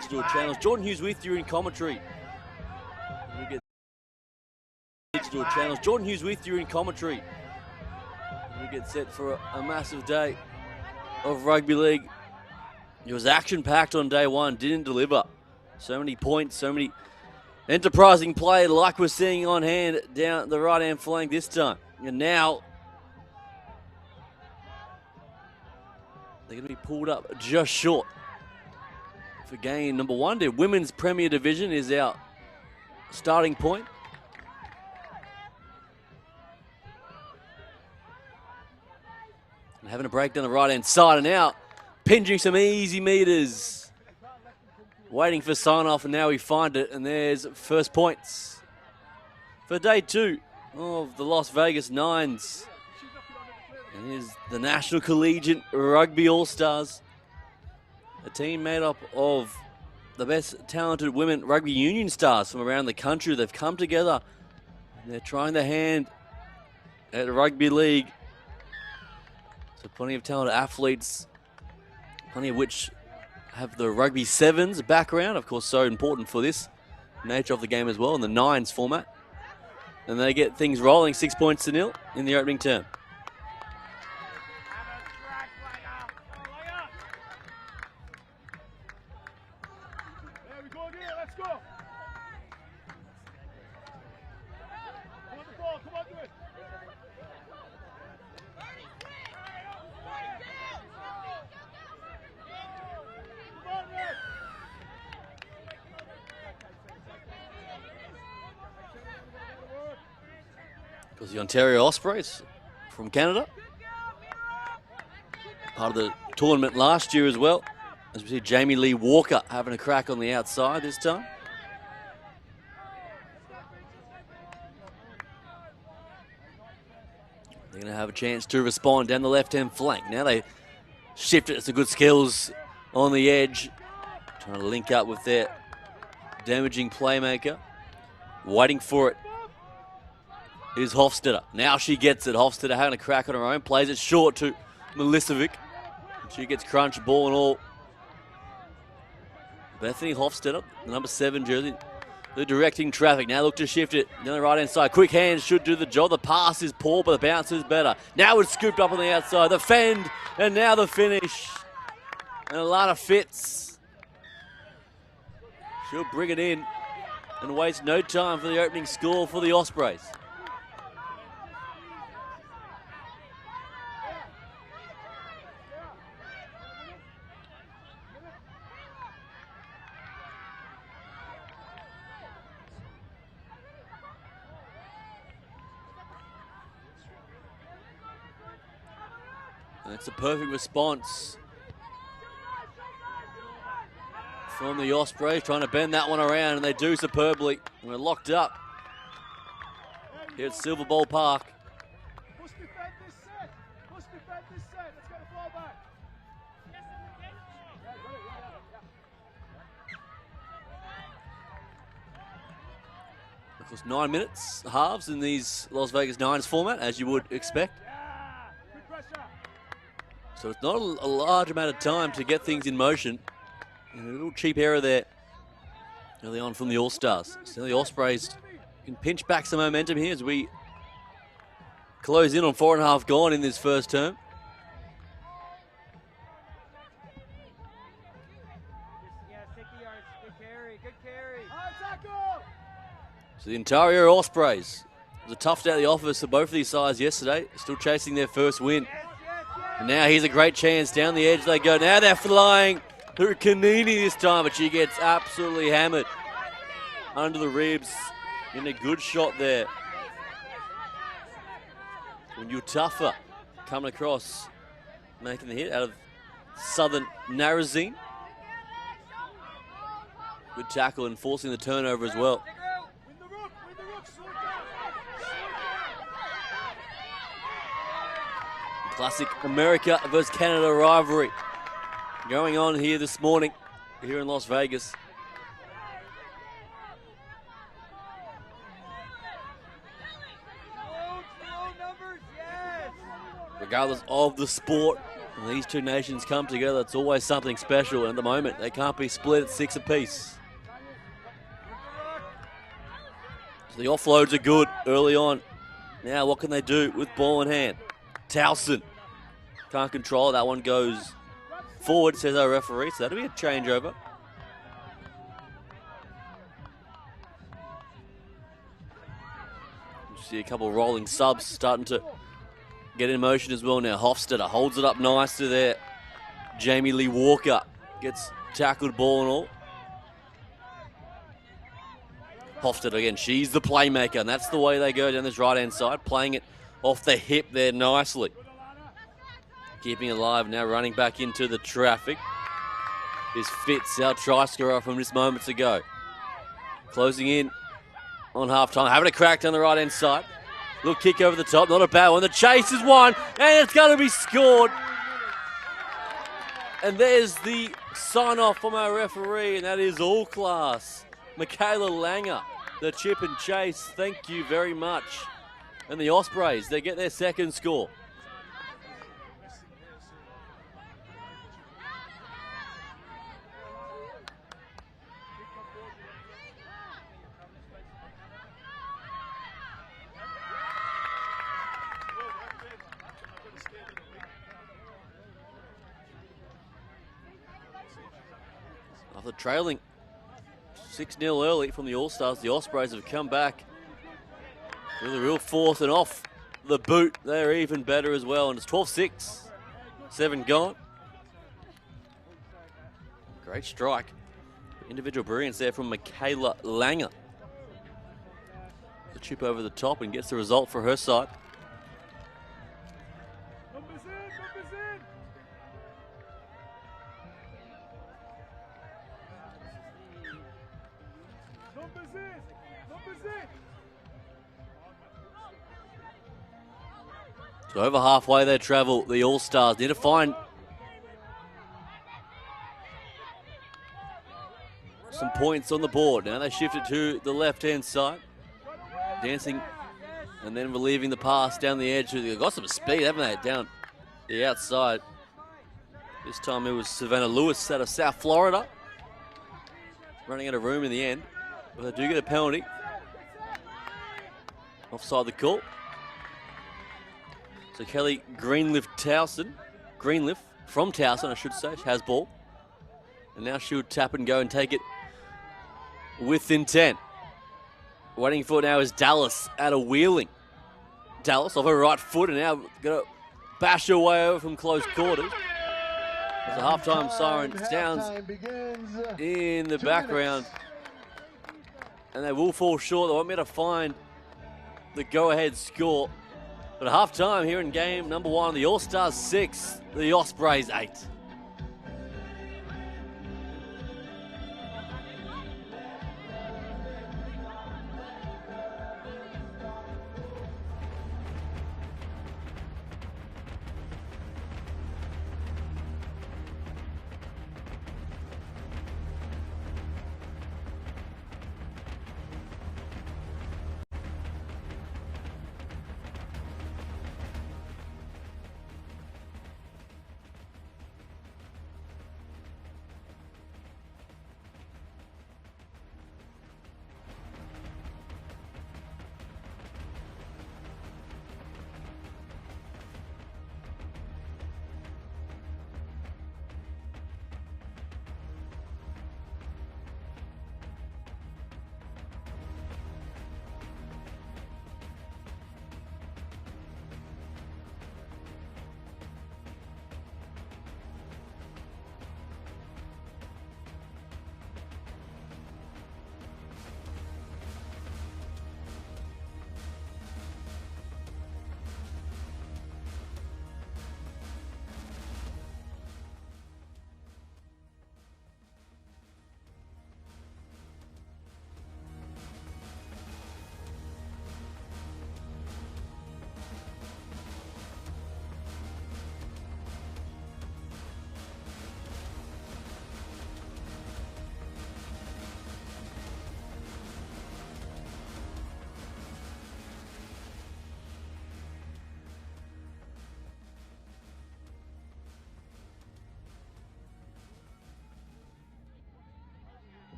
digital channels. Jordan Hughes with you in commentary. We get digital channels. Jordan Hughes with you in commentary. We get set for a massive day of rugby league. It was action-packed on day one, didn't deliver. So many points, so many enterprising play like we're seeing on hand down the right-hand flank this time. And now they're going to be pulled up just short for game number one. The Women's Premier Division is our starting point. And having a break down the right-hand side, and now pinching some easy meters. Waiting for sign-off, and now we find it, and there's first points for day two of the Las Vegas Nines. And here's the National Collegiate Rugby All-Stars, a team made up of the best talented women rugby union stars from around the country. They've come together, and they're trying their hand at rugby league. So plenty of talented athletes, plenty of which have the rugby sevens background, of course, so important for this nature of the game as well, in the nines format. And they get things rolling 6 points to 0 in the opening term. Because the Ontario Ospreys from Canada, part of the tournament last year as well. As we see Jamie Lee Walker having a crack on the outside this time. They're going to have a chance to respond down the left-hand flank. Now they shift it. Some good skills on the edge. Trying to link up with their damaging playmaker. Waiting for it is Hofstetter. Now she gets it. Hofstetter having a crack on her own. Plays it short to Milicevic. She gets crunched, ball and all. Bethany Hofstetter, the number 7 jersey. They're directing traffic. Now look to shift it down the right-hand side. Quick hands should do the job. The pass is poor, but the bounce is better. Now it's scooped up on the outside. The fend, and now the finish. And Alana Fitz. She'll bring it in and waste no time for the opening score for the Ospreys. It's a perfect response from the Ospreys, trying to bend that one around, and they do superbly. And we're locked up here at Silverbowl Park. Of course, 9 minutes halves in these Las Vegas Nines format, as you would expect. So it's not a large amount of time to get things in motion. And a little cheap error there early on from the All-Stars. So the Ospreys can pinch back some momentum here as we close in on 4.5 gone in this first term. So the Ontario Ospreys, it was a tough day at the office for both of these sides yesterday. Still chasing their first win. And now here's a great chance. Down the edge they go. Now they're flying through Kanini this time, but she gets absolutely hammered under the ribs. In a good shot there. When you're tougher coming across, making the hit out of Southern Narrabeen. Good tackle and forcing the turnover as well. Classic America versus Canada rivalry going on here this morning, here in Las Vegas. Regardless of the sport, When these two nations come together, it's always something special. And at the moment, they can't be split at 6 apiece. So the offloads are good early on. Now what can they do with ball in hand? Towson can't control it. That one goes forward, says our referee. So that'll be a changeover. You see a couple of rolling subs starting to get in motion as well now. Hofstadter holds it up nicely there. Jamie Lee Walker gets tackled, ball and all. Hofstadter again, she's the playmaker, and that's the way they go down this right-hand side, playing it off the hip there nicely. Keeping it alive now, running back into the traffic is Fitz, our try scorer from just moments ago. Closing in on half-time, having a crack down the right-hand side. Little kick over the top, not a bad one. The chase is one, and it's going to be scored. And there's the sign-off from our referee, and that is all class. Michaela Langer, the chip and chase, thank you very much. And the Ospreys, they get their second score. After trailing 6-0 early from the All-Stars, the Ospreys have come back with a real force, and off the boot, they're even better as well. And it's 12-6, 7 gone. Great strike. Individual brilliance there from Michaela Langer. The chip over the top and gets the result for her side. So over halfway they travel, the All-Stars need to find some points on the board. Now they shift it to the left-hand side. Dancing and then relieving the pass down the edge. They've got some speed, haven't they, down the outside. This time it was Savannah Lewis out of South Florida. Running out of room in the end, but they do get a penalty. Offside the call. So Kelly Greenleaf from Towson, I should say, has ball. And now she'll tap and go and take it with intent. Waiting for it now is Dallas out of Wheeling. Dallas off her right foot and now going to bash her way over from close quarters. As a halftime siren sounds in the background. And they will fall short. They won't be able to find the go-ahead score. But at halftime here in game number 1, the All-Stars 6, the Ospreys 8.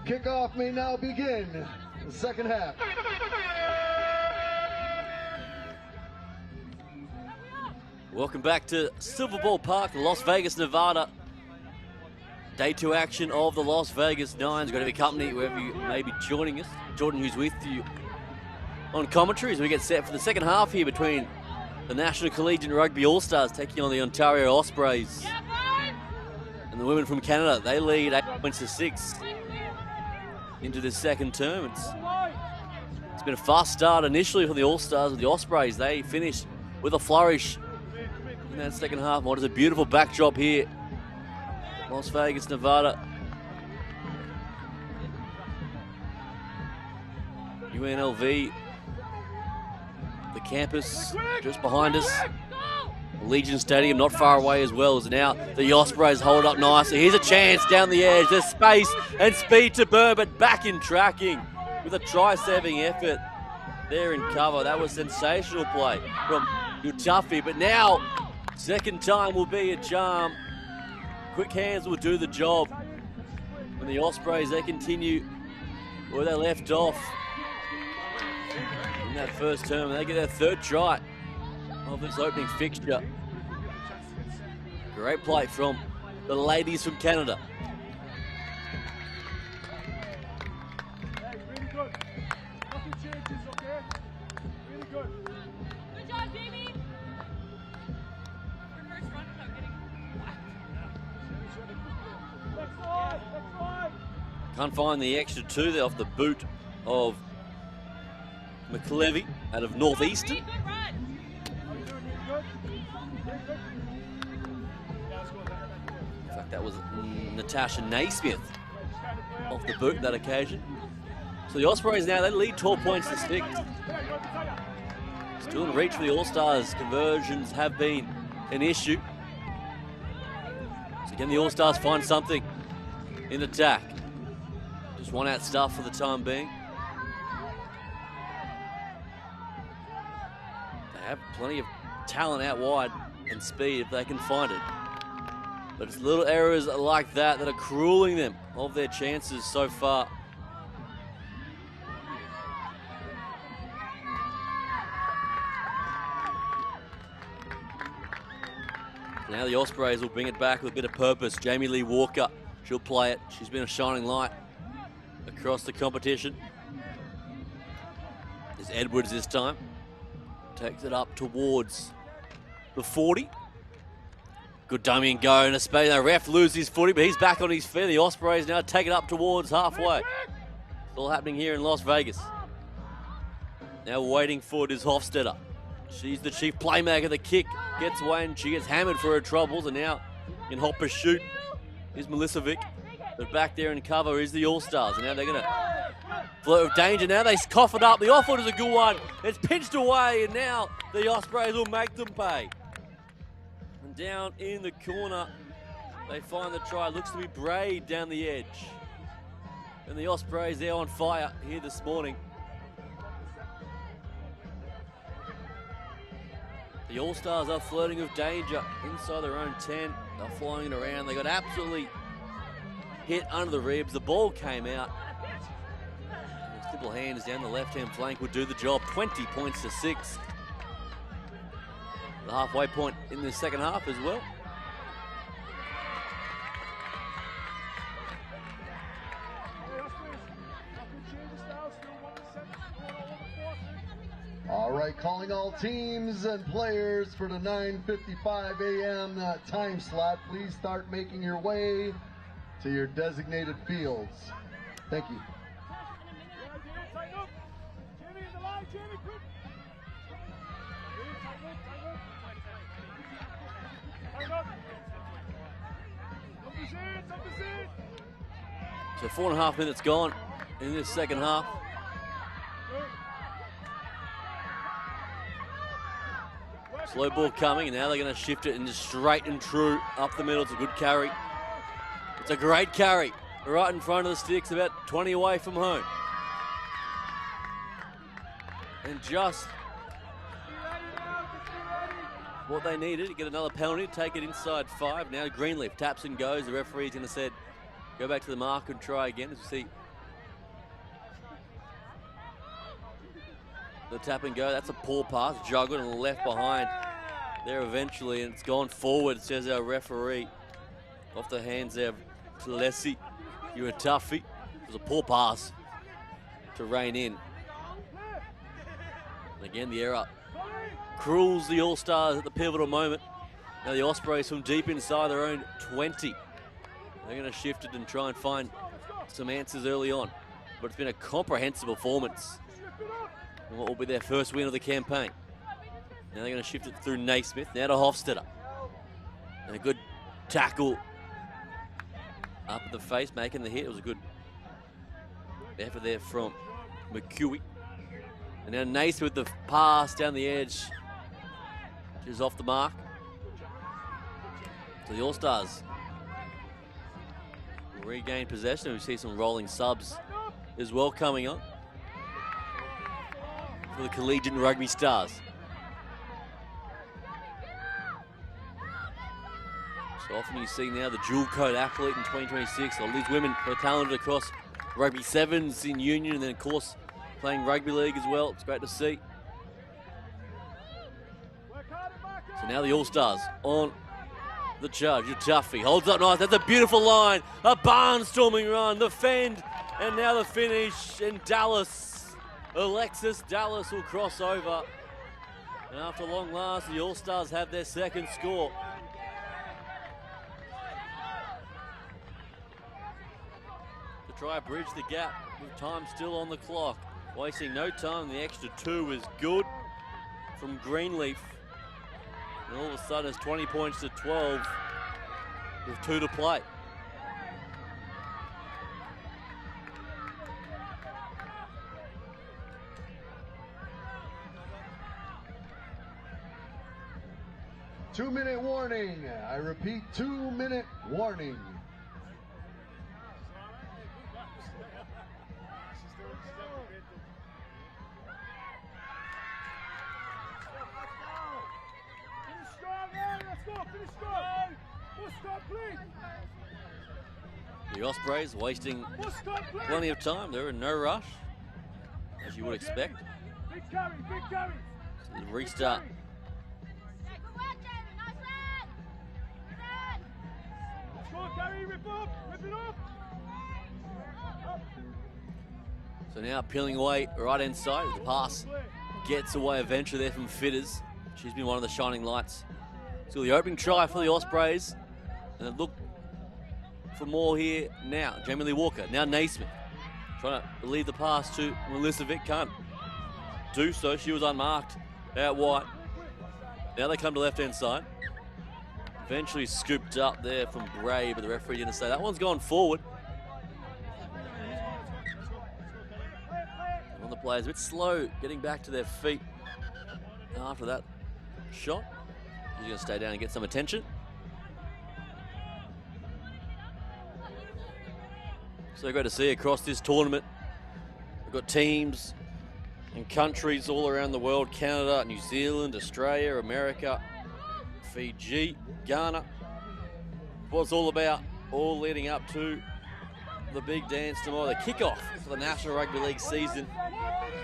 Kickoff may now begin. The second half. Welcome back to Silverbowl Park, Las Vegas, Nevada. Day 2 action of the Las Vegas Nines. Got to be company wherever you may be joining us. Jordan, who's with you on commentary as we get set for the second half here between the National Collegiate Rugby All-Stars taking on the Ontario Ospreys. And the women from Canada, they lead 8 points to 6 into the second term. It's been a fast start initially for the All-Stars with the Ospreys. They finished with a flourish in that second half. What is a beautiful backdrop here. Las Vegas, Nevada. UNLV, the campus just behind us. Legion Stadium not far away as well. As now the Ospreys hold up nicely. Here's a chance down the edge. There's space and speed to burn, but back in tracking with a try-saving effort there in cover. That was sensational play from Utafi, but now second time will be a charm. Quick hands will do the job. And the Ospreys, they continue where they left off in that first term. They get their third try of this opening fixture. Great play from the ladies from Canada. Really good. Nothing changes, okay? Really good. Good job, Jamie. Your first run without getting whacked. Next line. Can't find the extra 2 there off the boot of McLevy out of Northeastern. Good run. In fact, that was Natasha Naismith off the boot that occasion. So the Ospreys now, they lead 12 points to 6. Still in reach for the All-Stars. Conversions have been an issue. So again, the All-Stars find something in attack. Just one out stuff for the time being. They have plenty of talent out wide and speed if they can find it. But it's little errors like that that are crueling them of their chances so far. Now the Ospreys will bring it back with a bit of purpose. Jamie Lee Walker, she'll play it. She's been a shining light across the competition. There's Edwards this time. Takes it up towards the 40. Good dummy and go, and the ref loses his footy, but he's back on his feet. The Ospreys now take it up towards halfway. It's all happening here in Las Vegas. Now waiting for it is Hofstetter. She's the chief playmaker. The kick gets away and she gets hammered for her troubles, and now in hot pursuit is Milicevic. But back there in cover is the All-Stars, and now they're going to flirt with danger. Now they cough it up. The off-foot is a good one. It's pinched away, and now the Ospreys will make them pay. And down in the corner, they find the try. Looks to be Braid down the edge. And the Ospreys, they're on fire here this morning. The All-Stars are flirting with danger inside their own 10. They're flying it around. They got absolutely hit under the ribs. The ball came out. And simple hands down the left-hand flank would do the job. 20 points to 6. The halfway point in the second half as well. All right, calling all teams and players for the 9:55 a.m. Time slot. Please start making your way to your designated fields. Thank you. So 4.5 minutes gone in this second half. Slow ball coming, and now they're going to shift it and just straight and true up the middle. It's a good carry. It's a great carry. Right in front of the sticks, about 20 away from home. And just what they needed to get another penalty, take it inside 5. Now Greenleaf taps and goes. The referee's going to say, go back to the mark and try again. As we see the tap and go, that's a poor pass, juggled and left behind there eventually, and it's gone forward, says our referee. Off the hands there of Tulesi. You're a toughie. It was a poor pass to rein in. And again, the error cruels the All-Stars at the pivotal moment. Now the Ospreys from deep inside their own 20. They're going to shift it and try and find some answers early on. But it's been a comprehensive performance. And what will be their first win of the campaign. Now they're going to shift it through Naismith. Now to Hofstadter. And a good tackle up at the face, making the hit. It was a good effort there from McCuey. And now Naismith with the pass down the edge. Which is off the mark. So the All-Stars regain possession. We see some rolling subs as well coming on for the Collegiate Rugby Stars. So often you see now the dual code athlete in 2026. All these women are talented across rugby sevens in union, and then of course playing rugby league as well. It's great to see. So now the All-Stars on the charge. Utuffi holds up nice. That's a beautiful line. A barnstorming run. The fend. And now the finish. And Dallas. Alexis Dallas will cross over. And after long last, the All-Stars have their second score. To try to bridge the gap with time still on the clock. Wasting no time. The extra 2 is good from Greenleaf. And all of a sudden it's 20 points to 12 with 2 to play. Two-minute warning. I repeat, 2-minute warning. The Ospreys wasting plenty of time. They're in no rush, as you would expect. So the restart. So now peeling away right hand side. The pass gets away eventually there from Fitters. She's been one of the shining lights. So the opening try for the Ospreys. And they look for more here now. Jamie Lee Walker, now Naismith. Trying to lead the pass to Melissa Vick. Can't do so. She was unmarked out wide. Now they come to left hand side. Eventually scooped up there from Bray, but the referee didn't say that one's gone forward. One of the players a bit slow getting back to their feet after that shot. He's going to stay down and get some attention. So great to see across this tournament. We've got teams and countries all around the world. Canada, New Zealand, Australia, America, Fiji, Ghana. What it's all about, all leading up to the big dance tomorrow. The kickoff for the National Rugby League season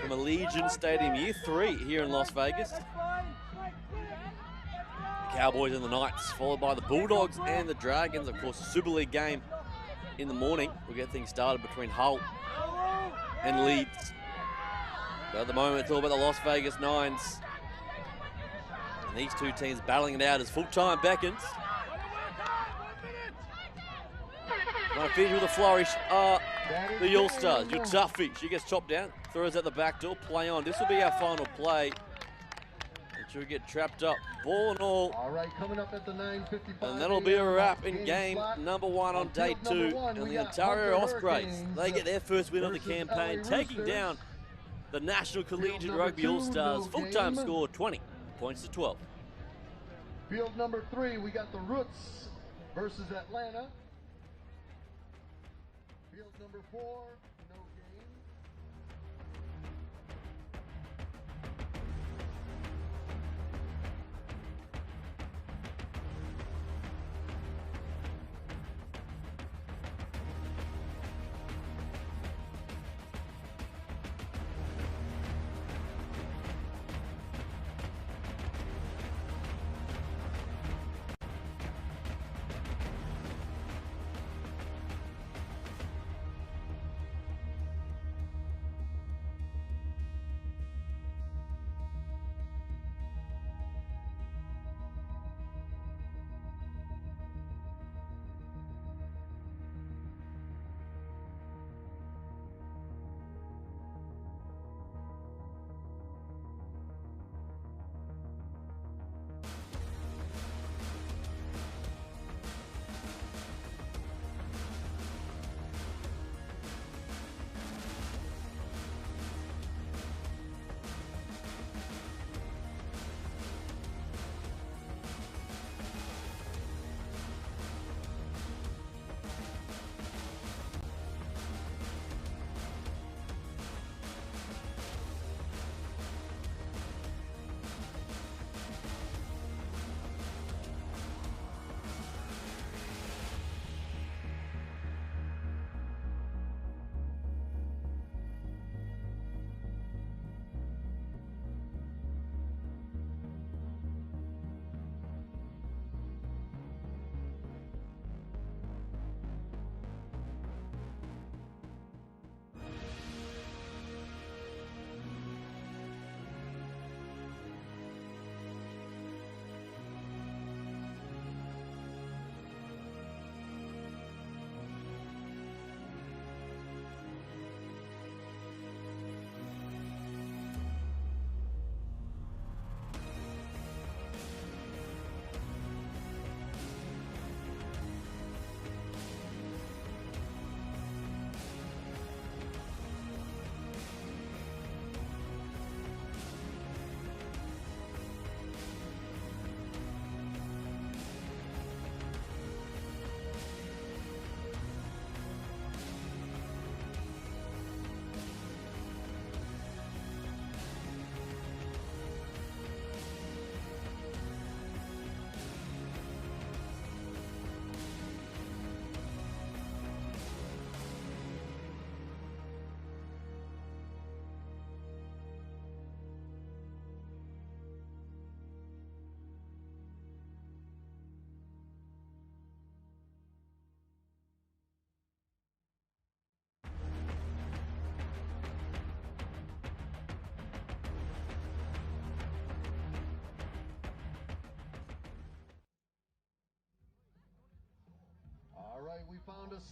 from Allegiant Stadium, Year 3 here in Las Vegas. The Cowboys and the Knights, followed by the Bulldogs and the Dragons. Of course, a Super League game in the morning. We'll get things started between Hull and Leeds. But at the moment, it's all about the Las Vegas Nines. And these two teams battling it out as full-time beckons. Trying to finish with a flourish are the All-Stars. Utuffi, she gets chopped down, throws at the back door, play on. This will be our final play. Until we get trapped up, ball and all. All right, coming up at the 9:55. And that'll be a wrap in game number 1 on day 2. And the Ontario Ospreys, they get their first win of the campaign, taking down the National Collegiate Rugby All-Stars. Full-time score 20 points to 12. Field number 3, we got the Roots versus Atlanta. Field number 4, no game.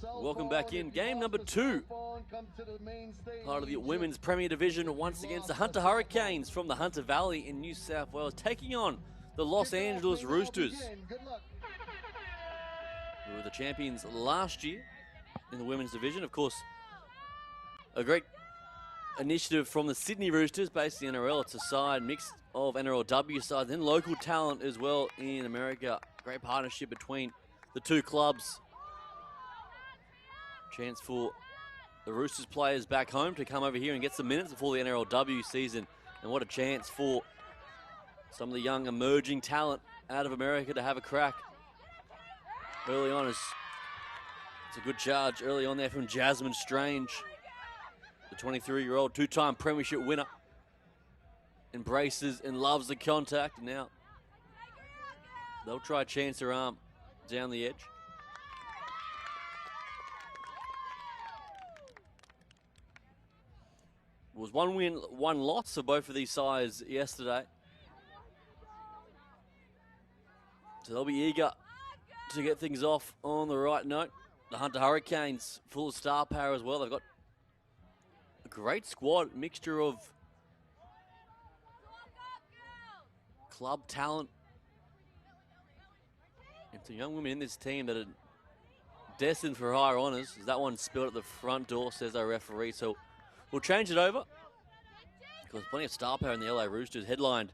Welcome back in. Game number 2. Part of the Women's Premier Division, once against the Hunter Hurricanes from the Hunter Valley in New South Wales, taking on the Los Angeles Roosters, who were the champions last year in the Women's Division. Of course, a great initiative from the Sydney Roosters, based in the NRL. It's a side mixed of NRLW sides and local talent as well in America. Great partnership between the two clubs. Chance for the Roosters players back home to come over here and get some minutes before the NRLW season. And what a chance for some of the young emerging talent out of America to have a crack early on. It's a good charge early on there from Jasmine Strange, the 23-year-old two-time premiership winner. Embraces and loves the contact. And now they'll try to chance her arm down the edge. It was 1 win, 1 loss for both of these sides yesterday. So they'll be eager to get things off on the right note. The Hunter Hurricanes, full of star power as well. They've got a great squad, mixture of club talent and some young women in this team that are destined for higher honours. As that one spilled at the front door, says our referee. So we'll change it over. Of course, plenty of star power in the LA Roosters, headlined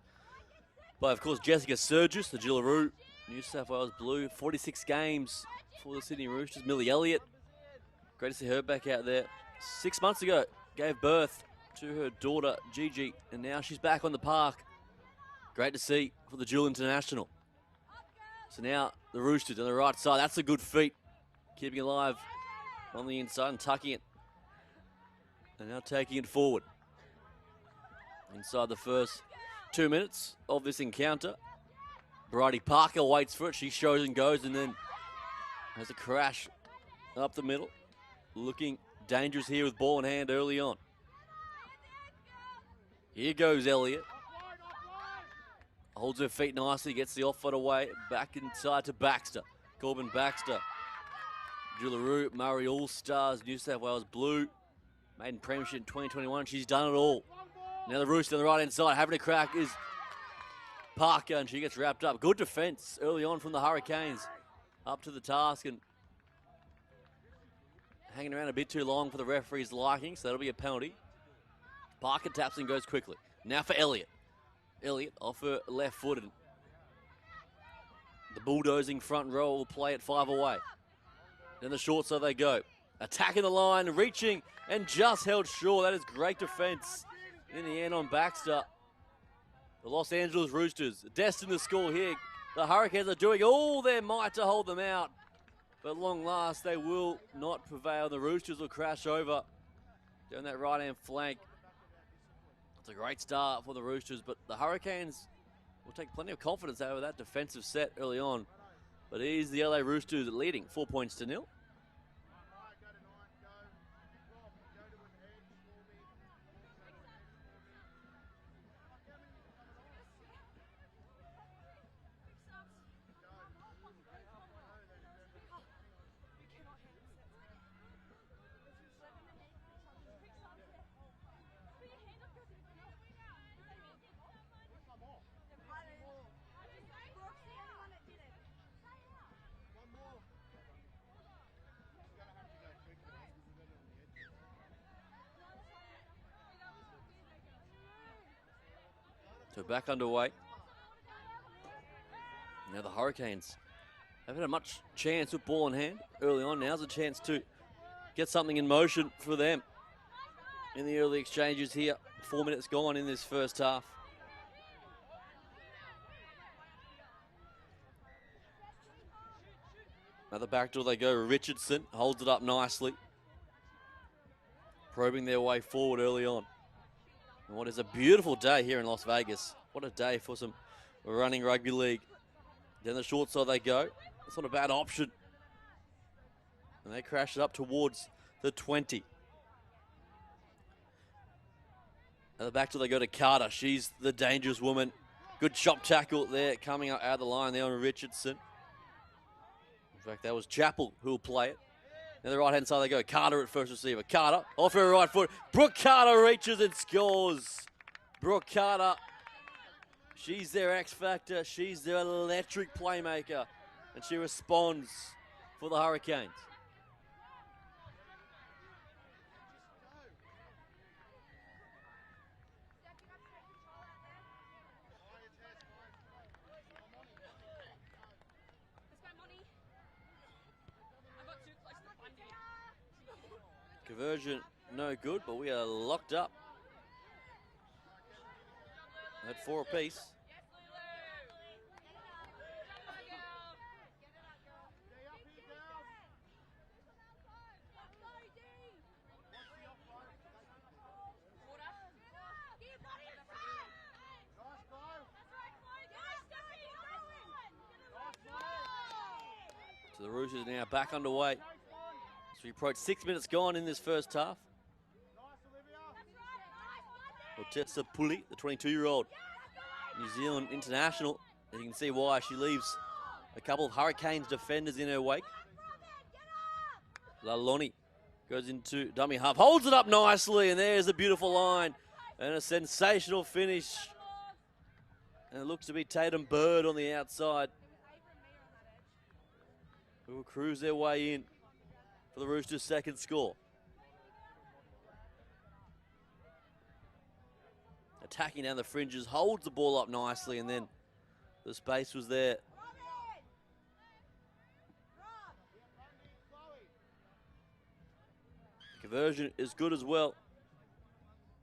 by, of course, Jessica Surgis, the Jillaroo, New South Wales Blue. 46 games for the Sydney Roosters. Millie Elliott, great to see her back out there. 6 months ago, gave birth to her daughter, Gigi, and now she's back on the park. Great to see for the dual international. So now the Roosters on the right side. That's a good feat. Keeping it alive on the inside and tucking it. And now taking it forward. Inside the first 2 minutes of this encounter. Bridie Parker waits for it. She shows and goes and then has a crash up the middle. Looking dangerous here with ball in hand early on. Here goes Elliott. Holds her feet nicely, gets the off-foot away. Back inside to Baxter. Corbin Baxter. Jillaroo, Murray Allstars, New South Wales Blue. Maiden premiership in 2021. She's done it all. Now the Roosters on the right-hand side. Having a crack is Parker, and she gets wrapped up. Good defence early on from the Hurricanes. Up to the task and hanging around a bit too long for the referee's liking, so that'll be a penalty. Parker taps and goes quickly. Now for Elliott. Elliott off her left foot, and the bulldozing front row will play it 5 away. Then the short side they go. Attacking the line, reaching, and just held short. That is great defense in the end on Baxter. The Los Angeles Roosters destined to score here. The Hurricanes are doing all their might to hold them out, but long last they will not prevail. The Roosters will crash over down that right-hand flank. It's a great start for the Roosters, but the Hurricanes will take plenty of confidence out of that defensive set early on. But it is the LA Roosters leading 4 points to 0. So back underway. Now the Hurricanes haven't had much chance with ball in hand early on. Now's a chance to get something in motion for them in the early exchanges here. 4 minutes gone in this first half. Another backdoor they go. Richardson holds it up nicely. Probing their way forward early on. And what is a beautiful day here in Las Vegas. What a day for some running rugby league. Down the short side they go. It's not a bad option. And they crash it up towards the 20. At the back till they go to Carter. She's the dangerous woman. Good chop tackle there coming out of the line there on Richardson. In fact, that was Chappell who will play it. Now the right-hand side they go. Carter at first receiver. Carter off her right foot. Brooke Carter reaches and scores. Brooke Carter, she's their X factor. She's their electric playmaker. And she responds for the Hurricanes. Conversion no good, but we are locked up at 4 apiece. So the Roosters are now back underway. So we approach 6 minutes gone in this first half. Tessa Puli, the 22-year-old New Zealand international. And you can see why she leaves a couple of Hurricanes defenders in her wake. Laloni goes into dummy half, holds it up nicely, and there's a beautiful line and a sensational finish. And it looks to be Tatum Bird on the outside, who will cruise their way in for the Roosters' second score. Attacking down the fringes, holds the ball up nicely, and then the space was there. Conversion is good as well.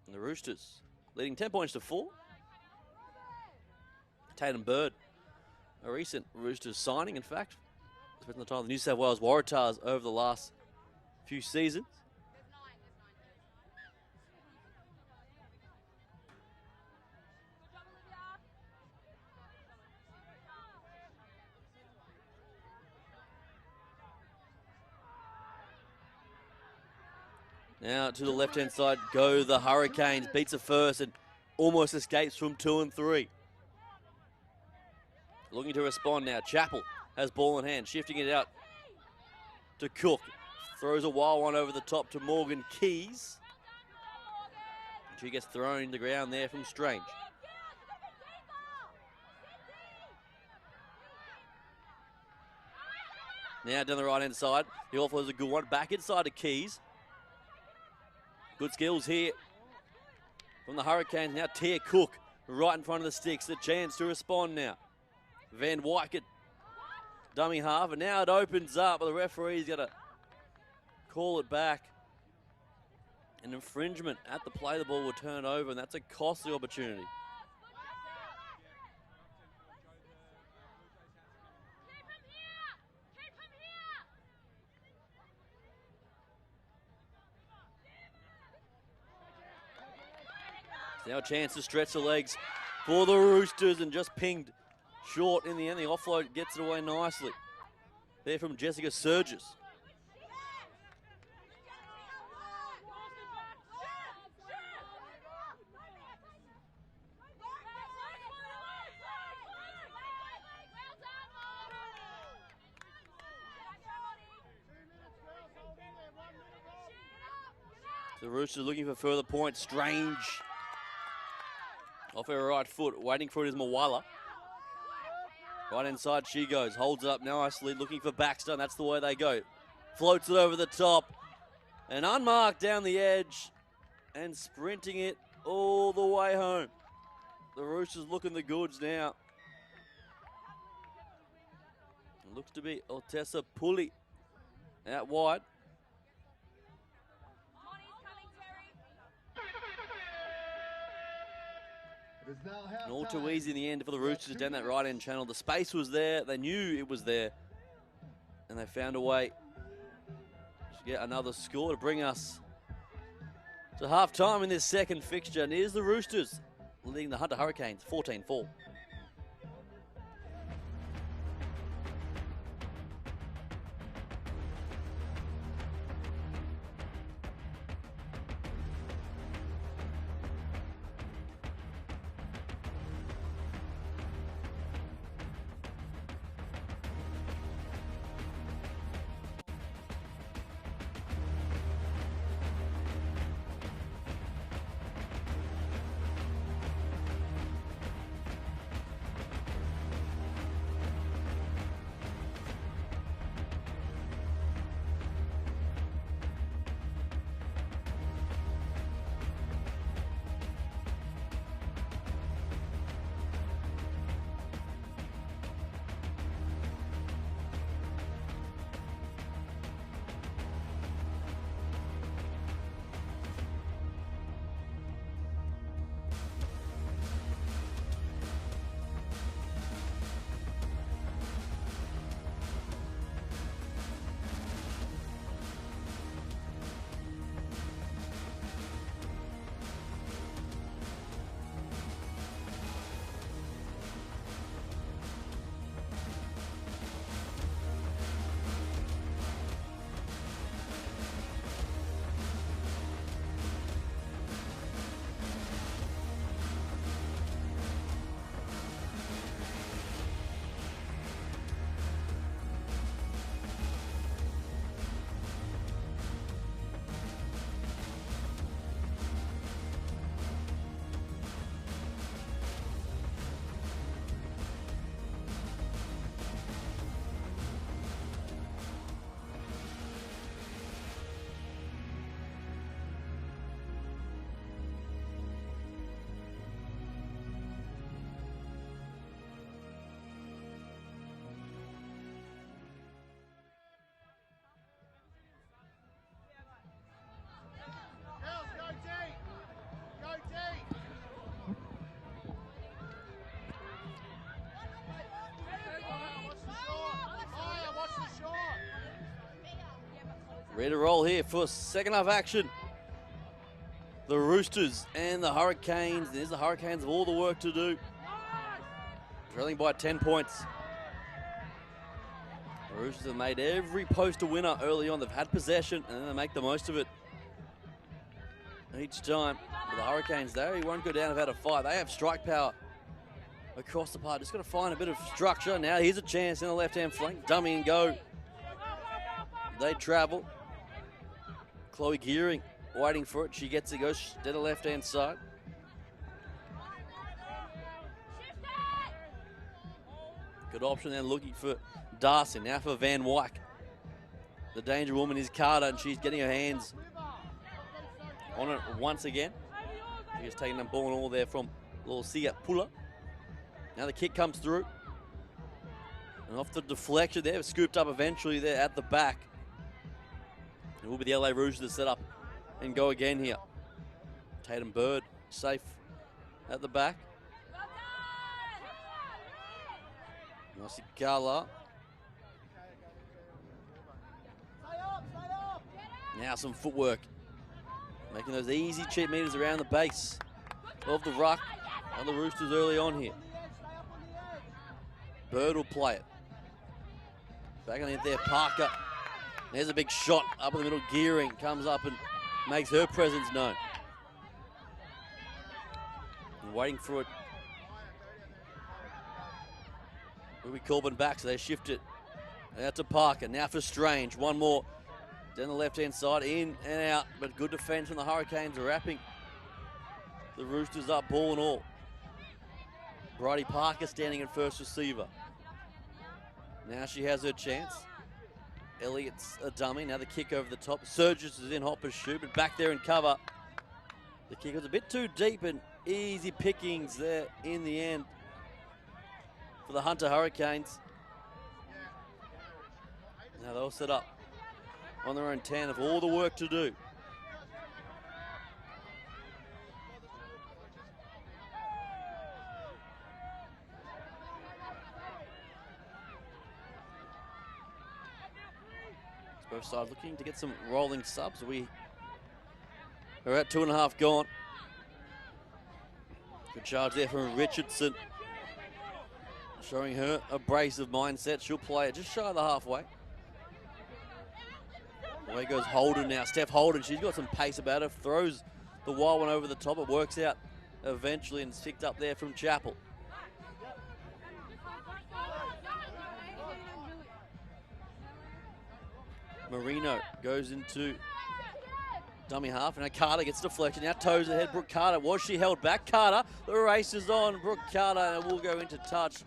And the Roosters leading 10 points to 4. Tatum Bird, a recent Roosters signing, in fact. Spent the time with the New South Wales Waratahs over the last few seasons. Now to the left-hand side go the Hurricanes. Beats it first and almost escapes from 2 and 3. Looking to respond now. Chappell has ball in hand, shifting it out to Cook. Throws a wild one over the top to Morgan Keys. She gets thrown to the ground there from Strange. Now down the right-hand side. The offload is a good one. Back inside to Keys. Good skills here from the Hurricanes. Now Tia Cook right in front of the sticks. The chance to respond now. Van Wyk dummy half, and now it opens up, but the referee's got to call it back. An infringement at the play. The ball will turn over, and that's a costly opportunity. Now a chance to stretch the legs for the Roosters, and just pinged short in the end. The offload gets it away nicely. There from Jessica Surges. The Roosters looking for further points. Strange. Off her right foot, waiting for it is Mawala. Right inside she goes, holds it up nicely, looking for Baxter, and that's the way they go. Floats it over the top, and unmarked down the edge, and sprinting it all the way home. The Roosters looking the goods now. It looks to be Altessa Puli out wide. And all too easy in the end for the Roosters down that right-hand channel. The space was there. They knew it was there. And they found a way to get another score to bring us to half-time in this second fixture. And here's the Roosters leading the Hunter Hurricanes 14-4. Ready to roll here for second half action. The Roosters and the Hurricanes. There's the Hurricanes have all the work to do. Trailing by 10 points. The Roosters have made every post a winner early on. They've had possession and then they make the most of it each time. But the Hurricanes, they won't go down without a fight. They have strike power across the park. Just got to find a bit of structure. Now here's a chance in the left-hand flank. Dummy and go. They travel. Chloe Gearing waiting for it. She gets it, goes to the left-hand side. Good option then looking for Darcy. Now for Van Wyk. The danger woman is Carter, and she's getting her hands on it once again. She's taking the ball and all there from little Sia Puller. Now the kick comes through. And off the deflection there, scooped up eventually there at the back. It will be the LA Roosters to set up and go again here. Tatum Bird safe at the back. Nasikala. Now some footwork. Making those easy cheap meters around the base of the ruck on the Roosters early on here. Bird will play it. Back on it there, Parker. There's a big shot up in the middle. Gearing comes up and makes her presence known. And waiting for it. Ruby Corbin back, so they shift it out to Parker. Now for Strange. One more down the left-hand side, in and out. But good defense from the Hurricanes, wrapping the Roosters up, ball and all. Bridie Parker standing at first receiver. Now she has her chance. Elliott's a dummy. Now the kick over the top. Surges is in Hopper's shoot, but back there in cover. The kick was a bit too deep and easy pickings there in the end for the Hunter Hurricanes. Now they'll set up on their own 10 of all the work to do. Both sides looking to get some rolling subs. We are at 2.5 gone. Good charge there from Richardson. Showing her abrasive mindset. She'll play it just shy of the halfway. Away goes Holden now. Steph Holden, she's got some pace about her. Throws the wild one over the top. It works out eventually and it's picked up there from Chappell. Marino goes into dummy half. And now Carter gets deflection. Now toes ahead. Brooke Carter. Was she held back? Carter. The race is on. Brooke Carter, and it will go into touch.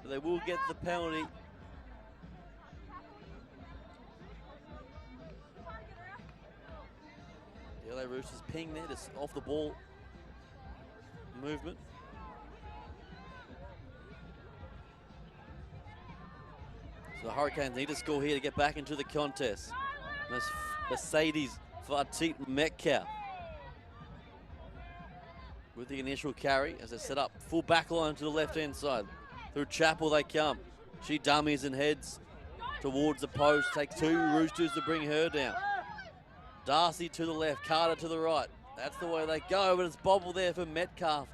But they will get the penalty. The LA Roosters ping there, just off the ball movement. So the Hurricanes need to score here to get back into the contest. Mercedes Fatit Metcalf with the initial carry as they set up full back line to the left-hand side. Through Chappell they come. She dummies and heads towards the post. Takes two Roosters to bring her down. Darcy to the left, Carter to the right. That's the way they go, but it's bobble there for Metcalf.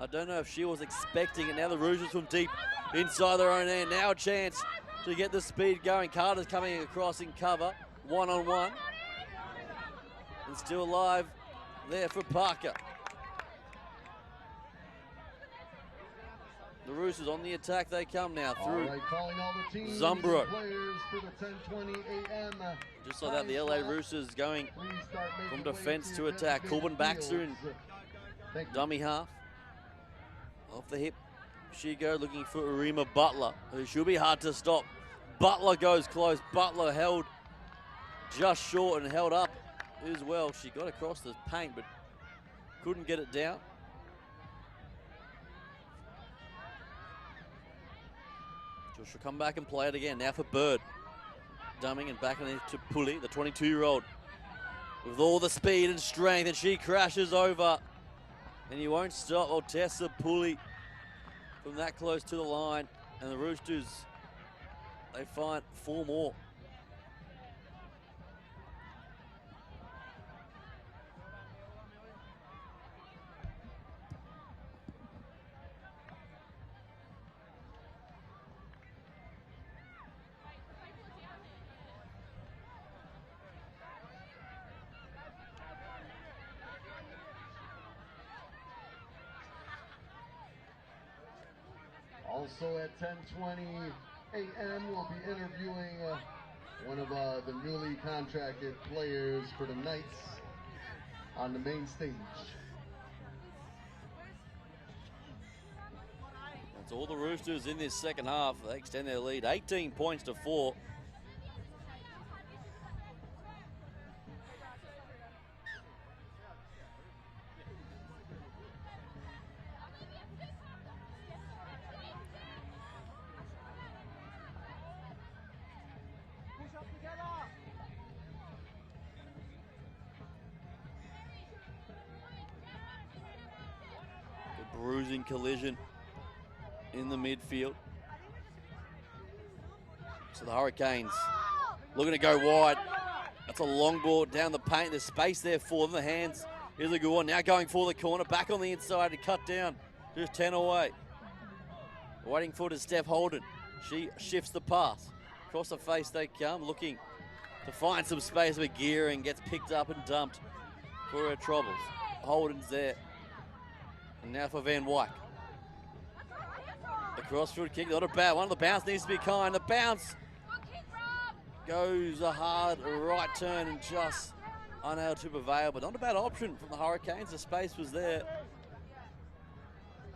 I don't know if she was expecting it. Now the Roosters from deep inside their own end. Now a chance to get the speed going. Carter's coming across in cover, one-on-one. And still alive there for Parker. The Roosters on the attack, they come now through Zumbro. Just like that, the LA Roosters going from defense to attack. Corbin Baxter in dummy half. Off the hip, she goes looking for Arima Butler, who should be hard to stop. Butler goes close. Butler held just short and held up as well. She got across the paint, but couldn't get it down. She'll come back and play it again. Now for Bird. Dumbing and backing into Pulley, the 22-year-old. With all the speed and strength, and she crashes over. And he won't stop Otessa Pulley from that close to the line. And the Roosters, they find 4 more. Also at 10:20 a.m. we'll be interviewing one of the newly contracted players for the Knights on the main stage. That's all the Roosters in this second half. They extend their lead 18 points to 4. Bruising collision in the midfield. So the Hurricanes looking to go wide. That's a long ball down the paint. There's space there for them. The hands. Here's a good one. Now going for the corner. Back on the inside to cut down. Just 10 away. Waiting for it is Steph Holden. She shifts the pass. Across the face they come. Looking to find some space with gear and gets picked up and dumped for her troubles. Holden's there. And now for Van Wyk. The crossfield kick, not a bad one. The bounce needs to be kind. The bounce goes a hard right turn and just unable to prevail, but not a bad option from the Hurricanes. The space was there.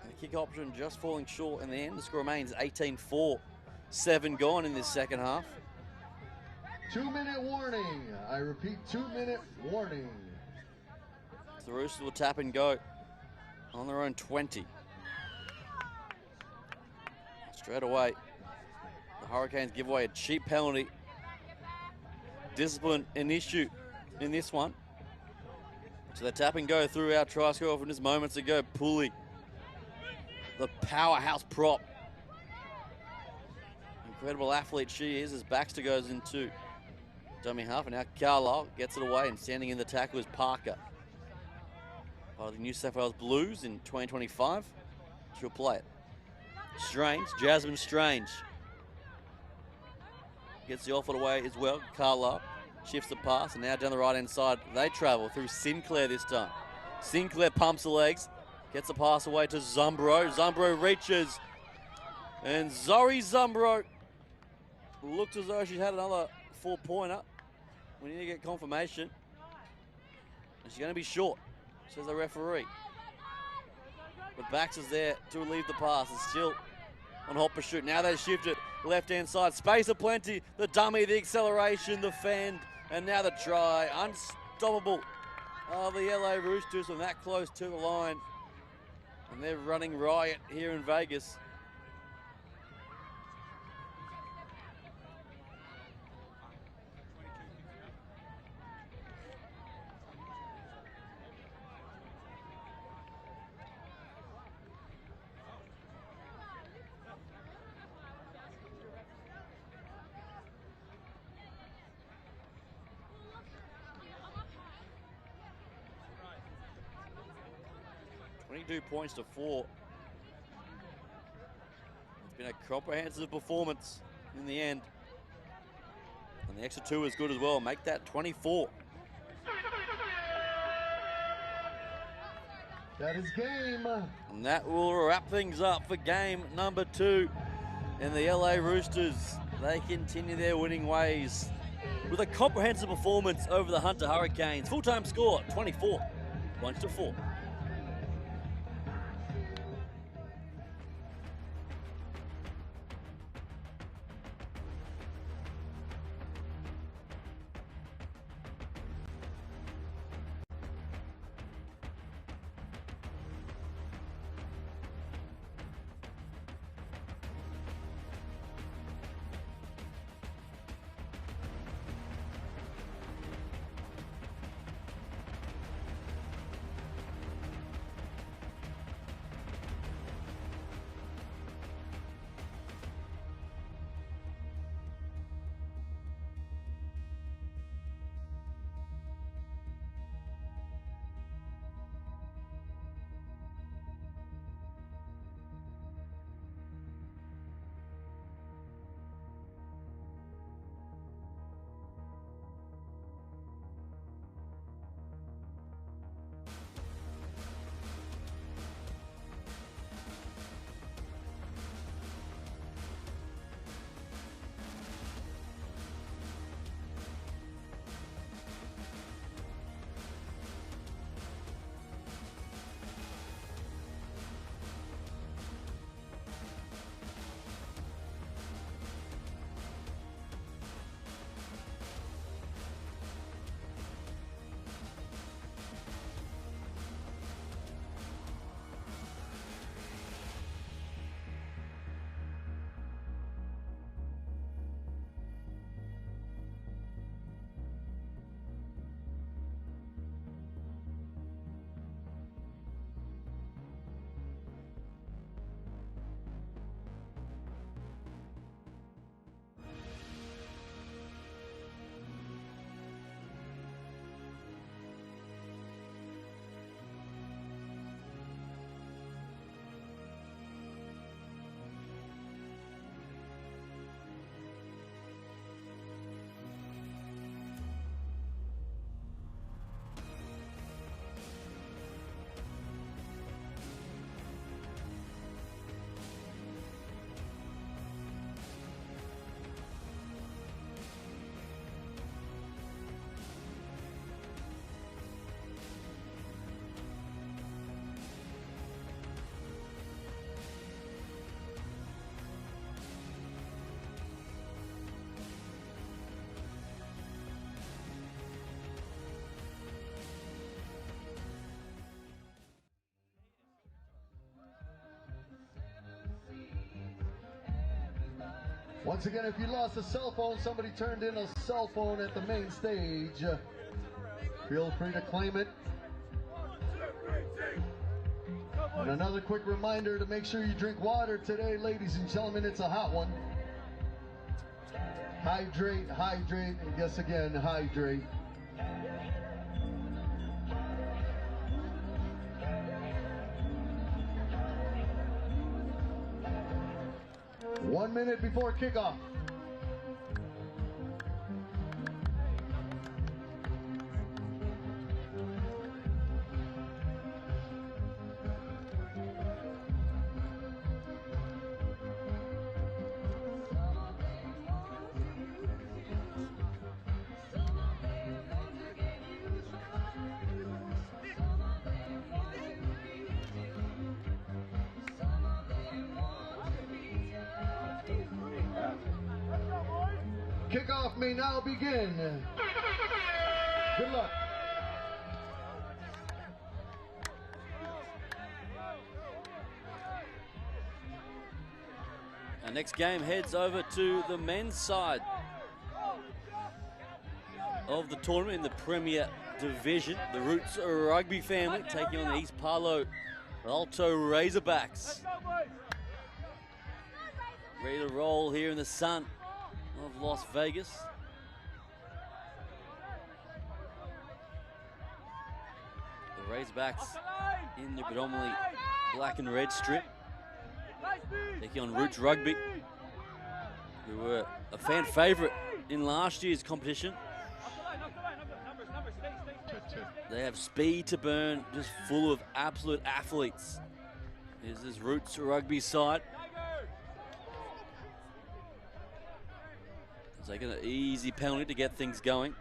And the kick option just falling short in the end. The score remains 18-4. 7 gone in this second half. 2-minute warning. I repeat, 2-minute warning. The Roosters will tap and go on their own 20. Straight away, the Hurricanes give away a cheap penalty. Discipline an issue in this one. So they tap and go through our try score from just moments ago. Pulley, the powerhouse prop. Incredible athlete she is as Baxter goes into dummy half. And now Carlisle gets it away, and standing in the tackle is Parker. Part of the New South Wales Blues in 2025. She'll play it. Strange, Jasmine Strange. Gets the offer away as well. Carlisle shifts the pass, and now down the right-hand side, they travel through Sinclair this time. Sinclair pumps the legs, gets the pass away to Zumbro. Zumbro reaches, and Zoe Zumbro looked as though she had another 4-pointer. We need to get confirmation. And she's going to be short, says the referee. But Baxter's there to relieve the pass. It's still on hot pursuit. Now they shift it left-hand side. Space aplenty. The dummy, the acceleration, the fend, and now the try. Unstoppable of the LA Roosters from that close to the line. And they're running riot here in Vegas. Points to 4. It's been a comprehensive performance in the end. And the extra 2 is good as well. Make that 24. That is game. And that will wrap things up for game number 2. And the LA Roosters, they continue their winning ways with a comprehensive performance over the Hunter Hurricanes. Full-time score, 24 points to 4. Once again, if you lost a cell phone, somebody turned in a cell phone at the main stage. Feel free to claim it. And another quick reminder to make sure you drink water today, ladies and gentlemen. It's a hot one. Hydrate, hydrate, and yes again, hydrate. One minute before kickoff. Kickoff may now begin. Good luck. Our next game heads over to the men's side of the tournament in the Premier Division. The Roots Rugby family taking on the East Palo Alto Razerbacks. Ready to roll here in the sun of Las Vegas. The Razerbacks in the predominantly black and red strip, taking on Roots Rugby, who were a fan favourite in last year's competition. They have speed to burn, just full of absolute athletes. Here's this Roots Rugby side. Taking an easy penalty to get things going.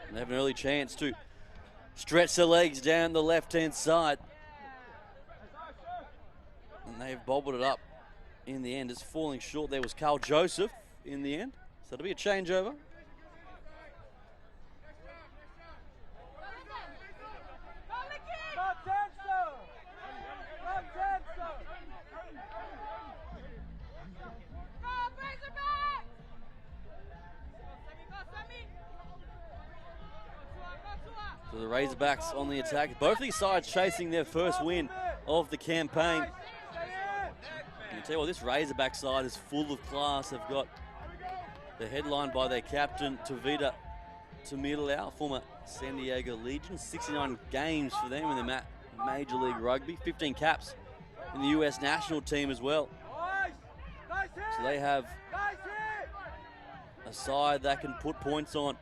And they have an early chance to stretch their legs down the left-hand side. And they've bobbled it up in the end. It's falling short. There was Carl Joseph in the end. So it'll be a changeover. So the Razerbacks on the attack. Both these sides chasing their first win of the campaign. And you tell you what, this Razorback side is full of class. They've got the headline by their captain, Duvata, former San Diego Legion. 69 games for them in the Major League Rugby. 15 caps in the US national team as well. So they have a side that can put points on,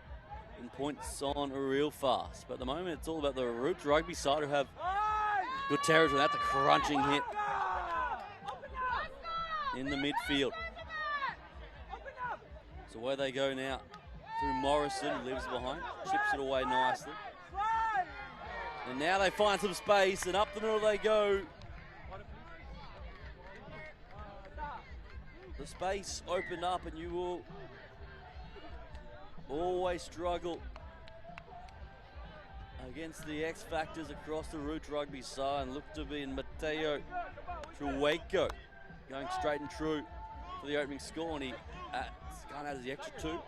and points on real fast. But at the moment, it's all about the Roots Rugby side who have good territory. That's a crunching hit in the midfield. So where they go now, through Morrison, who lives behind, chips it away nicely. And now they find some space, and up the middle they go. The space opened up, and you will always struggle against the X factors across the Roots Rugby side, and look to be in Mateo Trueco going straight and true for the opening score, and he can't add the extra two.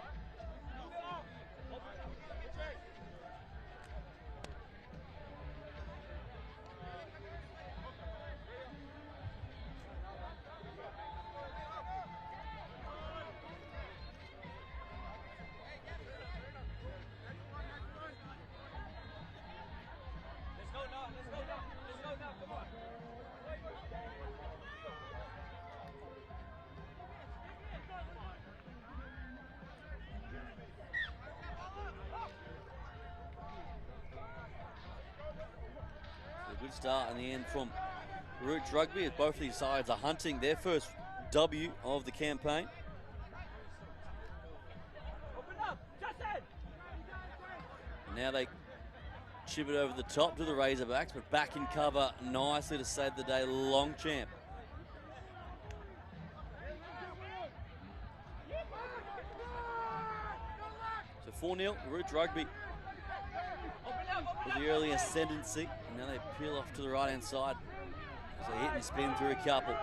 Good start in the end from Roots Rugby, as both these sides are hunting their first W of the campaign. And now they chip it over the top to the Razerbacks, but back in cover nicely to save the day, Longchamp. So 4-0, Roots Rugby. with the early ascendancy. And now they peel off to the right-hand side as they hit and spin through a couple.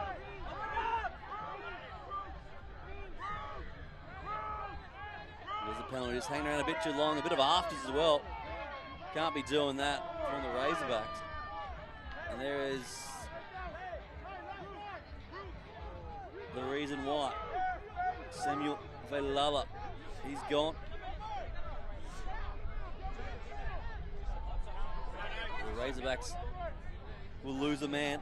There's a penalty, just hanging around a bit too long, a bit of afters as well. Can't be doing that from the Razorbacks. And there is the reason why. Samuel Velala, he's gone. The Razorbacks will lose a man.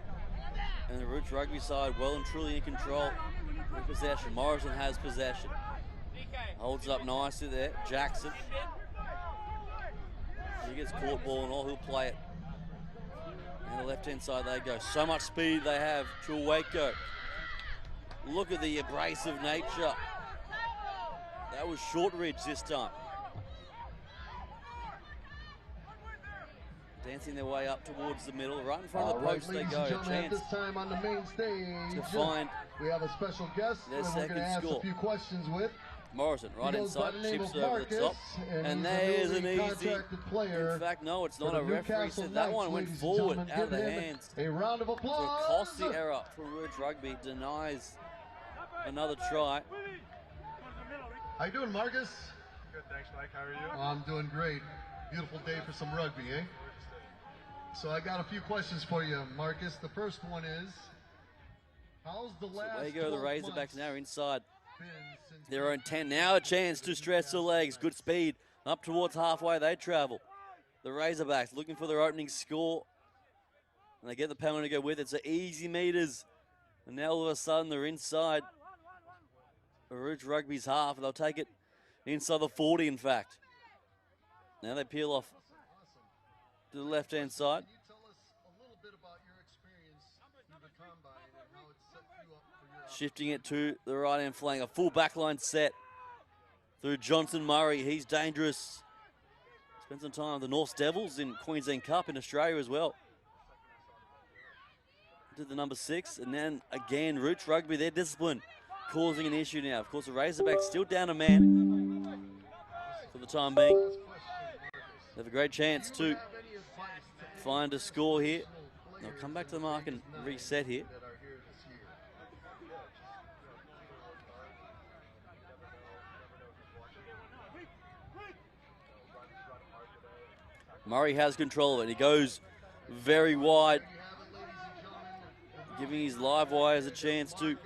And the Roots rugby side well and truly in control with possession. Morrison has possession. Holds it up nicely there. Jackson. He gets caught ball and all, he'll play it. And the left-hand side they go. So much speed they have. Chulwaco. Look at the abrasive nature. That was Shortridge this time. Dancing their way up towards the middle. Right in front of the post they go. A chance this time on the main stage to find we have a special guest their that we're going to ask score. A few questions with. Morrison, right inside, chips over the top. And there's an easy, in fact, no, it's not a referee said that one went forward out of the hands. A round of applause. So a costly error from Roots Rugby, denies another try. How you doing, Marcus? Good, thanks, Mike. How are you? Oh, I'm doing great. Beautiful day for some rugby, eh? So I got a few questions for you, Marcus. The first one is, how's the last So there you go, the Razorbacks now inside been since their own 10. Now a chance to stretch the legs. Good speed. Up towards halfway they travel. The Razorbacks looking for their opening score. And they get the penalty to go with it. So easy meters. And now all of a sudden they're inside Roots Rugby's half. They'll take it inside the 40, in fact. Now they peel off to the left-hand side. Can you tell us a little bit about your experience through the combine and how it set you up for your Shifting it to the right-hand flank. A full backline set through Johnson Murray. He's dangerous. Spent some time with the North Devils in Queensland Cup in Australia as well. Did the number 6. And then again, Roots Rugby, their discipline causing an issue now. Of course, the Razorbacks still down a man for the time being. They have a great chance to find a score here. They'll come back to the mark and reset here. Murray has control of it. He goes very wide, giving his live wires a chance to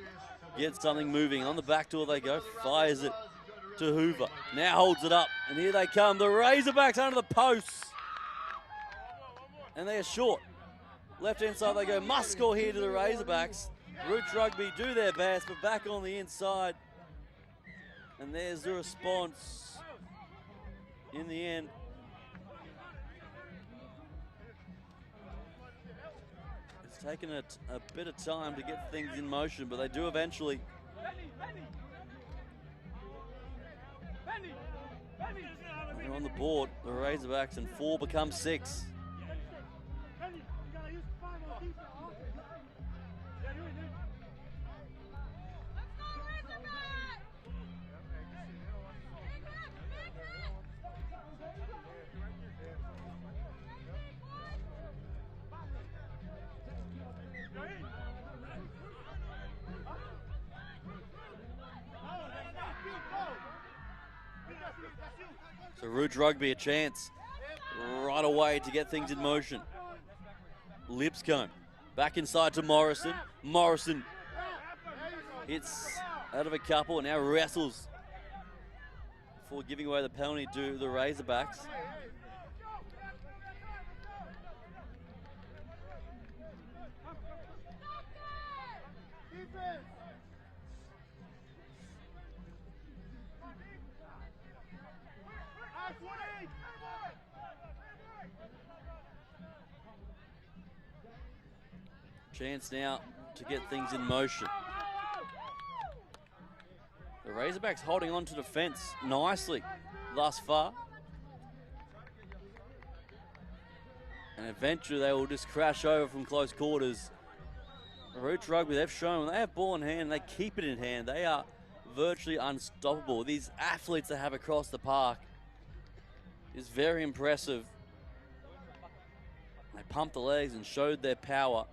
get something moving. On the back door they go, fires it to Hoover. Now holds it up, and here they come. The Razorbacks under the posts. And they are short. Left-hand side they go. Must score here to the Razorbacks. Roots Rugby do their best, but back on the inside. And there's the response in the end. It's taken a bit of time to get things in motion, but they do eventually. They're on the board, the Razorbacks, and 4 become 6. So Roots Rugby a chance right away to get things in motion. Lipscomb back inside to Morrison. Morrison hits out of a couple and now wrestles before giving away the penalty to the Razorbacks. Chance now to get things in motion. The Razorbacks holding on to defence nicely thus far. And eventually they will just crash over from close quarters. Roots Rugby, they've shown when they have ball in hand, they keep it in hand. They are virtually unstoppable. These athletes they have across the park is very impressive. They pumped the legs and showed their power.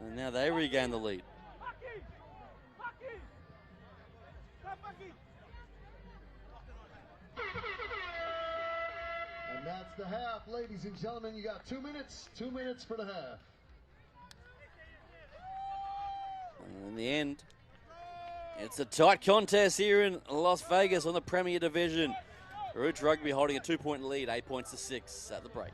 And now they regain the lead. And that's the half, ladies and gentlemen. You got 2 minutes. 2 minutes for the half. And in the end, it's a tight contest here in Las Vegas on the Premier Division. Roots Rugby holding a 2-point lead, 8 points to 6 at the break.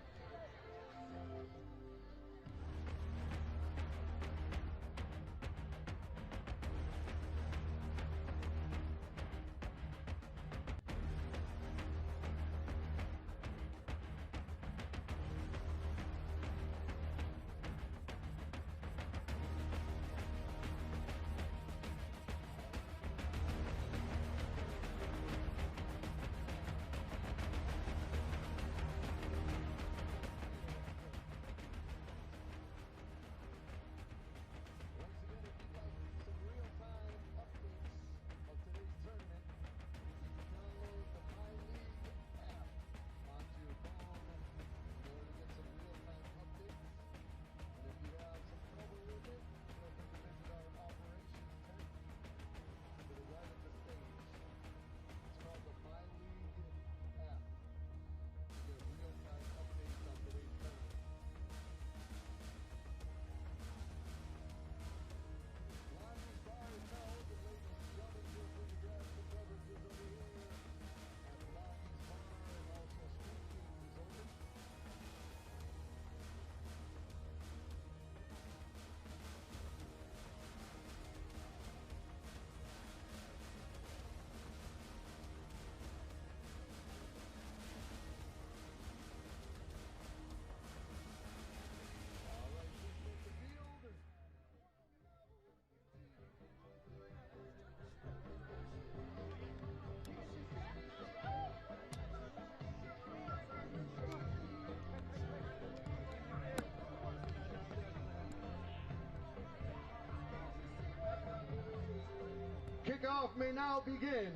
Kickoff may now begin.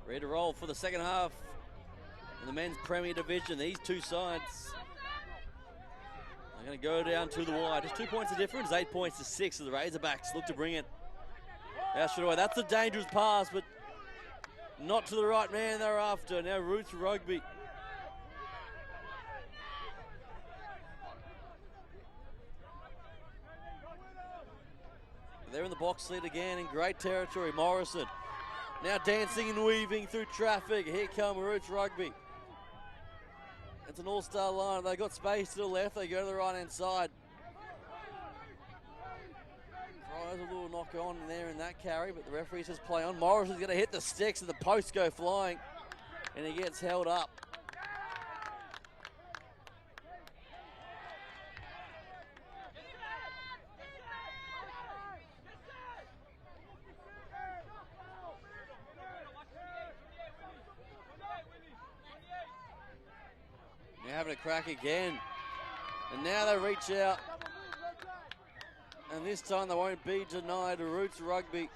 Ready to roll for the second half in the men's Premier Division. These two sides are going to go down to the wire. Just 2 points of difference, 8 points to 6 as the Razerbacks look to bring it out straight away. That's a dangerous pass, but not to the right man they're after. Now Roots Rugby. They're in the box lead again in great territory. Morrison now dancing and weaving through traffic. Here come Roots Rugby. It's an all-star line. They've got space to the left. They go to the right-hand side. Tries a little knock on there in that carry, but the referee says play on. Morrison's going to hit the sticks and the posts go flying, and he gets held up. Having a crack again, and now they reach out, and this time they won't be denied. Roots Rugby,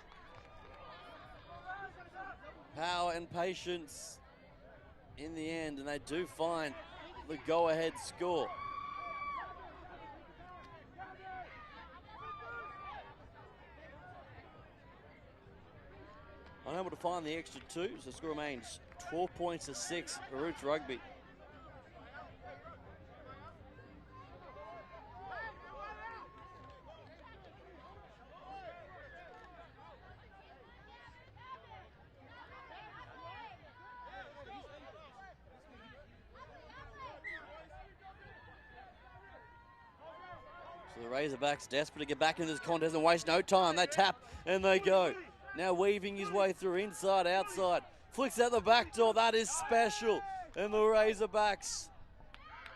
power and patience in the end, and they do find the go-ahead score. Unable to find the extra two, so the score remains 12 points to 6 for Roots Rugby. So the Razerbacks desperate to get back into this contest and waste no time. They tap and they go. Now weaving his way through inside, outside. Flicks out the back door. That is special. And the Razerbacks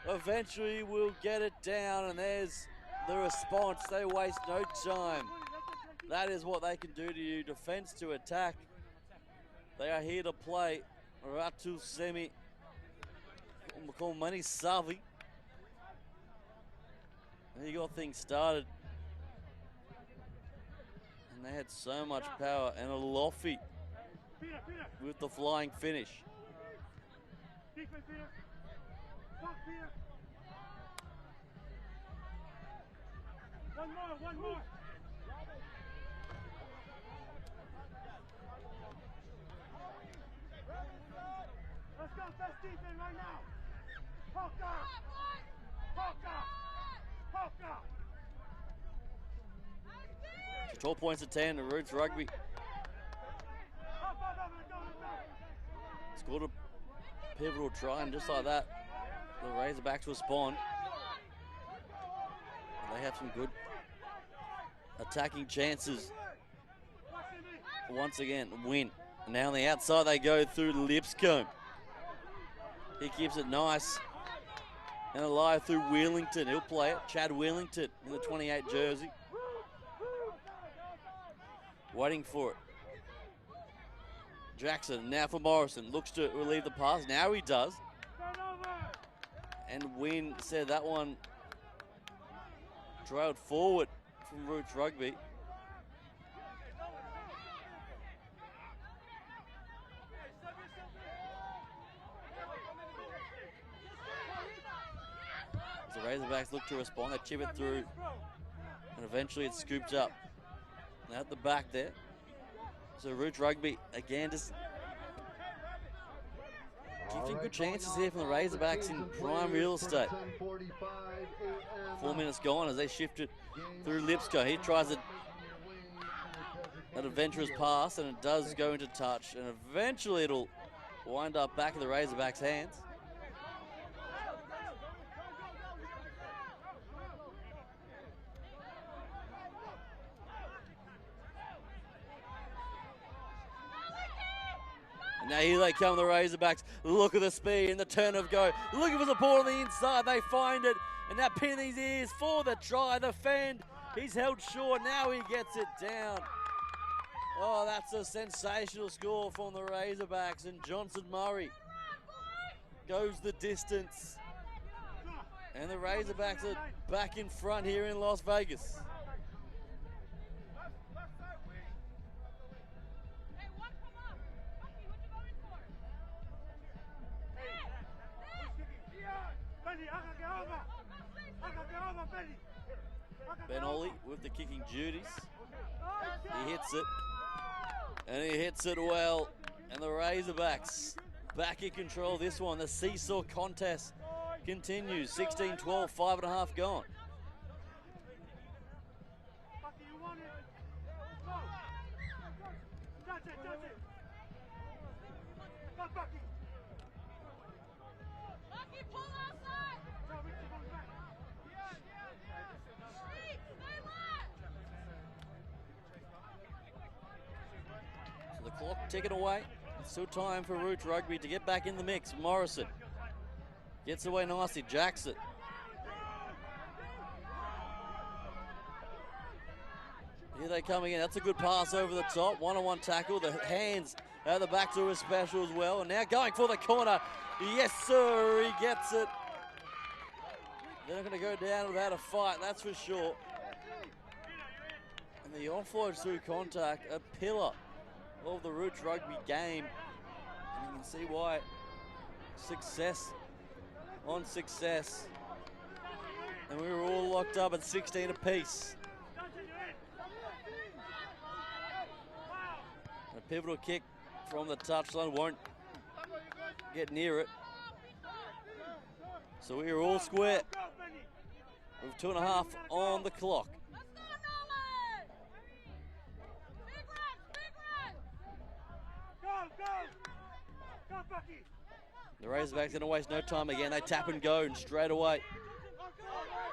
eventually will get it down. And there's the response. They waste no time. That is what they can do to you. Defense to attack. They are here to play. Ratu Semi. Mani Savi. He got things started. And they had so much power. And a Lofi with the flying finish. Defense, Peter. Fuck, Peter. One more. Let's go, best defense right now. Hawker. 12 points to 10 to Roots Rugby. Scored a pivotal try, and just like that, the Razorbacks respond. And they have some good attacking chances. Once again, win. Now on the outside they go through Lipscomb. He keeps it nice. And alive through Wheelington. He'll play it. Chad Wheelington in the 28 jersey. Waiting for it. Jackson now for Morrison. Looks to relieve the pass. Now he does. And Wynn said that one trailed forward from Roots Rugby. The Razorbacks look to respond. They chip it through, and eventually it's scooped up. Now at the back there. So Roots Rugby again just giving good chances here from the Razorbacks in prime real estate. 4 minutes gone as they shift it through Lipscomb. He tries an adventurous pass, and it does go into touch, and eventually it'll wind up back in the Razorbacks' hands. And now here they come, the Razorbacks. Look at the speed and the turn of go. Looking for support on the inside. They find it. And now pin in his ears for the try. The fend. He's held short. Now he gets it down. Oh, that's a sensational score from the Razorbacks. And Johnson Murray goes the distance. And the Razorbacks are back in front here in Las Vegas. Ben Ollie with the kicking duties. He hits it. And he hits it well. And the Razorbacks back in control of this one. The seesaw contest continues. 16-12, 5.5 gone. So the clock ticking away. Still time for Roots Rugby to get back in the mix. Morrison gets away nicely. Jackson. Here they come again. That's a good pass over the top. One-on-one tackle. The hands at the back to a special as well. And now going for the corner. Yes, sir. He gets it. They're not going to go down without a fight, that's for sure. And the offload through contact, a pillar of the Roots Rugby game. And you can see why. Success on success. And we were all locked up at 16 apiece. A pivotal kick from the touchline won't get near it. So we are all square with 2.5 on the clock. The Razorbacks going to waste no time again. They tap and go and straight away.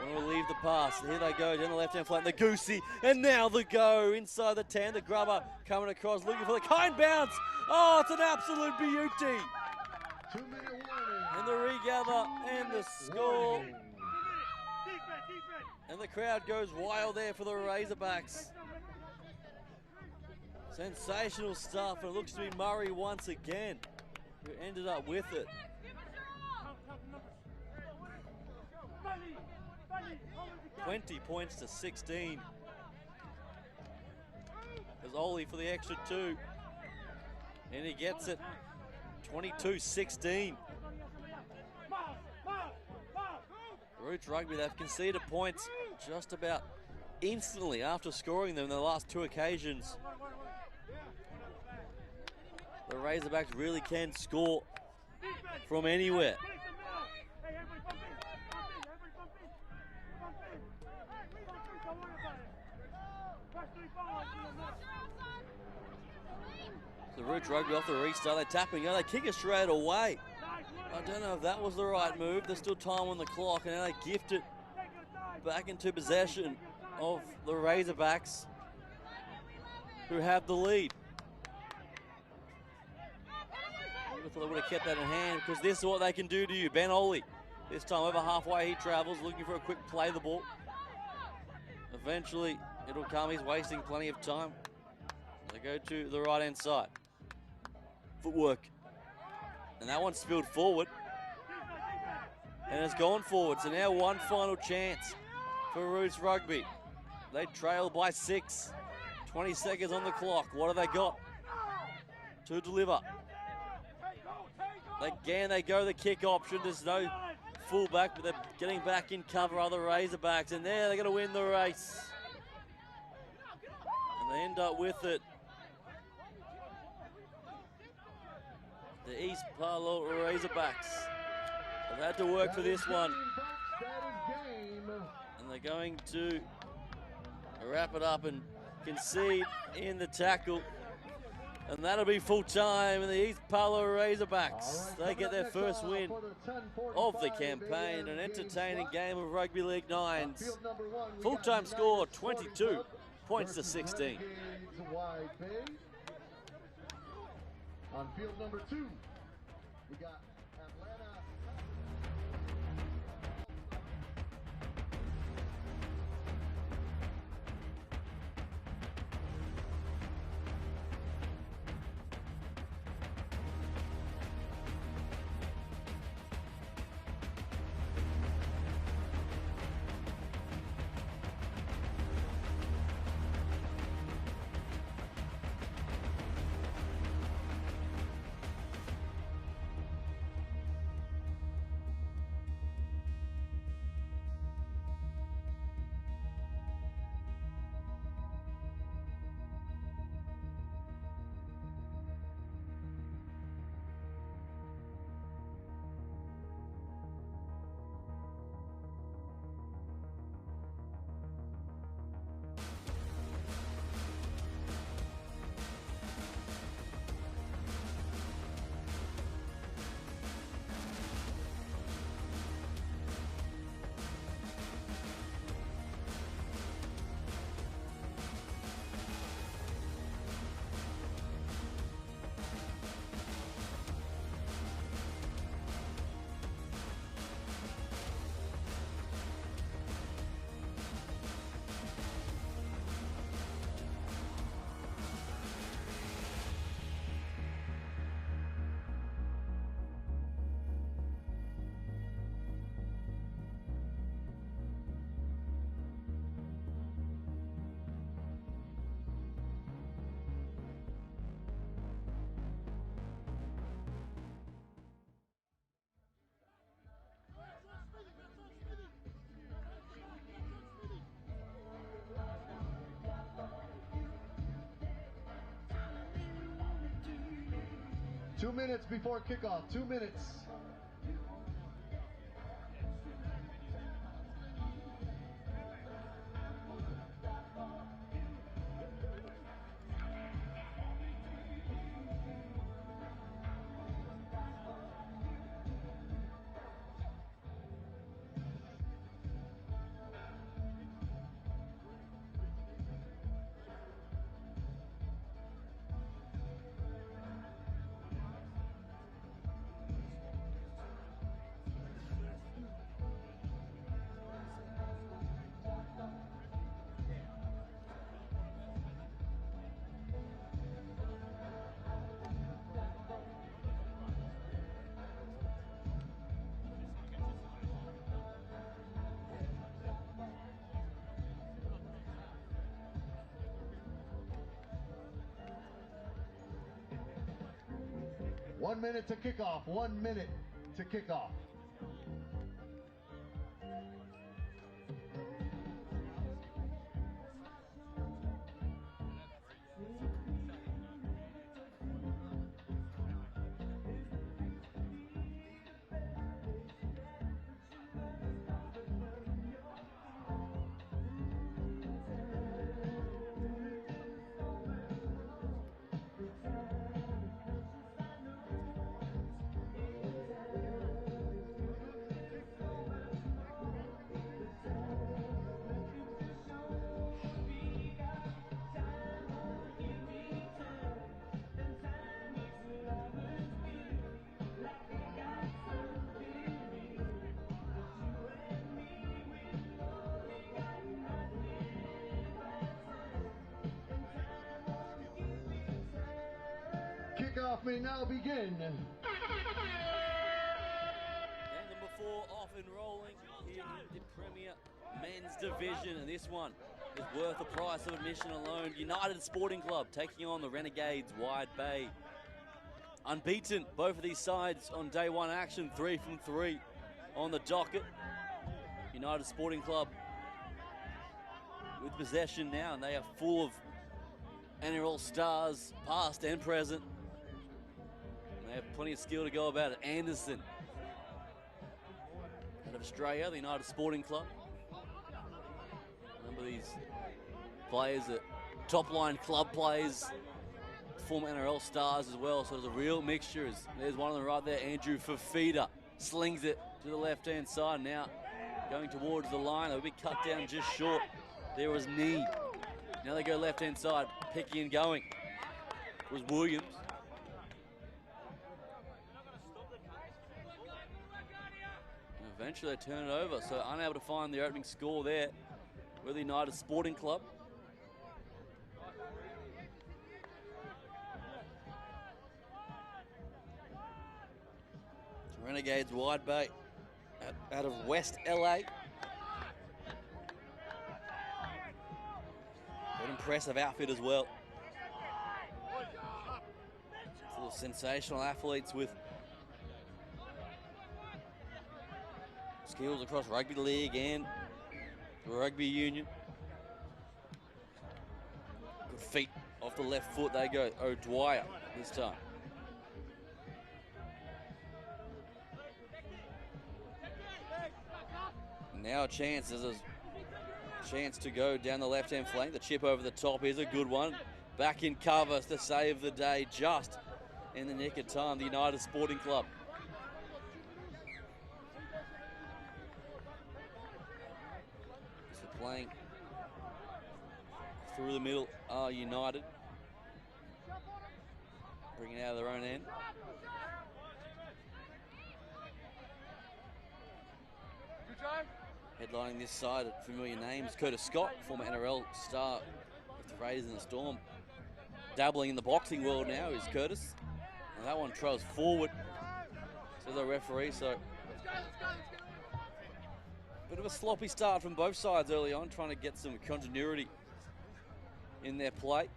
Want to leave the pass. Here they go down the left-hand flank. The Goosey, and now the go inside the 10. The grubber coming across, looking for the kind bounce. Oh, it's an absolute beauty. 2-minute warning. And the regather and the score. And the crowd goes wild there for the Razorbacks. Sensational stuff, and it looks to be Murray once again who ended up with it. 20 points to 16. There's Ollie for the extra 2. And he gets it. 22-16. Roots Rugby, they've conceded points just about instantly after scoring them in the last 2 occasions. The Razorbacks really can score from anywhere. The Roots Rugby off the restart, they're tapping, they kick it straight away. I don't know if that was the right move. There's still time on the clock, and now they gift it back into possession of the Razorbacks, who have the lead. I thought they would have kept that in hand, because this is what they can do to you. Ben Ollie, this time over halfway he travels, looking for a quick play the ball. Eventually it'll come, he's wasting plenty of time. They go to the right hand side. Footwork. And that one spilled forward. And it's gone forward. So now one final chance for Roots Rugby. They trail by 6. 20 seconds on the clock. What have they got to deliver? Again, they go the kick option. There's no fullback, but they're getting back in cover, other Razorbacks. And there they're going to win the race. And they end up with it. The East Parlo Razorbacks have had to work for this one. And they're going to wrap it up and concede in the tackle. And that'll be full time. And the East Parlo Razorbacks, they get their first win of the campaign. An entertaining game of Rugby League Nines. Full time score 22 points to 16. On field number 2, we got Atlanta. 2 minutes before kickoff, 2 minutes. 1 minute to kick off. 1 minute to kick off. Kickoff may now begin. And number 4 off and rolling here in the Premier Men's Division, and this one is worth the price of admission alone. United Sporting Club taking on the Renegades Wide Bay. Unbeaten, both of these sides on day 1 action, 3 from 3 on the docket. United Sporting Club with possession now, and they are full of NRL stars, past and present. And they have plenty of skill to go about it. Anderson, out of Australia, the United Sporting Club. Remember these players that top-line club players, former NRL stars as well, so there's a real mixture. There's one of them right there, Andrew Fafita, slings it to the left-hand side now, going towards the line. They'll be cut down just short. There was knee. Now they go left-hand side, picking and going. It was Williams. And eventually they turn it over, so unable to find the opening score there with the United Sporting Club. Renegades Wide Bay out of West LA. An impressive outfit as well. Full of sensational athletes with skills across rugby league and the rugby union. Good feet off the left foot. They go O'Dwyer this time. Now a chance. There's a chance to go down the left-hand flank. The chip over the top is a good one. Back in cover to save the day just in the nick of time. The United Sporting Club. So playing through the middle are United. Bringing it out of their own end. Good try. Headlining this side, familiar names, Curtis Scott, former NRL star with the Raiders and the Storm. Dabbling in the boxing world now is Curtis. And that one trails forward to the referee, so bit of a sloppy start from both sides early on, trying to get some continuity in their play.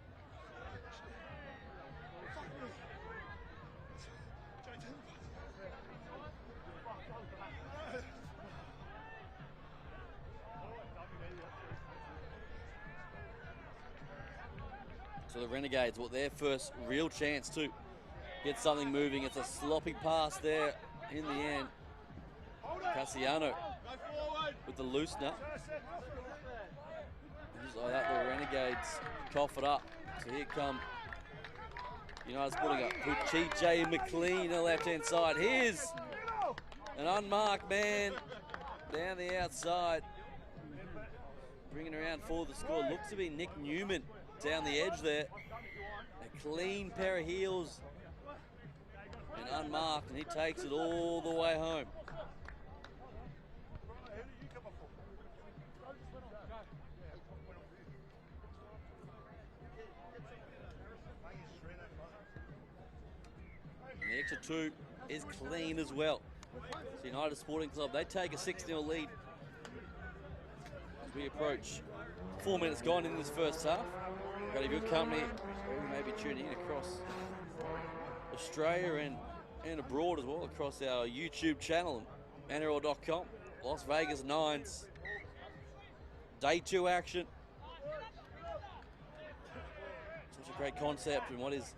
So the Renegades, well, their first real chance to get something moving. It's a sloppy pass there in the end. Cassiano with the loosener. And just like that, the Renegades cough it up. So here come United Sporting up. Put TJ McLean on the left-hand side. Here's an unmarked man down the outside. Bringing around for the score. Looks to be Nick Newman down the edge there. A clean pair of heels and unmarked, and he takes it all the way home. And the extra 2 is clean as well. So United Sporting Club, they take a 6-0 lead as we approach 4 minutes gone in this first half. Got a good company. We may be tuning in across Australia and and abroad as well across our YouTube channel and NRL.com. Las Vegas Nines. Day 2 action. Such a great concept and what is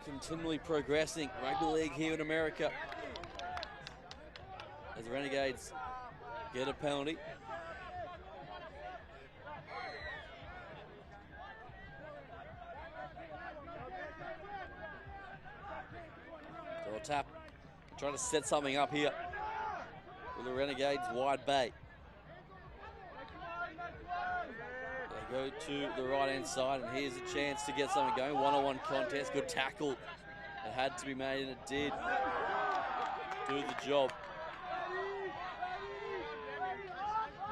continually progressing rugby league here in America. As the Renegades get a penalty. So a tap, trying to set something up here with the Renegades wide bay. They go to the right-hand side, and here's a chance to get something going. One-on-one contest, good tackle. It had to be made, and it did do the job.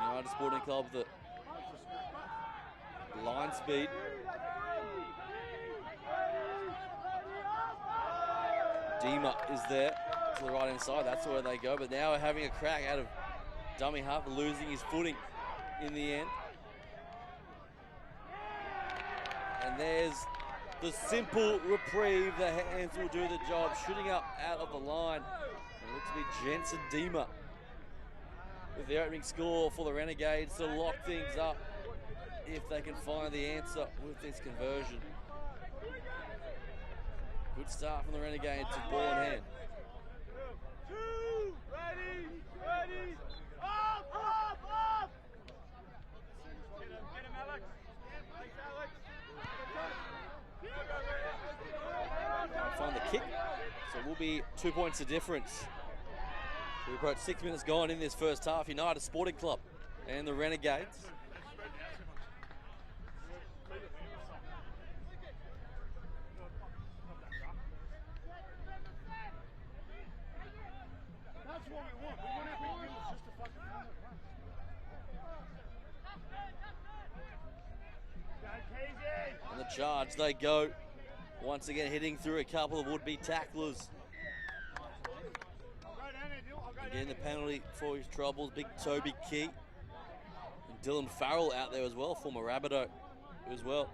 United Sporting Club, the line speed. Dima is there to the right-hand side. That's where they go. But now we're having a crack out of dummy half, losing his footing in the end. And there's the simple reprieve. The hands will do the job. Shooting up out of the line. And it looks to be Jensen Dima with the opening score for the Renegades to lock things up if they can find the answer with this conversion. Good start from the Renegades to ball in hand. Two, ready, up! Get him, Alex. Thanks, Alex. Find the kick, so it will be 2 points of difference. We've got 6 minutes gone in this first half. United Sporting Club and the Renegades. That's what we want. We want everything just to fucking run it. On the charge they go. Once again hitting through a couple of would-be tacklers. Again, the penalty for his troubles, big Toby Key. And Dylan Farrell out there as well, former Rabbitoh as well.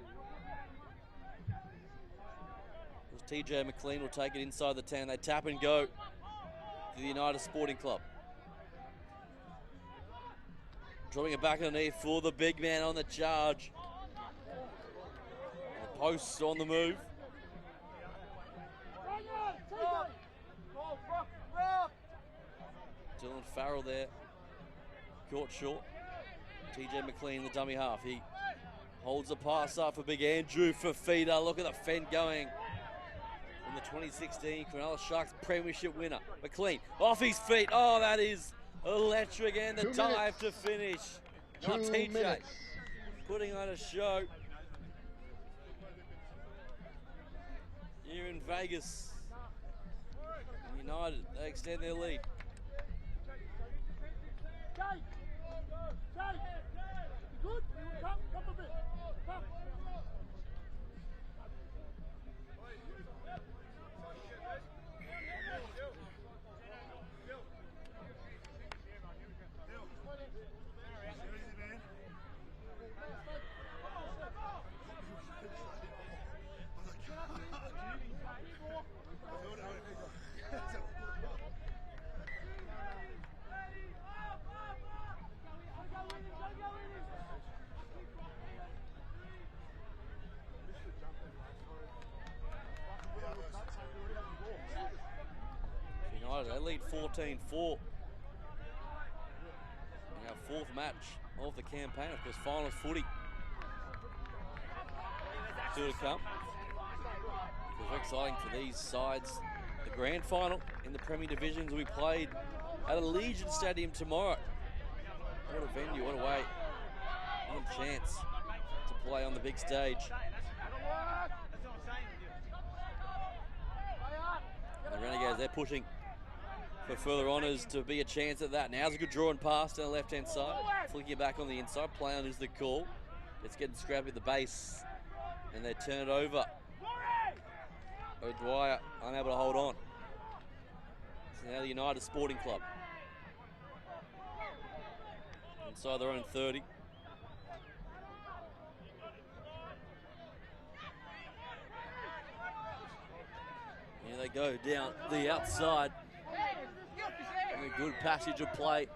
As TJ McLean will take it inside the 10. They tap and go to the United Sporting Club. Dropping it back underneath for the big man on the charge. And the posts on the move. Dylan Farrell there, caught short. TJ McLean, the dummy half. He holds the pass up for big Andrew Fafita. Look at the fend going from the 2016 Cronulla Sharks Premiership winner. McLean off his feet. Oh, that is electric, and the dive to finish. Not TJ putting on a show here in Vegas. United, they extend their lead. Good? Come a bit. Come. United, they lead 14-4. And our fourth match of the campaign, of course, finals footy still to come. It was very exciting for these sides. The grand final in the Premier Divisions will be played at Allegiant Stadium tomorrow. What a venue, what a way, what a chance to play on the big stage. And the Renegades, they're pushing for further honours to be a chance at that. Now's a good draw and pass down the left-hand side. Flicking it back on the inside. Play on is the call. It's getting scrappy at the base. And they turn it over. O'Dwyer unable to hold on. So now the United Sporting Club. Inside their own 30. Here they go down the outside. And a good passage of play.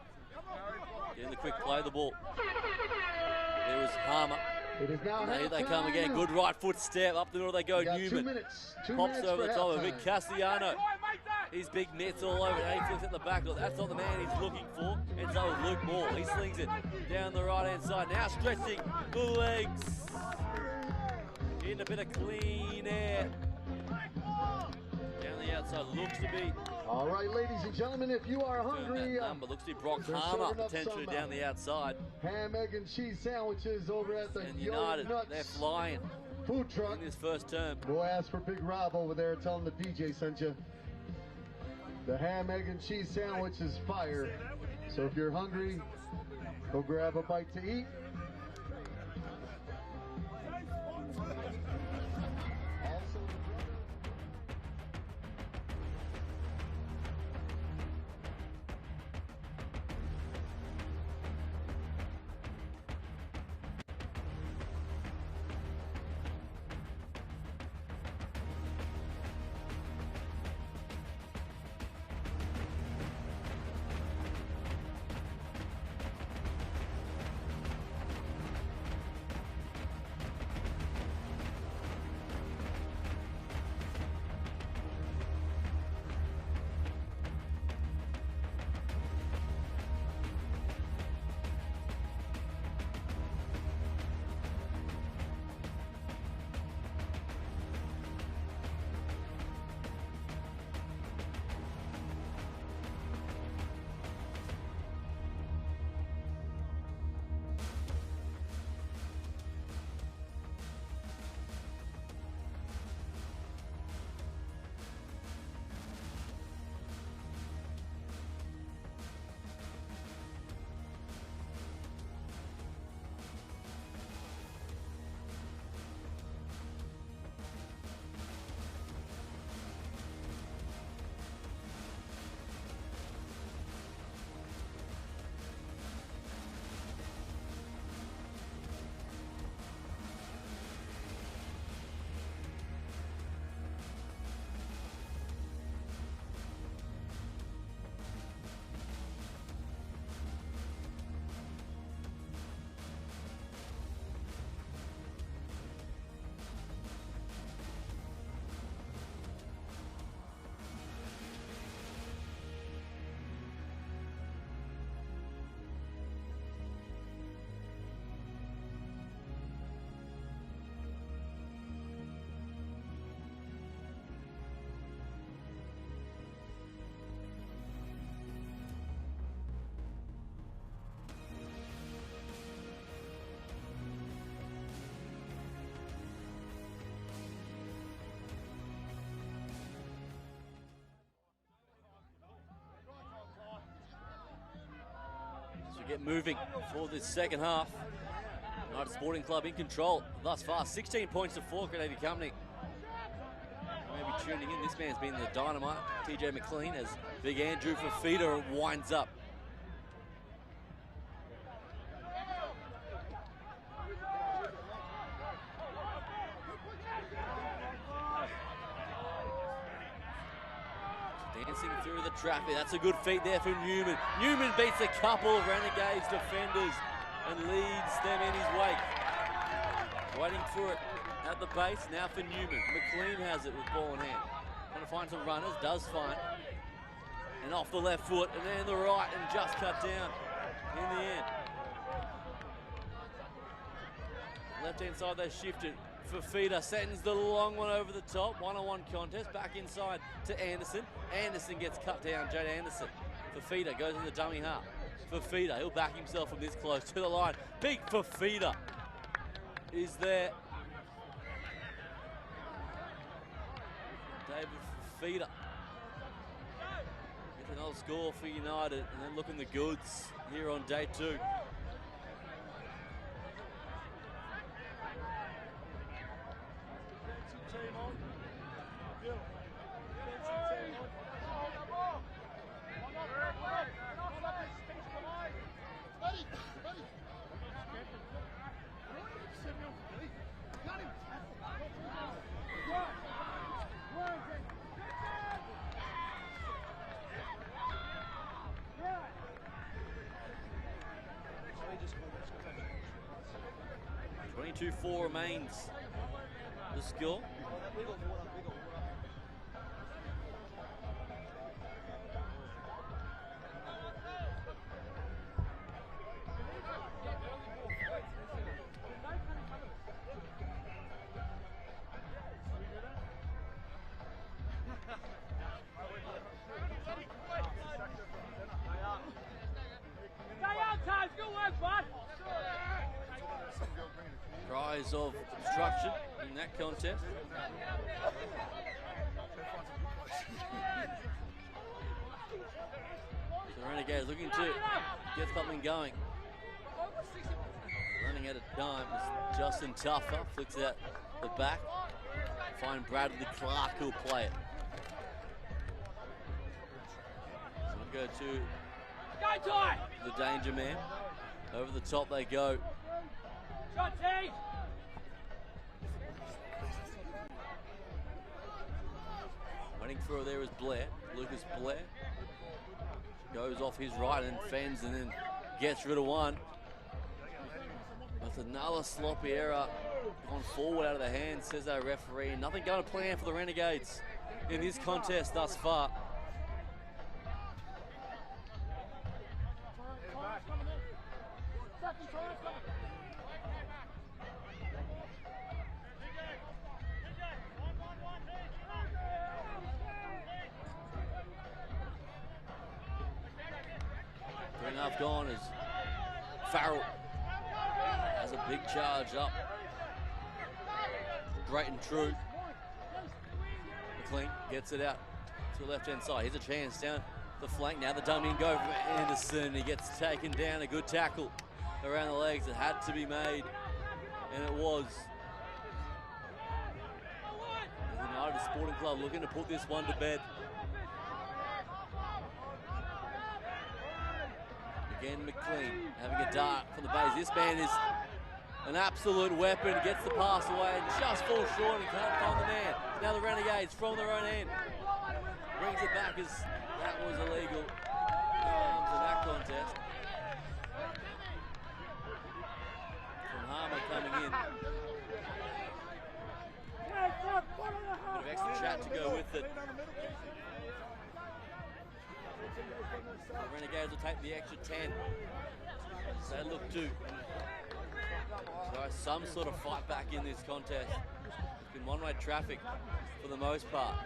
Getting the quick play of the ball. There was Harmer. It is now Here they come again. Good right foot step. Up the middle they go. Newman. Pops over the top of Vic Castellano. His big mitts all over. He flicks at the back. That's not the man he's looking for. Ends up with Luke Moore. He slings it down the right-hand side. Now stretching the legs. Getting a bit of clean air. Down the outside. Looks to be. All right, ladies and gentlemen, if you are hungry, number looks to be Brock Harmer potentially down the outside. Ham, egg, and cheese sandwiches over at the And United, they're flying food truck in this first term. Go ask for Big Rob over there. Tell him the DJ sent you. The ham, egg, and cheese sandwich is fire. So if you're hungry, go grab a bite to eat. Get moving for this second half. United Sporting Club in control thus far. 16 points to 4, Grenadier Company. Maybe tuning in, this man's been the dynamite. TJ McLean as Big Andrew for feeder winds up. Dancing through the traffic. That's a good feat there for Newman. Newman beats a couple of Renegades defenders and leads them in his wake. Waiting for it at the base. Now for Newman. McLean has it with ball in hand. Trying to find some runners. Does find. And off the left foot and then the right and just cut down in the end. Left hand side they shifted. Fafita sends the long one over the top. One-on-one contest. Back inside to Anderson. Anderson gets cut down. Jade Anderson. Fafita goes in the dummy half. Fafita, he'll back himself from this close to the line. Big Fafita is there. David Fafita. Gets another score for United and then looking the goods here on day 2. 2-4 remains the score. Cries of obstruction in that contest. So Renegades looking to get something going. Running out of time is Justin Tuffer, flicks it out the back. Find Bradley Clark who'll play it. So we'll go to the danger man. Over the top they go. Waiting for her there is Blair. Lucas Blair goes off his right and fends and then gets rid of one. With another sloppy error gone forward out of the hand, says our referee. Nothing going to plan for the Renegades in this contest thus far. Enough gone as Farrell has a big charge up. Great and true. McLean gets it out to the left-hand side. Here's a chance down the flank. Now the dummy and go from Anderson. He gets taken down. A good tackle around the legs. It had to be made, and it was. The United Sporting Club looking to put this one to bed. Again, McLean having a dart from the base. This man is an absolute weapon. Gets the pass away and just falls short and can't find the man. Now the Renegades from their own end. Brings it back as that was illegal. No arms in that contest. From Harmer coming in. Bit of extra chat to go with it. The Renegades will take the extra 10. So they look to try some sort of fight back in this contest. It's been one-way traffic for the most part.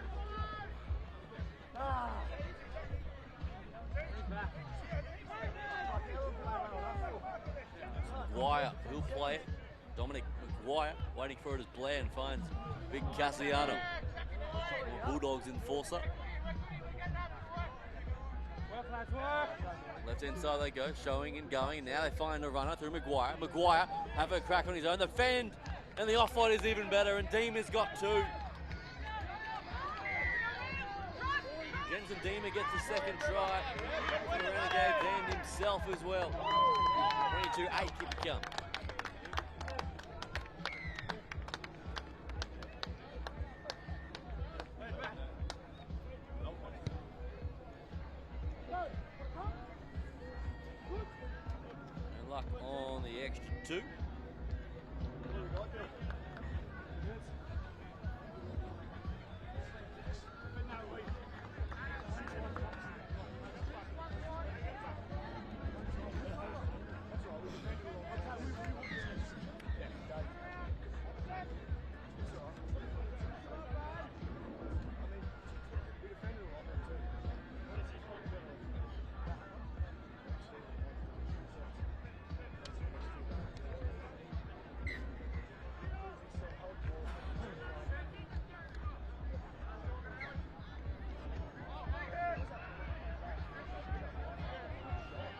McGuire, who'll play it. Dominic McGuire waiting for it as Blair and finds Big Cassiano. Bulldogs enforcer. Left hand side they go, showing and going. Now they find a runner through McGuire. McGuire have a crack on his own. The fend and the off-fight is even better, and Deemer's got two. Jensen Deemer gets the second try. The Renegades and himself as well. 22-8 keep it going. On the extra 2.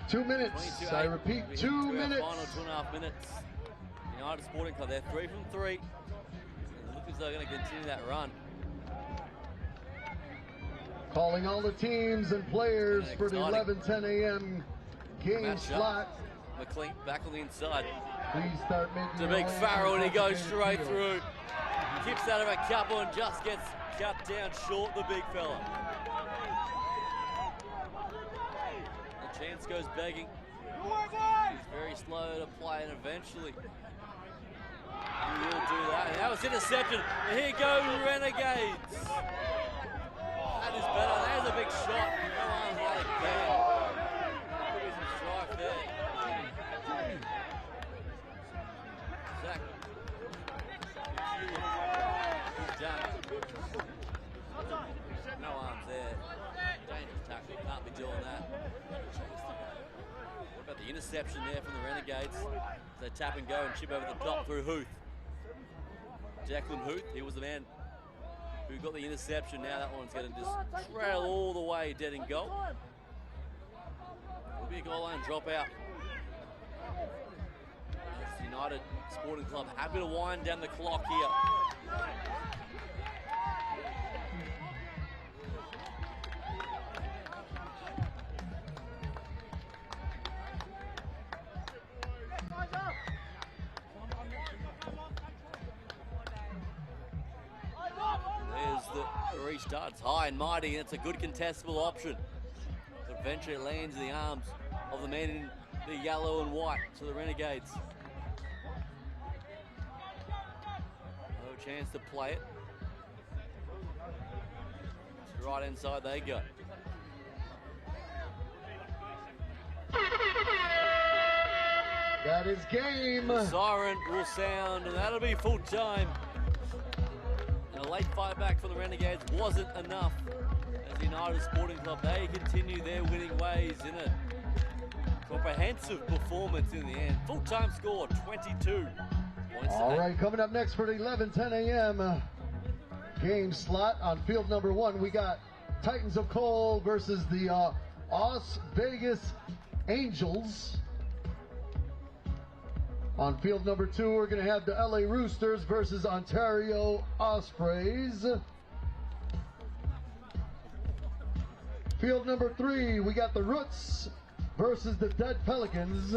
Two minutes. I repeat, 2 minutes. Final 2.5 minutes. United Sporting Club, they're 3 from 3. And it looks as though they're going to continue that run. Calling all the teams and players for the 11:10 a.m. game slot. McLean back on the inside. Please start making It's a big Farrell and he goes straight through. Kips out of a couple and just gets cut down short, the big fella. Chance goes begging. He's very slow to play and eventually will do that. And that was intercepted. And here go Renegades. That is better. There's a big shot. No arms out again. Could be some strife there. Zach. He's done. No arms there. Dangerous tackle. Can't be doing that. What about the interception there from the Renegades? They tap and go and chip over the top through Huth. Jacqueline Huth, he was the man who got the interception. Now that one's going to just trail all the way dead in goal. It'll be a goal line dropout. As United Sporting Club happy to wind down the clock here. There's the restart. It's high and mighty, and it's a good contestable option. But eventually it lands in the arms of the man in the yellow and white, so the Renegades. No chance to play it. To the right hand side they go. That is game. The siren will sound, and that'll be full time. And a late fight back from the Renegades wasn't enough. As the United Sporting Club, they continue their winning ways in a comprehensive performance in the end. Full time score 22 points. All right, coming up next for the 11:10 a.m. game slot on field number 1, we got Titans of Coal versus the Vegas Angels. On field number 2, we're going to have the LA Roosters versus Ontario Ospreys. Field number 3, we got the Roots versus the Dead Pelicans.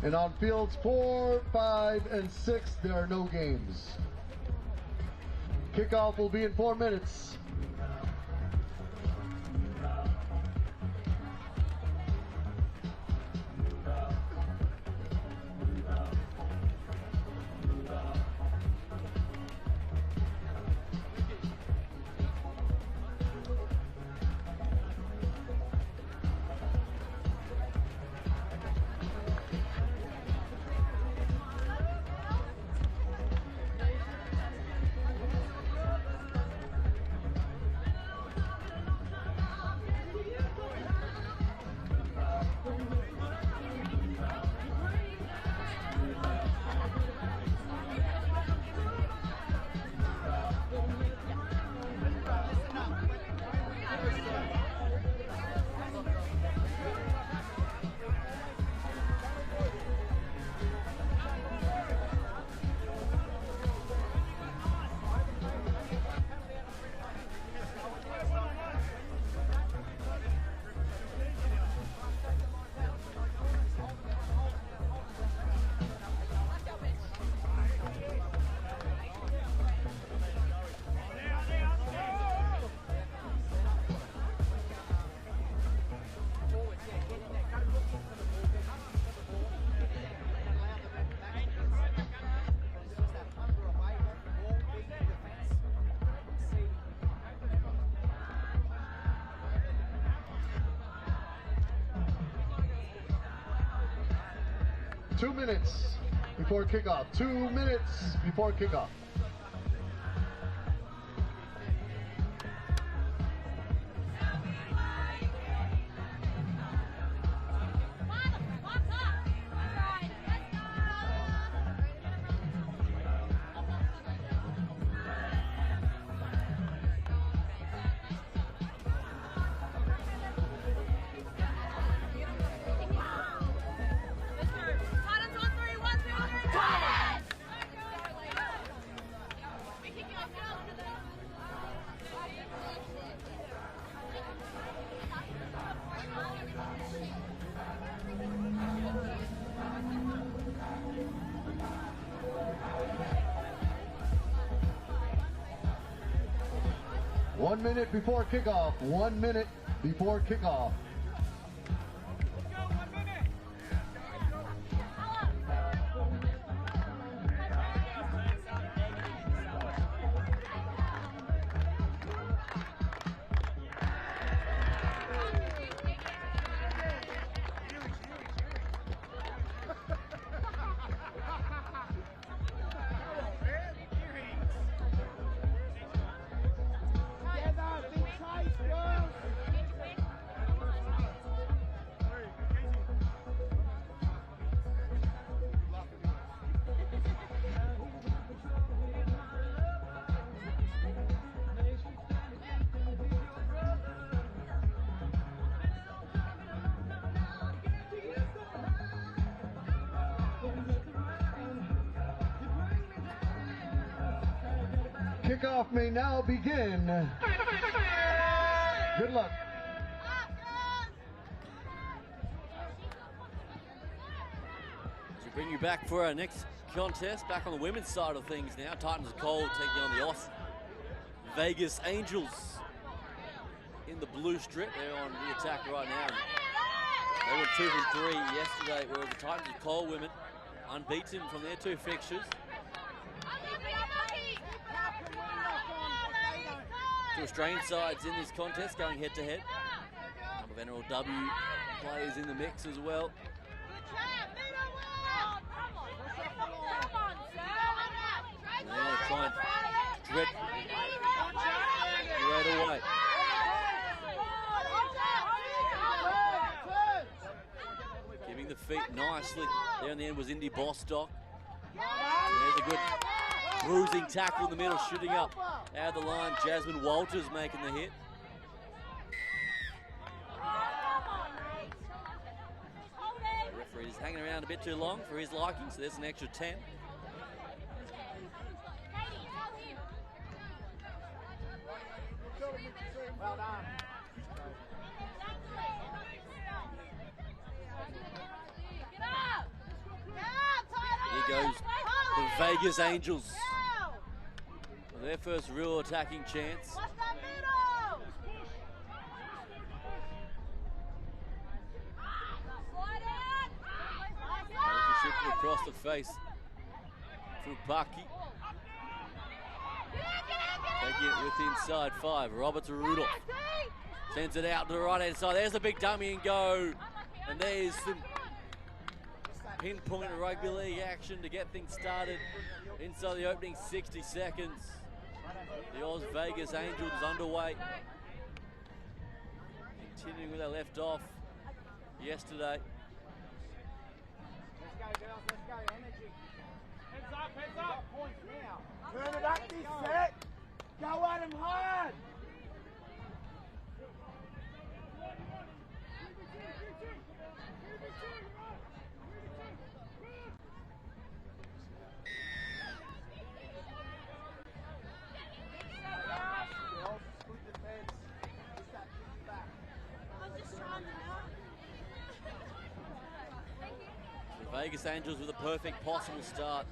And on fields 4, 5, and 6, there are no games. Kickoff will be in 4 minutes. Two minutes before kickoff. 2 minutes before kickoff. One minute before kickoff. 1 minute before kickoff. Kickoff may now begin. Good luck. To bring you back for our next contest, back on the women's side of things now. Titans of Coal taking on the Vegas Angels in the blue strip. They're on the attack right now. They were 2 from 3 yesterday, whereas the Titans of Coal women unbeaten from their 2 fixtures. 2 Australian sides in this contest going head to head. A number of NRLW players in the mix as well. And they're going to try and dread away. Giving the feet nicely. There in the end was Indy Bostock. And there's a good bruising tackle in the middle, shooting up out of the line. Jasmine Walters making the hit. The referee is hanging around a bit too long for his liking, so there's an extra 10. Well done. Here goes the Vegas Angels. Their first real attacking chance. Shifted across the face through Paki. Taking it with inside 5. Robert to Rudolph. Sends it out to the right hand side. There's a big dummy and go. And there's some pinpoint rugby league action to get things started inside the opening 60 seconds. The Oz Vegas Angels underway. Continuing where they left off yesterday. Let's go, girls. Let's go. Energy. Heads up. Heads up. Points now. Turn it up this set. Go at him hard. The Vegas Angels with a perfect possible start.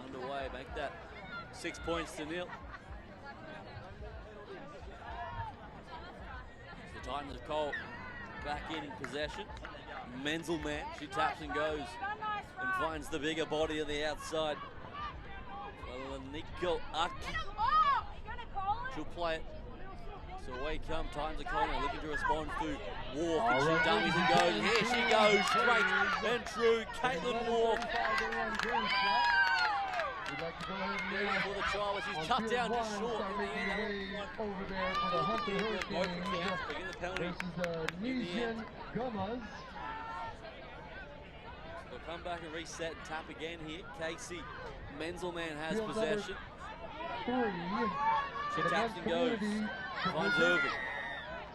Underway, make that 6 points to nil. The Titans of Coal back in possession. Menzelman, she taps and goes and finds the bigger body on the outside. Nico Aki. She'll play it. So away come Titans of Coal now looking to respond to Walk, and she dummies and goes. Here she goes, straight and true. Caitlin Walk. For the try, but she's cut down just short in the end. Over there for the Hunter Hurricanes. Begin the penalty. Nisian Gomez. They'll come back and reset and tap again here. Casey Menzelman has possession. 3. She taps and goes. Finds Irving.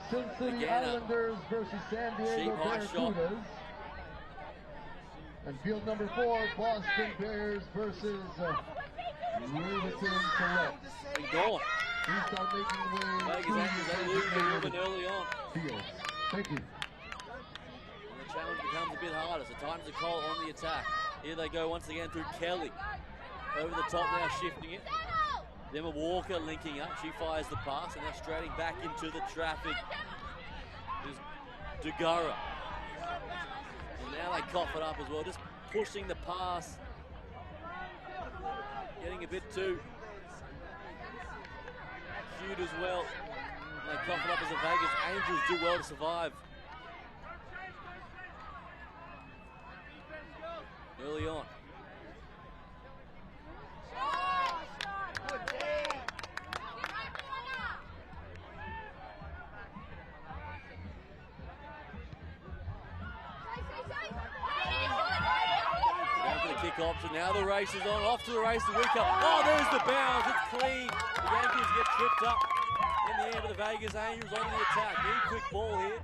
Cincinnati Islanders versus San Diego Barracudas. And field number 4, Boston Bears versus Riverton Select. And gone. Please start making way. Vegas Angels, they lose the woman early on. Fields. Thank you. And the challenge becomes a bit harder, so Titans of Coal on the attack. Here they go once again through Kelly. Over the top now, shifting it. Then Walker linking up. She fires the pass, and they're straighting back into the traffic. There's Dugara. And now they cough it up as well, just pushing the pass. Getting a bit too cute as well. And they cough it up as the Vegas Angels do well to survive. Early on. Kick option. Now the race is on. Off to the race. The week up. Oh, there's the bounce. It's clean. The Yankees get tripped up in the end of the Vegas Angels on the attack. Need quick ball here.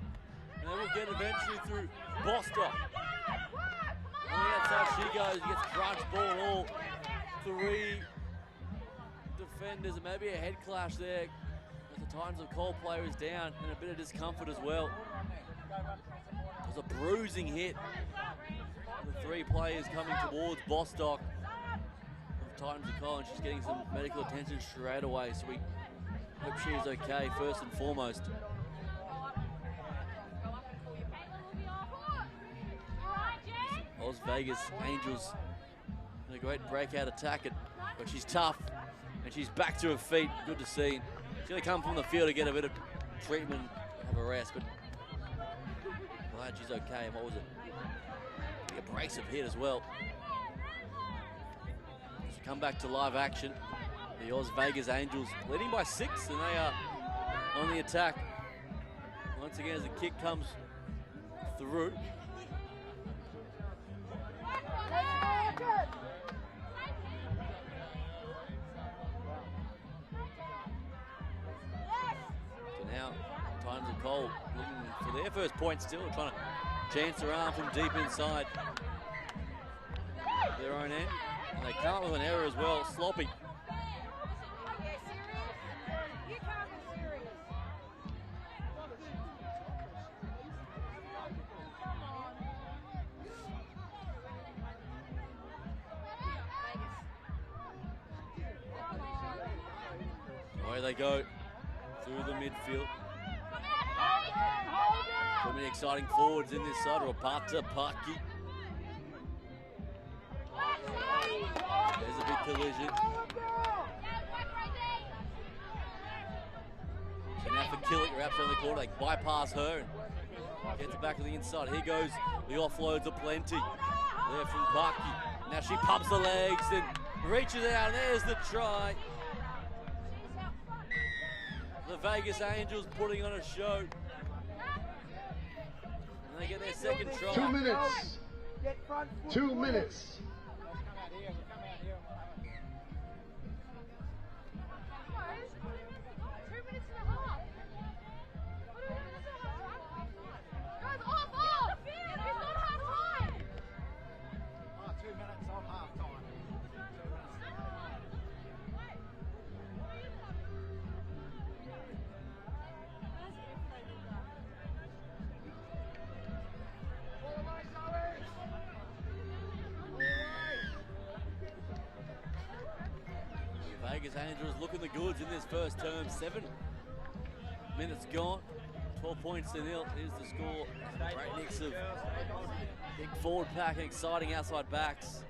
And they will get eventually through Bostock. On the outside she goes. Gets crunch ball and all. 3 defenders and maybe a head clash there as the Titans of Cole player is down and a bit of discomfort as well. There's a bruising hit. The three players coming towards Bostock of Titans of Cole, and she's getting some medical attention straight away, so we hope she is okay first and foremost. Oz Vegas Angels in a great breakout attack, but she's tough and she's back to her feet. Good to see. She's going to come from the field to get a bit of treatment, have a rest, but glad she's okay. And what was it? A abrasive hit as well. So come back to live action. The Oz Vegas Angels leading by 6, and they are on the attack. Once again, as the kick comes through. So now, Titans of Cole looking for their first point still, trying to chance their arm from deep inside their own end. And they come up with an error as well, sloppy. Away they go through the midfield. So many exciting forwards in this side. Duvata, Parky. There's a big collision. So now for Killick, wraps around the corner. They bypass her and gets it back to the inside. Here goes the offloads of plenty. There from Parky. Now she pumps the legs and reaches out. There's the try. The Vegas Angels putting on a show. And they get their second try. 2 minutes. 2 minutes. Vegas Angels looking the goods in this first term. 7 minutes gone. 12 points to 0. Here's the score. Great mix of big forward pack and exciting outside backs.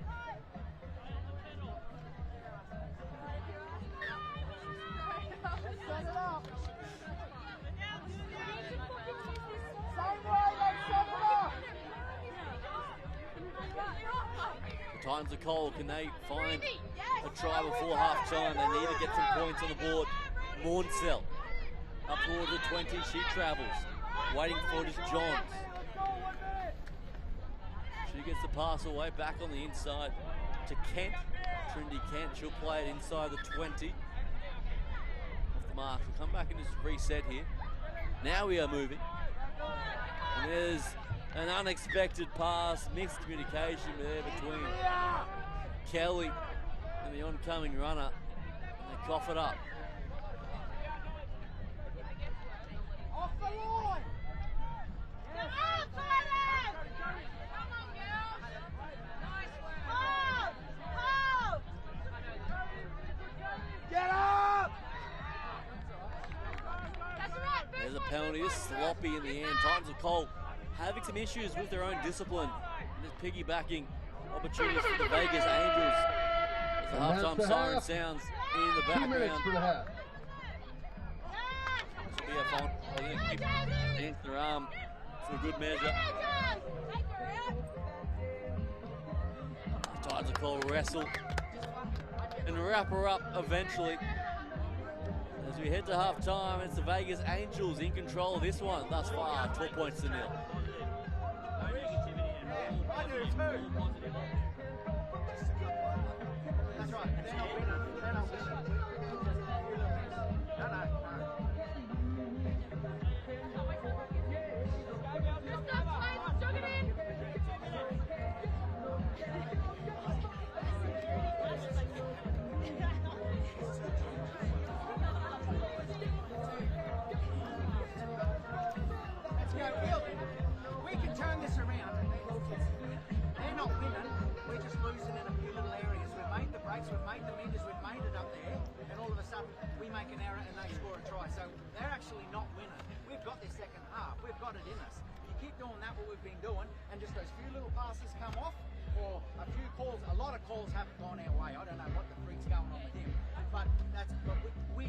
The Titans of Cole, can they find a try before half time? They need to get some points on the board. Morncell up towards the 20, she travels. Waiting for it is Johns. She gets the pass away, back on the inside to Kent. Trinity Kent, she'll play it inside the 20. Off the mark, we'll come back and just reset here. Now we are moving. And there's an unexpected pass, mixed communication there between Kelly and the oncoming runner. And they cough it up. Off the line! Get up! There's a penalty. This is sloppy in the end. Titans of Cole having some issues with their own discipline. And just piggybacking opportunities for the Vegas Angels. As the halftime siren sounds in the 2 minutes background. for the half. This will be a fun. I think against their arm for good measure. The Titans of Cole wrestle and wrap her up eventually. As we head to half time, it's the Vegas Angels in control of this one thus far, 12 points to 0. we can turn this around. They're not winning. We're just losing in a few little areas. We've made the breaks, we've made the meters, we've made it up there, and all of a sudden we make an error and they score a try. So they're actually not winning. We've got this second half. We've got it in us. You keep doing that, what we've been doing, and just those few little passes come off, or a few calls. A lot of calls haven't gone our way. I don't know what the freak's going on with him, but that's. But we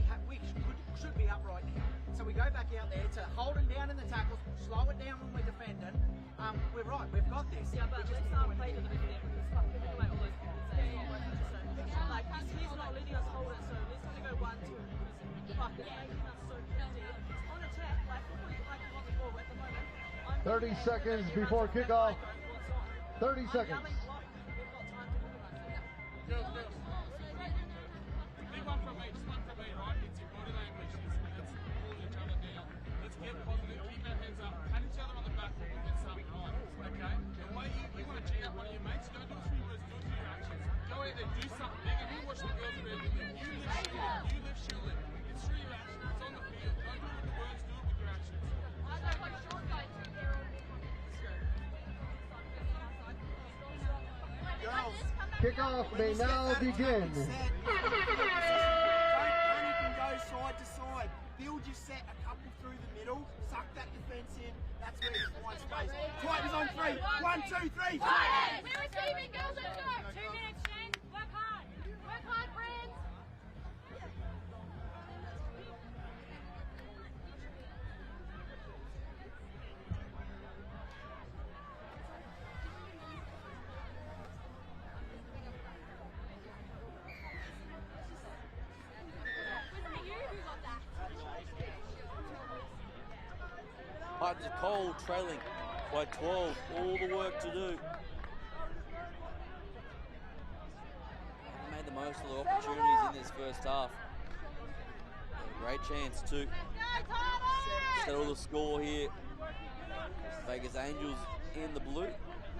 should be up right now. So we go back out there to hold him down in the tackles, slow it down when we're defending. We're right. We've got this. Yeah, but let's not play to the bit there because fucking like all those people say it's not working. So like he's not letting us hold it. So let's gonna go 1-2. Fucking making us so empty. On attack, like on the ball at the moment. 30 seconds before kickoff. 30 seconds. Big one from me, just one from me, right? It's your body language. Let's pull each other down. Let's get positive, keep our heads up, pat each other on the back when we get something right. Okay? The way you want to cheer up one of your mates, don't do 3 words, do it through your actions. Go out there, do something big, and you watch the girls around you. You live, she'll live. It's through your actions, it's on the field. Don't do it with the words, do it with your actions. Kickoff may now begin. Don't panic and go side to side. Build your set a couple through the middle. Suck that defence in. That's where you find space. Titans on 3. 1, 2, 3. We're receiving, girls. Let's go. 2 minutes, Jen. Work hard. Work hard, friends. Titans are cold, trailing by 12. All the work to do. They made the most of the opportunities in this first half. A great chance to settle the score here. Vegas Angels in the blue.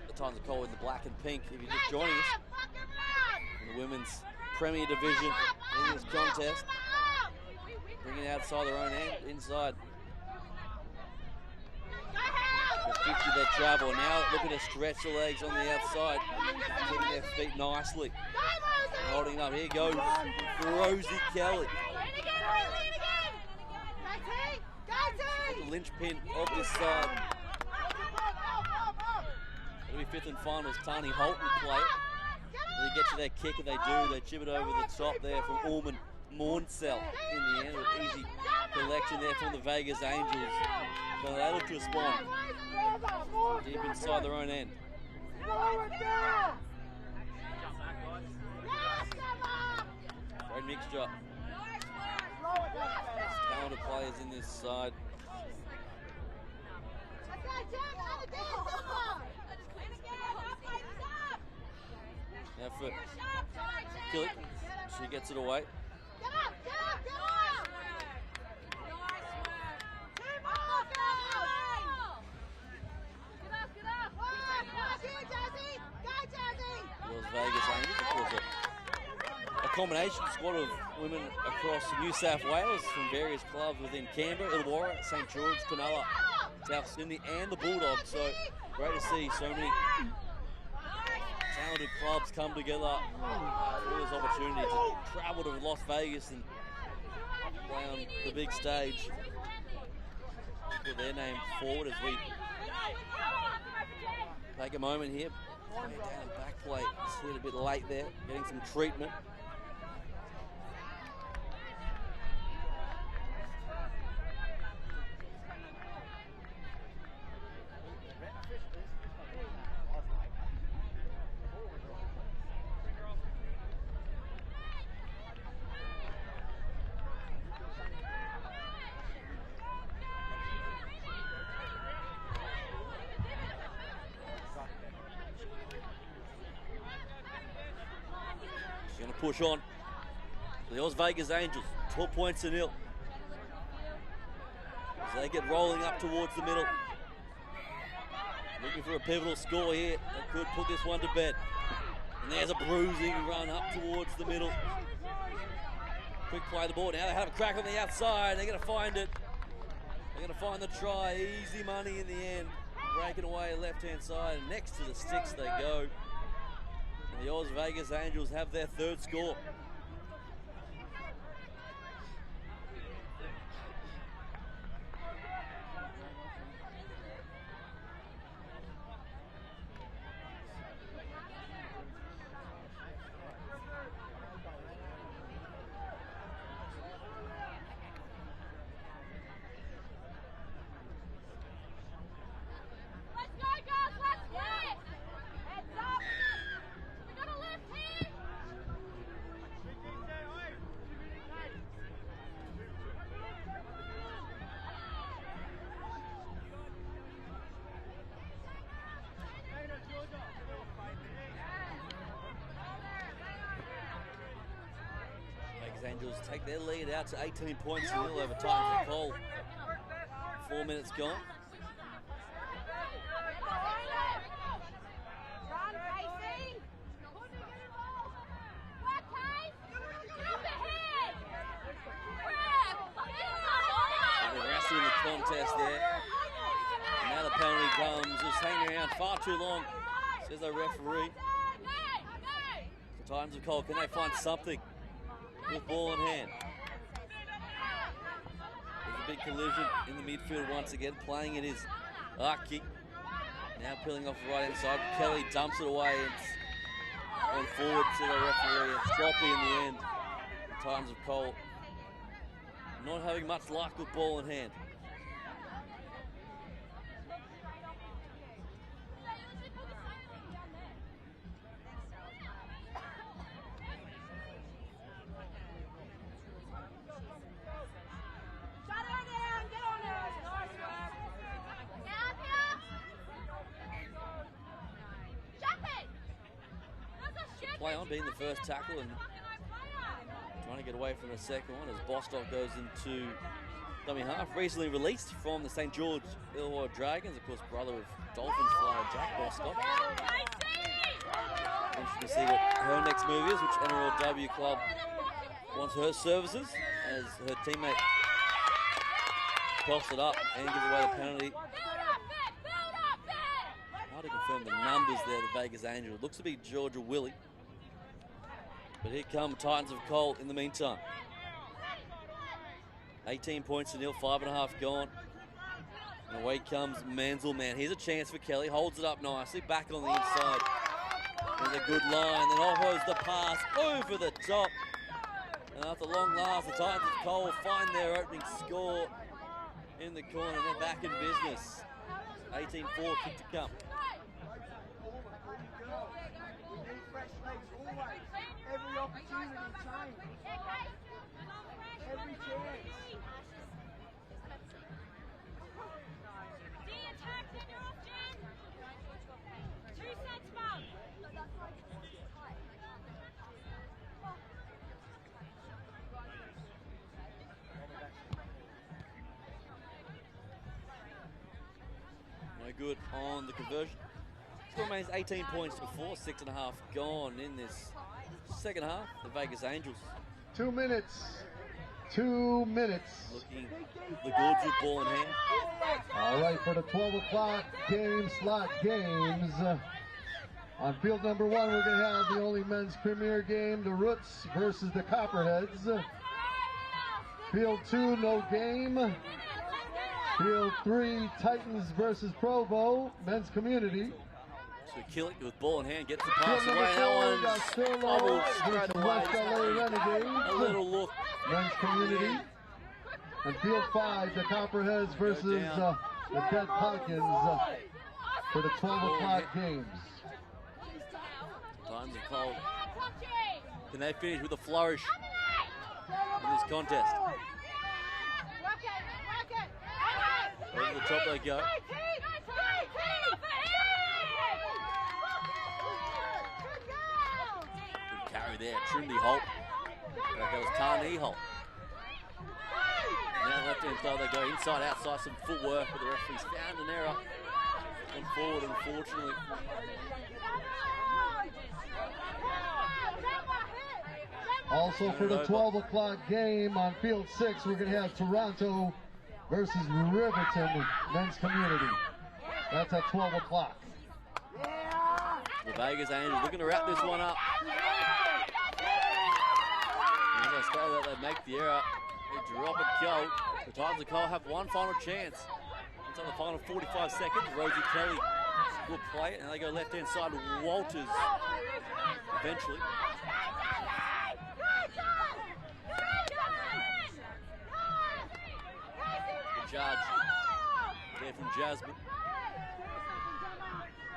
The Titans are cold in the black and pink. If you're just joining us in the women's Premier Division in this contest, bringing it outside their own end, inside. 50 their travel. Now looking to stretch the legs on the outside, keeping their feet nicely. Holding up. Here goes Rosie Kelly. The linchpin of this side. It'll be 5th and final as Tani Holton play it. They get to their kick, and they do. They chip it over the top there from Ulman Morncell in the end. An easy collection there from the Vegas Angels. So they look to respond deep inside their own end. Great mixture. Talented players in this side. Now for Killick, she gets it away. Vegas Angels, of course, a combination squad of women across New South Wales from various clubs within Canberra, Illawarra, St George, Cronulla, South Sydney, and the Bulldogs. So great to see so many talented clubs come together for this opportunity to travel to Las Vegas and play on the big stage. Put their name forward as we take a moment here. Down the back plate, slid a bit late there, getting some treatment. Push on. The Oz Vegas Angels, 12 points to 0. As they get rolling up towards the middle. Looking for a pivotal score here. They could put this one to bed. And there's a bruising run up towards the middle. Quick play of the ball. Now they have a crack on the outside. They're going to find it. They're going to find the try. Easy money in the end. Breaking away left-hand side. And next to the sticks they go. And the Oz Vegas Angels have their third score. Angels take their lead out to 18 points nil over Titans and Cole. 4 minutes gone. And they're wrestling the contest there. And now the penalty comes, just hanging around far too long, says the referee. The Titans of Cole, can they find something? With ball in hand. There's a big collision in the midfield once again. Playing it is Aki. Now peeling off the right hand side. Kelly dumps it away and forward to the referee. It's droppy in the end. The Titans of Cole not having much luck with ball in hand. Play on, being the first tackle and trying to get away from the second one as Bostock goes into dummy half. Recently released from the St. George Illawarra Dragons, of course, brother of Dolphins flyer Jack Bostock. Interesting to see what her next move is, which NRLW club wants her services, as her teammate coughs it up and gives away the penalty. Hard to confirm the numbers there, the Vegas Angels. It looks to be Georgia Willie. But here come Titans of Cole in the meantime. 18 points to nil, 5.5 gone. And away comes Mansell, man. Here's a chance for Kelly. Holds it up nicely, back on the inside. There's a good line, then offloads the pass over the top. And after long last, the Titans of Cole find their opening score in the corner. They're back in business. 18-4, kick to come. Every opportunity change. Every chance. No good on the conversion. Still remains 18 points to 4, 6.5 gone in this second half. The Vegas Angels. 2 minutes. 2 minutes. Looking the goods with ball in hand. All right, for the 12 o'clock game slot games. On field number 1, we're going to have the only men's premier game, the Roots versus the Copperheads. Field 2, no game. Field 3, Titans versus Provo, men's community. So Killick with ball in hand gets the pass away. That one's bobbled straight away. Renegades. A little look. Men's community. And field 5, the Copperheads versus the Dead Pelicans for the 12 o'clock games. Titans of Cole. Can they finish with a flourish in this contest? Over the top they go. Good carry there, Trinity Holt. There goes Carney Holt. Now left hand side they go, inside, outside, some footwork, but the referee's found an error. On forward, unfortunately. Also for the 12 o'clock game on field 6, we're going to have Toronto versus Riverton men's community. That's at 12 o'clock. The Vegas Angels looking to wrap this one up. As I stated, they make the error. They drop it cold. The Titans of Cole have one final chance. Inside the final 45 seconds, Rosie Kelly will play it, and they go left-hand side. Walters eventually. The judge there from Jasmine.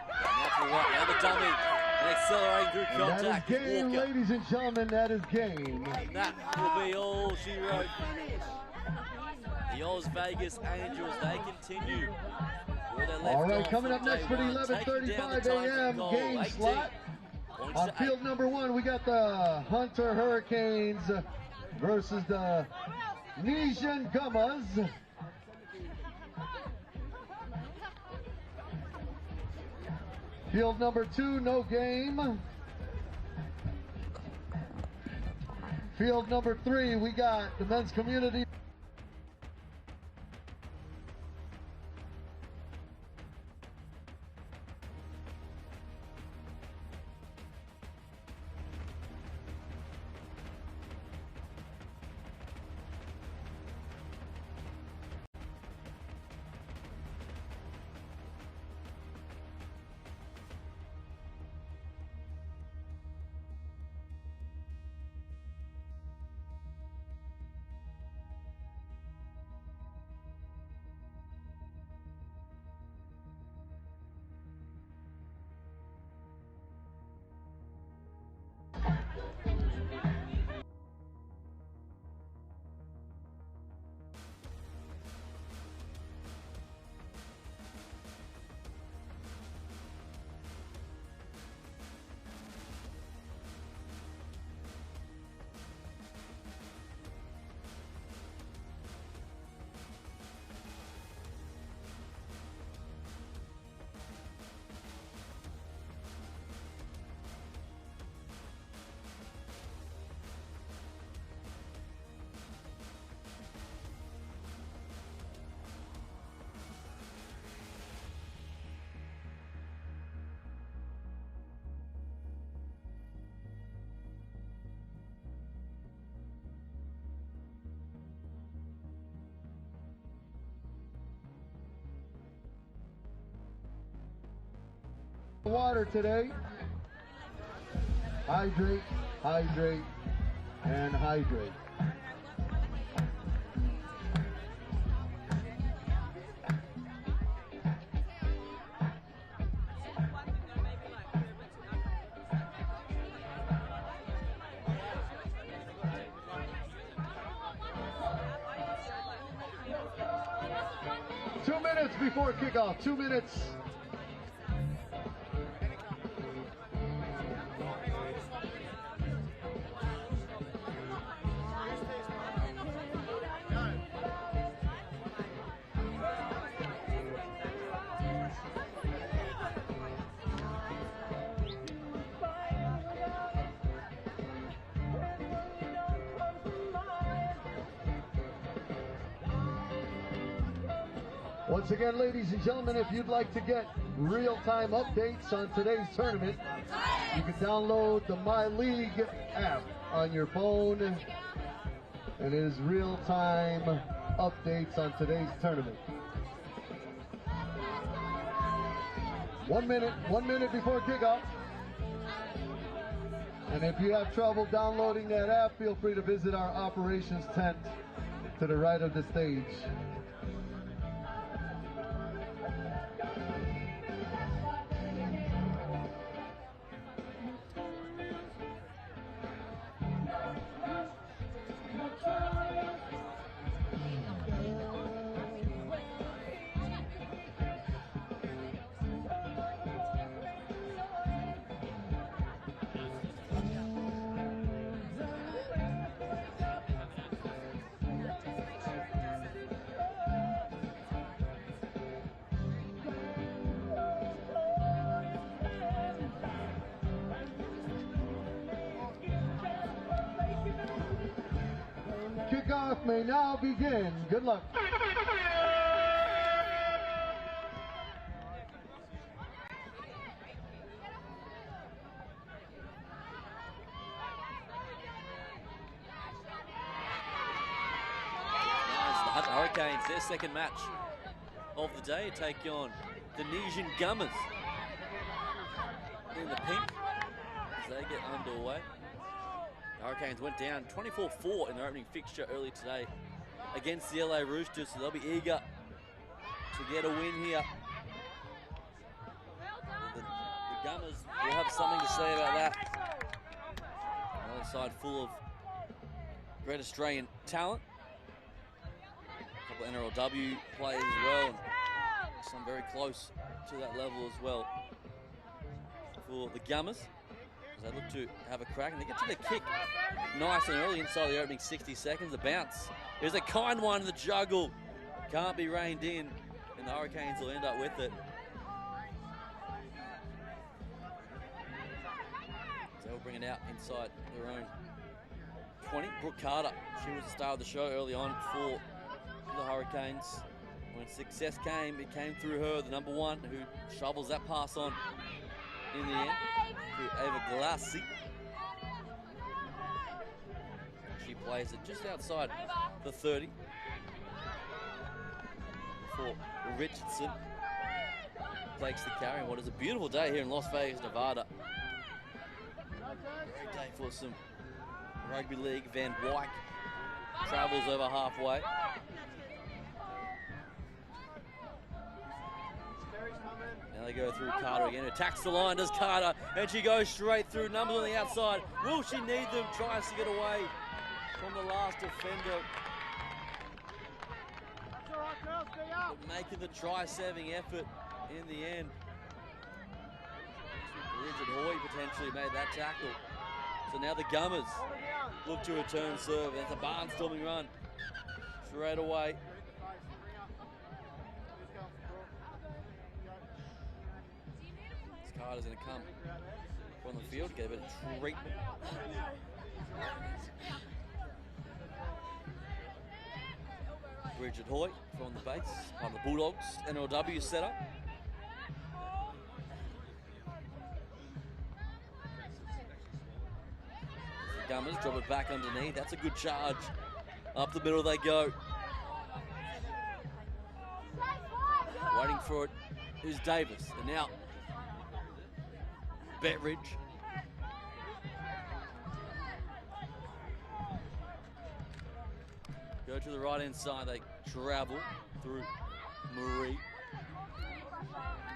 Now to the right, now the dummy, and accelerating through contact. That is game, Walker. ladies and gentlemen, that is game. And that will be all she wrote. The Oz Vegas Angels, they continue. All right, coming up next for the 11:35 a.m. game slot. On field number 1, we got the Hunter Hurricanes versus the Nijin Gummas. Field number 2, no game. Field number 3, we got the men's community. Water today. Hydrate, hydrate, and hydrate. Before kickoff, 2 minutes. Once again, ladies and gentlemen, if you'd like to get real-time updates on today's tournament, you can download the My League app on your phone, and it is real-time updates on today's tournament. 1 minute before kickoff. And if you have trouble downloading that app, feel free to visit our operations tent to the right of the stage. Kickoff may now begin. Good luck. Hurricanes, their second match of the day, take on the Nesian Gummers in the pink as they get underway. The Hurricanes went down 24-4 in their opening fixture early today against the LA Roosters, so they'll be eager to get a win here. The Gummers will have something to say about that. Another side full of great Australian talent. A couple of NRLW players as well, and some very close to that level as well for the Gummers as they look to have a crack, and they get to the kick nice and early inside the opening 60 seconds. The bounce is a kind one, the juggle can't be reined in, and the Hurricanes will end up with it. So they'll bring it out inside their own 20. Brooke Carter, she was the star of the show early on for the Hurricanes. When success came, it came through her, the number one, who shovels that pass on in the end to Ava Galassi. She plays it just outside the 30 before Richardson takes the carry. And what is a beautiful day here in Las Vegas, Nevada. Great day for some rugby league. Van Wyk travels over halfway. Now they go through Carter again. Attacks the line, does Carter, and she goes straight through. Numbers on the outside. Will she need them? Tries to get away from the last defender. But making the try-saving effort in the end. Bridget Hoy potentially made that tackle. So now the Gummers look to return serve. It's a barnstorming run straight away. Carter's going to come from the field, get a bit of treatment. Bridget Hoy from the base, on the Bulldogs, NRLW setup. The Gummers drop it back underneath. That's a good charge. Up the middle they go. Waiting for it is Davis. And now Betridge. Go to the right hand side, they travel through Marie.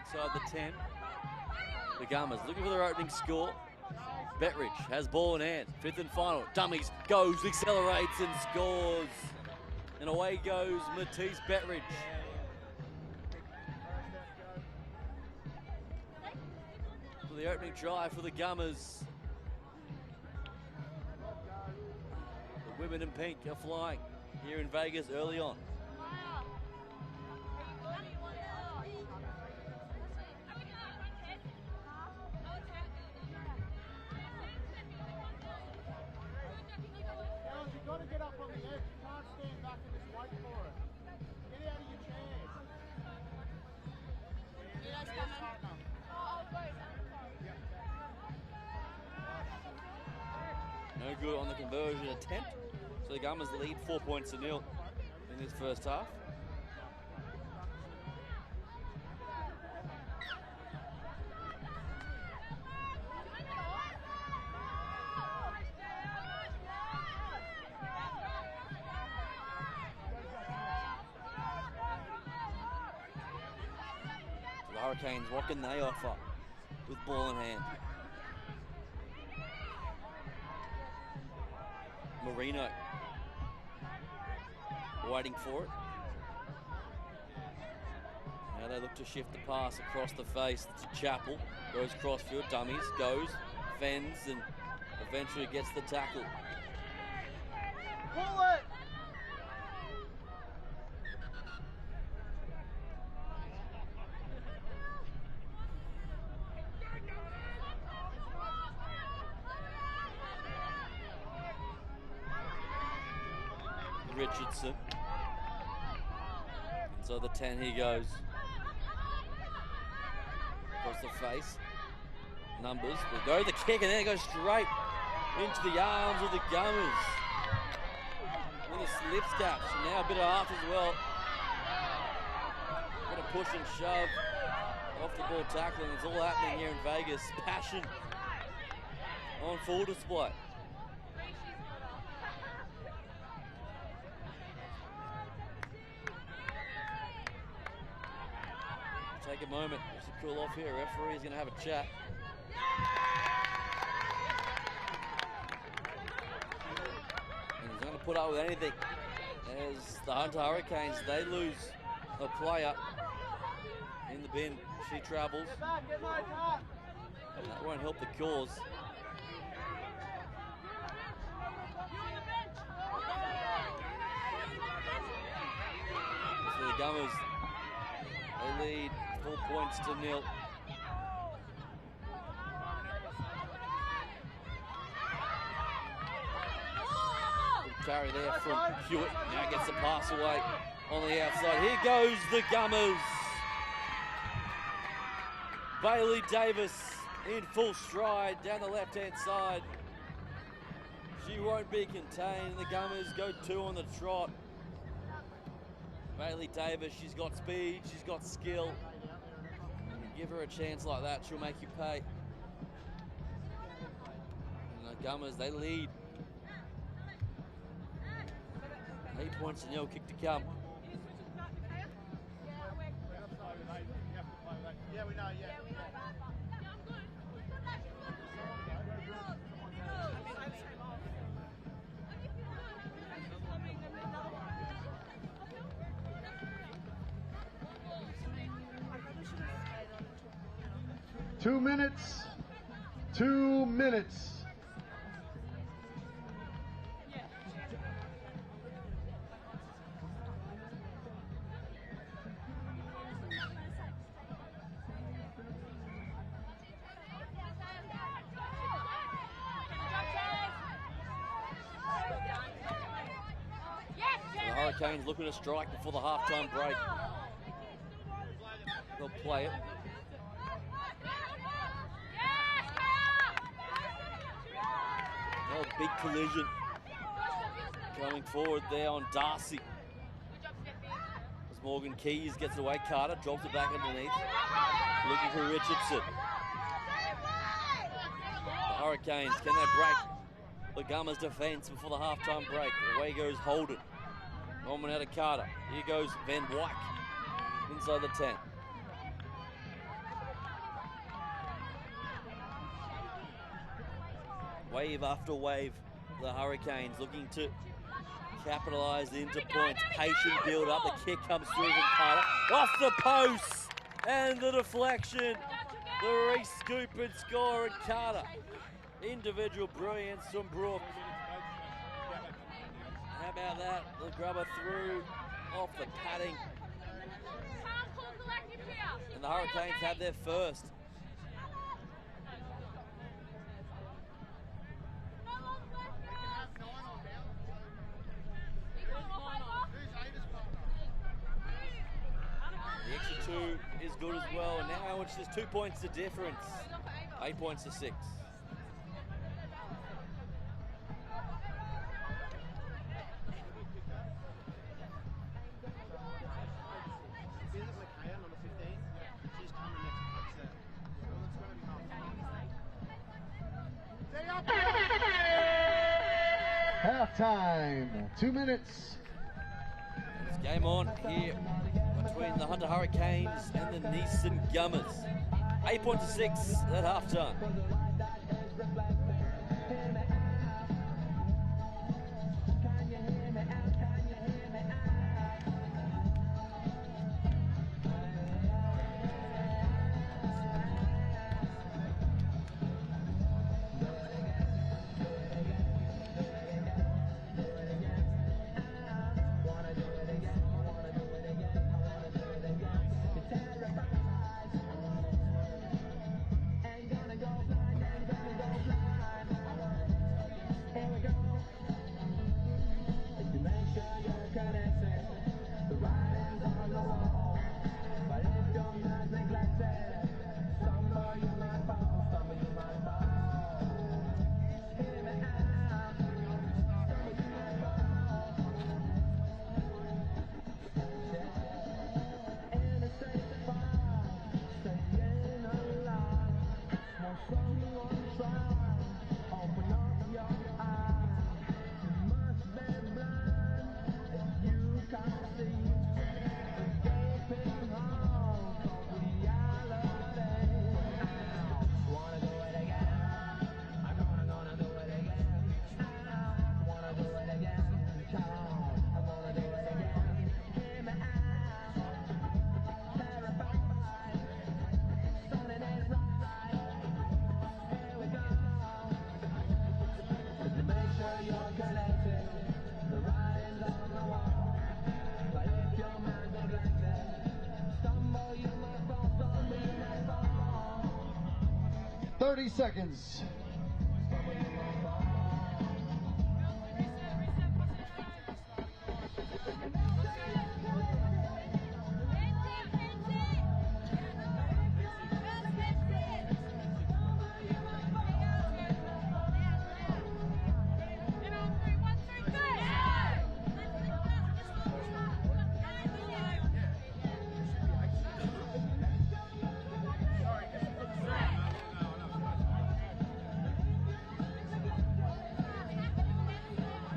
Inside the 10. The Gummers looking for their opening score. Betridge has ball in hand. Fifth and final. Dummies, goes, accelerates and scores. And away goes Matisse Betridge. The opening try for the Gummers. The women in pink are flying here in Vegas early on. You've got to get up on the edge. You can't stand back and just wait for it. Get out of your chair. No good on the conversion attempt. So the Gummers lead 4 points to nil in this first half. So the Hurricanes, what can they offer with ball in hand? Marino waiting for it. Now they look to shift the pass across the face to Chappell. Goes crossfield, dummies, goes, fends, and eventually gets the tackle. Pull it! Richardson. So the 10 he goes. Across the face. Numbers will go the kick and then it goes straight into the arms of the Gummers. I think the slips caps. And now a bit of half as well. Bit of push and shove. Off the ball tackling. It's all happening here in Vegas. Passion on full display. Take a moment just to cool off here. Referee's going to have a chat. And he's going to put up with anything. As the Hunter Hurricanes, they lose a player in the bin. She travels. And that won't help the cause. So the Gummers, they lead 4 points to 0. Good carry there from Hewitt. Now gets the pass away on the outside. Here goes the Gummers. Bailey Davis in full stride down the left-hand side. She won't be contained. The Gummers go 2 on the trot. Bailey Davis, she's got speed, she's got skill. You give her a chance like that, she'll make you pay. And the Gummers, they lead. 8 points to 0, kick to come. Yeah, we know, yeah. Two minutes. 2 minutes. Hurricanes looking to strike before the halftime break. They'll play it. Another big collision coming forward there on Darcy. As Morgan Keys gets away, Carter drops it back underneath. Looking for Richardson. The Hurricanes, can they break the Gummers' defence before the halftime break? Away goes Holden. Norman out of Carter. Here goes Van Wyk inside the 10. Wave after wave, the Hurricanes looking to capitalise into points. Patient build up. The kick comes through from Carter. Off the post and the deflection. The re-scoop and score, and Carter. Individual brilliance from Brooke. How about that? The grubber through off the padding. And the Hurricanes have their first. The extra 2 is good as well. And now it's just 2 points to difference. 8 points to 6. Halftime, 2 minutes. It's game on here between the Hunter Hurricanes and the Neeson Gummers. 8 points to 6 at halftime. 30 seconds.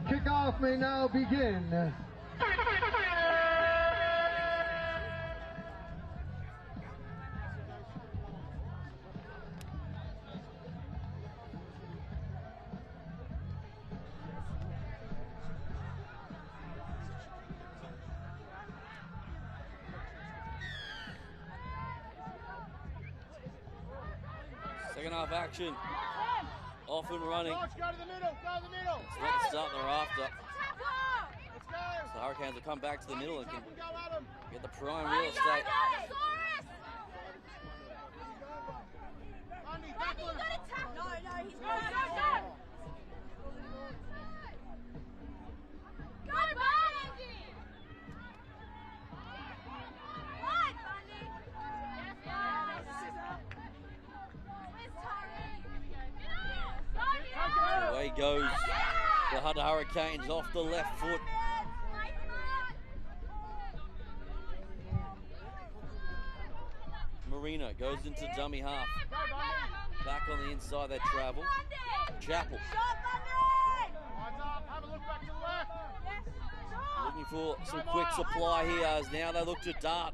Kickoff may now begin. Second half action. Off and running. Coach, go to the middle. Go to the middle. It's not the start they're after. Let's go. So the Hurricanes will come back to the middle and can Go at 'em. get the prime real estate. Bundy, tackle him. No, he's got it. Go, Bundy! What, Bundy? Where's Tari? Away goes the Hunter Hurricanes off the left foot. Marino goes into dummy half. Back on the inside they travel. Chapel Lines up. Have a look back to the left. looking for some quick supply here as now they look to dart.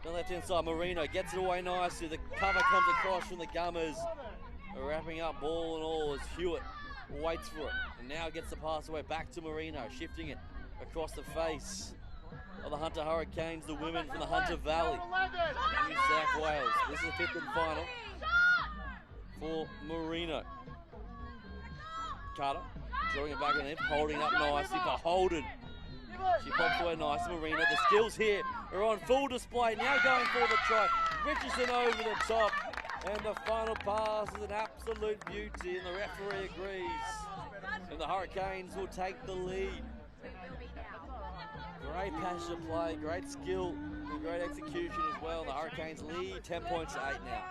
The left hand side, Marino gets it away nicely. The cover comes across from the Gummers. Wrapping up ball and all as Hewitt waits for it. And now gets the pass away back to Marino, shifting it across the face of the Hunter Hurricanes, the women from the Hunter Valley, New South Wales. This is the fifth and final for Marino. Carter drawing it back in there, holding up nicely for Holden. She pops away nice. Marino, the skills here are on full display. Now going for the try. Richardson over the top. And the final pass is an absolute beauty, and the referee agrees. And the Hurricanes will take the lead. Great passage of play, great skill, and great execution as well. The Hurricanes lead 10 points to 8 now.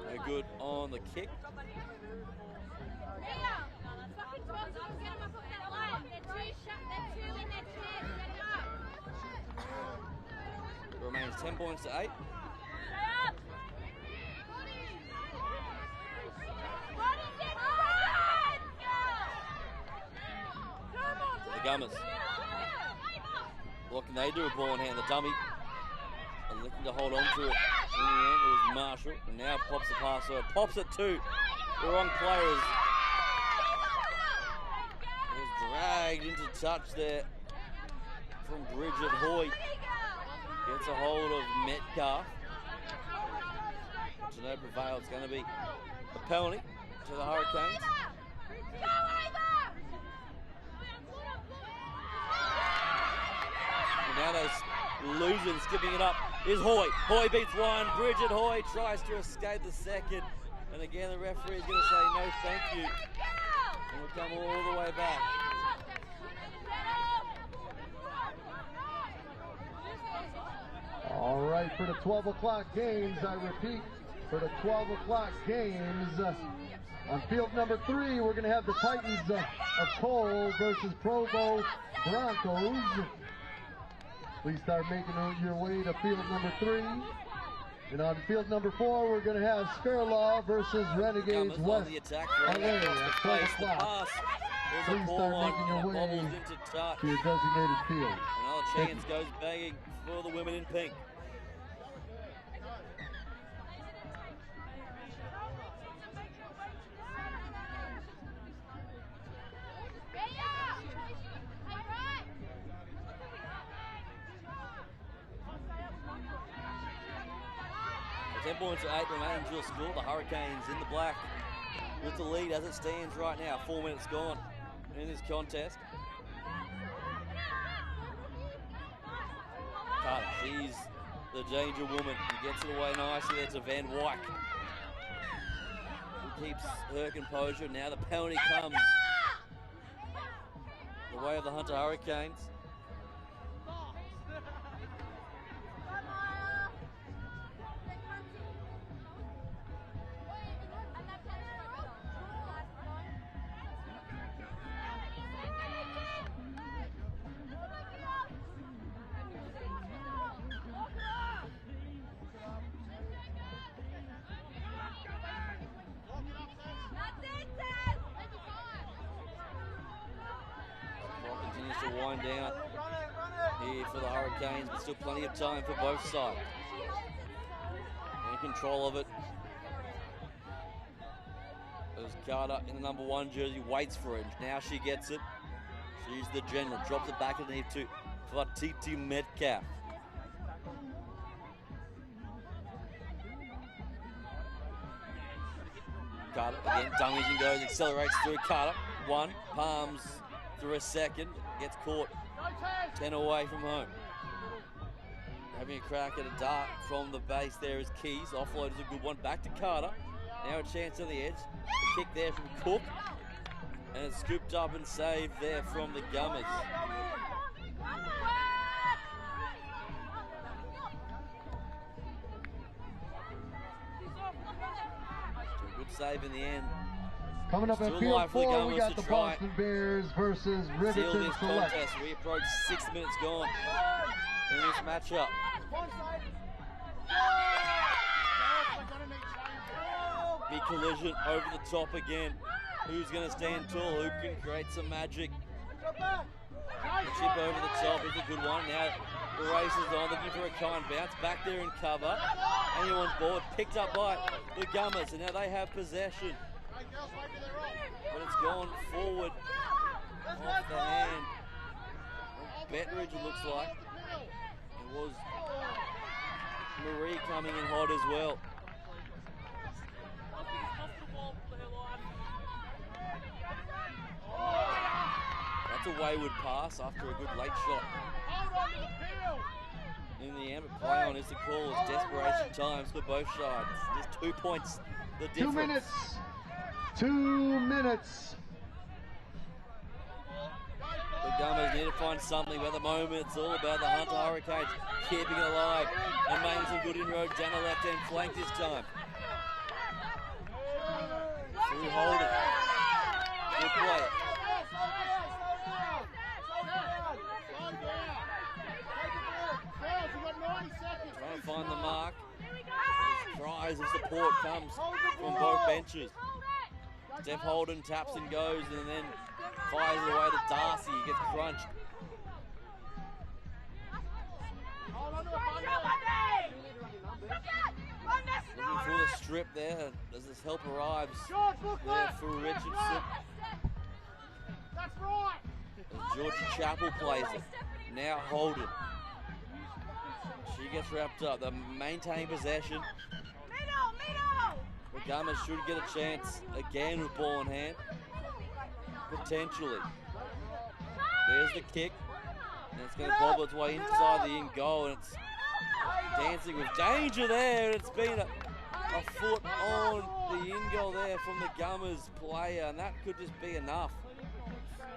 They're good on the kick. It remains 10 points to 8. The Gummers. What can they do with ball in hand? The dummy. And looking to hold on to it. In the end, it was Marshall. And now pops the pass over. Pops it to the wrong players. It was dragged into touch there from Bridget Hoy. Gets a hold of Metcalf. To no prevail. It's going to be a penalty to the Hurricanes. And now they're losing, skipping it up is Hoy. Hoy beats one. Bridget Hoy tries to escape the second. And again, the referee is going to say no thank you. And we'll come all the way back. All right, for the 12 o'clock games, I repeat, for the 12 o'clock games, on field number 3, we're going to have the Titans of Cole versus Provo Broncos. Please start making your way to field number 3. And on field number 4, we're going to have Skiraf versus Renegades West. The attack. Away at 12 o'clock. Please start making your way to your designated field. Another chance goes begging for the women in pink. 10 points to 8 remaining to score. The Hurricanes in the black with the lead as it stands right now. 4 minutes gone in this contest. Carter, she's the danger woman. He gets it away nicely. That's a Van Wyk. Who keeps her composure. Now the penalty comes the way of the Hunter Hurricanes. Continues to wind down here for the Hurricanes, but still plenty of time for both sides. In control of it. As Carter in the number 1 jersey waits for it. Now she gets it. She's the general. Drops it back underneath to Fatiti Metcalf. Carter again, dummies and goes, accelerates through Carter. 1, palms through a second, gets caught 10 away from home. Having a crack at a dart from the base there is Keys. Offload is a good one, back to Carter. Now a chance on the edge. The kick there from Cook. And it's scooped up and saved there from the Gummers. Good save in the end. Coming up at Still field alive for the 4, Gummers we got to the try Boston Bears versus seal Riverton this Select. contest. We approach 6 minutes gone in this matchup. Big collision over the top again. Who's going to stand tall? Who can create some magic? The chip over the top is a good one. Now the race is on, looking for a kind bounce. Back there in cover. Anyone's ball picked up by the Gummers, and now they have possession. But it's gone forward off the hand of Betteridge, it looks like. It was Marie coming in hot as well. That's a wayward pass after a good late shot. In the end, but play on is the call. It's desperation times for both sides. Just 2 points the difference. 2 minutes. 2 minutes. The Gummers need to find something, but at the moment it's all about the Hunter Hurricanes keeping it alive and making some good inroads down the left-hand flank this time. Through Holden. Good play. Trying to find the mark. Cries of support comes from both benches. Steph Holden taps and goes and then fires it away to Darcy. He gets crunched. Looking for the strip there as this help arrives there for Richardson. That's right. As Georgie Chappell plays it. Now Holden. She gets wrapped up. They maintain possession. The Gummers should get a chance again with ball in hand. Potentially. There's the kick. And it's going to bobble its way inside the in goal. And it's dancing with danger there. And it's been a foot on the in goal there from the Gummers player. And that could just be enough.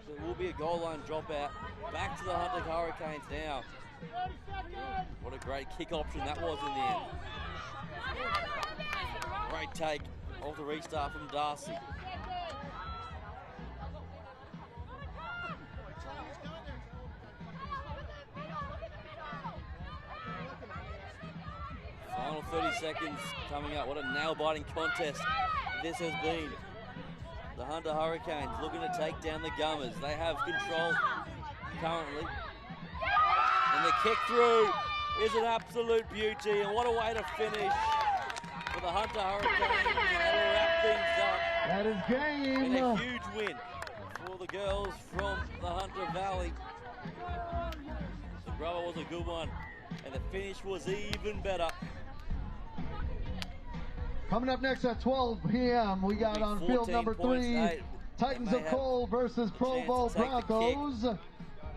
So it will be a goal line dropout. Back to the Hunter Hurricanes now. What a great kick option that was in the end. Great take off the restart from Darcy. Final 30 seconds coming up. What a nail-biting contest this has been. The Hunter Hurricanes looking to take down the Gummers. They have control currently. And the kick through is an absolute beauty. And what a way to finish for the Hunter Hurricanes. That'll wrap things up. That is game. And a huge win for the girls from the Hunter Valley. The grubber was a good one. And the finish was even better. Coming up next at 12 p.m., we got on field 14 number points, 3, eight. Titans They of may Cole versus a Provo chance to take the Broncos.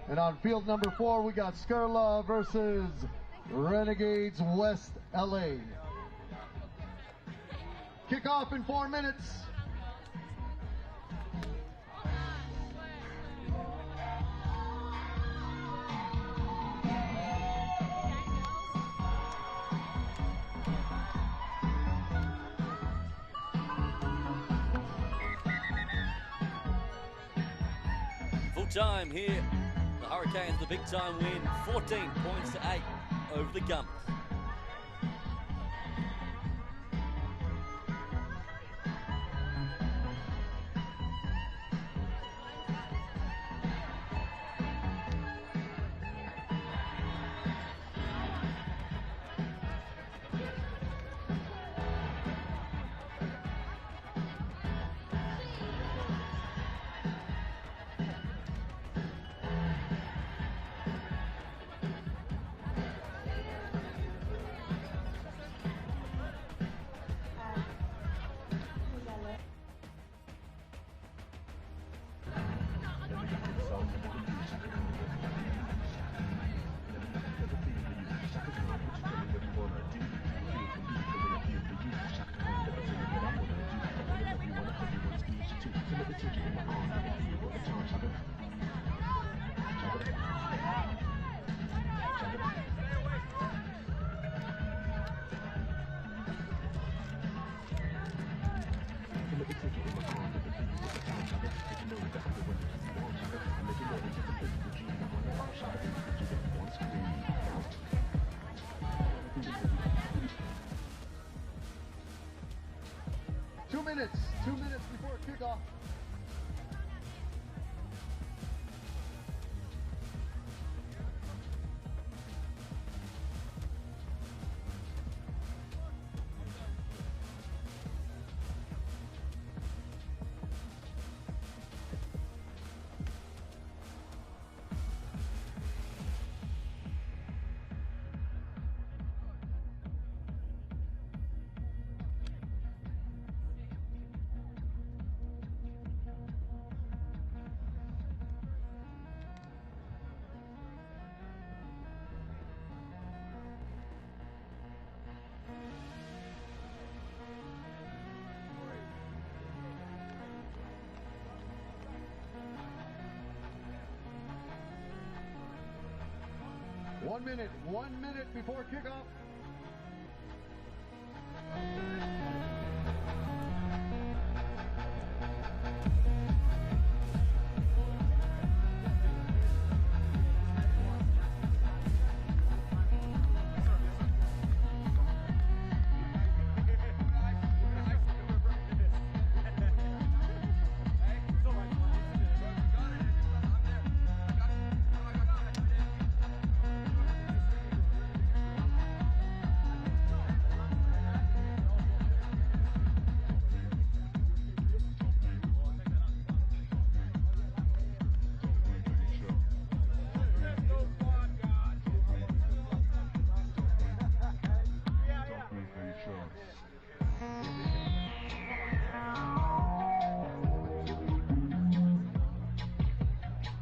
And on field number 4, we got Skiraf versus Renegades West LA. Kickoff in 4 minutes. Full time here. The Hurricanes, the big time win, 14 points to 8 over the Gummers. Two minutes before kickoff. One minute before kickoff.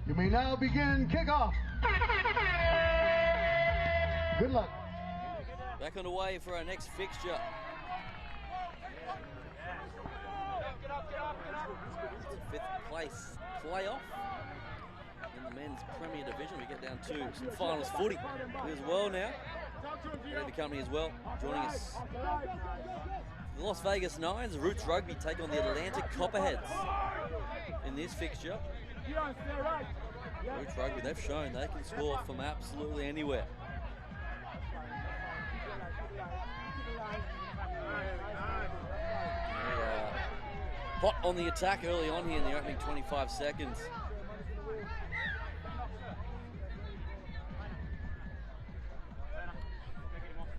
You may now begin kickoff. Good luck. Back on the way for our next fixture. It's a 5th place playoff in the men's Premier Division. We get down to some finals footy as well now. The company as well joining us. The Las Vegas Nines, Roots Rugby, take on the Atlanta Copperheads in this fixture. Roots Rugby, they've shown they can score from absolutely anywhere. Hot on the attack early on here in the opening 25 seconds.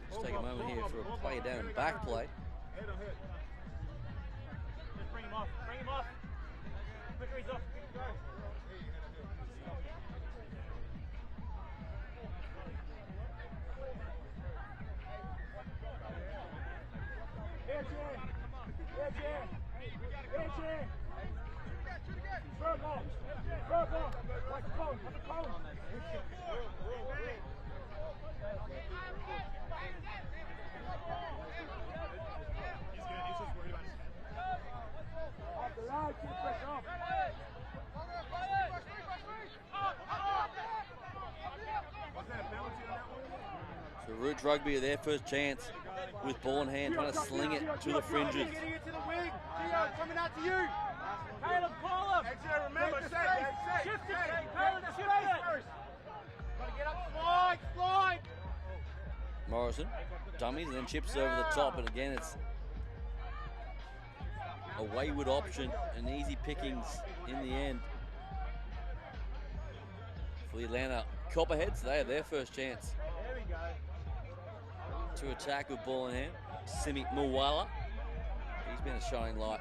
Just take a moment here for a play down and back play. Just bring him off. Bring him off. Quicker, he's off. Go. So Roots Rugby are their first chance with ball in hand, trying to sling it to the fringes. Getting it to the wing. Gio, coming out to you. Caleb, call him. Remember, shift it. Caleb, shift it. Gotta get up, slide. Morrison dummies and then chips over the top, and again it's a wayward option and easy pickings in the end for the Atlanta Copperheads. They have their first chance to attack with ball in hand. Simi Mwala, he's been a shining light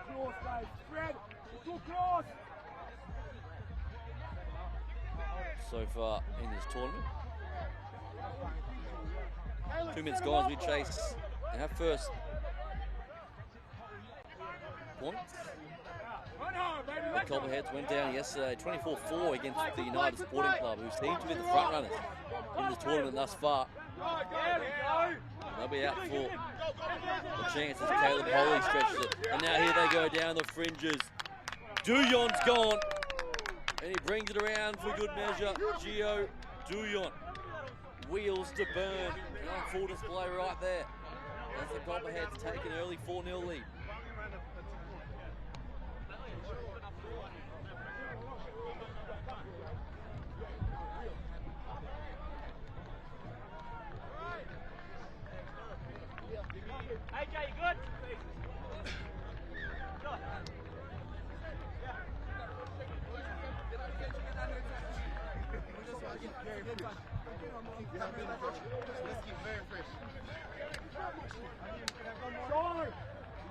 so far in this tournament. 2 minutes gone as we chase our first points. The Copperheads went down yesterday 24-4 against the United Sporting Club, who seem to be the front runners in this tournament thus far. They'll be out for the chance as Caleb Holly stretches it. And now here they go down the fringes. Duyon's gone. And he brings it around for good measure. Gio Duyon. Wheels to burn. And on full display right there. As the Copperheads take an early 4-0 lead. AJ, you good?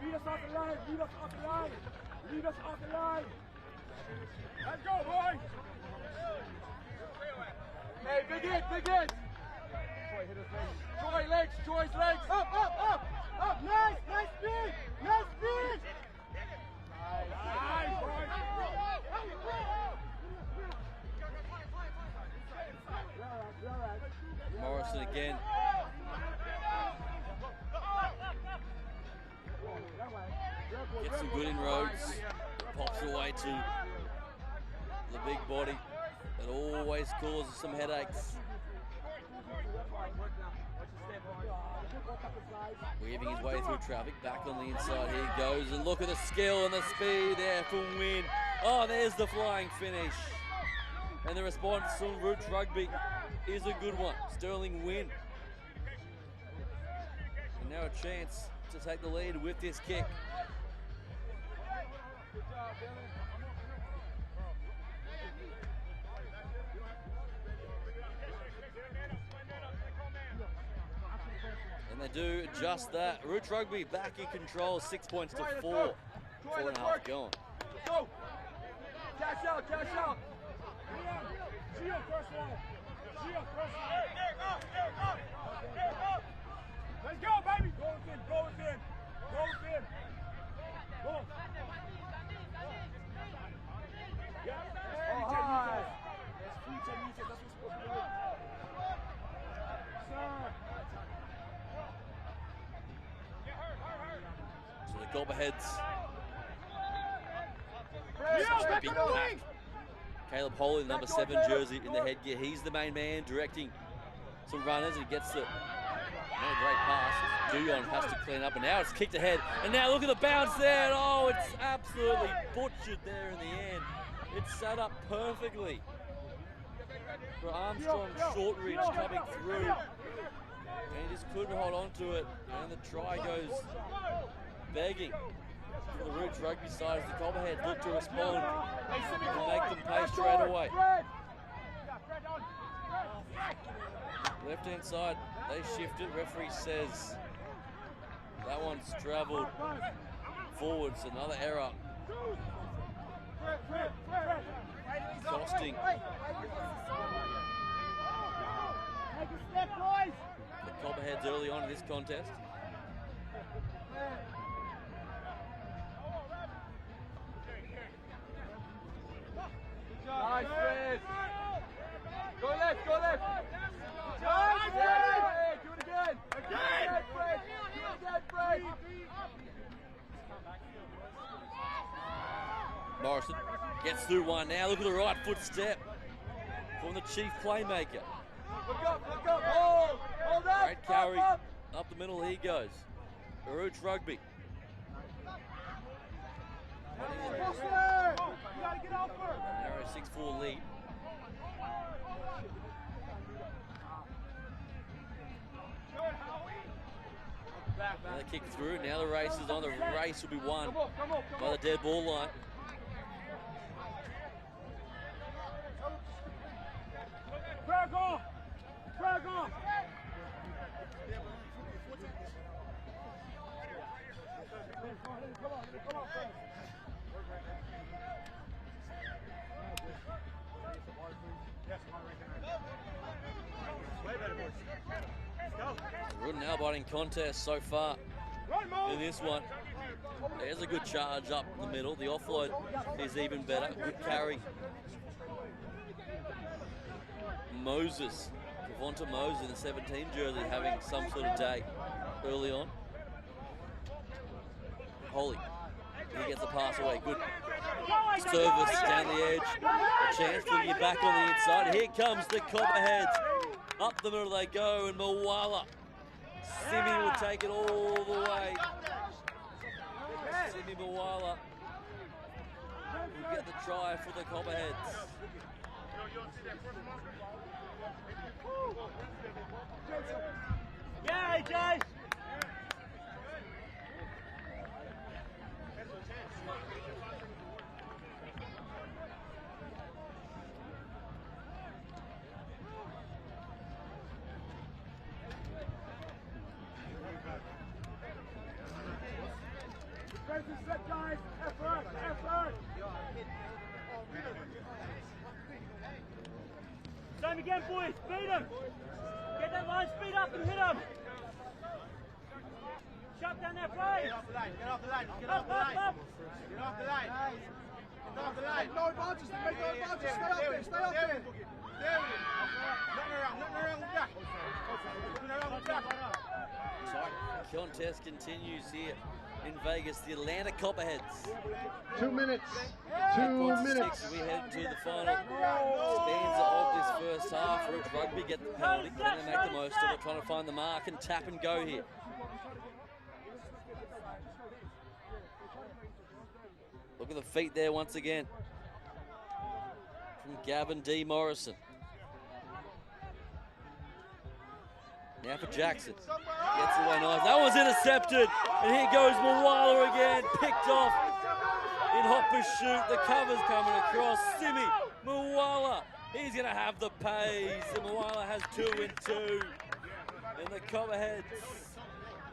Lead us off the line, lead us off the line, lead us off the line. Let's go, boys! Hey, big hit, big hit! Troy's legs! Up! Nice speed! Nice speed! Nice, boys! Morrison again. Gets some good inroads. Pops away to the big body. That always causes some headaches. Weaving his way through traffic, back on the inside, here he goes, and look at the skill and the speed there for Win. Oh, there's the flying finish. And the response from Roots Rugby is a good one. Sterling Win. And now a chance to take the lead with this kick. And they do just that. Roots Rugby back in control, 6 points to 4. 4.5 gone. Go! Cash out! Gio, first one! Let's go, baby! Go within! Go! Yeah. There's 3 meters, that's what's supposed to do. So the Copperheads. Such a big pack. Caleb Holly, number 7 jersey in the headgear. He's the main man directing some runners, and he gets the great pass. Duyon has to clean up, and now it's kicked ahead. And now look at the bounce there. And oh, it's absolutely butchered there in the end. It's set up perfectly for Armstrong Shortridge coming through. And he just couldn't hold on to it. And the try goes begging for the Roots Rugby side as the Copperheads look to respond and make them pay straight away. Left hand side, they shift it. Referee says that one's travelled forwards. Another error. Costing the Copperheads early on in this contest. Nice, Chris. Go left, go left. Nice, Fred. Do it again. Again, Fred. Do it again, Fred. Morrison gets through one now. Look at the right foot step from the chief playmaker. Look up, hold up. Great carry up the middle. He goes. Roots Rugby. Narrow 6-4 lead. Another kick through. Now the race is on. The race will be won by the dead ball line. Drag off. Good nail-biting contest so far in this one. There's a good charge up the middle. The offload is even better. Good carry. Moses, Devonta Moses in the 17 jersey, having some sort of day early on. Holy, he gets the pass away. Good service down the edge. A chance to get back on the inside. Here comes the Copperheads. Up the middle they go, and Moala. Simi will take it all the way. Simi Moala will get the try for the Copperheads. Yeah, AJ! Set, guys! Effort! Same again, boys! Beat him! Get that line speed up and hit him! Shut down that play! Get off the line! Get off the line! No advances! Make no advances! Stay up there! Tight contest continues here in Vegas. The Atlanta Copperheads. 2 minutes. 2 minutes. We head to the final stanza of this first half. Roots Rugby get the penalty, then they make the most of it, trying to find the mark and tap and go here. Look at the feet there once again from Gavin D. Morrison. Now for Jackson. Gets away nice. That one's intercepted. And here goes Moala again. Picked off in hot pursuit. The cover's coming across. Simi Moala. He's going to have the pace. And Moala has 2 in 2. And the Copperheads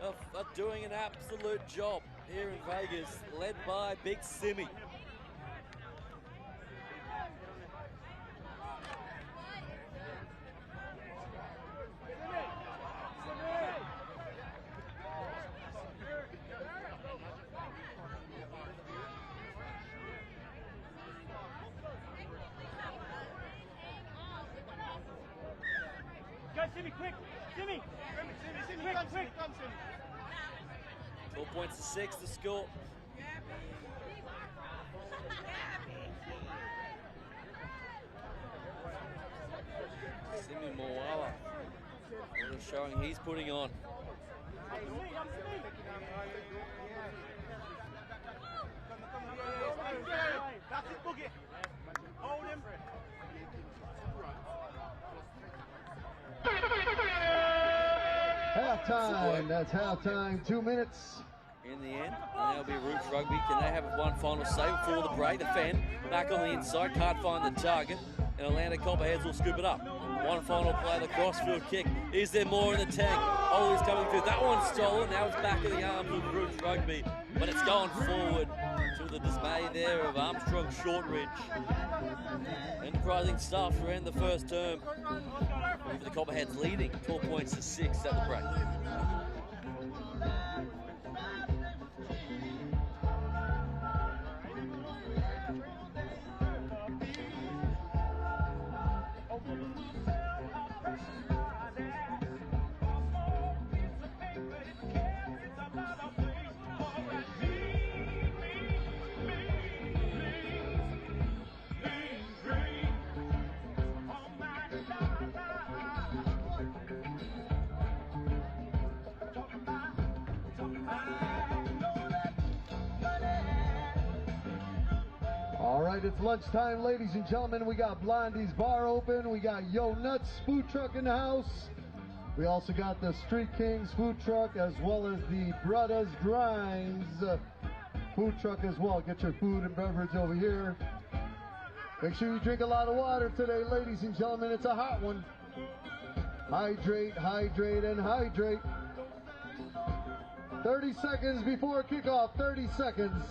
are doing an absolute job here in Vegas, led by Big Simi. Simi, quick! Simi! Quick! 12 points to 6 to score. Simi Moala really showing he's putting on. That's it, Boogie! Hold him! Halftime. That's halftime. 2 minutes. In the end, and that'll be Roots Rugby. Can they have one final save before the break? The fan back on the inside, can't find the target, and Atlanta Copperheads will scoop it up. One final play, the crossfield kick. Is there more in the tank? Ollie's coming through. That one's stolen. Now it's back in the arms of Roots Rugby, but it's going forward to the dismay there of Armstrong Shortridge. Enterprising stuff to end the first term. For the Copperheads leading 12 points to 6 at the break. right, it's lunchtime, ladies and gentlemen. We got Blondie's Bar open. We got Yo Nuts food truck in the house. We also got the Street Kings food truck, as well as the Brothers Grinds food truck as well. Get your food and beverage over here. Make sure you drink a lot of water today, ladies and gentlemen. It's a hot one. Hydrate, hydrate, and hydrate. 30 seconds before kickoff, 30 seconds.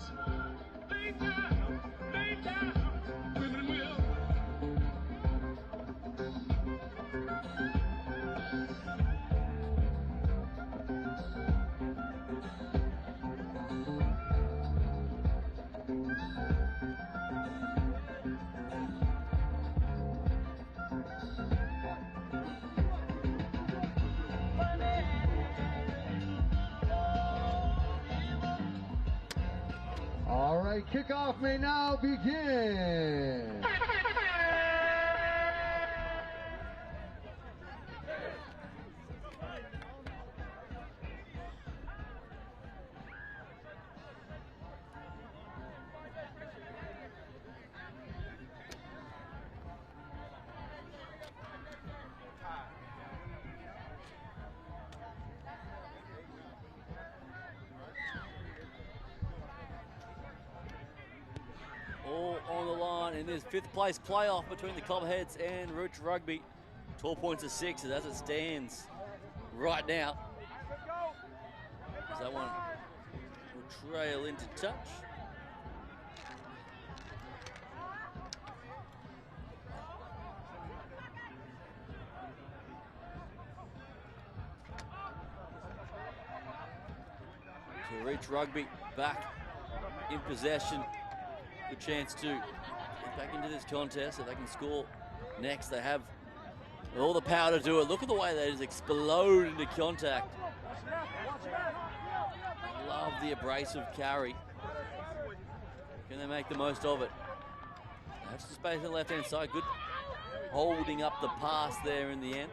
All right, kickoff may now begin. All on the line in this 5th place playoff between the Copperheads and Roots Rugby. 12 points to 6 as it stands right now. As that one will trail into touch. To Reach Rugby back in possession. Good chance to get back into this contest if they can score next. They have all the power to do it. Look at the way they just explode into contact. Love the abrasive carry. Can they make the most of it? That's the space on the left-hand side. Good holding up the pass there in the end.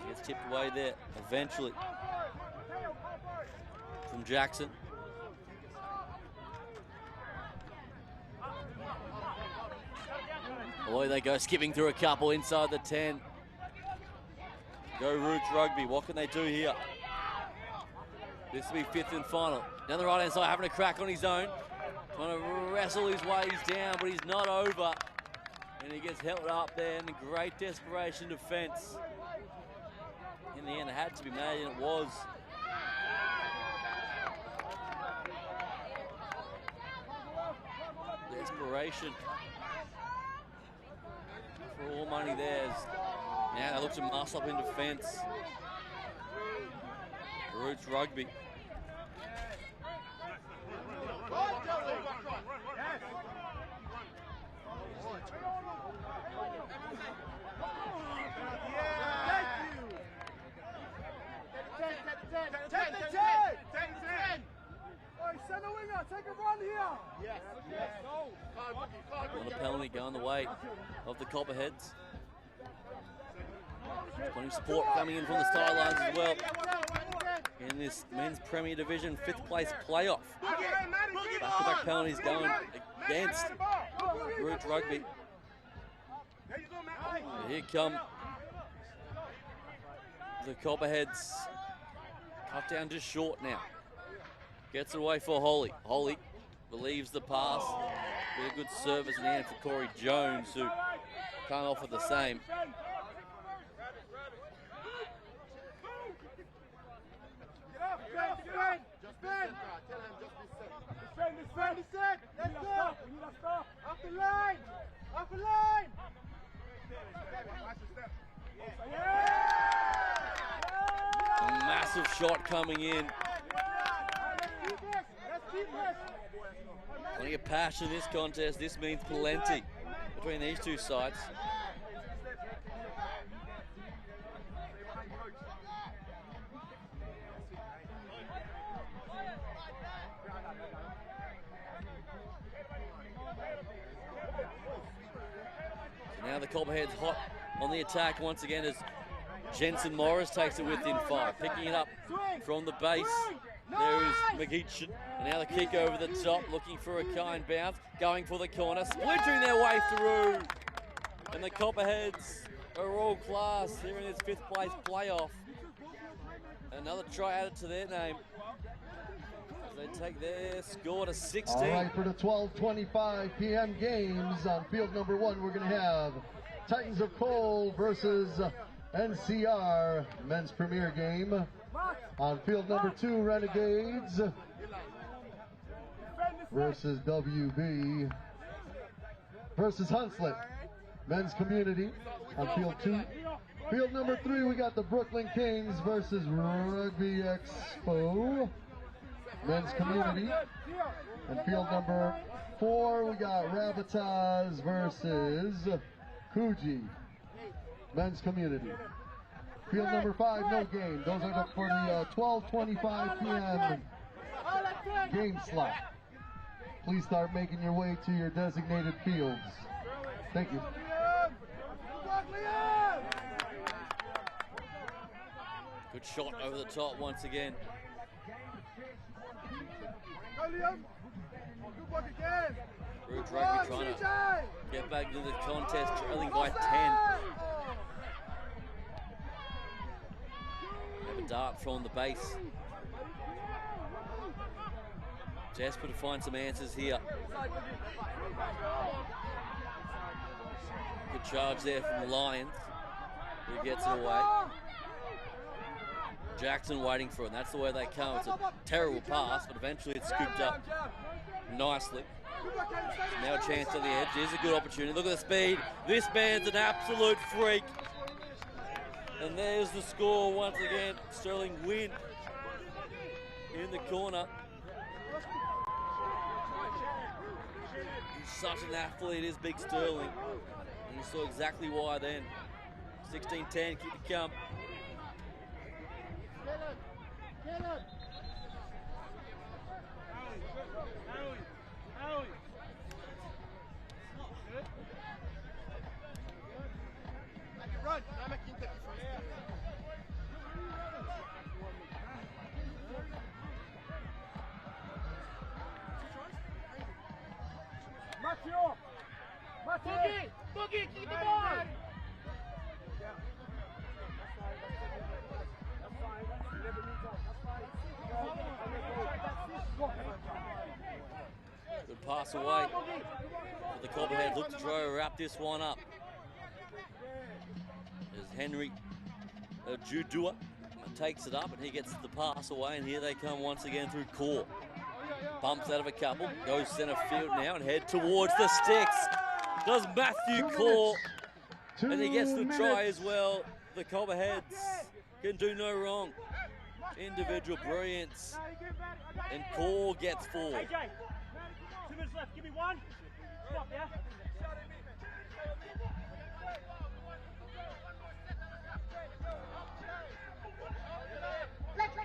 Gets tipped away there eventually from Jackson. Away they go, skipping through a couple inside the 10. Go Roots Rugby, what can they do here? This will be 5th and final. Down the right-hand side, having a crack on his own. Trying to wrestle his way, he's down, but he's not over. And he gets held up there in great desperation defense. In the end, it had to be made, and it was. Desperation for all money there. Now they look to muscle up in defence. Roots Rugby. Take the 10! Oi, send the winger, take a run here! Yes, yes. Another penalty going the way of the Copperheads. Plenty of support coming in from the sidelines as well. In this men's Premier Division 5th place playoff. Back-to-back penalties going against Roots Rugby. And here come the Copperheads. Cut down just short now. Gets it away for Holly. Holly believes the pass. Bit of good service in the end for Corey Jones, who can't offer the same. Let's go! Off the line! Off the line! A massive shot coming in. Plenty of passion in this contest. This means plenty between these two sides. So now the Copperheads hot on the attack once again as Jensen Morris takes it within 5, picking it up from the base. There is McGeechan, and now the kick over the top, looking for a kind bounce, going for the corner, splintering their way through. And the Copperheads are all class here in this 5th place playoff. Another try added to their name as they take their score to 16. All right, for the 12:25 p.m. games on field number 1, we're going to have Titans of Cole versus NCR men's premier game. On field number 2, Renegades versus WB versus Hunslet men's community on field 2. Field number 3, we got the Brooklyn Kings versus Rugby Expo men's community. And field number 4, we got Razerbacks versus Coogee men's community. Field number 5, no game. Those are for the 12:25 p.m. game slot. Please start making your way to your designated fields. Thank you. Good shot over the top once again. Root Rugby trying to get back into the contest, trailing by 10. Have a dart from the base. Desperate to find some answers here. Good charge there from the Lions, who gets it away. Jackson waiting for it, and that's the way they come. It's a terrible pass, but eventually it's scooped up nicely. Now a chance to the edge. Here's a good opportunity. Look at the speed. This man's an absolute freak. And there's the score once again. Sterling Wynn in the corner. He's such an athlete, is Big Sterling. And you saw exactly why then. 16-10, keep it come. Boogie, keep the ball! Good pass away. The Copperheads look to try to wrap this one up. There's Henry Judua takes it up, and he gets the pass away, and here they come once again through Core. Bumps out of a couple, goes centre field now and head towards the sticks. Does Matthew Core, and he gets the try as well. The Copperheads can do no wrong. Individual brilliance, and Core gets 4. AJ, 2 minutes left, give me 1. Stop, yeah? Let's go.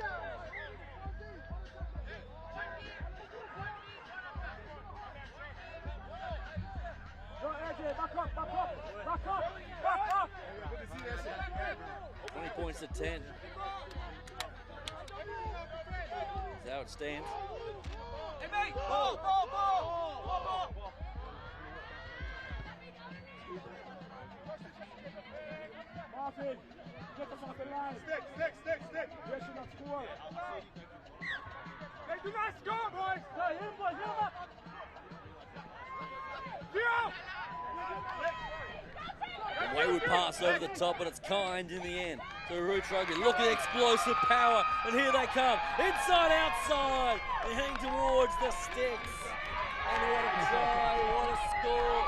Go, AJ, back up, back up, back up, back up. 20 points to 10. That's how it stands. Hey, mate, ball. Martin, get us off the line. Stick. Yes, you not score. Hey, do not score, boys. Hey, hit him, boys, hit him up. A wayward pass over the top, but it's kind in the end. So Roots Rugby, look at the explosive power, and here they come. Inside, outside, and heading towards the sticks. And what a try, what a score.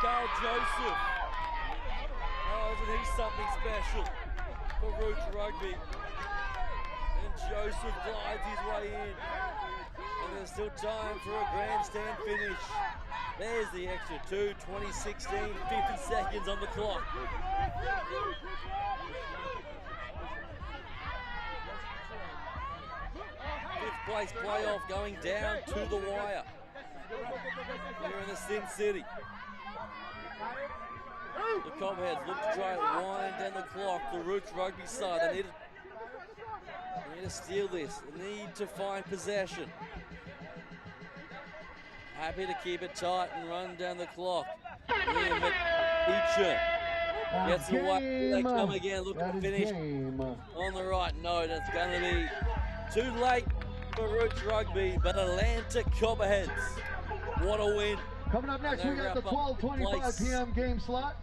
Carl Joseph. Oh, isn't he something special for Roots Rugby? And Joseph glides his way in. And there's still time for a grandstand finish. There's the extra 2, 2016, 50 seconds on the clock. 5th place playoff going down to the wire here in the Sin City. The Copperheads look to try and wind down the clock. The Roots rugby side, they need to steal this. They need to find possession. Happy to keep it tight and run down the clock. Liam McEacher gets away. They come again, looking to finish on the right note. It's going to be too late for Roots Rugby, but Atlanta Copperheads, what a win. Coming up next, we got the 12:25 p.m. game slot.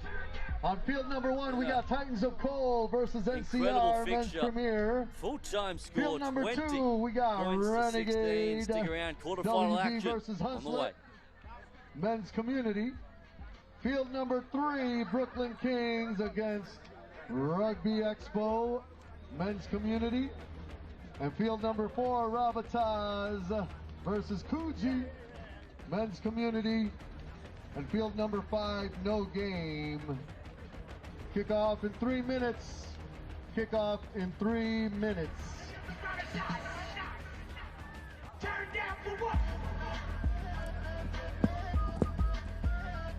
On field number 1, we got Titans of Coal versus NCR Men's Premier. Full-time score, field number 20 2, we got Renegades. Stick around, quarterfinal WB action versus on the way. Hunslet. Men's Community. Field number 3, Brooklyn Kings against Rugby Expo, Men's Community. And field number 4, Razerbacks versus Coogee, Men's Community. And field number 5, no game. Kickoff in 3 minutes. Kickoff in 3 minutes. Turn down for what?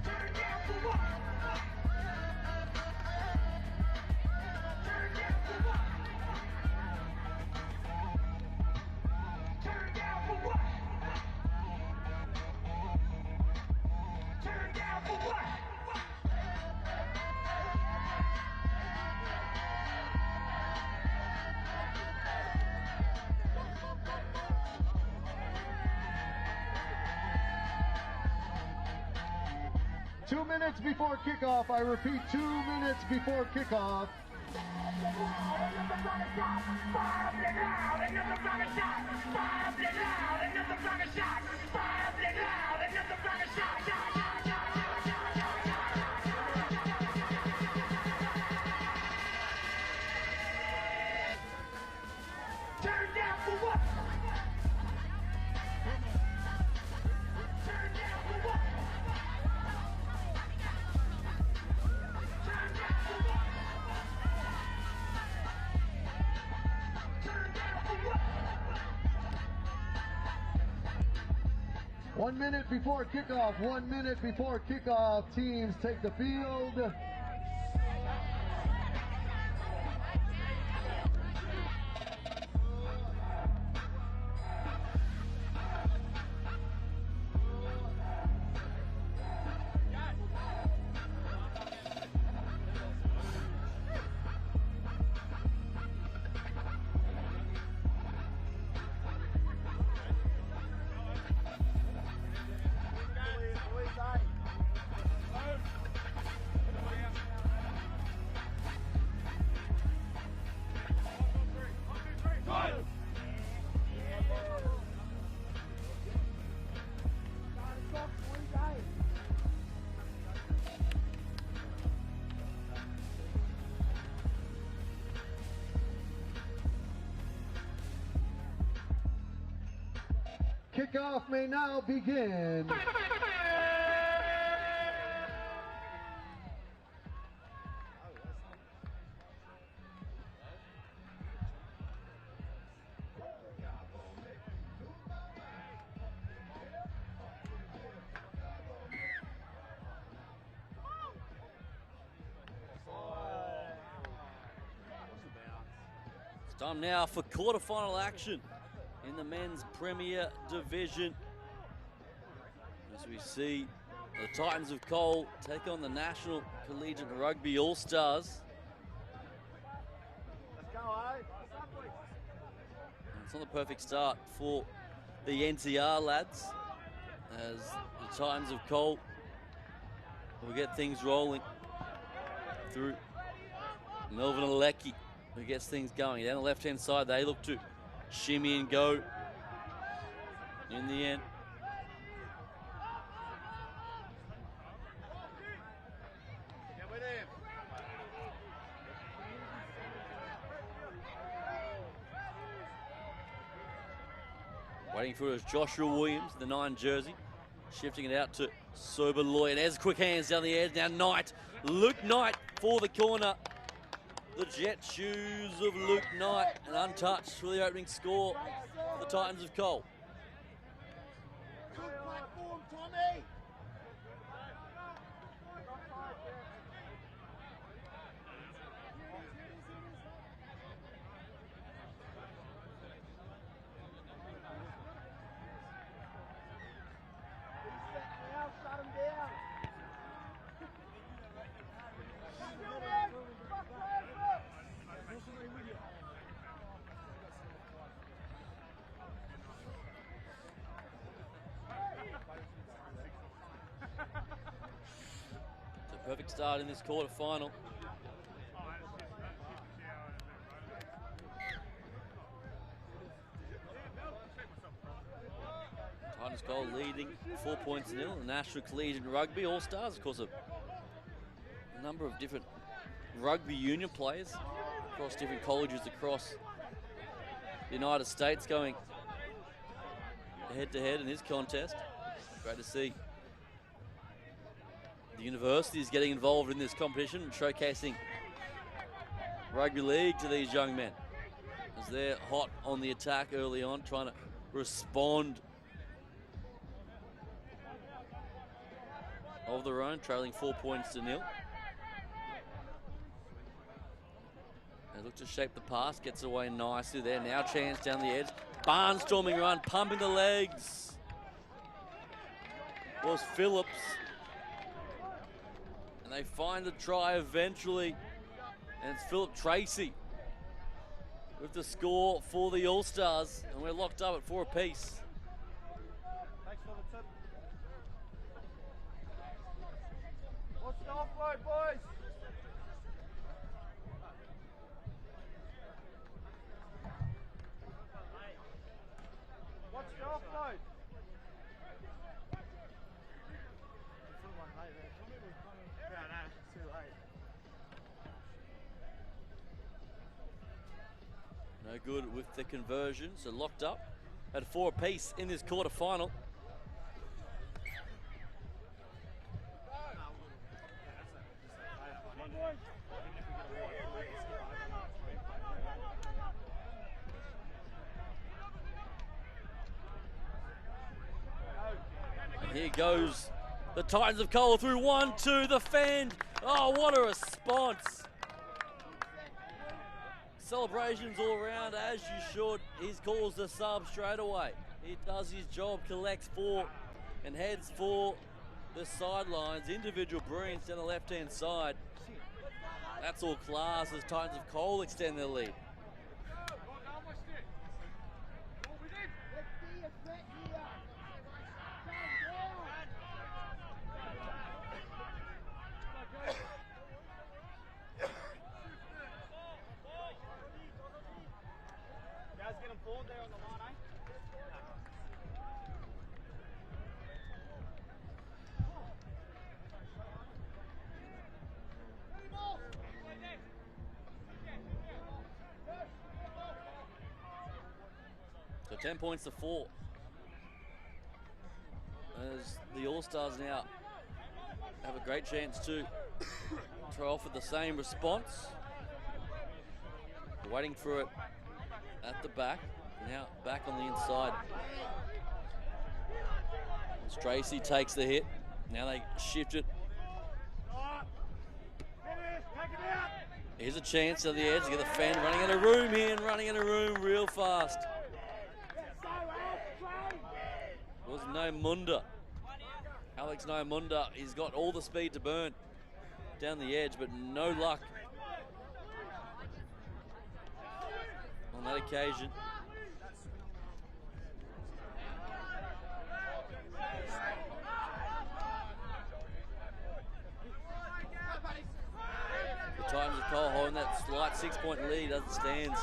Turn down for what? Turn down for what? Turn down for what? Turn down for what? 2 minutes before kickoff. I repeat, 2 minutes before kickoff. Turn down for what? Turn down for what? Turn down for what? Turn down for what? 1 minute before kickoff. 1 minute before kickoff. Teams take the field. Kickoff may now begin. It's time now for quarterfinal action in the men's Premier Division. As we see the Titans of Coal take on the National Collegiate Rugby Allstars. Let's go, eh? It's not the perfect start for the NTR lads, as the Titans of Coal will get things rolling through Melvin Alecki, who gets things going. Down the left-hand side, they look to shimmy and go in the end. Waiting for us, Joshua Williams, the 9 jersey. Shifting it out to Sober Lloyd. There's quick hands down the edge. Now Knight, Luke Knight for the corner. The jet shoes of Luke Knight, and untouched for the opening score for the Titans of Coal. Good platform, Tommy. Perfect start in this quarter final. Titans goal leading 4 points to 0. The National Collegiate Rugby All-Stars, of course, a number of different rugby union players across different colleges across the United States going head-to-head in this contest. Great to see the universities getting involved in this competition and showcasing rugby league to these young men as they're hot on the attack early on, trying to respond of their own, trailing 4 points to 0. They look to shape the pass, gets away nicely there. Now chance down the edge. Barnstorming run, pumping the legs. Was Phillips. And they find a try eventually. And it's Philip Tracy with the score for the All-Stars. And we're locked up at 4 apiece. Thanks for the tip. What's the offload, boys? What's the offload? Too late. No good with the conversion, so locked up at 4 apiece in this quarter final. And here goes the Titans of Cole through 1-2, the fend. Oh, what a response. Celebrations all around, as you should. He calls the sub straight away. He does his job, collects 4 and heads for the sidelines. Individual brilliance down the left-hand side. That's all class as Titans of Cole extend their lead. Guys, get them forward there on the line, eh? So 10 points to 4. As the All-Stars now have a great chance to try off with the same response. Waiting for it at the back. Now back on the inside. As Tracy takes the hit. Now they shift it. Here's a chance at the edge to get the fan running out of room here and running out of room real fast. Was No Munda. Alex No Munda, he's got all the speed to burn down the edge, but no luck on that occasion. The Titans of Cole holding that slight 6-point lead as it stands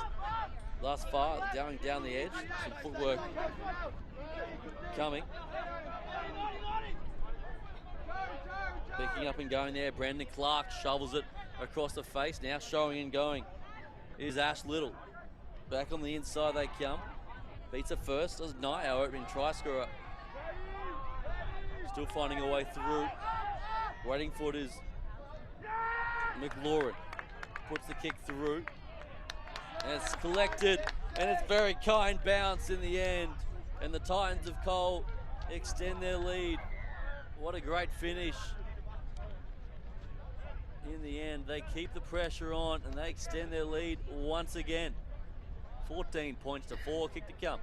thus far, going down the edge. Some footwork coming. Picking up and going there. Brandon Clark shovels it across the face. Now showing and going is Ash Little. Back on the inside they come. Beats it first. Does Knight, our opening try scorer. Still finding a way through. Waiting for it is McLaurin. Puts the kick through. And it's collected. And it's very kind bounce in the end. And the Titans of Cole extend their lead. What a great finish. In the end, they keep the pressure on and they extend their lead once again. 14 points to 4, kick to come.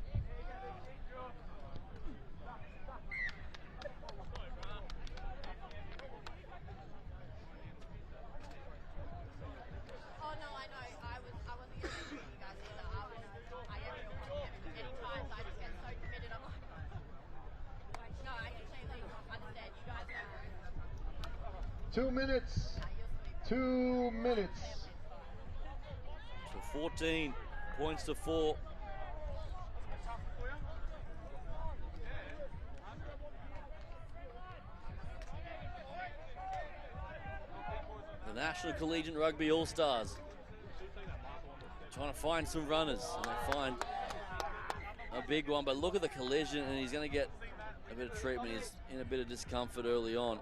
Oh no, I know. I wasn't going to you guys either. I any times I just get so committed. I'm like, no, I completely understand. You guys are 2 minutes. 2 minutes. So 14 points to 4. The National Collegiate Rugby All-Stars trying to find some runners, and they find a big one, but look at the collision, and he's going to get a bit of treatment. He's in a bit of discomfort early on.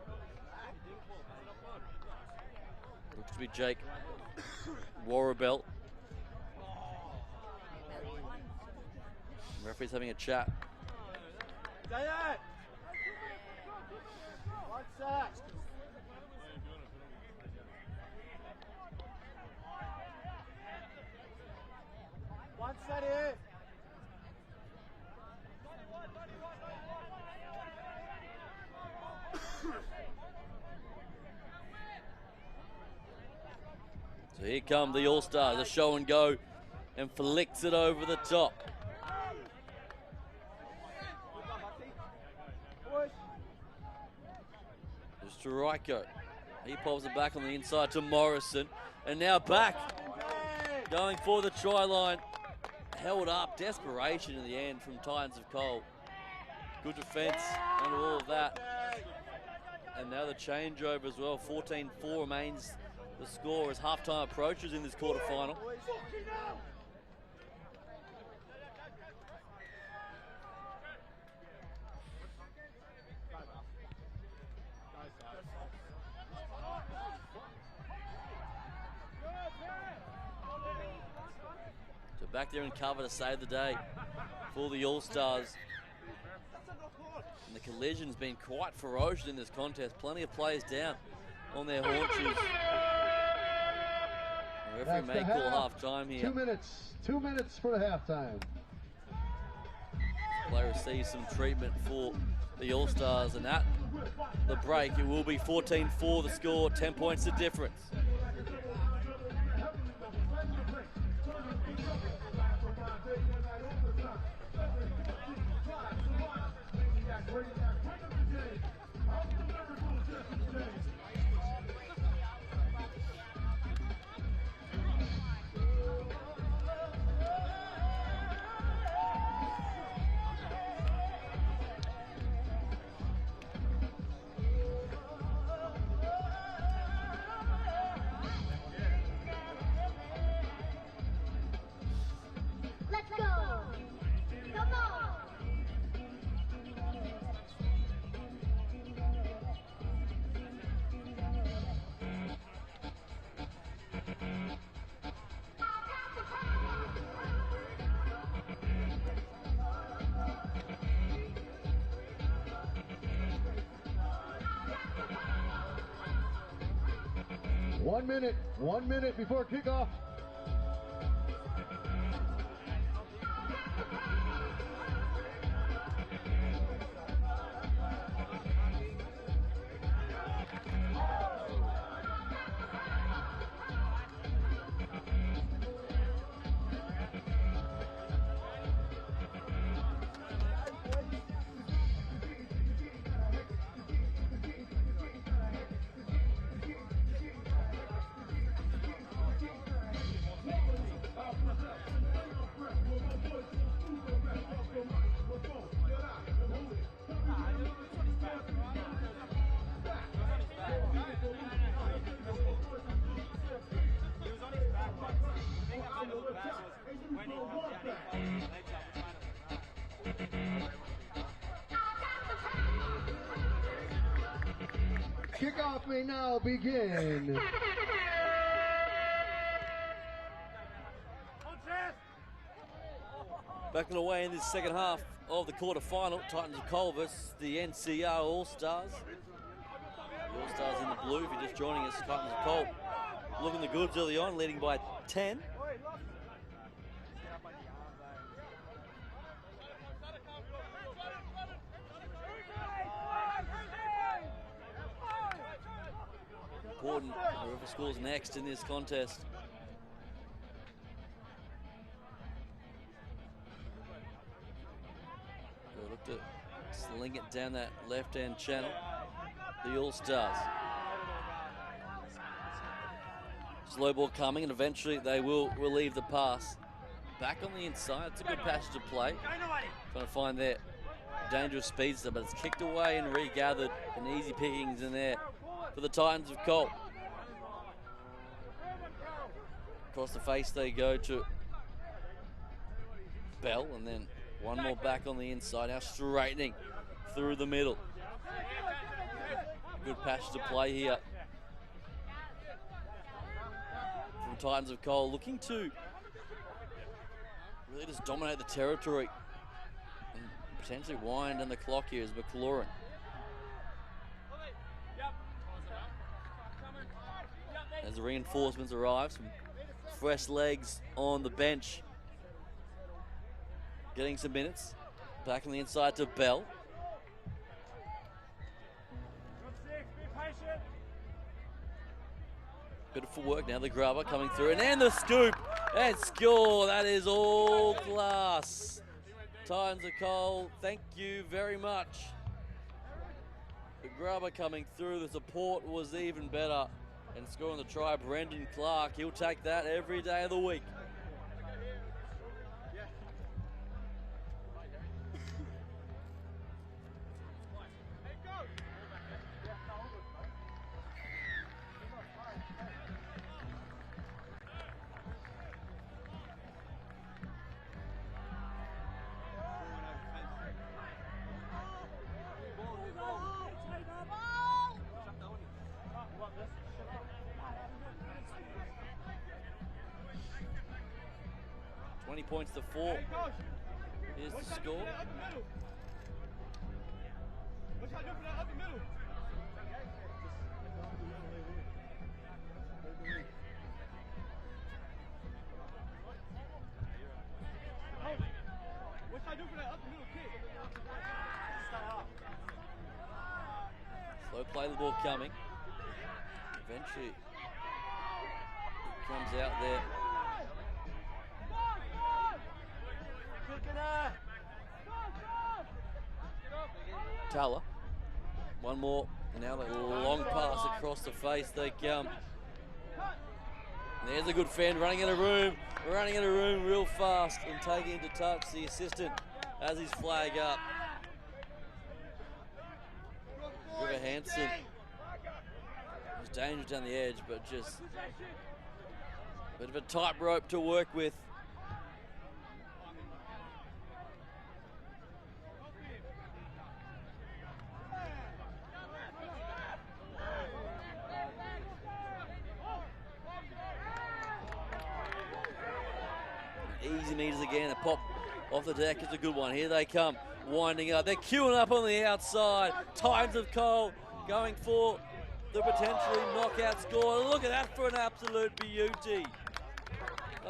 Looks to be Jake Warrabell. Referee's having a chat. What's that? What's that here? So here come the All-Stars, a show and go, and flicks it over the top. Just to Ryko. He pops it back on the inside to Morrison, and now back, going for the try line. Held up, desperation in the end from Titans of Cole. Good defense under all of that. And now the changeover as well. 14-4 remains the score as halftime approaches in this quarterfinal. So back there in cover to save the day for the All-Stars. And the collision's been quite ferocious in this contest. Plenty of players down on their haunches. The referee may call half-time here. 2 minutes. 2 minutes for the halftime. Player receives some treatment for the All-Stars, and at the break it will be 14-4 the score, 10 points the difference. Let's go! Come on! 1 minute before kickoff. Kickoff may now begin. Back and away in this second half of the quarterfinal. Titans of Cole versus the NCR All-Stars. The All-Stars in the blue. If you're just joining us, Titans of Cole looking the goods early on, leading by 10. Important whoever scores next in this contest. Look to sling it down that left-hand channel. The All-Stars. Slow ball coming, and eventually they will relieve the pass. Back on the inside, it's a good passage of play. Trying to find their dangerous speedster, but it's kicked away and regathered, and easy pickings in there for the Titans of Colt. Across the face they go to Bell, and then one more back on the inside, now straightening through the middle. Good passage to play here from Titans of Coal, looking to really just dominate the territory and potentially wind on the clock here as McLaurin. As the reinforcements arrive, some fresh legs on the bench. Getting some minutes. Back on the inside to Bell. Bit of footwork now, the grubber coming through, and then the scoop and score. That is all class. Titans of Coal, thank you very much. The grubber coming through, the support was even better, and scoring the try, Brendan Clark. He'll take that every day of the week. Points to 4. Here's the score. Slow play, the ball coming. Eventually, it comes out there. Tala, one more, and now the long pass across the face they come. And there's a good fan running in a room real fast and taking into touch the assistant as his flag up. River Hansen was dangerous down the edge, but just a bit of a tightrope to work with. Easy meters again, a pop off the deck is a good one. Here they come, winding up. They're queuing up on the outside. Titans of Coal going for the potentially knockout score. Look at that for an absolute beauty.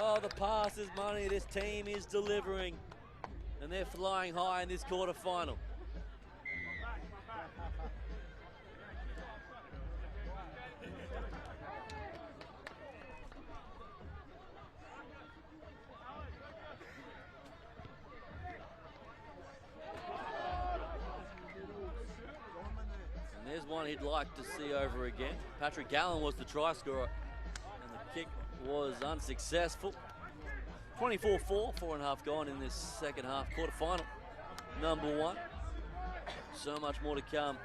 Oh, the pass is money. This team is delivering, and they're flying high in this quarterfinal. There's one he'd like to see over again. Patrick Gallen was the try scorer, and the kick was unsuccessful. 24-4, 4.5 gone in this second half quarterfinal. Number 1. So much more to come.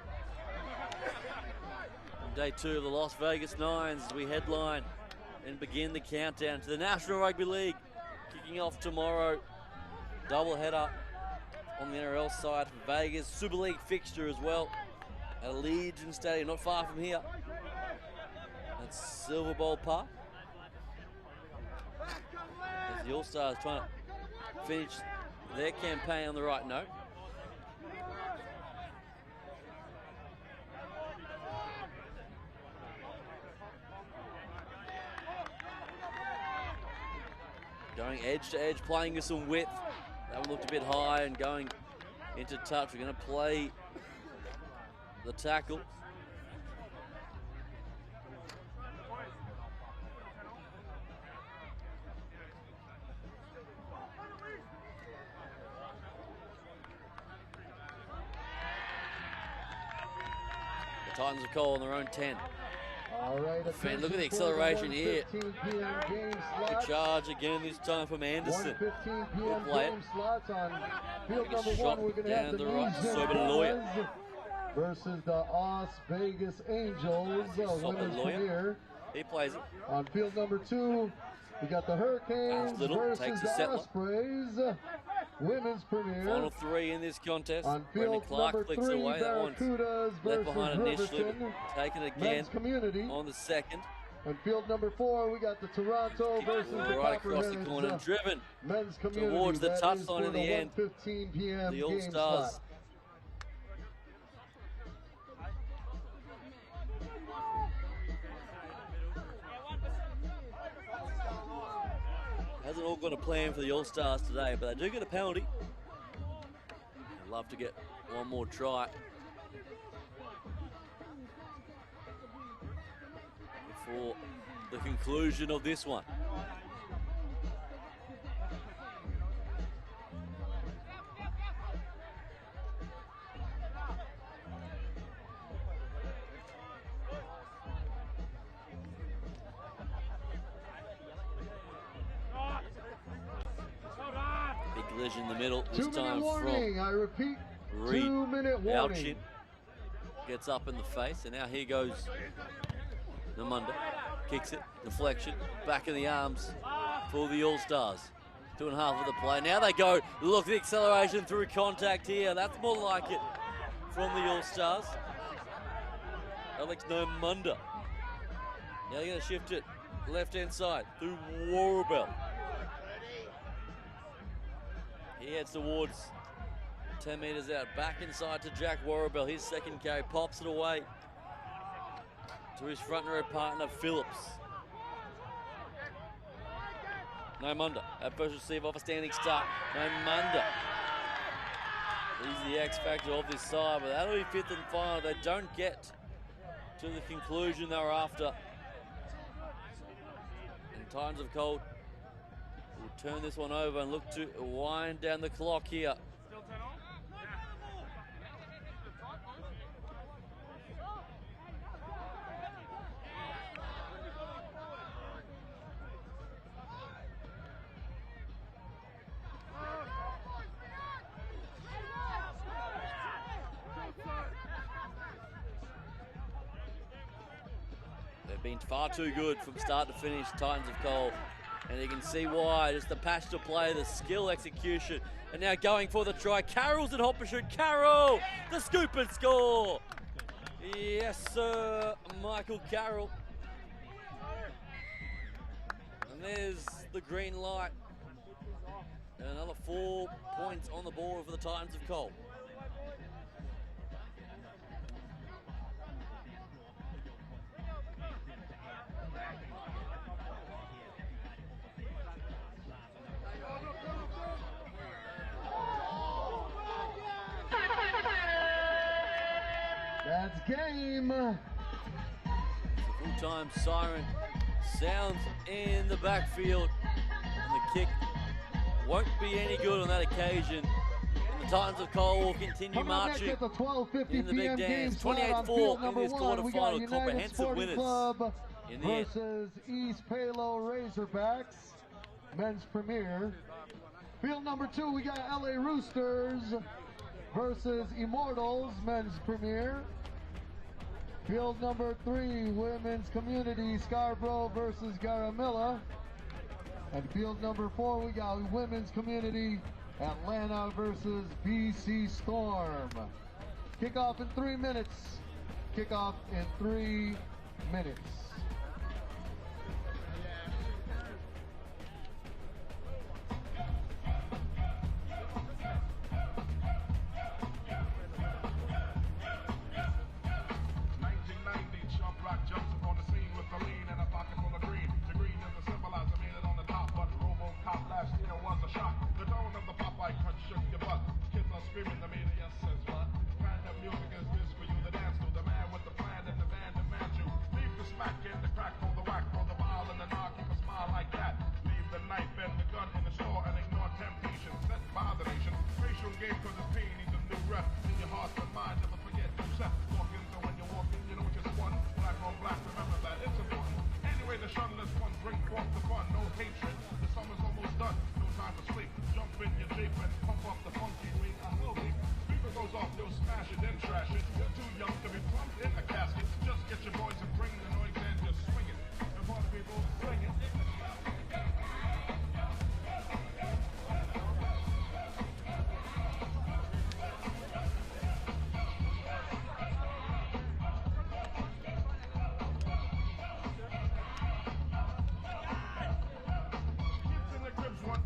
On day 2 of the Las Vegas Nines, as we headline and begin the countdown to the National Rugby League, kicking off tomorrow. Double header on the NRL side for Vegas. Super League fixture as well at Legion Stadium, not far from here. That's Silverbowl Park. As the Allstars trying to finish their campaign on the right note. Going edge to edge, playing with some width. That one looked a bit high and going into touch. We're going to play the tackle. The Titans of Coal on their own 10. All right, Fan, look at the acceleration here. 1:15 p.m. game Good slots. charge again this time from Anderson. 1:15 Good p.m. play. game slots on field Taking a number shot one. We're going to have down the the right, New Zealand Silverbowl Bombers versus the Vegas Angels, women's Silverbowl. premier. He plays it. On field number two, we got the Hurricanes Little versus takes a the settler. Ospreys, women's premier. Final three in this contest. On Brendan field Clark number clicks three, away. That one's Barracudas left versus behind initially, but Riverton, taken again men's community. on the second. On field number four, we got the Toronto versus the Right across the Copperheads, corner, driven men's community. towards the That touchline is for in the end. 1:15 p.m. The game All-Stars. slot. Hasn't all got a plan for the All-Stars today, but they do get a penalty. I'd love to get one more try before the conclusion of this one. Big collision in the middle, this 2-minute time warning. from I repeat, Reed. 2-minute warning. Alchin gets up in the face, and now here goes Namunda. Kicks it, deflection, back in the arms for the All-Stars. 2.5 of the play. Now they go, look, the acceleration through contact here. That's more like it from the All-Stars. Alex Namunda. Now they're going to shift it left-hand side through Warrabell. He heads towards 10 metres out, back inside to Jack Warrabell. His second carry, pops it away to his front row partner, Phillips. No Munda, at first receive off a standing start. No Munda. He's the X factor of this side, but that'll be fifth and final. They don't get to the conclusion they were after. In times of cold, we'll turn this one over and look to wind down the clock here. They've been far too good from start to finish, Titans of Coal. And you can see why, just the passion to play, the skill execution. And now going for the try, Carroll's at hop and shoot. Carroll, the scoop and score. Yes, sir, Michael Carroll. And there's the green light. And another 4 points on the board for the Titans of Coal. That's game. Full-time siren sounds in the backfield. And the kick won't be any good on that occasion. And the Titans of Coal will continue marching at the 12:50 in the p.m. big dance. game slot on 28-4 field in number this one. We got quarterfinal. United Comprehensive Sporting winners Club in the end. versus East Palo Razerbacks, men's premier. Field number two, we got LA Roosters versus Immortals, men's premier. Field number three, women's community, Scarborough versus Garamilla. And field number four, we got women's community, Atlanta versus BC Storm. Kickoff in 3 minutes. Kickoff in 3 minutes. Walk in, so when you walk in, you know what you just won. Black on black, remember that. hatred. The summer's almost done, no time for sleep. Jump in your Jeep and pump up the funky weed. I will be. Speaker goes off, you'll smash it, then trash it. You're too young to be plumped in a casket. Just get your boys and bring the noise and just swing it. And party people, bring it.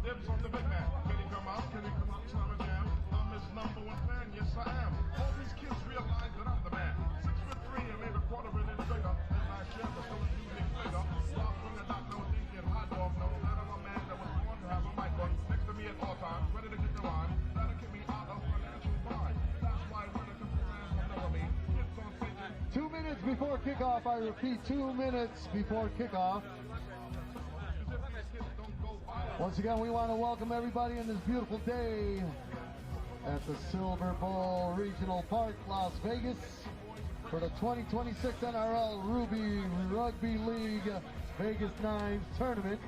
On the big man. Can he come out? Slam a jam. I'm his number one fan, yes I am. All these kids realize that I'm the man. 6'3" and maybe a quarter of an inch bigger. And last year was still a unique figure. Start from the dot, no thinking, hot dog, no. That I'm a man that was born to have a mic on next to me at all times, ready to get the line. That'll get me out of financial bind. That's why when a couple fans will never me. Kids on thinking. 2 minutes before kickoff, I repeat, 2 minutes before kickoff. Once again, we want to welcome everybody on this beautiful day at the Silverbowl Regional Park, Las Vegas, for the 2026 NRL Rugby League Vegas Nines tournament.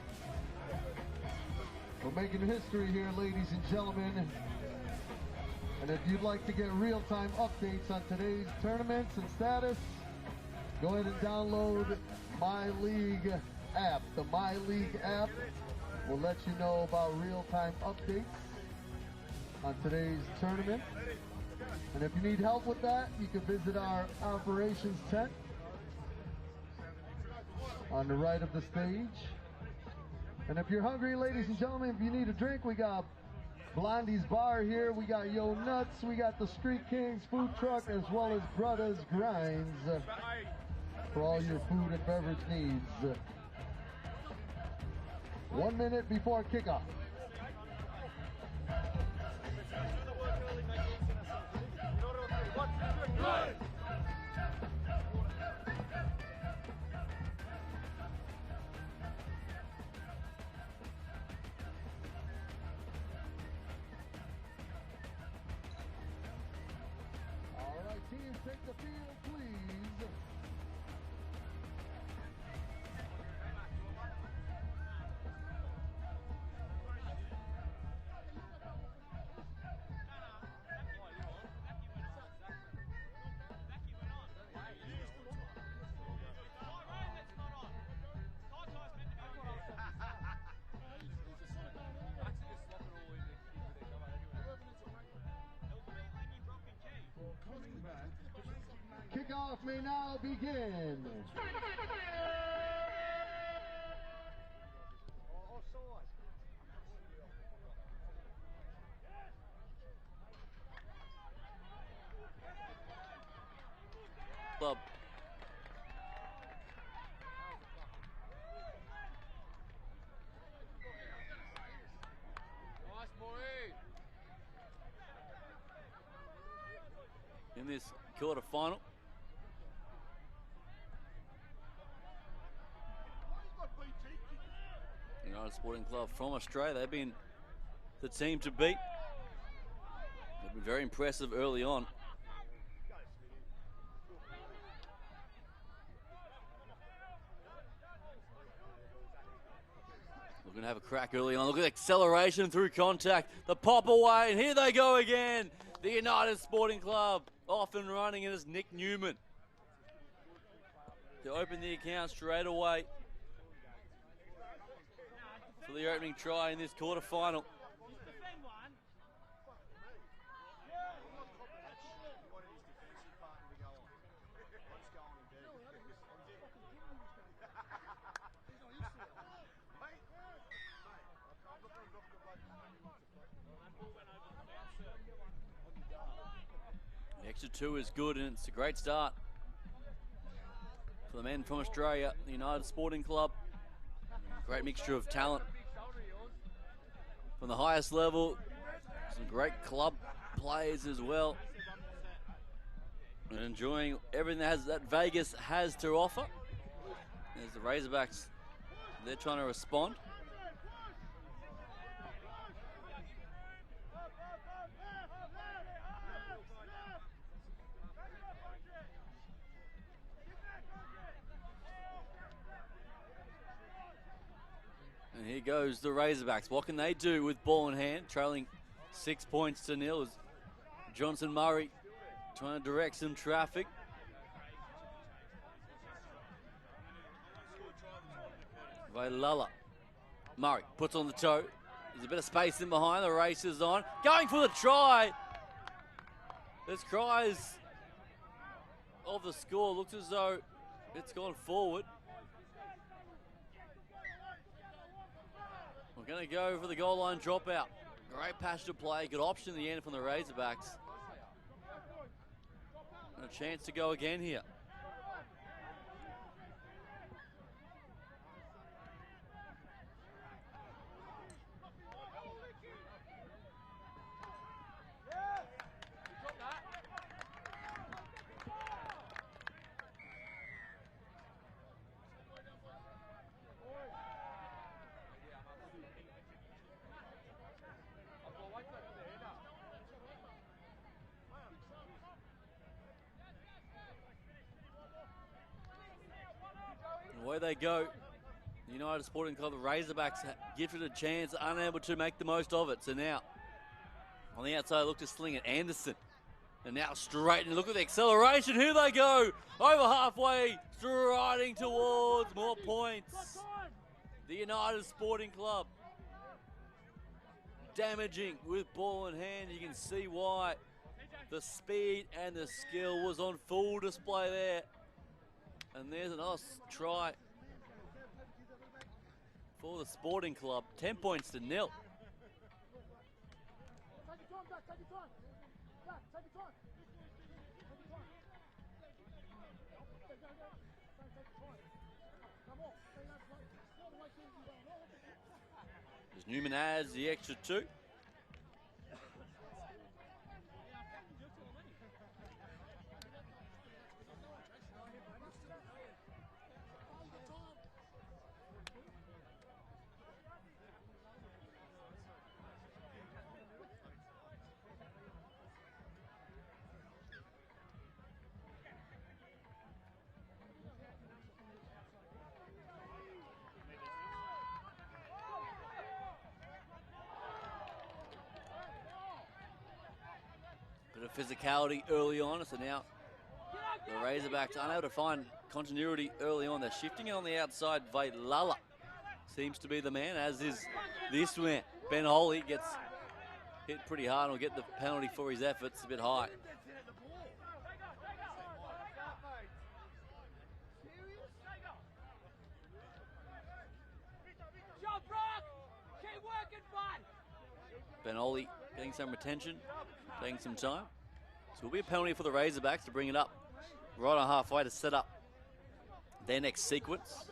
We're making history here, ladies and gentlemen. And if you'd like to get real-time updates on today's tournaments and status, go ahead and download My League app. The My League app will let you know about real-time updates on today's tournament. And if you need help with that, you can visit our operations tent on the right of the stage. And if you're hungry, ladies and gentlemen, if you need a drink, we got Blondie's Bar here, we got Yo Nuts, we got the Street Kings food truck, as well as Brothers Grinds for all your food and beverage needs. 1 minute before kickoff. All right, teams, take the field, please. Kickoff may now begin. Club. In this quarter-final. United Sporting Club from Australia. They've been the team to beat. They've been very impressive early on. We're going to have a crack early on. Look at the acceleration through contact. The pop away, and here they go again. The United Sporting Club off and running, and it's Nick Newman to open the account straight away for the opening try in this quarterfinal. The extra two is good, and it's a great start for the men from Australia, the United Sporting Club. Great mixture of talent from the highest level, some great club players as well, and enjoying everything that Vegas has to offer. There's the Razerbacks, they're trying to respond. And here Here goes the Razorbacks. What can they do with ball in hand? Trailing 6 points to nil as Johnson Murray trying to direct some traffic. Vailala. Murray puts on the toe. There's a bit of space in behind. The race is on. Going for the try. There's cries of the score. Looks as though it's gone forward. We're going to go for the goal line dropout. Great passion of play. Good option in the end from the Razorbacks. And a chance to go again here. Away they go. The United Sporting Club, the Razorbacks gifted a chance, unable to make the most of it. So now, on the outside, look to sling it. Anderson. And now straight, and look at the acceleration. Here they go. Over halfway, striding towards more points. The United Sporting Club. Damaging with ball in hand. You can see why. The speed and the skill was on full display there. And there's an try for the Sporting Club. 10 points to nil. As Newman adds the extra 2. Bit of physicality early on, so now the Razorbacks unable to find continuity early on. They're shifting it on the outside. Vailala seems to be the man, as is this man. Ben Holy gets hit pretty hard and will get the penalty for his efforts. A bit high. Ben Holy getting some retention, taking some time. So it'll be a penalty for the Razorbacks to bring it up right on halfway to set up their next sequence.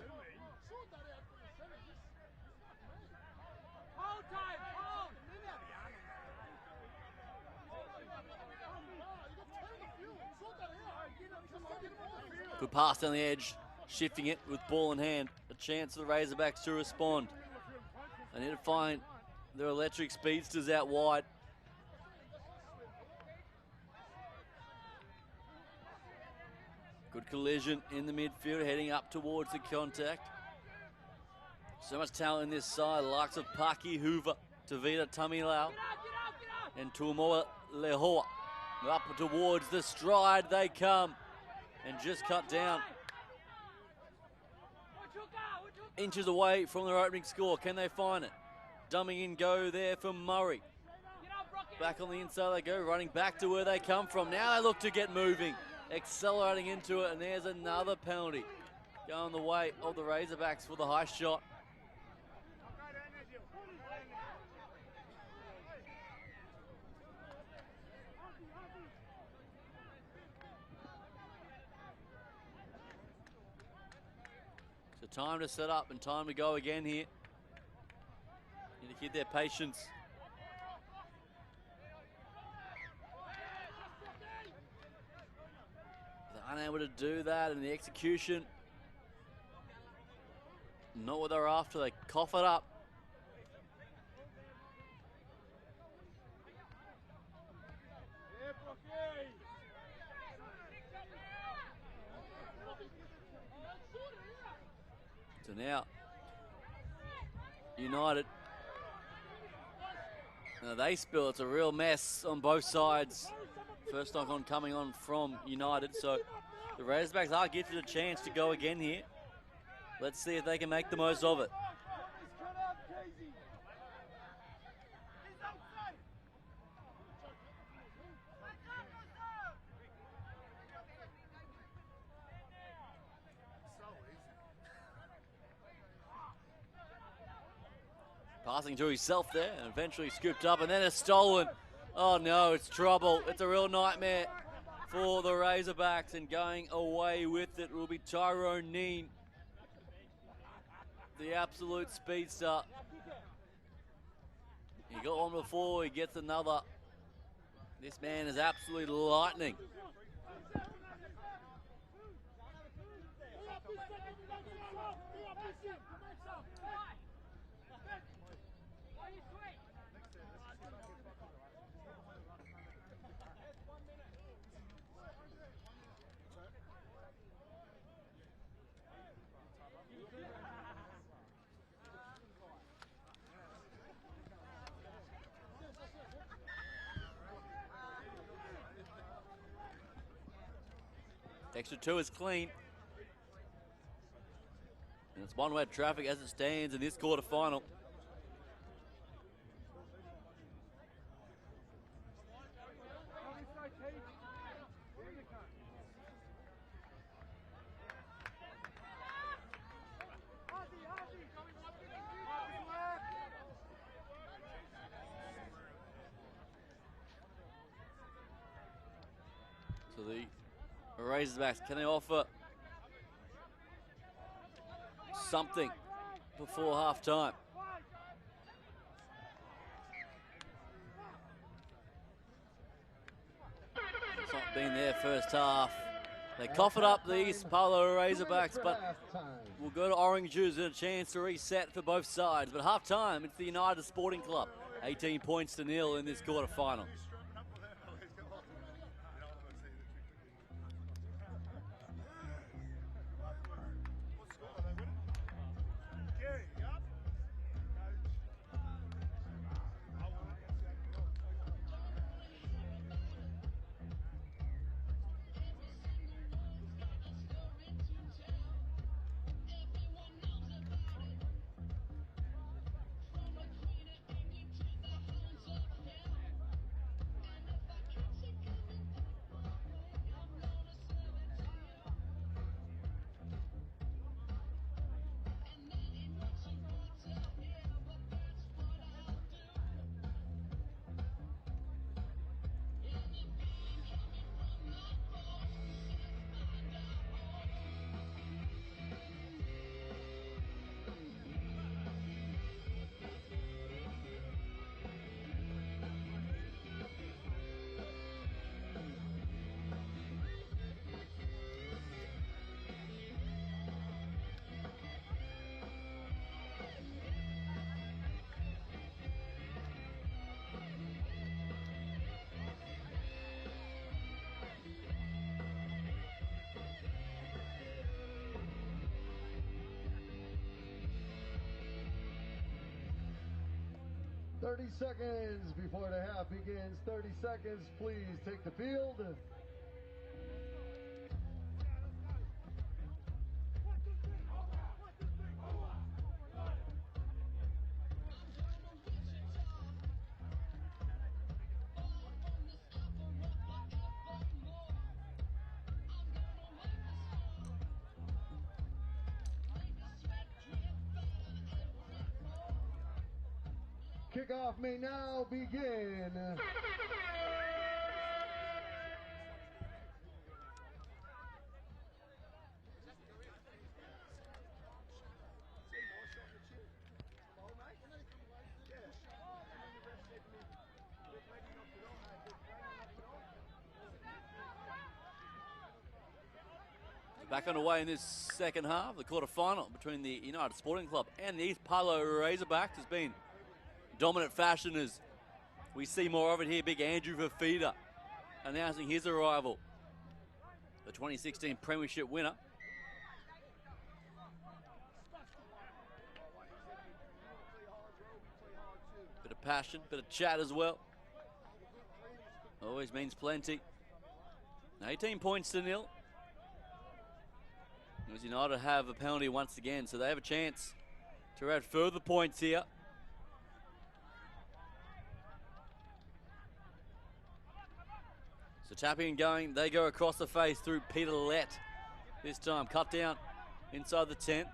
Good pass down the edge, shifting it with ball in hand. A chance for the Razorbacks to respond. They need to find their electric speedsters out wide. Good collision in the midfield, heading up towards the contact. So much talent in this side, the likes of Paki, Hoover, Duvata, Tamilau, and Tuamoa Lehoa. Up towards the stride they come, and just cut down. Inches away from their opening score. Can they find it? Dumbing in go there for Murray. Back on the inside they go, running back to where they come from. Now they look to get moving, accelerating into it, and there's another penalty going the way of the Razorbacks for the high shot. So time to set up and time to go again here. Need to keep their patience. They're unable to do that, and the execution, not what they're after. They cough it up. So now United. Now they spill. It's a real mess on both sides. First knock on coming on from United. So the Razerbacks are gifted a chance to go again here. Let's see if they can make the most of it. Passing to himself there and eventually scooped up and then it's stolen. Oh no, it's trouble. It's a real nightmare for the Razerbacks, and going away with it will be Tyrone Neen, the absolute speedster. He got one before, he gets another. This man is absolutely lightning. Extra 2 is clean. And it's one-way traffic as it stands in this quarterfinal. So the Razerbacks, can they offer something before half time? It's not been their first half. They cough it up, these Palo Razerbacks, but we'll go to Oranges and a chance to reset for both sides. But half time, it's the United Sporting Club. 18 points to 0 in this quarterfinal. "30 seconds before the half begins. 30 seconds, please take the field." Kickoff may now begin. Back underway in this second half, the quarterfinal between the United Sporting Club and the East Palo Razerbacks has been dominant fashion as we see more of it here. Big Andrew Fafita announcing his arrival, the 2016 Premiership winner. of passion, bit of chat as well. Always means plenty. 18 points to nil. As United have a penalty once again, so they have a chance to add further points here. So tapping and going, they go across the face through Peter Lett. This time cut down inside the 10.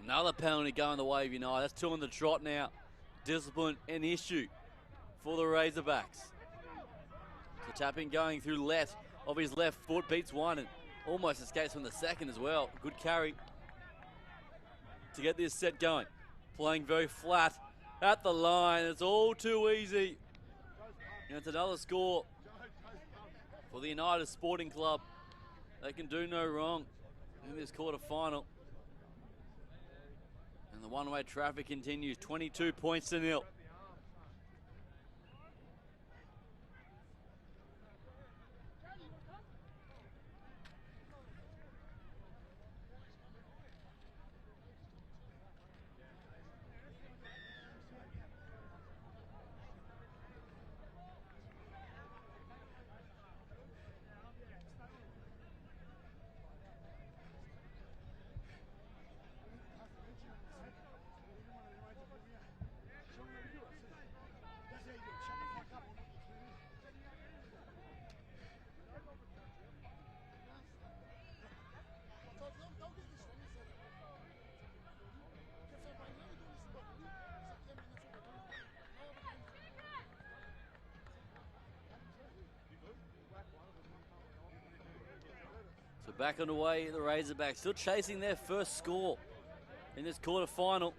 Another penalty going the way of United. That's 2 on the trot now. Discipline an issue for the Razerbacks. So tapping going through Lett of his left foot, beats one and almost escapes from the second as well. Good carry to get this set going. Playing very flat at the line. It's all too easy. And it's another score for the United Sporting Club. They can do no wrong in this quarter-final. And the one-way traffic continues. 22 points to nil. So back on the way, the Razerbacks still chasing their first score in this quarter-final.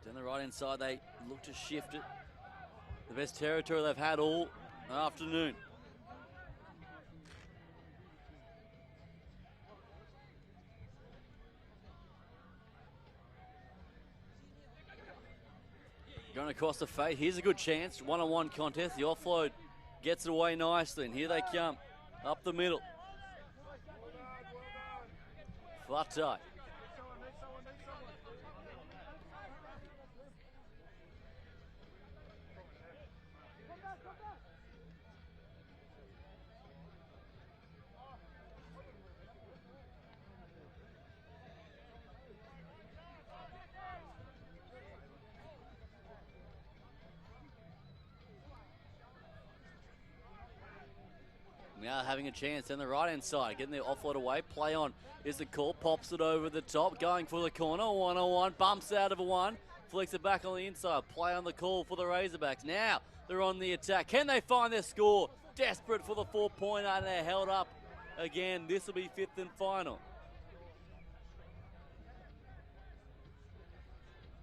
Down the right-hand side, they look to shift it. The best territory they've had all afternoon. Going across the face. Here's a good chance. One-on-one contest. The offload gets it away nicely. And here they come. Up the middle. Fatai. Now having a chance on the right-hand side, getting the offload away. Play on is the call, pops it over the top, going for the corner, one-on-one, bumps out of a one, flicks it back on the inside. Play on the call for the Razerbacks. Now they're on the attack. Can they find their score? Desperate for the 4-pointer, and they're held up again. This will be 5th and final.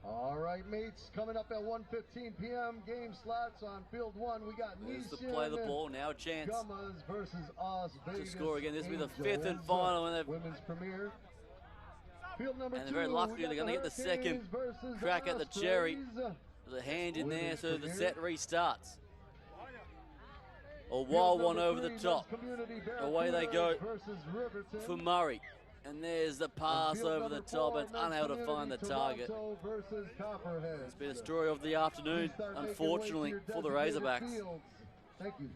All right, mates, coming up at 1:15 p.m. Game slots on field 1. We got There's to play the ball. Now a chance Gummas versus Ospreys to score again. This will be the 5th and final. And women's premier. Field number 2. They're very lucky they're going to get the second crack at the cherry. There's a hand in there, so the set restarts. A wild one over the top. Away they go for Murray. And there's the pass over the top. It's unable to find the target. It's been a story of the afternoon, unfortunately, for the Razerbacks. Thank you.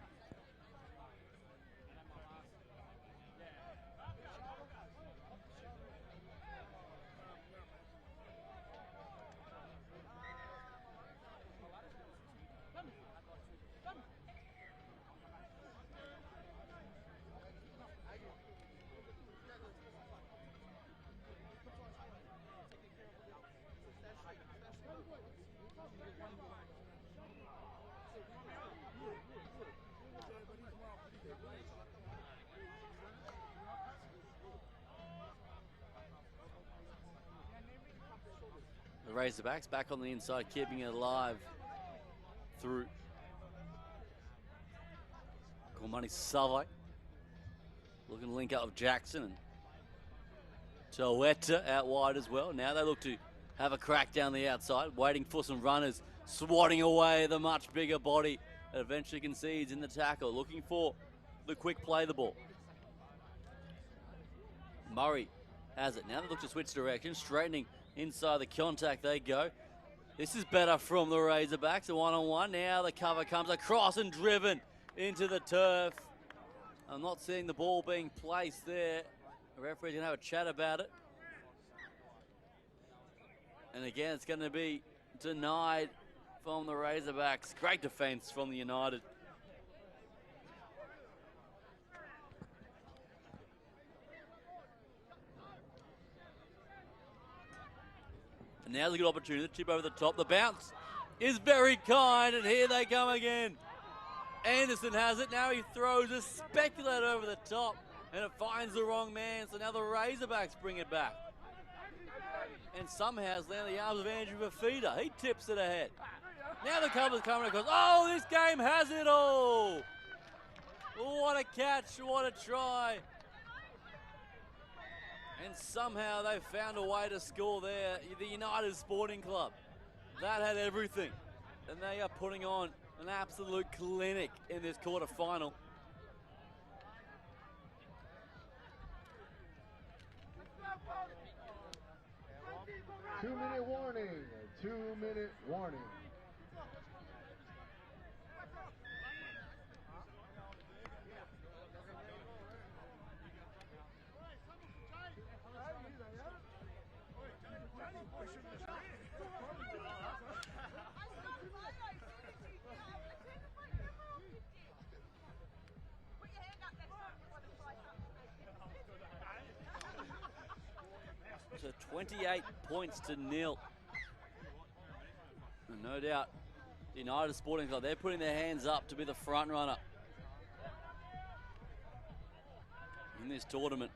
The Razerbacks back on the inside, keeping it alive through Cormani Savai. Looking to link up with Jackson and Toeta out wide as well. Now they look to have a crack down the outside, waiting for some runners, swatting away the much bigger body that eventually concedes in the tackle, looking for the quick play the ball. Murray has it. Now they look to switch direction, straightening inside the contact they go. This is better from the Razorbacks, a one-on-one. Now the cover comes across and driven into the turf. I'm not seeing the ball being placed there. The referee's going to have a chat about it. And again, it's going to be denied from the Razorbacks. Great defense from the United. And now's a good opportunity to chip over the top. The bounce is very kind, and here they come again. Anderson has it. Now he throws a speculator over the top, and it finds the wrong man. So now the Razorbacks bring it back. And somehow it's landed in the arms of Andrew Fafita. He tips it ahead. Now the cover's coming across. Oh, this game has it all. What a catch, what a try. And somehow they found a way to score there. The United Sporting Club. That had everything. And they are putting on an absolute clinic in this quarterfinal. Two-minute warning. 2-minute warning. So 28 points to nil. And no doubt, the United Sporting Club, they're putting their hands up to be the front runner in this tournament.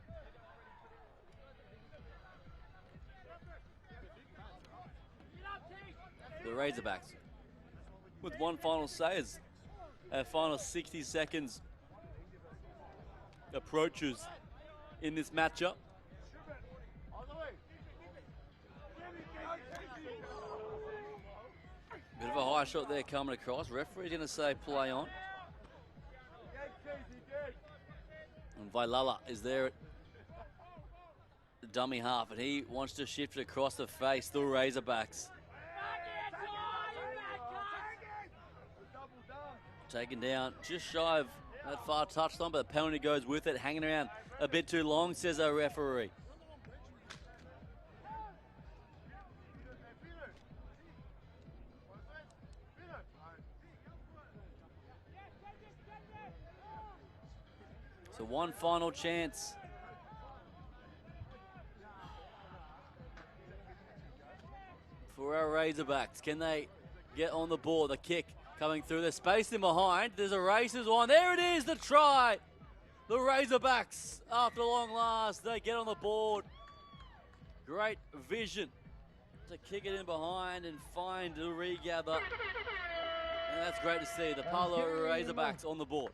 The Razorbacks with one final say as our final 60 seconds approaches in this matchup. Bit of a high shot there coming across. Referee's going to say play on. And Vailala is there at the dummy half, and he wants to shift it across the face. The Razorbacks. Taken down just shy of that far touchline, but the penalty goes with it. Hanging around a bit too long, says our referee. So one final chance. For our Razorbacks. Can they get on the board? The kick coming through. There's space in behind. There's a races one. There it is, the try. The Razorbacks, after long last, they get on the board. Great vision to kick it in behind and find the regather. And that's great to see. The Palo Razorbacks on the board.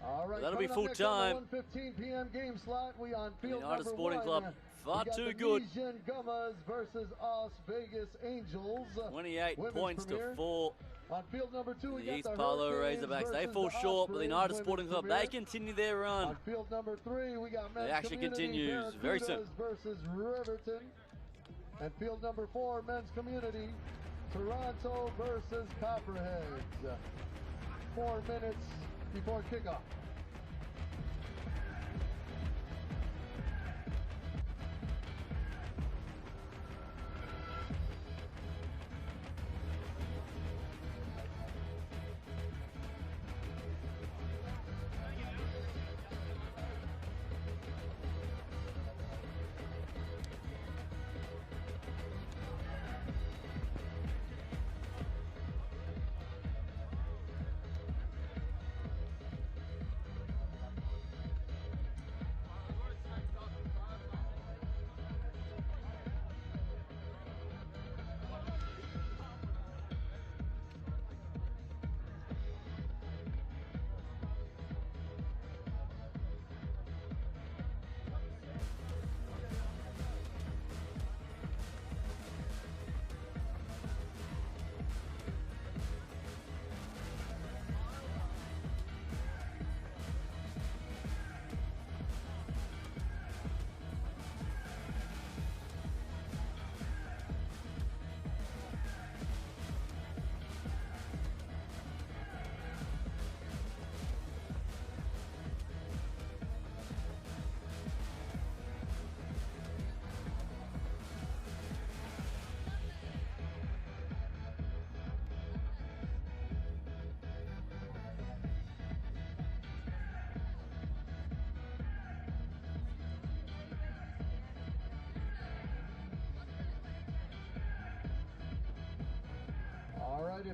All right, that'll be full time. 1:15 p.m. game slot. We on field United number Sporting 1. Club, far we got too the good. Nesian Gummas versus Os Vegas Angels. 28 Women's points premier. to 4. On field number 2, we The got East the Palo Hurricanes Razorbacks, they versus fall the short, but the Ospreys United Sporting women's Club, premier. they continue their run. On field number 3, we got men's The action community continues very soon. Barracudas versus Riverton. And field number 4, men's community, Toronto versus Copperheads. 4 minutes before kickoff.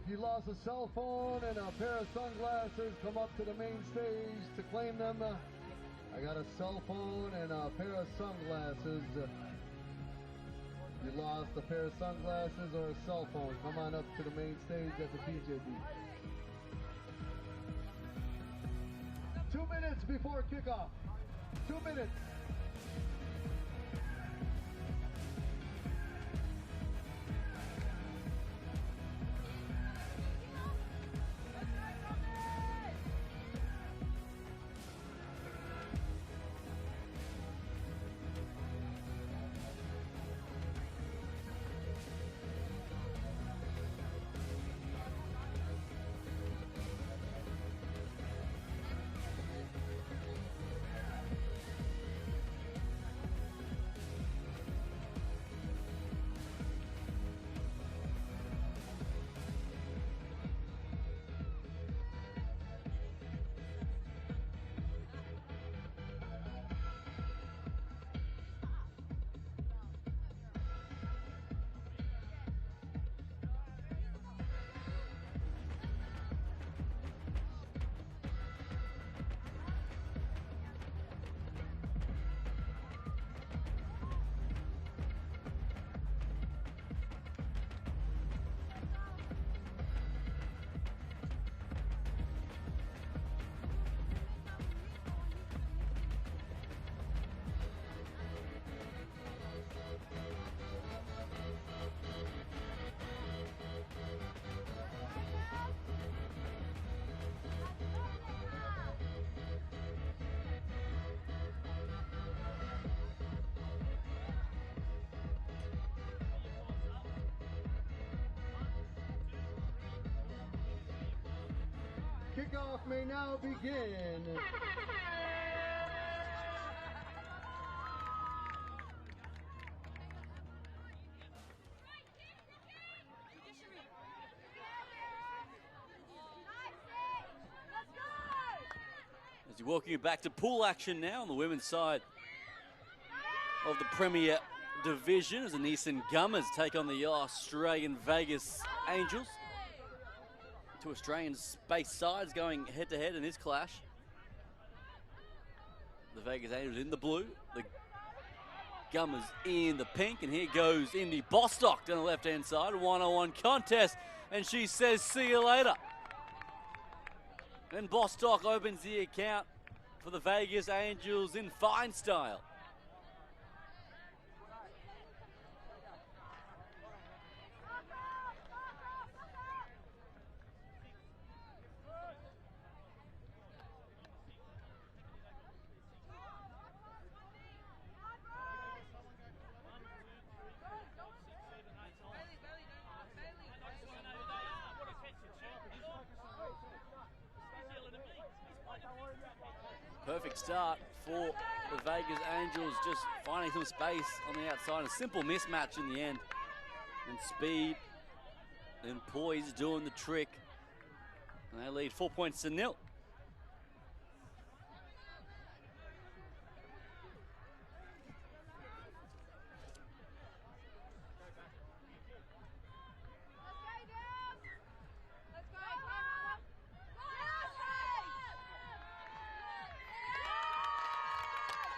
If you lost a cell phone and a pair of sunglasses, come up to the main stage to claim them. I got a cell phone and a pair of sunglasses. You lost a pair of sunglasses or a cell phone, come on up to the main stage at the BJB. 2 minutes before kickoff. 2 minutes. Kickoff may now begin. As you're walking back to pool action now on the women's side of the Premier Division as the Neeson Gummers take on the Australian Vegas Angels. Two Australian space sides going head-to-head in this clash. The Vegas Angels in the blue, the Gummers in the pink, and here goes Indy Bostock down the left-hand side, one-on-one contest, and she says, see you later. And Bostock opens the account for the Vegas Angels in fine style. Perfect start for the Vegas Angels, just finding some space on the outside. A simple mismatch in the end. And speed and poise doing the trick. And they lead 4 points to 0.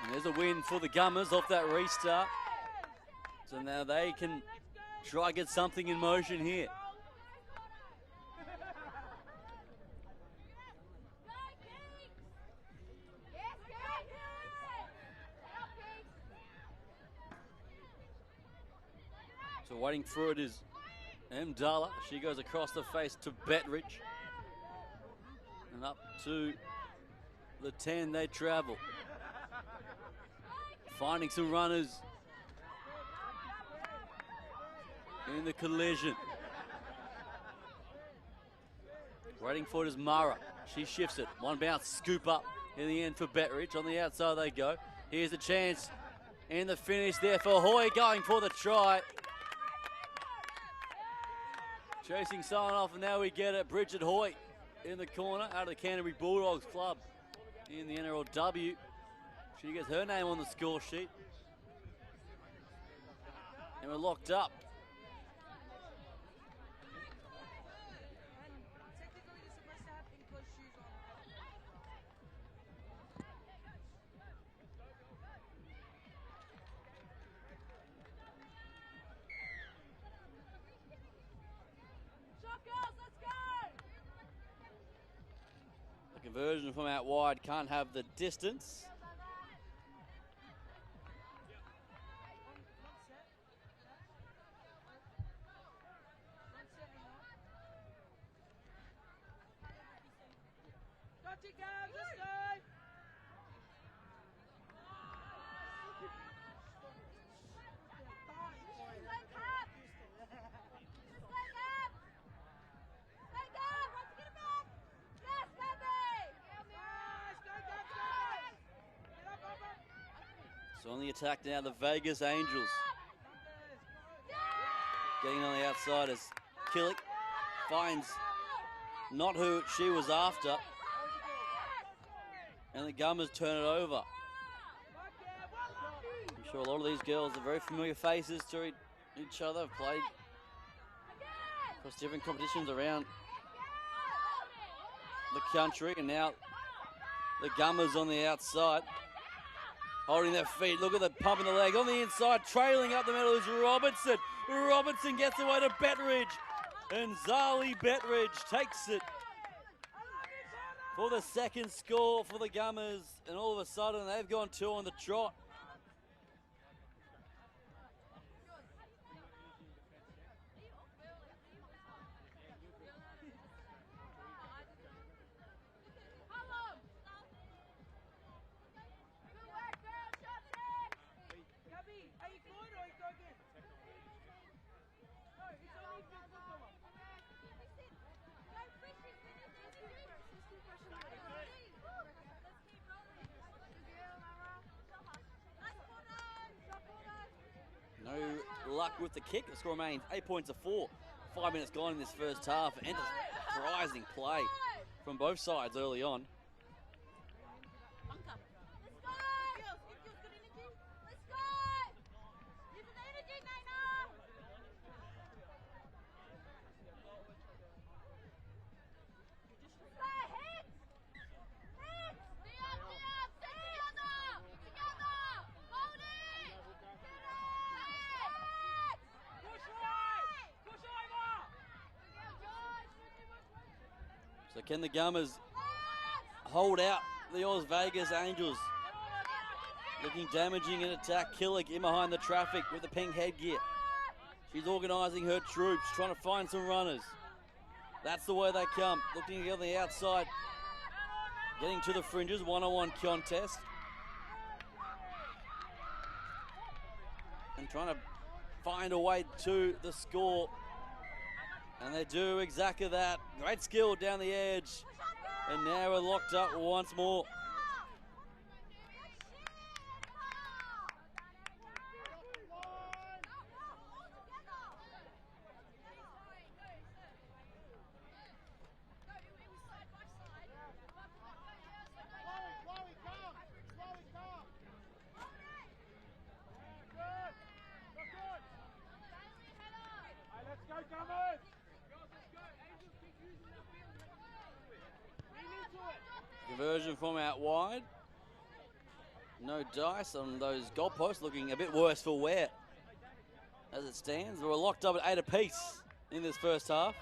And there's a win for the Gummers off that restart. So now they can try to get something in motion here. So waiting for it is Mdala. She goes across the face to Betridge. And up to the 10 they travel. Finding some runners in the collision. Waiting for it is Mara. She shifts it. One bounce, scoop up in the end for Betridge. On the outside they go. Here's a chance in the finish there for Hoy, going for the try. Chasing someone off, and now we get it. Bridget Hoy in the corner out of the Canterbury Bulldogs club in the NRLW. She gets her name on the score sheet. And we're locked up. Conversion from out wide, can't have the distance. Got you guys, let's go! So on the attack now, the Vegas Angels. Getting on the outside as Killick finds not who she was after. And the Gummers turn it over. I'm sure a lot of these girls are very familiar faces to each other, have played across different competitions around the country, and now the Gummers on the outside, holding their feet. Look at the pump in the leg. On the inside, trailing up the middle is Robertson. Robertson gets away to Betteridge, and Zali Betteridge takes it for the second score for the Gummers, and all of a sudden they've gone 2 on the trot. No luck with the kick. The score remains 8 points to 4. 5 minutes gone in this first half. Enterprising play from both sides early on. So can the Gummers hold out the Oz Vegas Angels? Looking damaging in attack. Killick in behind the traffic with the pink headgear. She's organising her troops, trying to find some runners. That's the way they come. Looking on the outside. Getting to the fringes, one-on-one contest. And trying to find a way to the score. And they do exactly that. Great skill down the edge. And now we're locked up once more. Conversion from out wide. No dice on those goalposts, looking a bit worse for wear as it stands. We're locked up at 8 apiece in this first half.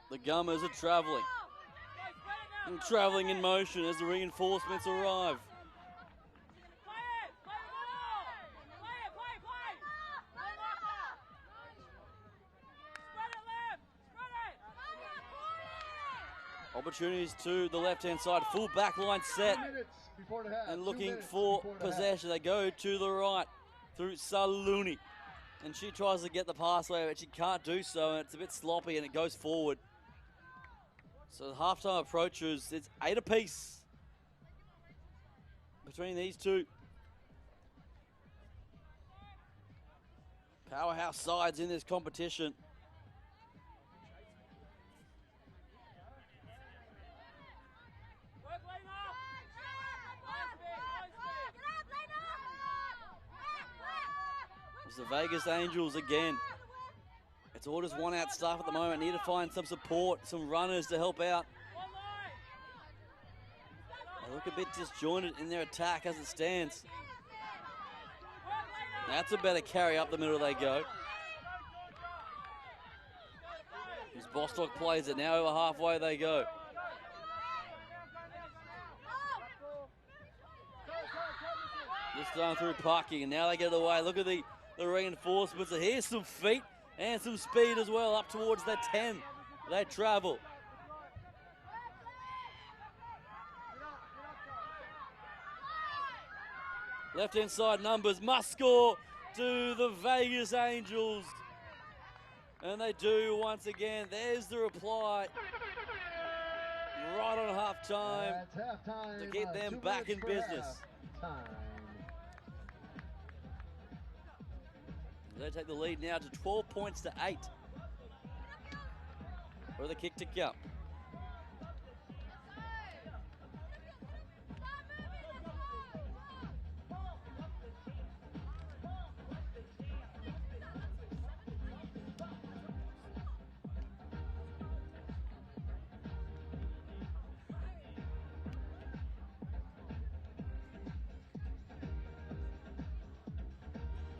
The Gummers are travelling. And travelling in motion as the reinforcements arrive. Opportunities to the left-hand side, full back line set. And looking for possession. They go to the right through Saluni. And she tries to get the pass away, but she can't do so, and it's a bit sloppy, and it goes forward. So the halftime approaches, it's 8 apiece between these two. Powerhouse sides in this competition. It's the Vegas Angels again. It's all just one-out stuff at the moment. Need to find some support, some runners to help out. They look a bit disjointed in their attack as it stands. That's a better carry up the middle they go. As Bostock plays it, now over halfway they go. Just going through parking, and now they get away. Look at the reinforcements. So here's some feet and some speed as well up towards the 10. They travel. Left-hand side numbers must score to the Vegas Angels. And they do once again. There's the reply. Right on half-time to get them back in business. They take the lead now to 12 points to 8. For the kick to count.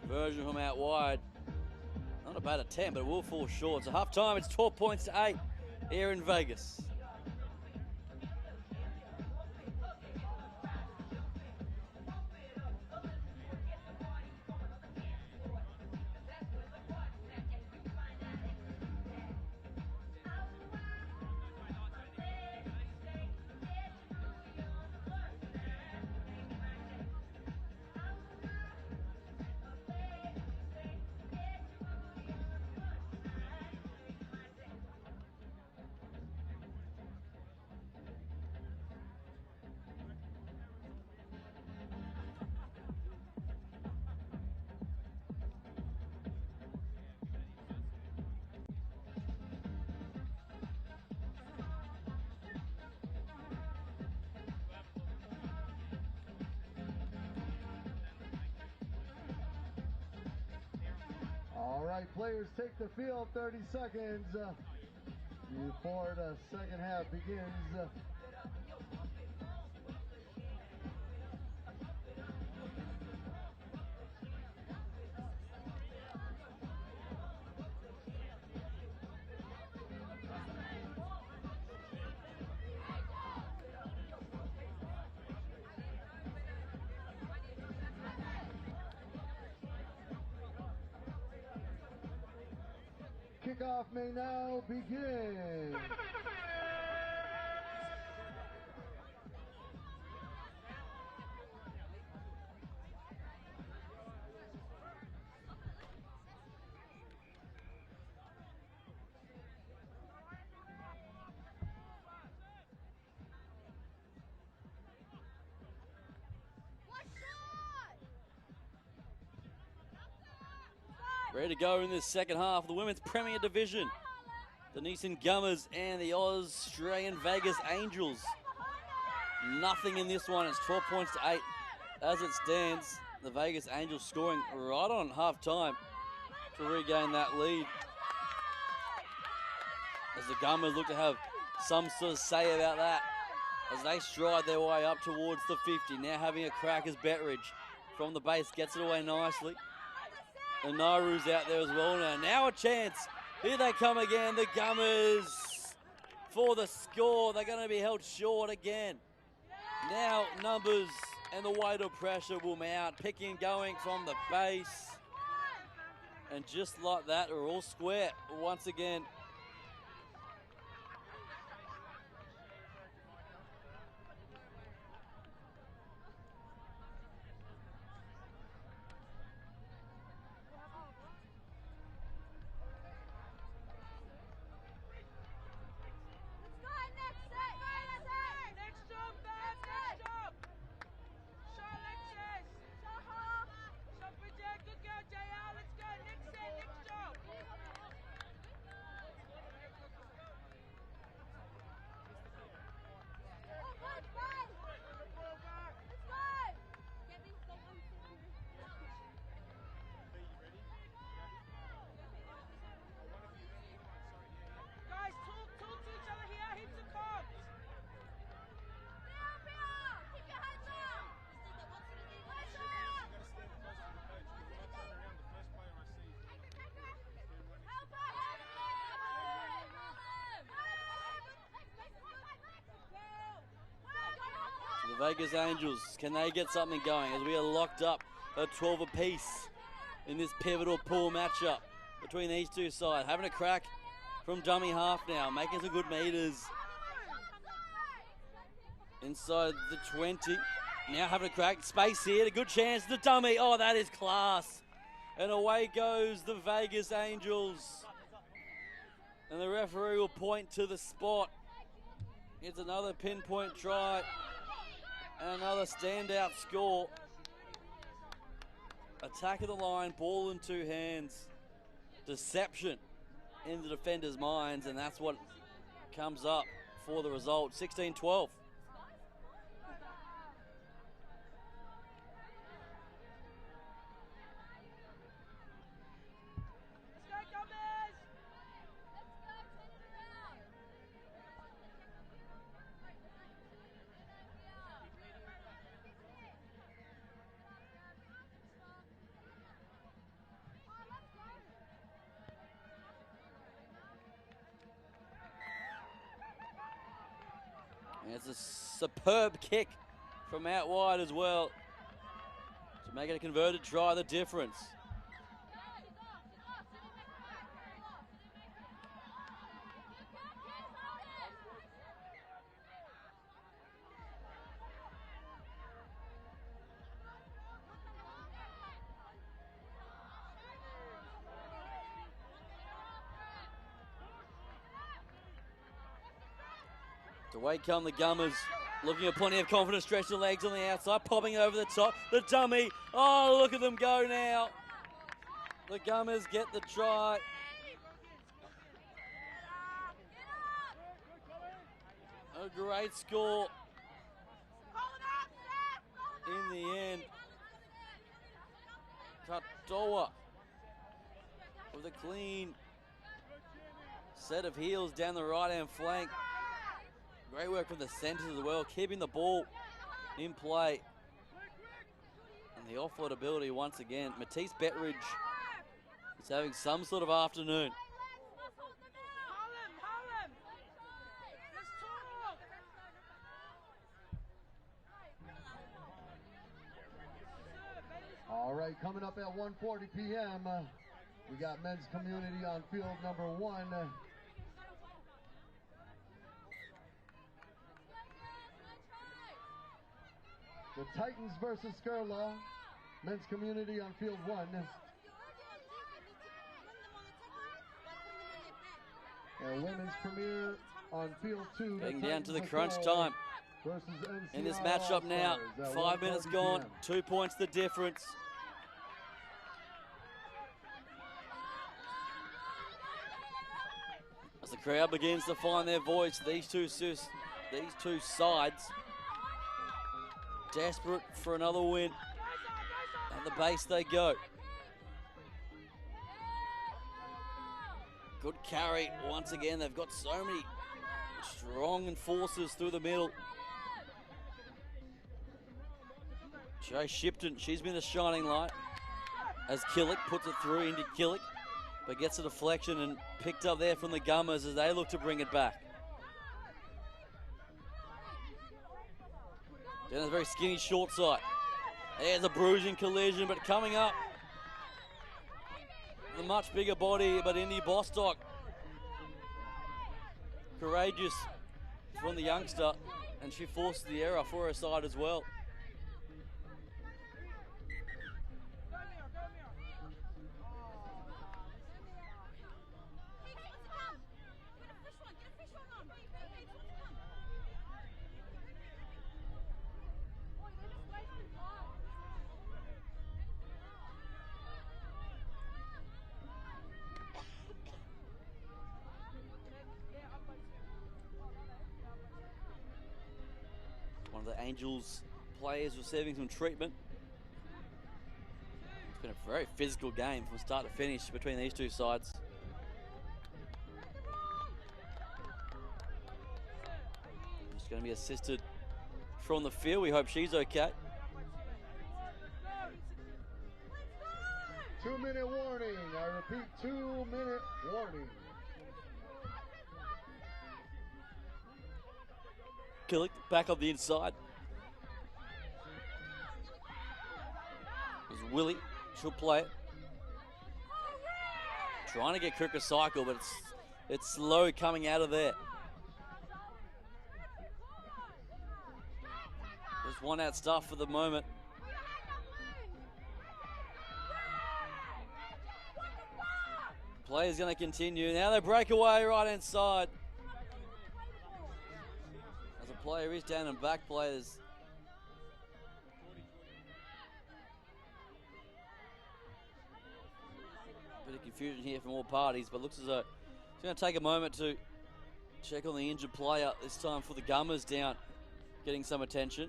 Version from out wide. Not a bad attempt, but it will fall short. So half time, it's 12 points to 8 here in Vegas. All right, players take the field, 30 seconds before the second half begins. Kickoff may now begin. Ready to go in this second half of the Women's Premier Division. The Neeson Gummers and the Australian Vegas Angels. Nothing in this one. It's 12 points to 8. As it stands, the Vegas Angels scoring right on half-time to regain that lead. As the Gummers look to have some sort of say about that as they stride their way up towards the 50. Now having a crack as Betteridge from the base gets it away nicely. And Nairu's out there as well now. Now a chance. Here they come again. The Gummers for the score. They're going to be held short again. Now numbers and the weight of pressure will mount. Picking and going from the base. And just like that, we're all square once again. The Vegas Angels, can they get something going as we are locked up at 12 apiece in this pivotal pool matchup between these two sides? Having a crack from dummy half now, making some good meters. Inside the 20. Now having a crack. Space here. A good chance. The dummy. Oh, that is class. And away goes the Vegas Angels. And the referee will point to the spot. It's another pinpoint try. And another standout score. Attack of the line. Ball in two hands. Deception in the defenders' minds. And that's what comes up for the result. 16-12. And it's a superb kick from out wide as well to make it a converted try, the difference. Away come the Gummers, looking at plenty of confidence, stretch the legs on the outside, popping over the top, the dummy. Oh, look at them go now. The Gummers get the try. A great score in the end. Katoa with a clean set of heels down the right-hand flank. Great work from the centres as well, keeping the ball in play. And the offload ability once again. Matisse Betteridge is having some sort of afternoon. All right, coming up at 1:40 p.m., we got men's community on field number 1. The Titans versus Skiraf, men's community on field 1. And women's premier on field 2. Getting down to the crunch time in this matchup now. 5 minutes gone, 2 points the difference. As the crowd begins to find their voice, these two sides desperate for another win. And the base they go. Good carry once again. They've got so many strong enforcers through the middle. Jay Shipton, she's been a shining light. As Killick puts it through into Killick, but gets a deflection and picked up there from the Gummers as they look to bring it back. Down a very skinny short side. There's a bruising collision, but coming up, the much bigger body, but Indy Bostock. Courageous from the youngster, and she forced the error for her side as well. One of the Angels players receiving some treatment. It's been a very physical game from start to finish between these two sides. Just going to be assisted from the field. We hope she's okay. 2-minute warning. I repeat, 2-minute warning. Killick back on the inside. Willie, she'll play it. Trying to get Cook a cycle, but it's slow coming out of there. There's one out stuff for the moment. Play's going to continue. Now they break away right hand side. As a player is down and back players. Bit of confusion here from all parties, but looks as though it's going to take a moment to check on the injured player. This time for the Gummers down, getting some attention.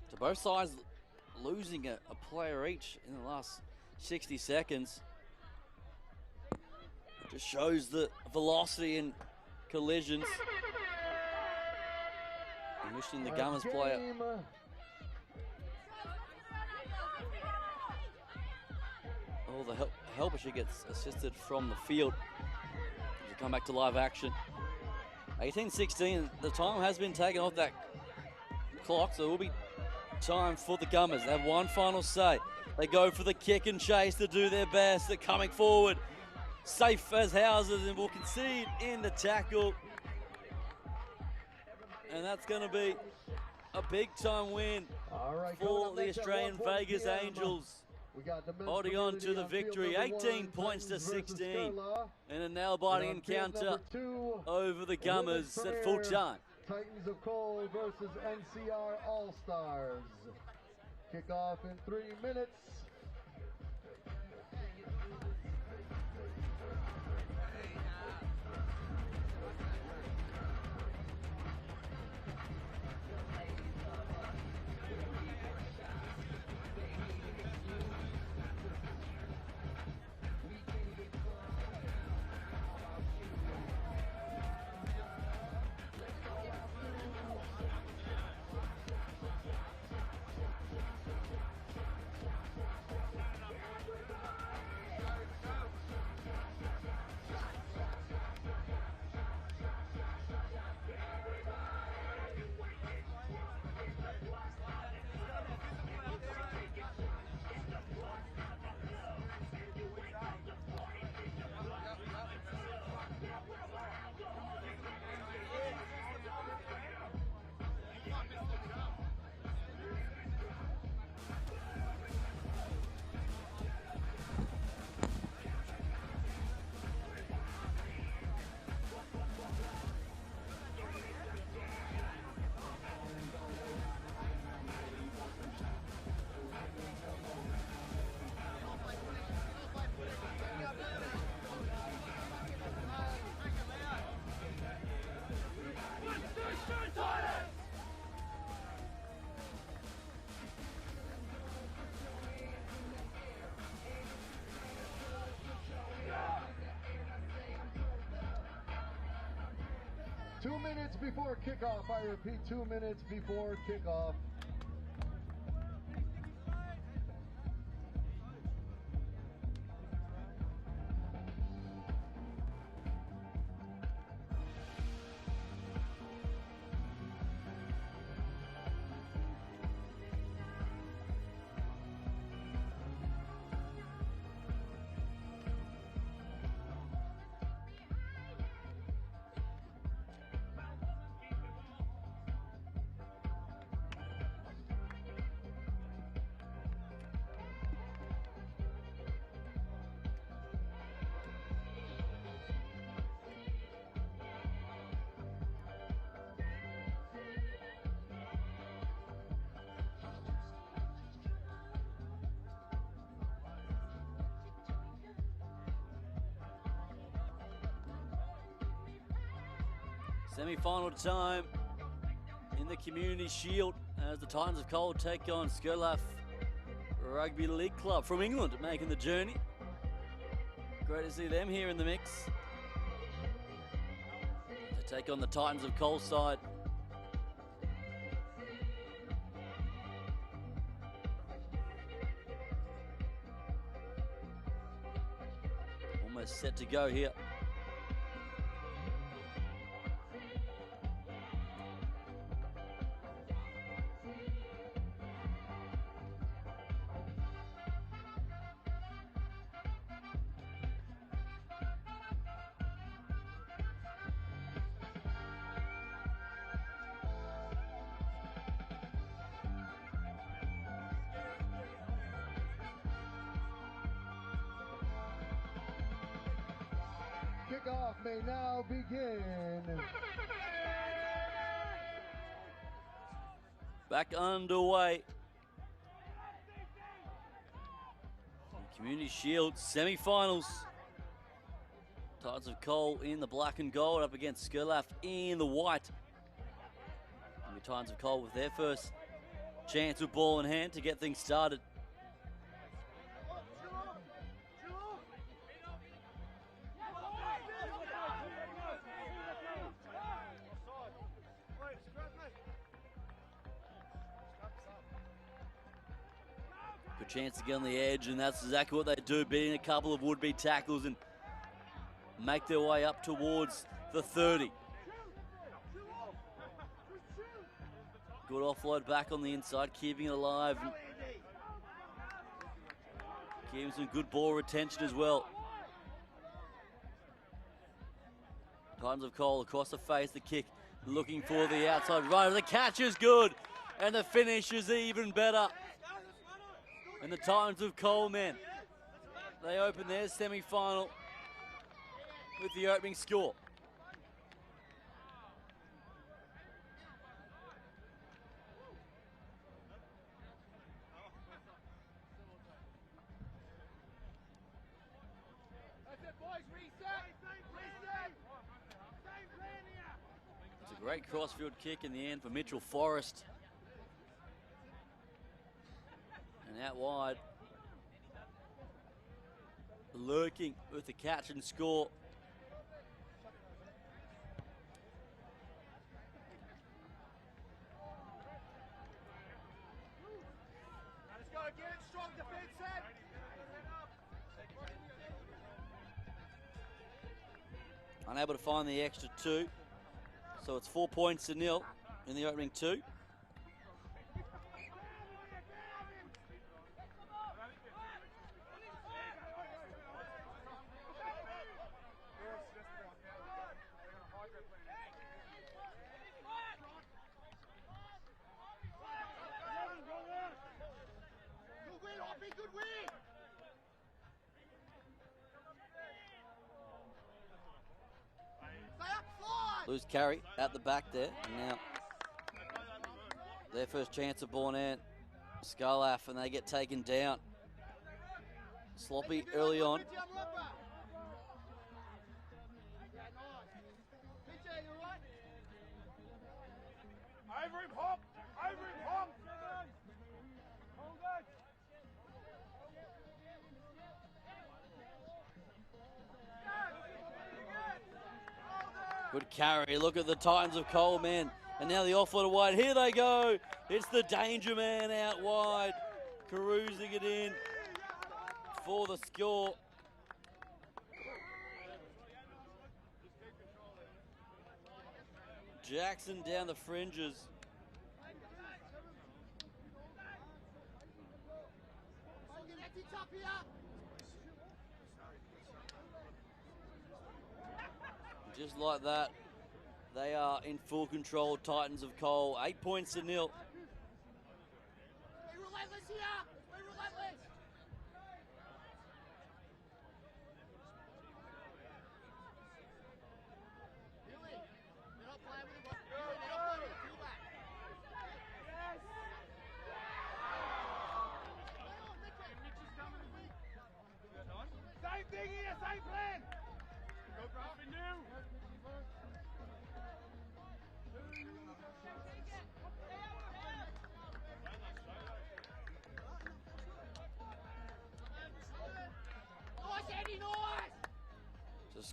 So both sides losing a player each in the last 60 seconds. It just shows the velocity in collisions. And wishing the Gummers player. Oh, the helper, she gets assisted from the field. To come back to live action. 18-16, the time has been taken off that clock, so it will be time for the Gummers. They have one final say. They go for the kick and chase to do their best. They're coming forward, safe as houses, and will concede in the tackle. And that's going to be a big time win for the Australian Vegas Angels. Holding on to the victory, 18 points to 16. And a nail-biting encounter over the Gummers at full time. Titans of Coal versus NCR Allstars. Kickoff in 3 minutes. Two minutes before kickoff. I repeat, 2 minutes before kickoff. Semi-final time in the Community Shield as the Titans of Coal take on Skiraf Rugby League Club from England, making the journey. Great to see them here in the mix to take on the Titans of Coal side. Almost set to go here. Kickoff may now begin. Back underway. Community Shield semi-finals. Titans of Coal in the black and gold up against Skiraf in the white. And the Titans of Coal with their first chance with ball in hand to get things started. Good chance to get on the edge, and that's exactly what they do, beating a couple of would-be tackles and make their way up towards the 30. Good offload back on the inside, keeping it alive. And keeping some good ball retention as well. Titans of Coal across the face, the kick, looking for the outside runner. The catch is good, and the finish is even better. And the Titans of Coal men, they open their semi-final with the opening score. It's a great crossfield kick in the end for Mitchell Forrest. And out wide, lurking with the catch and score. Let's go again, strong defense set. Unable to find the extra two, so it's 4 points to nil in the opening two. Loose carry at the back there. And now their first chance of ball in. Skiraf, and they get taken down. Sloppy early on. Over him, hop! Over him, hop! Good carry. Look at the Titans of Coal men. And now the offload wide. Here they go. It's the danger man out wide. Carousing it in for the score. Jackson down the fringes. Just like that, they are in full control, Titans of Coal. 8 points to nil. We're relentless here! We're relentless! Billy, they're not playing with him. They're not playing with him. Fullback. Yes! Same thing here, same plan! Go Grafton, new!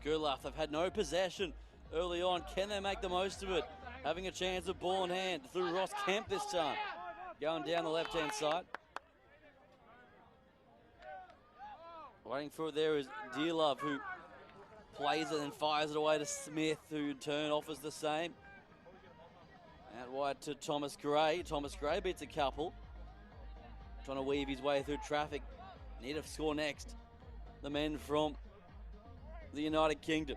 Skiraf, they've had no possession early on. Can they make the most of it? Having a chance of ball in hand through Ross Kemp this time. Going down the left-hand side. Waiting for it there is Dearlove, who plays it and fires it away to Smith, who in turn offers the same. Out wide to Thomas Gray. Thomas Gray beats a couple. Trying to weave his way through traffic. Need to score next. The men from the United Kingdom.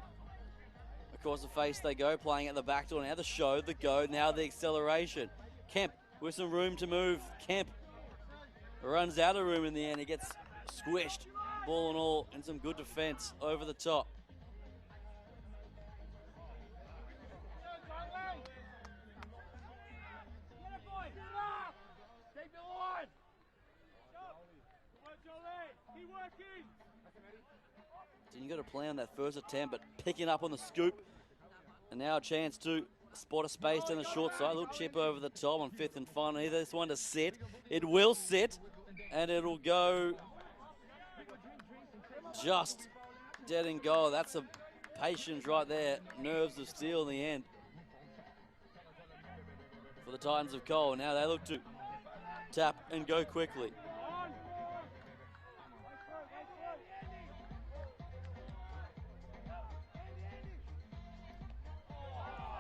Across the face they go, playing at the back door. Now the show, the go, now the acceleration. Kemp with some room to move. Kemp runs out of room in the end. He gets squished, ball and all, and some good defence over the top. Didn't get a play on that first attempt, but picking up on the scoop. And now a chance to spot a space down the short side. A little chip over the top on 5th and final. Either this one to sit. It will sit, and it'll go just dead in goal. That's a patience right there. Nerves of steel in the end for the Titans of Cole. Now they look to tap and go quickly.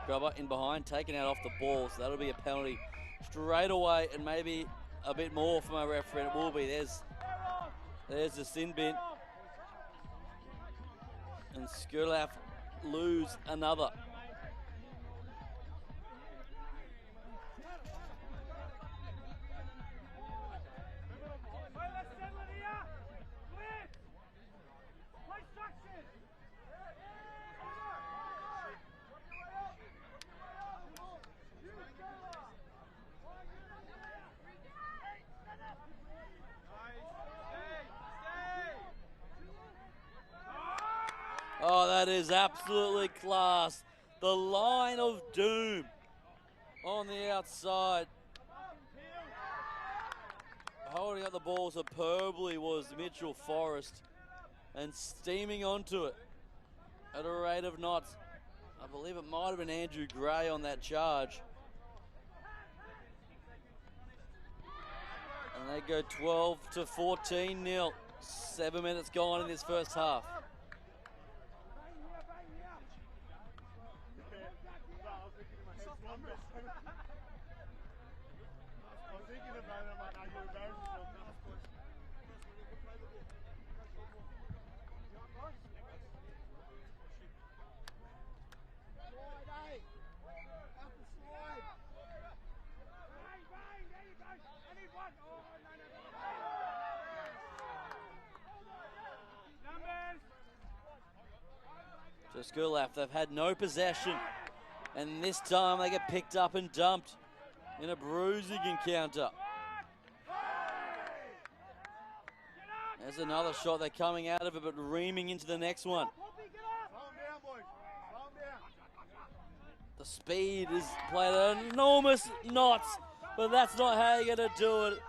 Grubber in behind, taken out off the ball, so that'll be a penalty straight away, and maybe a bit more from our referee. It will be. There's the sin bin, and Skiraf lose another. Oh, that is absolutely class. The line of doom on the outside. Holding up the ball superbly was Mitchell Forrest, and steaming onto it at a rate of knots. I believe it might have been Andrew Gray on that charge. And they go 12 to 14-0. 7 minutes gone in this first half. So Skiraf, they've had no possession, and this time they get picked up and dumped in a bruising encounter. There's another shot. They're coming out of it, but reaming into the next one. The speed is played at enormous knots, but that's not how you're going to do it.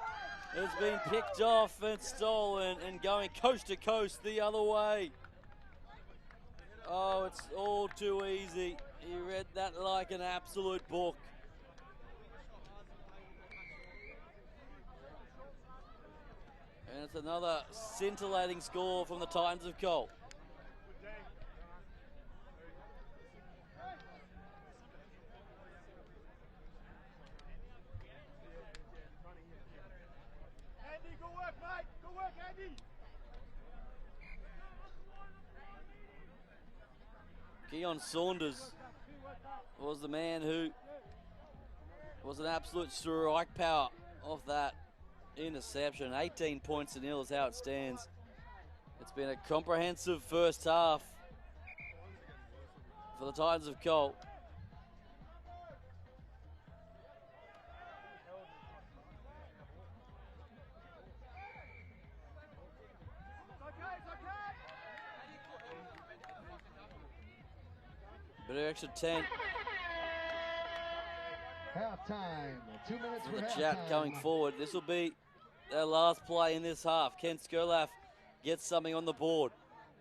It's been picked off and stolen and going coast to coast the other way. Oh, it's all too easy. He read that like an absolute book. And it's another scintillating score from the Titans of Cole. Andy, good work, mate. Good work, Andy. Keon Saunders was the man who was an absolute strike power off that interception. 18 points to nil is how it stands. It's been a comprehensive first half for the Titans of Cole. Bit of extra 10. Halftime. 2 minutes For for the halftime. chat going forward. This will be their last play in this half. Ken Skiraf gets something on the board.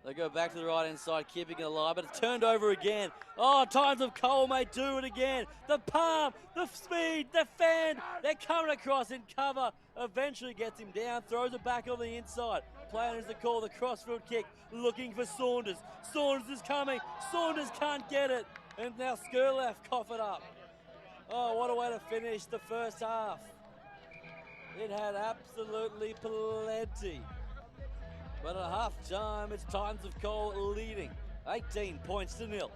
They go back to the right-hand side, keeping it alive, but it's turned over again. Oh, Times of Cole may do it again. The palm, the speed, the fan, they're coming across in cover. Eventually gets him down, throws it back on the inside. Player is the call, the crossfield kick, looking for Saunders. Saunders is coming. Saunders can't get it. And now Skiraf cough it up. Oh, what a way to finish the first half. It had absolutely plenty. But at half time, it's Titans of Cole leading 18 points to 0.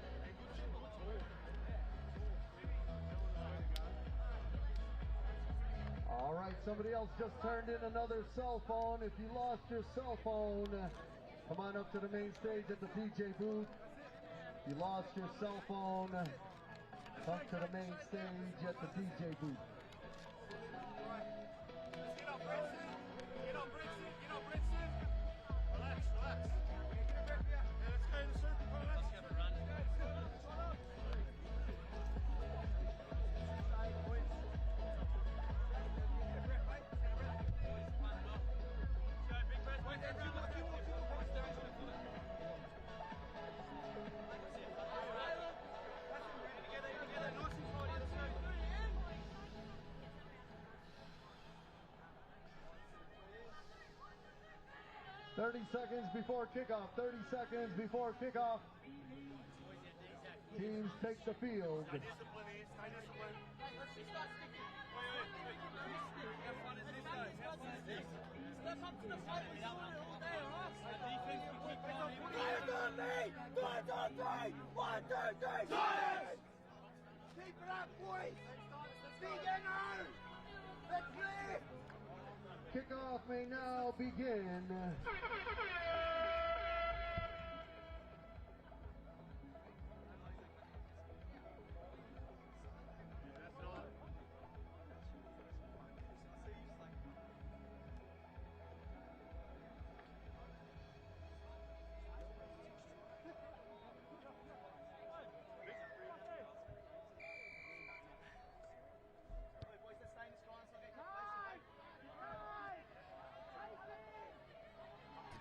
All right, somebody else just turned in another cell phone. If you lost your cell phone, come on up to the main stage at the DJ booth. If you lost your cell phone, come to the main stage at the DJ booth. Get up, Brinson. Get up, Brinson. Get up, Brinson. Relax, relax. Yeah, let's go in the circle. Come on, let's have a run. Nice and tidy, let's go. 30 seconds before kickoff. 30 seconds before kickoff. Teams take the field. Stay disciplined here, stay disciplined. Step up to the plate and sort it all day, alright? Keep it up, boys! Big NO! Let's live! Kickoff may now begin.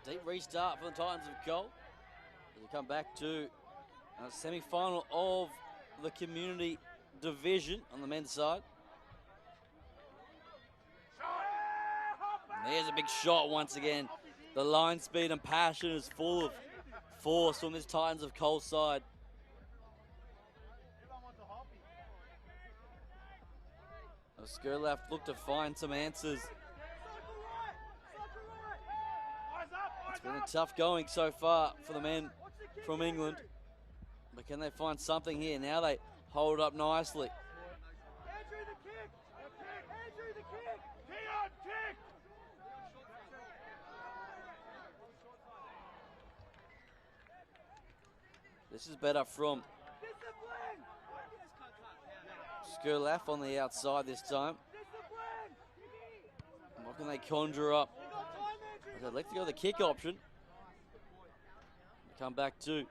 Deep restart for the Titans of Cole as we come back to a semi-final of the community division on the men's side. And there's a big shot once again. The line speed and passion is full of force from this Titans of Cole side. Skiraf looked to find some answers. It's been a tough going so far for the men from England. But can they find something here? Now they hold up nicely. Andrew the kick! Andrew the kick! Keon kick! This is better from Discipline! Skiraf on the outside this time. Discipline! What can they conjure up? You got time, Andrew! They'd like to go the kick option. Come back to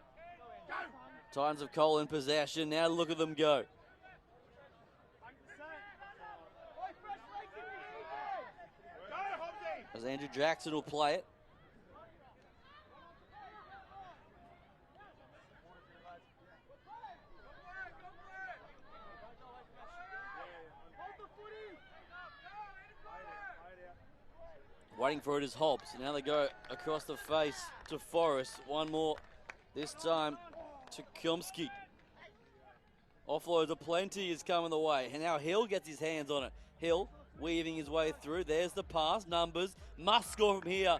Titans of Cole in possession. Now look at them go. As Andrew Jackson will play it. Waiting for it is Hobbs. Now they go across the face to Forrest. One more, this time to Komsky. Offloads aplenty is coming the way. And now Hill gets his hands on it. Hill weaving his way through. There's the pass. Numbers must score from here.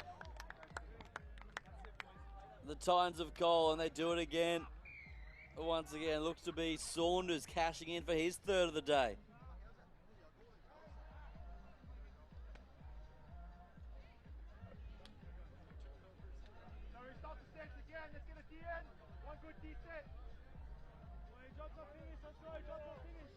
The Titans of Cole, and they do it again. Once again, looks to be Saunders cashing in for his third of the day. Stop the steps again, let's get it to the end. One good D-set. Jobs on finish, let's go, jobs on finish.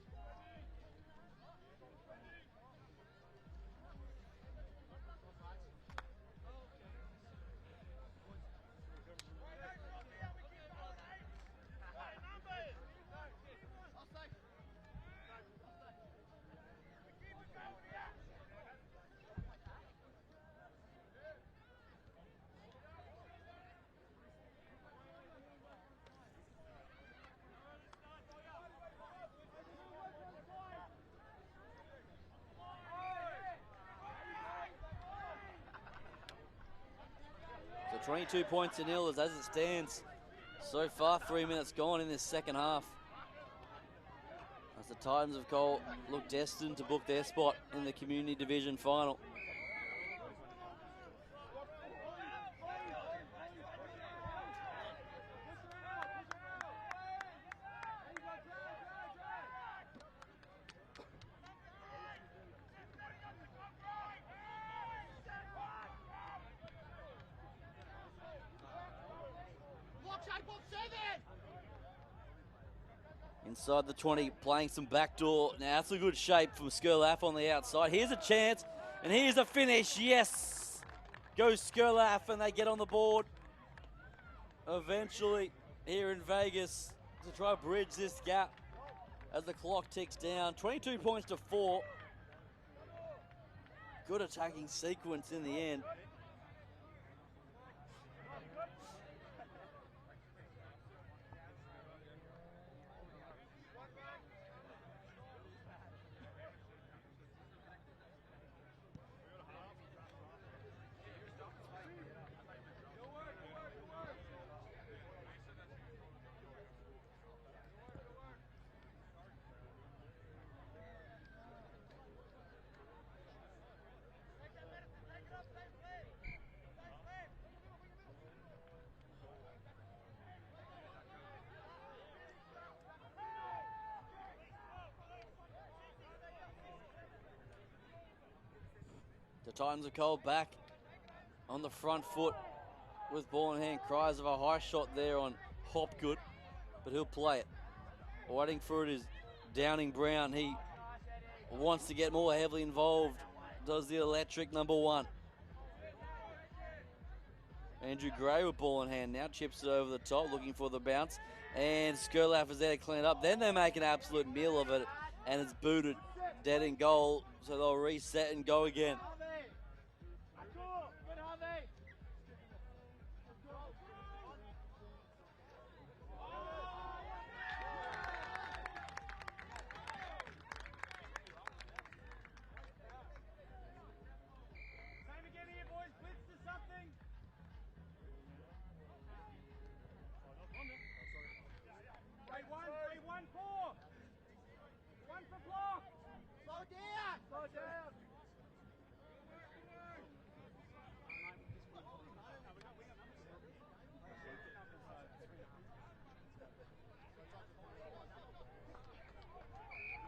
22 points to nil as it stands. So far, 3 minutes gone in this second half. As the Titans of Cole look destined to book their spot in the Community Division final. Inside the 20, playing some backdoor. Now that's a good shape from Skiraf on the outside. Here's a chance, and here's a finish. Yes! Goes Skiraf, and they get on the board. Eventually, here in Vegas, to try to bridge this gap as the clock ticks down. 22 points to 4. Good attacking sequence in the end. The Titans of Cole back on the front foot with ball in hand. Cries of a high shot there on Hopgood, but he'll play it. Waiting for it is Downing Brown. He wants to get more heavily involved. Does the electric number 1. Andrew Gray with ball in hand now. Chips it over the top, looking for the bounce. And Skiraf is there to clean it up. Then they make an absolute meal of it, and it's booted dead in goal. So they'll reset and go again. 3-1-4. One for block. Slow down. Slow down.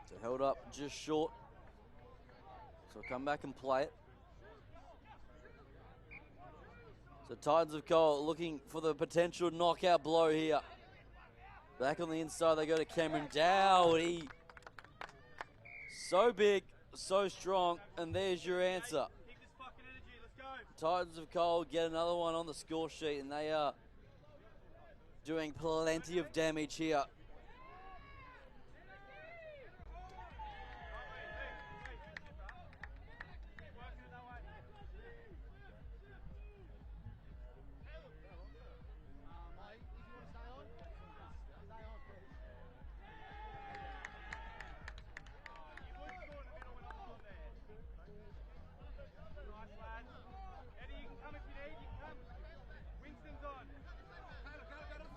So held up just short. So come back and play it. So Titans of Cole looking for the potential knockout blow here. Back on the inside, they go to Cameron Dowdy. So big, so strong, and there's your answer. Keep this fucking energy. Let's go. Titans of Cole get another one on the score sheet, and they are doing plenty of damage here.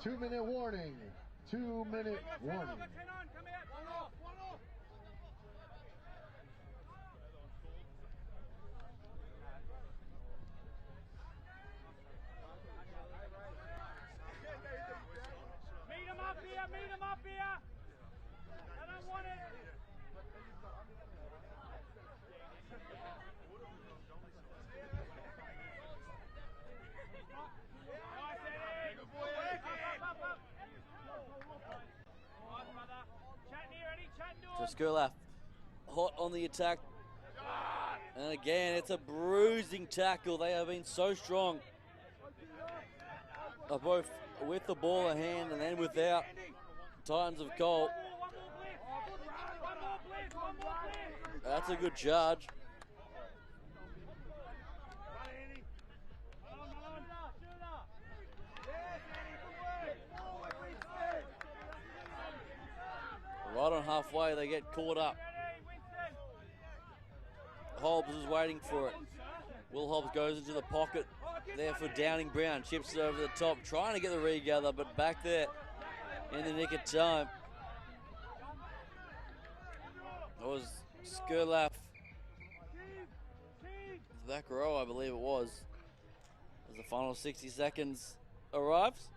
Two-minute warning. 2-minute warning. Meet him up here. Meet him up here. I don't want it. So Skiraf hot on the attack. And again, it's a bruising tackle. They have been so strong. Both with the ball in hand and then without. Titans of Cole. That's a good charge. Right on halfway, they get caught up. Hobbs is waiting for it. Will Hobbs goes into the pocket there for Downing Brown. Chips it over the top, trying to get the regather, but back there in the nick of time. It was Skiraf. Back row, I believe it was. As the final 60 seconds arrives.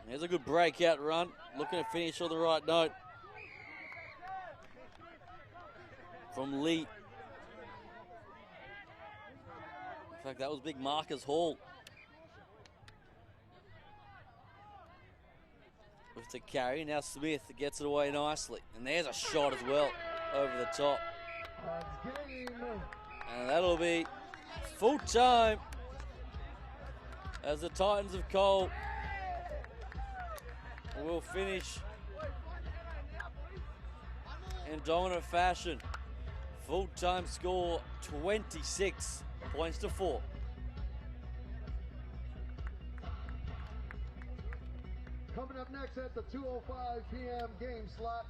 Here's a good breakout run. Looking to finish on the right note. From Lee. In fact, that was big Marcus Hall. With the carry, now Smith gets it away nicely. And there's a shot as well over the top. And that'll be full time as the Titans of Cole will finish in dominant fashion. Full-time score 26 points to 4. Coming up next at the 2:05 p.m. game slot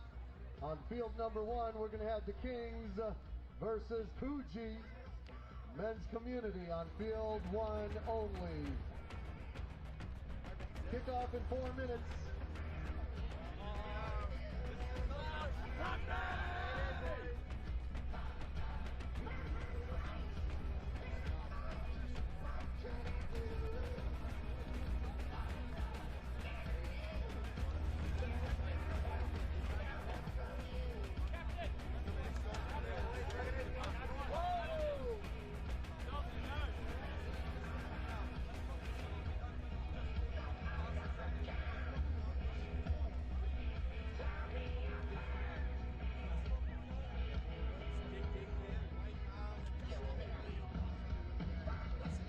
on field number 1, we're going to have the Kings versus Coogee Men's Community on field 1 only. Kickoff in 4 minutes.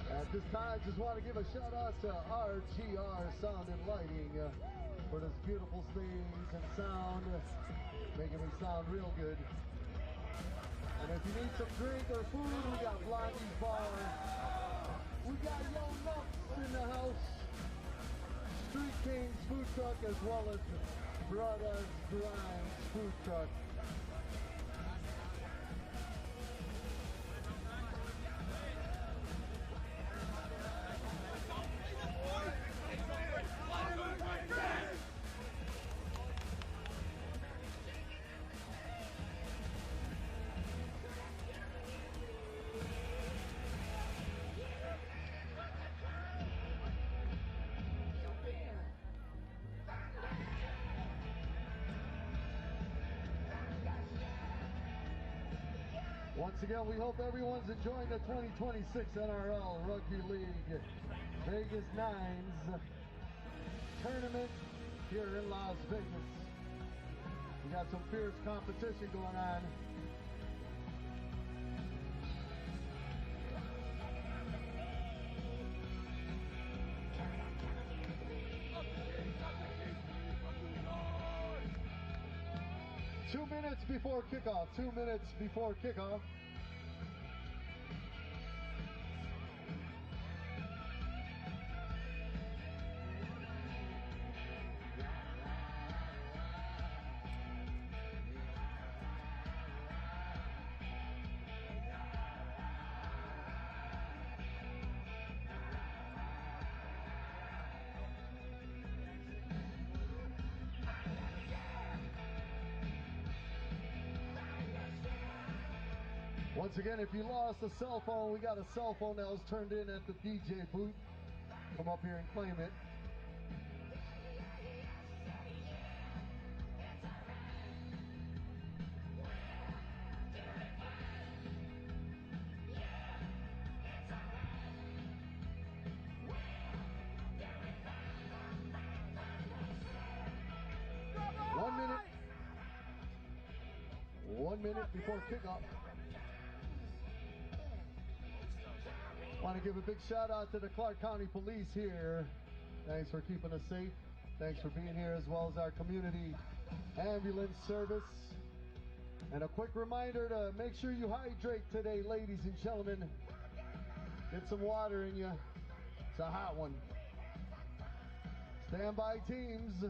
At this time, just want to give a shout out to RGR Sound and Lighting for this beautiful stage and sound, making me sound real good. And if you need some drink or food, we got Blondie's Bar. We got Young Nuts in the house. Street Kings food truck, as well as Brothers Grimes food truck. Once again, we hope everyone's enjoying the 2026 NRL Rugby League Vegas Nines tournament here in Las Vegas. We got some fierce competition going on. Two minutes before kickoff. 2 minutes before kickoff. Once again, if you lost a cell phone, we got a cell phone that was turned in at the DJ booth. Come up here and claim it. One minute before kickoff. Want to give a big shout out to the Clark County Police here. Thanks for keeping us safe. Thanks for being here, as well as our community ambulance service. And a quick reminder to make sure you hydrate today, ladies and gentlemen. Get some water in you. It's a hot one. Stand by, teams.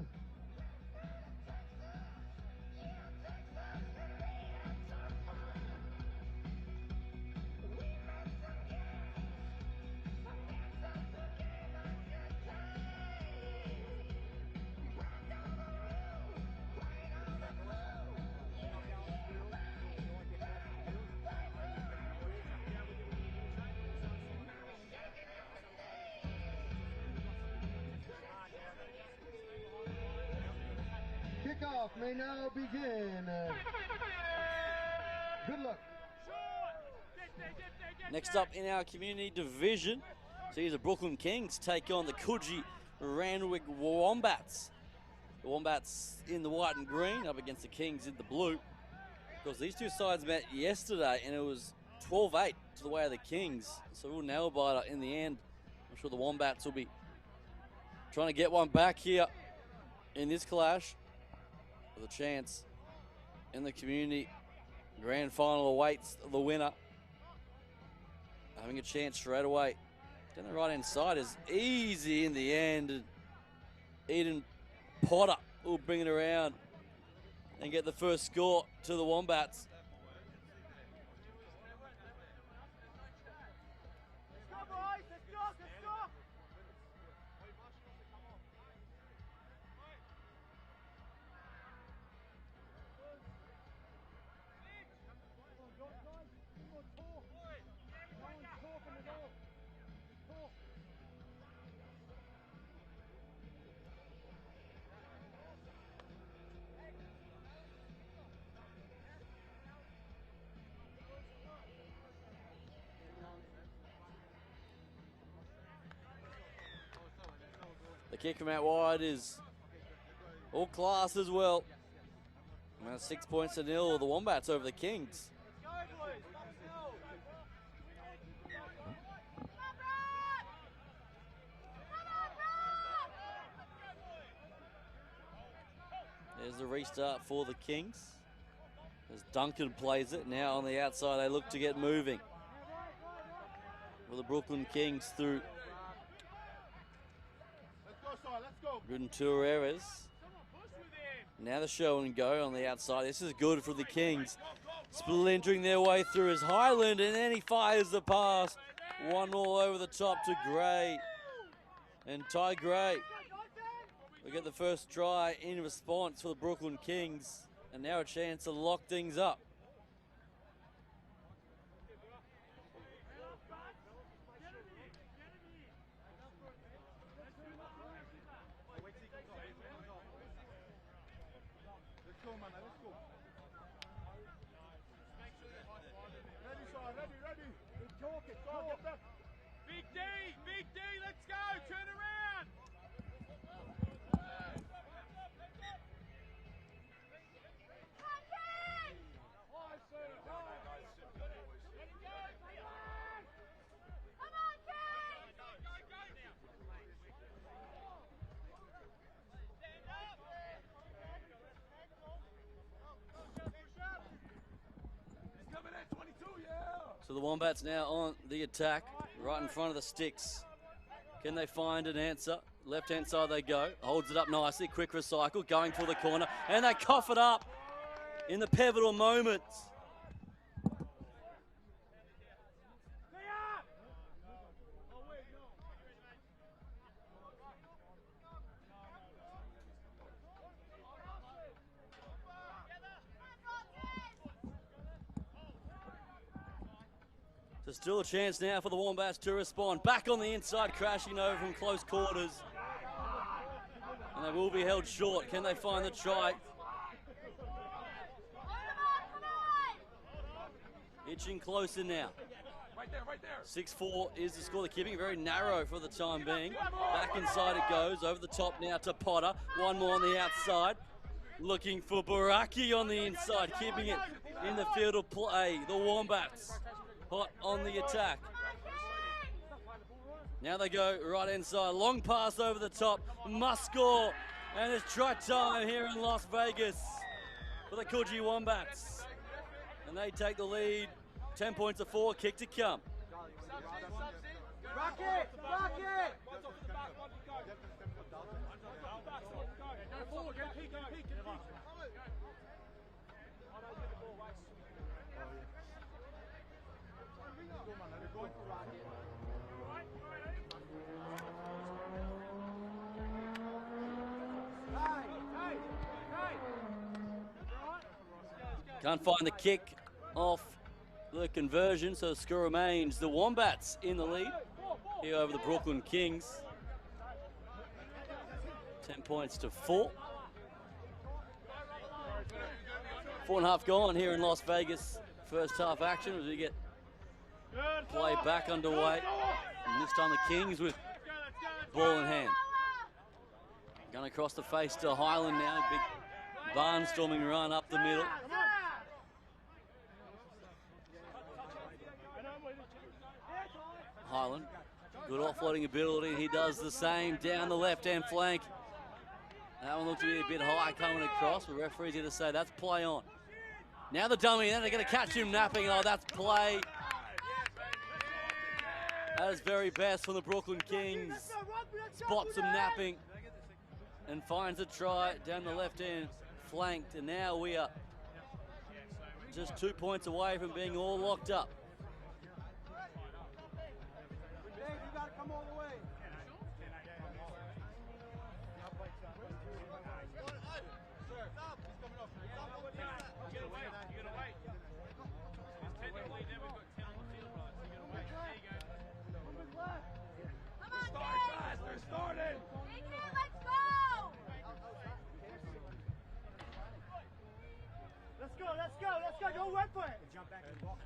Kickoff may now begin. Good luck. Next up in our community division, sees the Brooklyn Kings take on the Coogee Randwick Wombats. The Wombats in the white and green up against the Kings in the blue. Because these two sides met yesterday and it was 12-8 to the way of the Kings. So a real nail biter in the end. I'm sure the Wombats will be trying to get one back here in this clash. With a chance in the community grand final awaits the winner. Having a chance straight away. Down the right hand side is easy in the end. And Eden Potter will bring it around and get the first score to the Wombats. The kick from out wide is all class as well. Now 6 points to nil, the Wombats over the Kings. There's the restart for the Kings. As Duncan plays it, now on the outside they look to get moving. For the Brooklyn Kings through Guntur errors. Now the show and go on the outside. This is good for the Kings. Splintering their way through is Highland, and then he fires the pass. One all over the top to Gray. And Ty Gray will get the first try in response for the Brooklyn Kings. And now a chance to lock things up. Big D, let's go, turn around. So the Wombats now on the attack, right in front of the sticks. Can they find an answer? Left-hand side they go. Holds it up nicely. Quick recycle, going for the corner. And they cough it up in the pivotal moments. There's still a chance now for the Wombats to respond. Back on the inside, crashing over from close quarters. And they will be held short. Can they find the try? Itching closer now. Right there. 6-4 is the score. They're keeping it very narrow for the time being. Back inside it goes. Over the top now to Potter. One more on the outside. Looking for Baraki on the inside. Keeping it in the field of play. The Wombats hot on the attack. Now they go right inside. Long pass over the top. Must score. And it's try time here in Las Vegas for the Coogee Wombats. And they take the lead. 10 points to 4. Kick to come. Rock it! Rock it! Go forward, get a peek, get a peek, get a peek. Can't find the kick off the conversion, so the score remains the Wombats in the lead here over the Brooklyn Kings. 10 points to 4. 4.5 gone here in Las Vegas. First half action as we get play back underway. And this time the Kings with ball in hand. Going across the face to Highland now. Big barnstorming run up the middle. Highland, good offloading ability. He does the same down the left-hand flank. That one looked to be a bit high coming across. The referee's here to say that's play on. Now the dummy, then they're going to catch him napping. Oh, that's play. That is very best from the Brooklyn Kings. Spots him napping and finds a try down the left-hand flanked. And now we are just 2 points away from being all locked up. Dave, you gotta come all the way. You gotta wait. You gotta wait. He's technically never got 10 on the field, right? So you gotta wait. There you go. Come on, Guys, they're starting. Ethan, let's go! Let's go, let's go, let's go. Don't wait for it. Jump back and walk.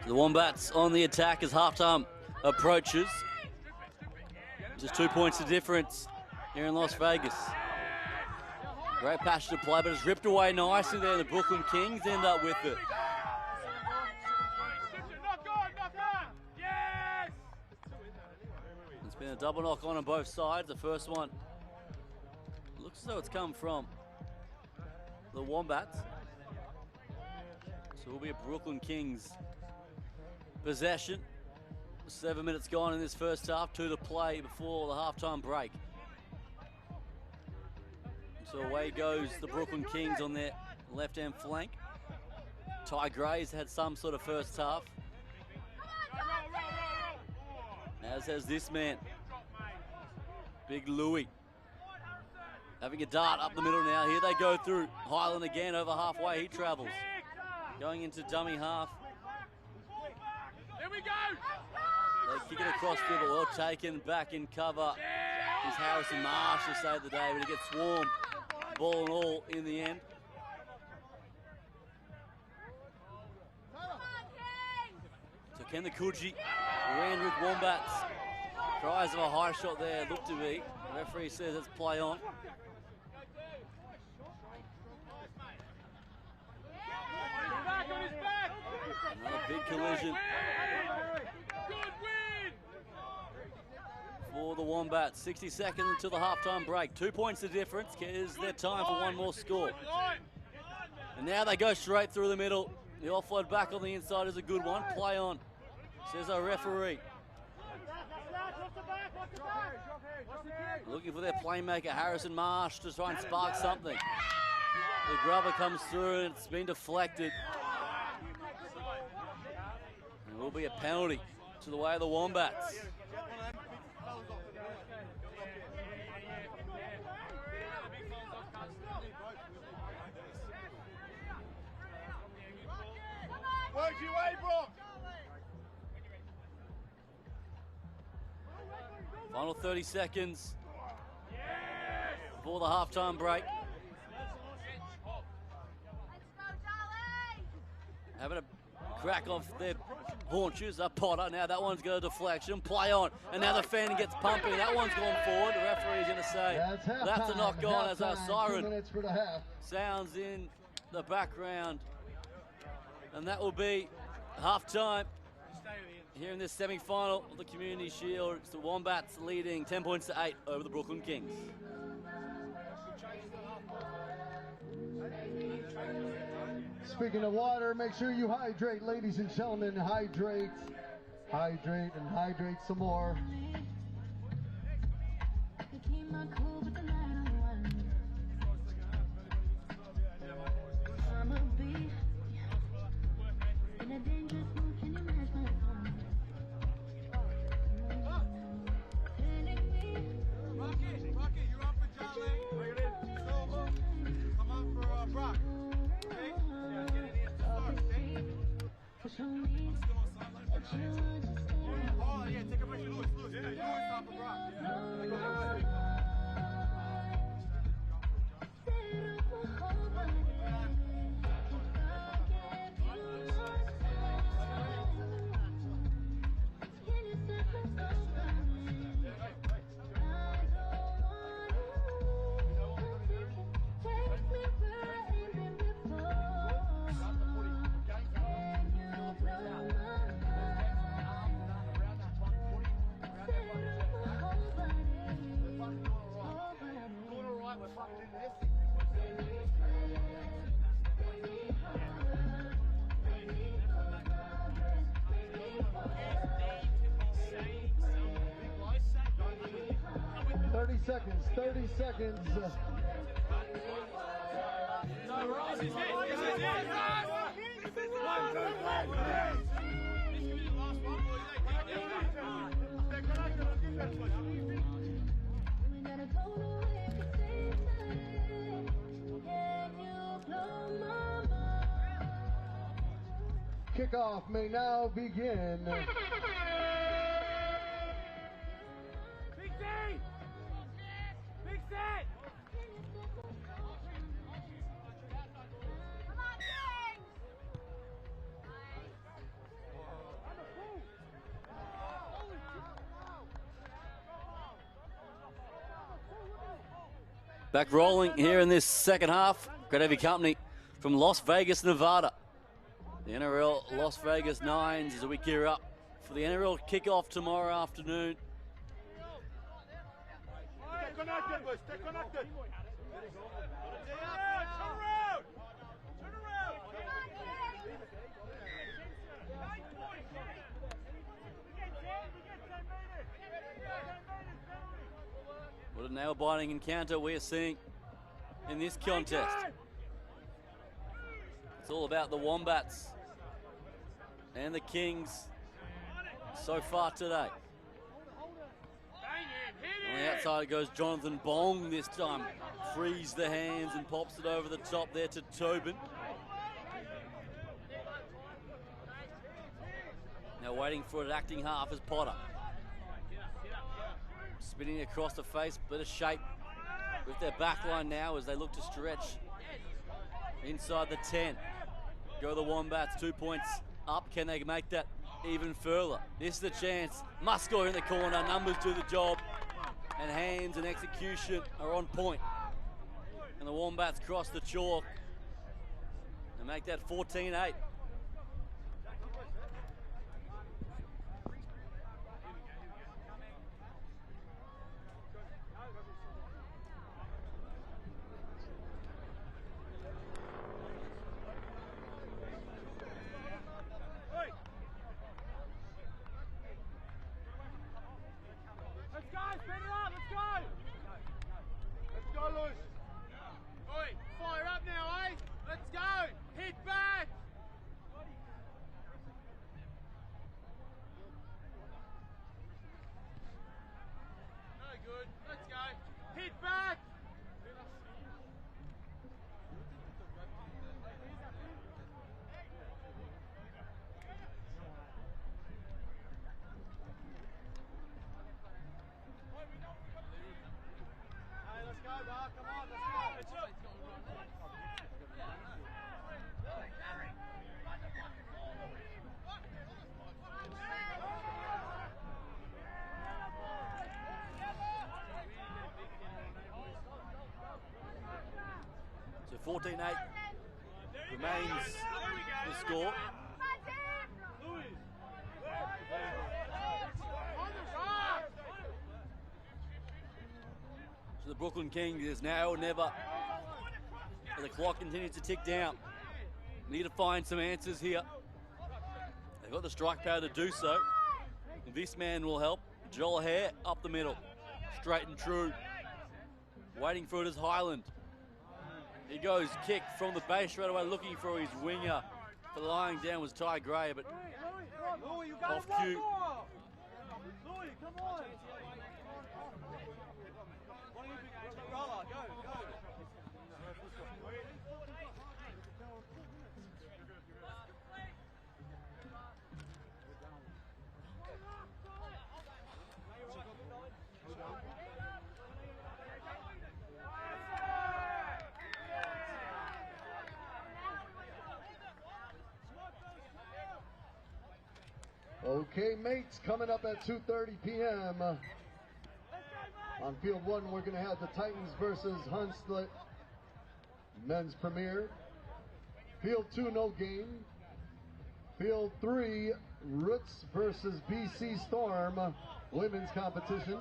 The Wombats on the attack as halftime approaches. Just 2 points to difference here in Las Vegas. Great passion to play, but it's ripped away nicely there. The Brooklyn Kings end up with it. It's been a double knock on both sides. The first one looks as though it's come from the Wombats. So it will be a Brooklyn Kings possession. 7 minutes gone in this first half, 2 to play before the halftime break. So away goes the Brooklyn Kings on their left-hand flank. Ty Gray's had some sort of first half. As has this man, Big Louie. Having a dart up the middle now. Here they go through. Highland again over halfway. He travels. Going into dummy half. There we go. They kick it across field, but well taken back in cover. Is Harrison Marsh to save the day, but he gets swarmed, ball and all in the end. So Ken the Coogee ran with Wombats. Cries of a high shot there, looked to be. The referee says it's play on. Another big collision for the Wombats. 60 seconds until the halftime break. 2 points the difference. Is there time for one more score? And now they go straight through the middle. The offload back on the inside is a good one. Play on, says our referee. Looking for their playmaker, Harrison Marsh, to try and spark something. The grubber comes through and it's been deflected. And it will be a penalty to the way of the Wombats. Work your way, Brock. Final 30 seconds before the halftime break. Having a crack off their haunches, a Potter. Now that one's got a deflection. Play on. And now the fan gets pumping. That one's gone forward. The referee is going to say that's a knock on as our siren sounds in the background. And that will be halftime here in this semi-final of the Community Shield. It's the Wombats leading 10 points to 8 over the Brooklyn Kings. Speaking of water, make sure you hydrate, ladies and gentlemen. Hydrate, hydrate, and hydrate some more. Seconds, 30 seconds. Kickoff may now begin. Back rolling here in this second half. Great heavy company from Las Vegas, Nevada. The NRL Las Vegas Nines as we gear up for the NRL kickoff tomorrow afternoon. Stay connected, boys. Stay connected. Turn around. What a nail-biting encounter we're seeing in this contest. It's all about the Wombats and the Kings so far today. On the outside goes Jonathan Bong this time. Frees the hands and pops it over the top there to Tobin. Now waiting for an acting half is Potter. Spinning across the face, bit of shape with their back line now as they look to stretch inside the 10. Go the Wombats, 2 points up. Can they make that even further? This is the chance. Must score in the corner. Numbers do the job. And hands and execution are on point. And the Wombats cross the chalk and make that 14-8. So 14-8 remains the score. So the Brooklyn Kings is now or never But the clock continues to tick down. Need to find some answers here. They've got the strike power to do so. This man will help. Joel Hare up the middle. Straight and true. Waiting for it is Highland. He goes kick from the base straight away, looking for his winger. For lying down was Ty Gray, but off cue. Okay, mates, coming up at 2:30 p.m. On field 1, we're going to have the Titans versus Hunslet men's premier. Field 2, no game. Field 3, Roots versus BC Storm women's competition.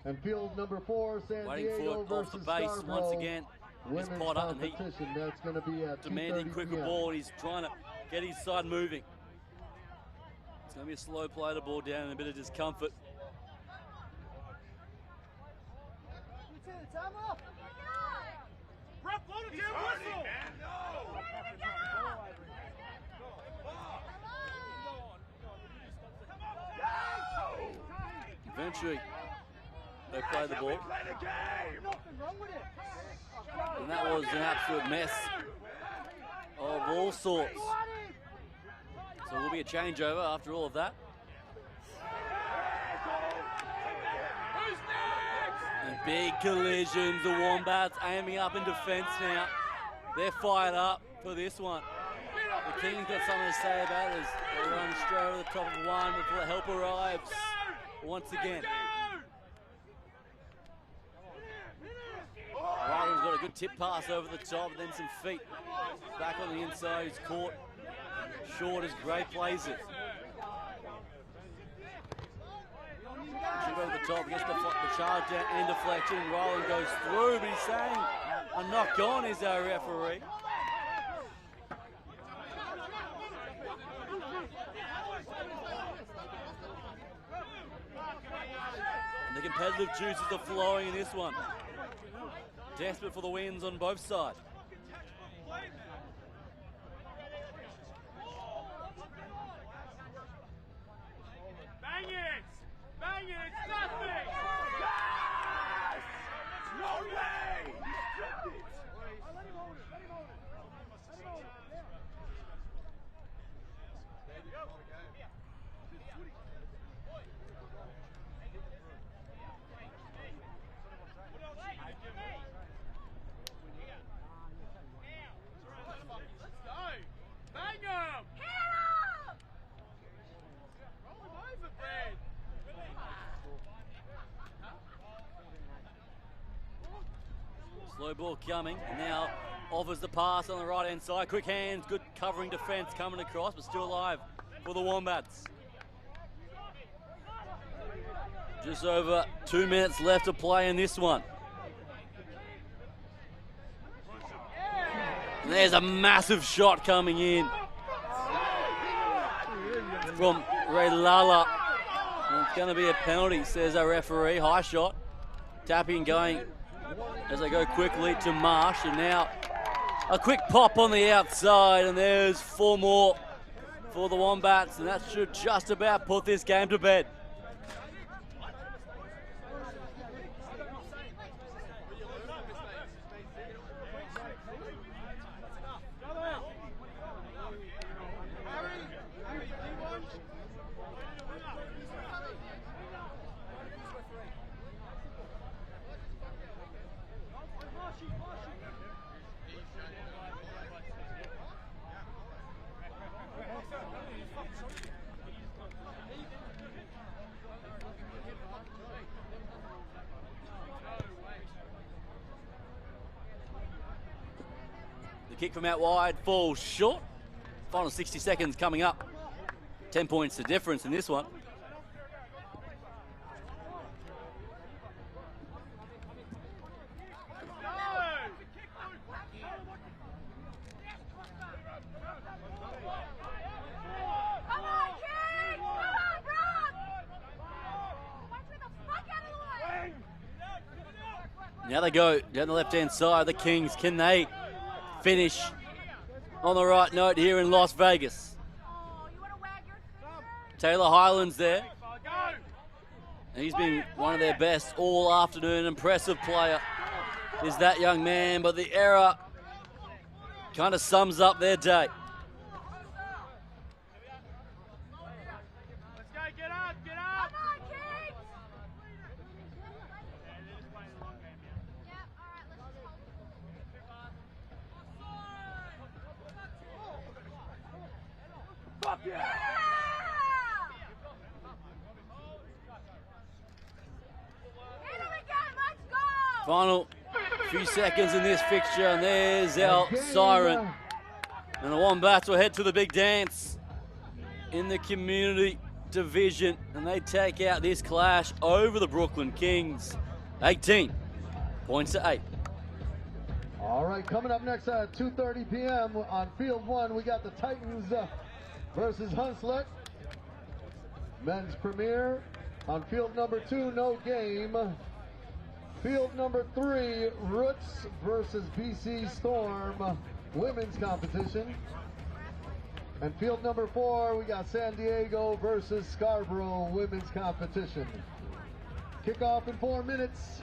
And field number 4, San Waiting Diego for it off the versus base Scarborough once again. Is women's Potter, and he competition. That's going to be at demanding 2:30 quicker p.m. ball, and he's trying to get his side moving. It's going to be a slow play to ball down and a bit of discomfort. Ref, blow the damn whistle! Eventually, they play the ball. And that was an absolute mess of all sorts. So there will be a changeover after all of that. And big collisions, the Wombats aiming up in defence now. They're fired up for this one. The Kings got something to say about it as they run straight over the top of one before the help arrives once again. Ryland's got a good tip pass over the top, and then some feet. Back on the inside, he's caught short as Gray plays it. Shoot over the top, gets the charge down and deflection. Ryland goes through, but he's saying a knock on is our referee. And the competitive juices are flowing in this one. Desperate for the wins on both sides. Bang it! Bang it! It's nothing! Yes! No way! Slow ball coming, and now offers the pass on the right-hand side. Quick hands, good covering defence coming across, but still alive for the Wombats. Just over 2 minutes left to play in this one. And there's a massive shot coming in from Ray Lala. And it's going to be a penalty, says our referee. High shot. Tapping going as they go quickly to Marsh, and now a quick pop on the outside, and there's 4 more for the Wombats, and that should just about put this game to bed. Kick from out wide falls short. Final 60 seconds coming up. 10 points the difference in this one. Now they go down the left-hand side. The Kings, can they finish on the right note here in Las Vegas? Taylor Highland's there. And he's been one of their best all afternoon. Impressive player is that young man, but the error kind of sums up their day. Let's go, get up, get up! Come on, Kings! Fuck yeah! Final few seconds in this fixture, and there's our siren. And the Wombats will head to the big dance in the community division, and they take out this clash over the Brooklyn Kings. 18 points to 8. All right, coming up next at 2:30 p.m. on Field 1, we got the Titans versus Hunslet. Men's Premier. On Field number 2, no game. Field number 3, Roots versus BC Storm, women's competition. And field number 4, we got San Diego versus Scarborough, women's competition. Kickoff in 4 minutes.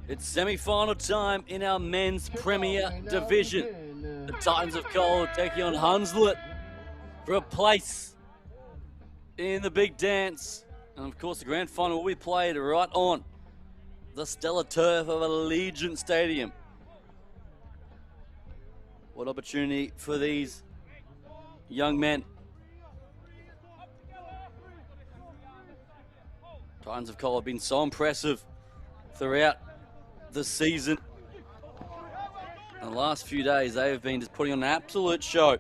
It's semi-final time in our men's Premier Division. The Titans of Coal taking on Hunslet for a place in the big dance. And of course, the grand final will be played right on the stellar turf of Allegiant Stadium. What opportunity for these young men. Titans of Coal have been so impressive throughout the season. In the last few days, they have been just putting on an absolute show.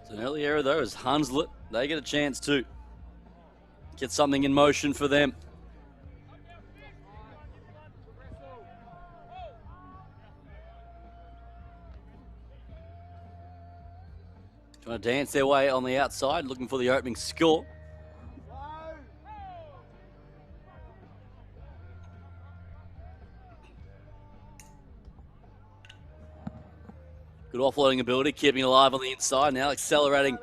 It's an early error though, as Hunslet, they get a chance to get something in motion for them. Trying to dance their way on the outside, looking for the opening score. Good offloading ability, keeping alive on the inside, now accelerating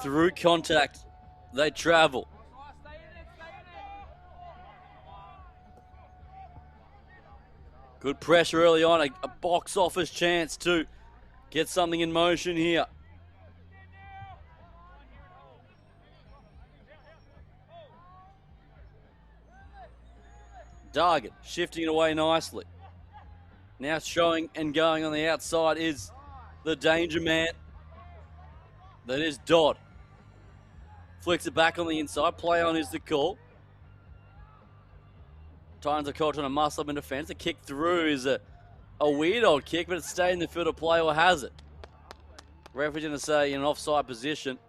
through contact. They travel. Good pressure early on, a box office chance to get something in motion here. Dargan shifting it away nicely. Now showing and going on the outside is the danger man. That is Dodd. Flicks it back on the inside. Play on is the call. Titans are caught trying to muscle up in defence. The kick through is a weird old kick, but it's stayed in the field of play, or has it? Referee's going to say in an offside position.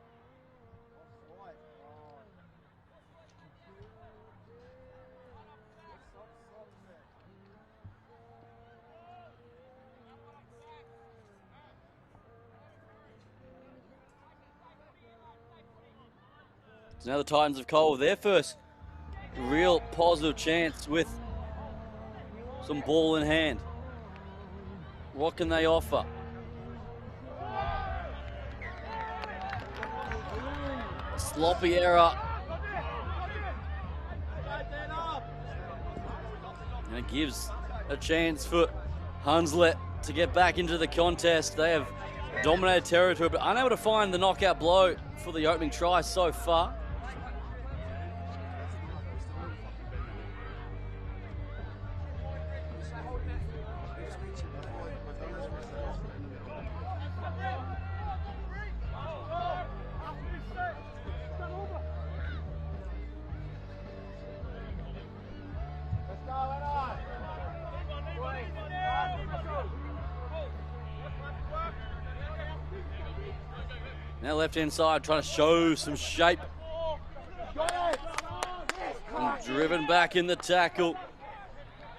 So now the Titans of Coal with their first real positive chance with some ball in hand. What can they offer? A sloppy error. And it gives a chance for Hunslet to get back into the contest. They have dominated territory, but unable to find the knockout blow for the opening try so far. Now left-hand side, trying to show some shape. And driven back in the tackle.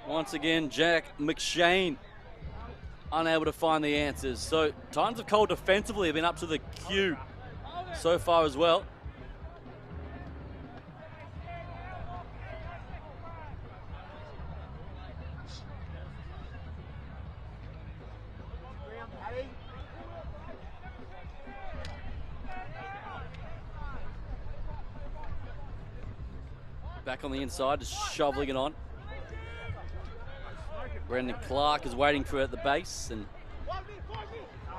Once again, Jack McShane unable to find the answers. So Titans of Coal defensively have been up to the cue so far as well. Back on the inside, just shoveling it on. Brendan Clark is waiting for it at the base and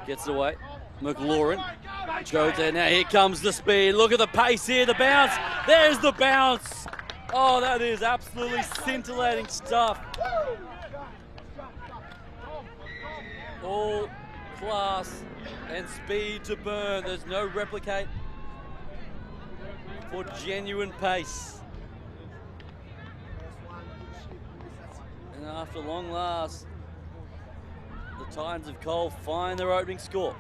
gets it away. McLaurin goes there now. Here comes the speed. Look at the pace here, the bounce. There's the bounce. Oh, that is absolutely scintillating stuff. All class and speed to burn. There's no replicate for genuine pace. And after long last, the Titans of Coal find their opening score.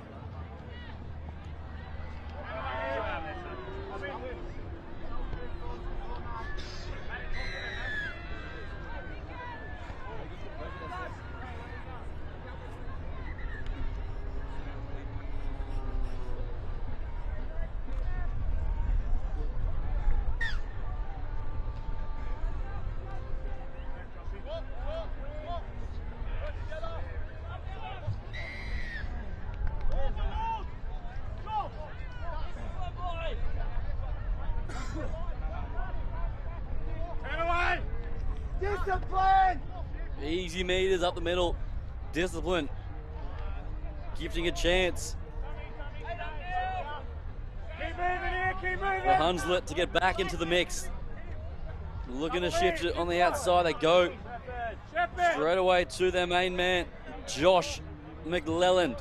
Easy meters up the middle. Discipline. Gifting a chance Keep moving here, keep moving. for Hunslet to get back into the mix. Looking to shift it on the outside. They go straight away to their main man, Josh McLelland.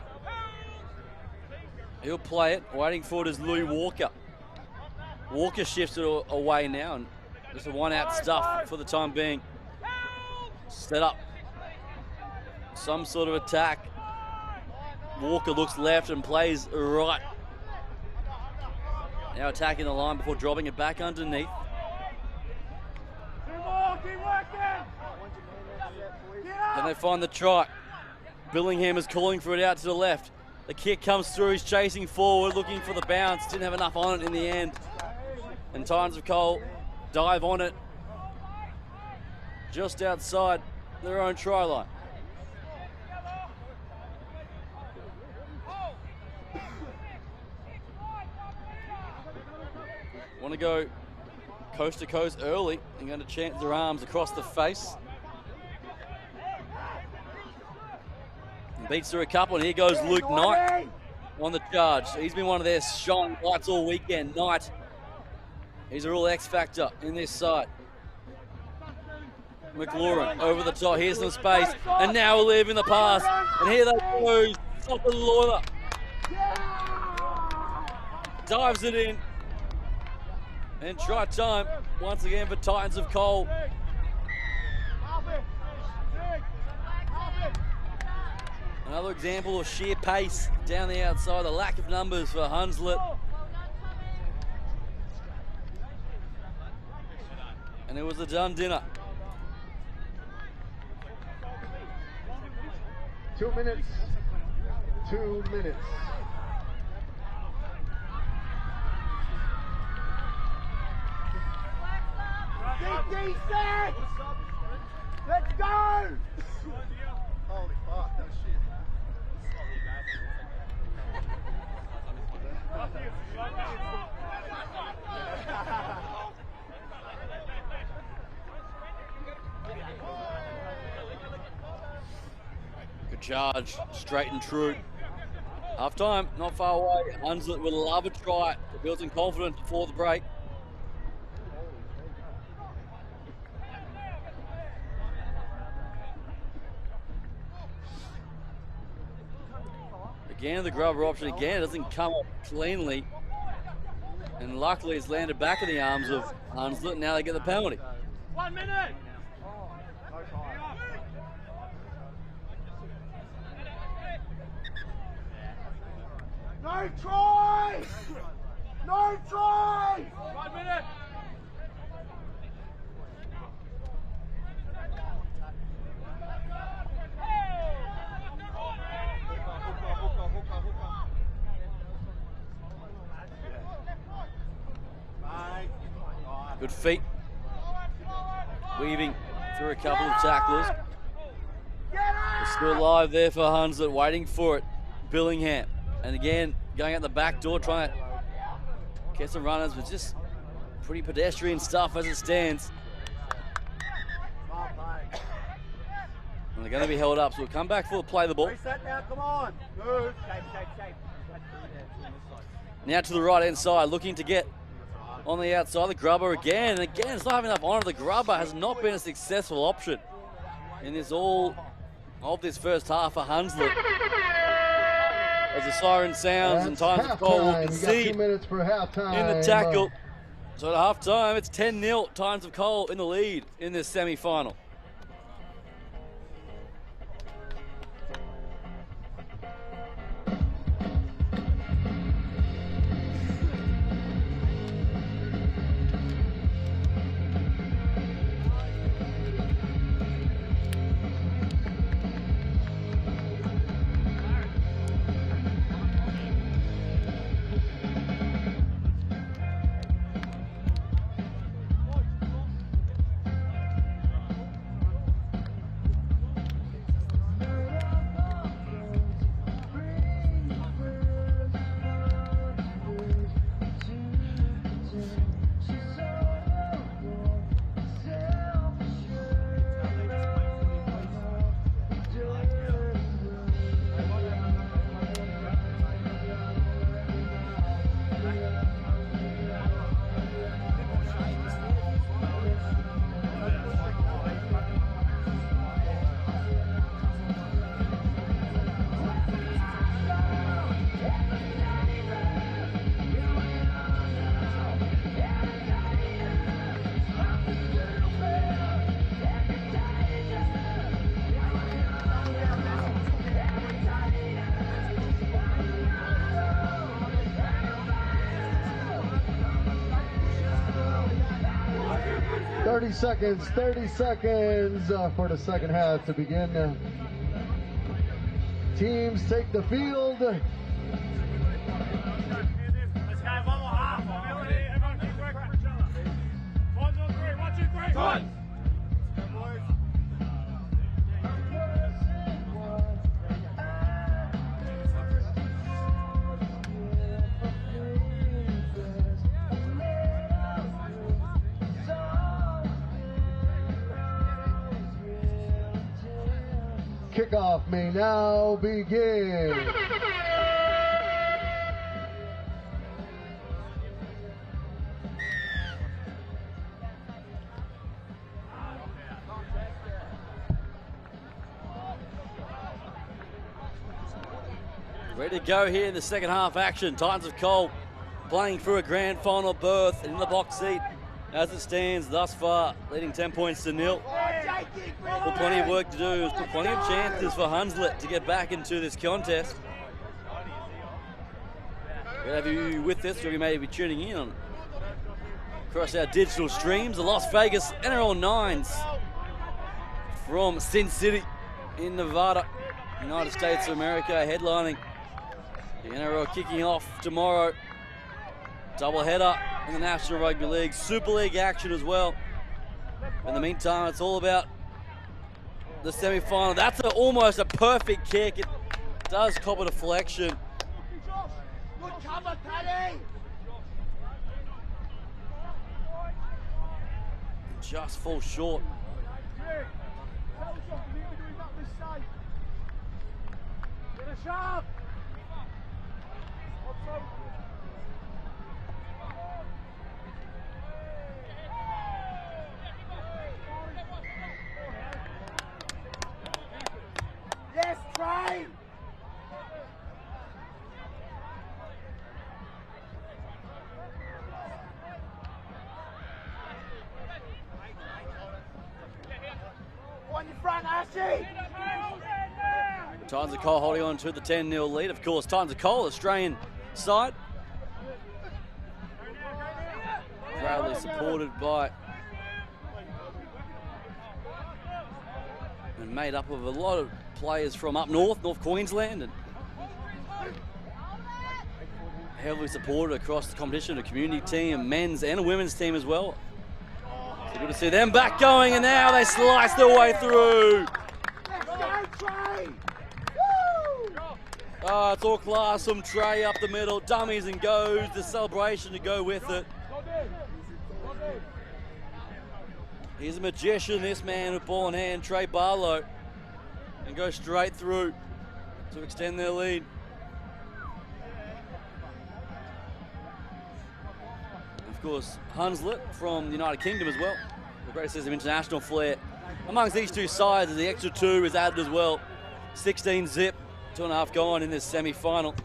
He'll play it. Waiting for it is Louis Walker. Walker shifts it away now, and just a one-out stuff for the time being. Set up some sort of attack. Walker looks left and plays right. Now attacking the line before dropping it back underneath. Two more, keep working. Then they find the try. Billingham is calling for it out to the left. The kick comes through, he's chasing forward, looking for the bounce. Didn't have enough on it in the end. And Titans of Coal dive on it just outside their own try line. Want to go coast to coast early and going to chance their arms across the face. Beats through a couple, and here goes Luke Knight on the charge. He's been one of their shining lights all weekend. Knight, he's a real X factor in this side. McLaurin over the top, here's some space, and now we're leaving the pass. And here they go, top of the Loiler. Dives it in. And try time once again for Titans of Coal. Another example of sheer pace down the outside, the lack of numbers for Hunslet. And it was a done dinner. 2 minutes. 2 minutes. D6! Let's go! Holy fuck, no shit. Good charge, straight and true. Half time, not far away. Hunslet would love a try to build some confidence before the break. Again, the grubber option again, it doesn't come up cleanly. And luckily it's landed back in the arms of Hunslet. Now they get the penalty. 1 minute! No try! No try! 1 minute! Good feet. Weaving through a couple of tacklers. They're still alive there for Hunslet, waiting for it. Billingham. And again, going out the back door, trying to get some runners, but just pretty pedestrian stuff as it stands. And they're going to be held up, so we'll come back for the play the ball. Reset now, come on. Move. Shape. Now to the right hand side, looking to get on the outside. The grubber again, and again, it's not having enough on it. The grubber has not been a successful option in this all of this first half for Hunslet. As the siren sounds and Titans of Coal will concede 2 minutes for halftime. in the tackle. So at half time, it's 10-0. Titans of Coal in the lead in this semi-final. seconds for the second half to begin. Teams take the field. Let's go, one more half. Everyone keep working for each other. 1, 2, 3, 1, 2, 3. Run! Kickoff may now begin. Ready to go here in the second half action. Titans of Coal playing for a grand final berth in the box seat as it stands thus far, leading 10 points to nil. Still plenty of work to do. Still plenty of chances for Hunslet to get back into this contest. We'll have you with us, or you may be tuning in on across our digital streams. The Las Vegas NRL Nines from Sin City in Nevada, United States of America, headlining the NRL kicking off tomorrow. Double header in the National Rugby League, Super League action as well. In the meantime, it's all about the semi-final. That's almost a perfect kick. It does cop a deflection. Good cover, Paddy! Just falls short. Get a shot! Yes, try! On your front, Ashley! Titans of Coal holding on to the 10-0 lead. Of course, Titans of Coal, Australian side. Proudly supported by and made up of a lot of players from up north, North Queensland, and heavily supported across the competition, a community team, a men's and a women's team as well. So good to see them back going, and now they slice their way through. Oh, it's all class from Trey up the middle, dummies and goes, the celebration to go with it. He's a magician, this man with ball in hand, Trey Barlow, and go straight through to extend their lead. Of course, Hunslet from the United Kingdom as well. A great sense of international flair amongst these two sides, as the extra 2 is added as well. 16 zip, 2.5 gone in this semi-final.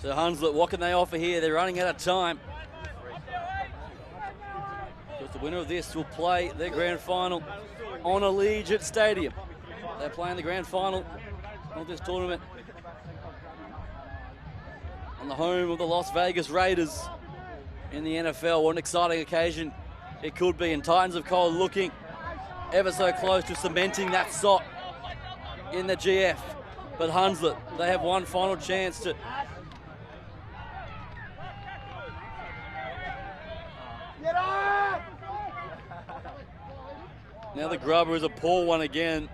So Hunslet, what can they offer here? They're running out of time. Because the winner of this will play their grand final on Allegiant Stadium. They're playing the grand final of this tournament on the home of the Las Vegas Raiders in the NFL. What an exciting occasion it could be. And Titans of Coal looking ever so close to cementing that spot in the GF. But Hunslet, they have one final chance to now the grubber is a poor one again.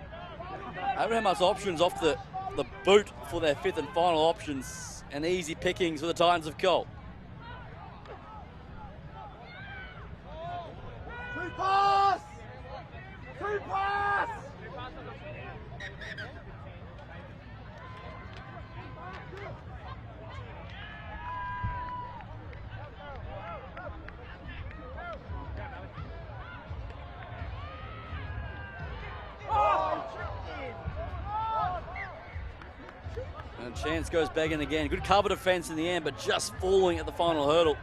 They haven't had much options off the boot for their 5th and final options, and easy pickings for the Titans of Coal. Two pass! Two pass! And chance goes begging again. Good cover defense in the end, but just falling at the final hurdle.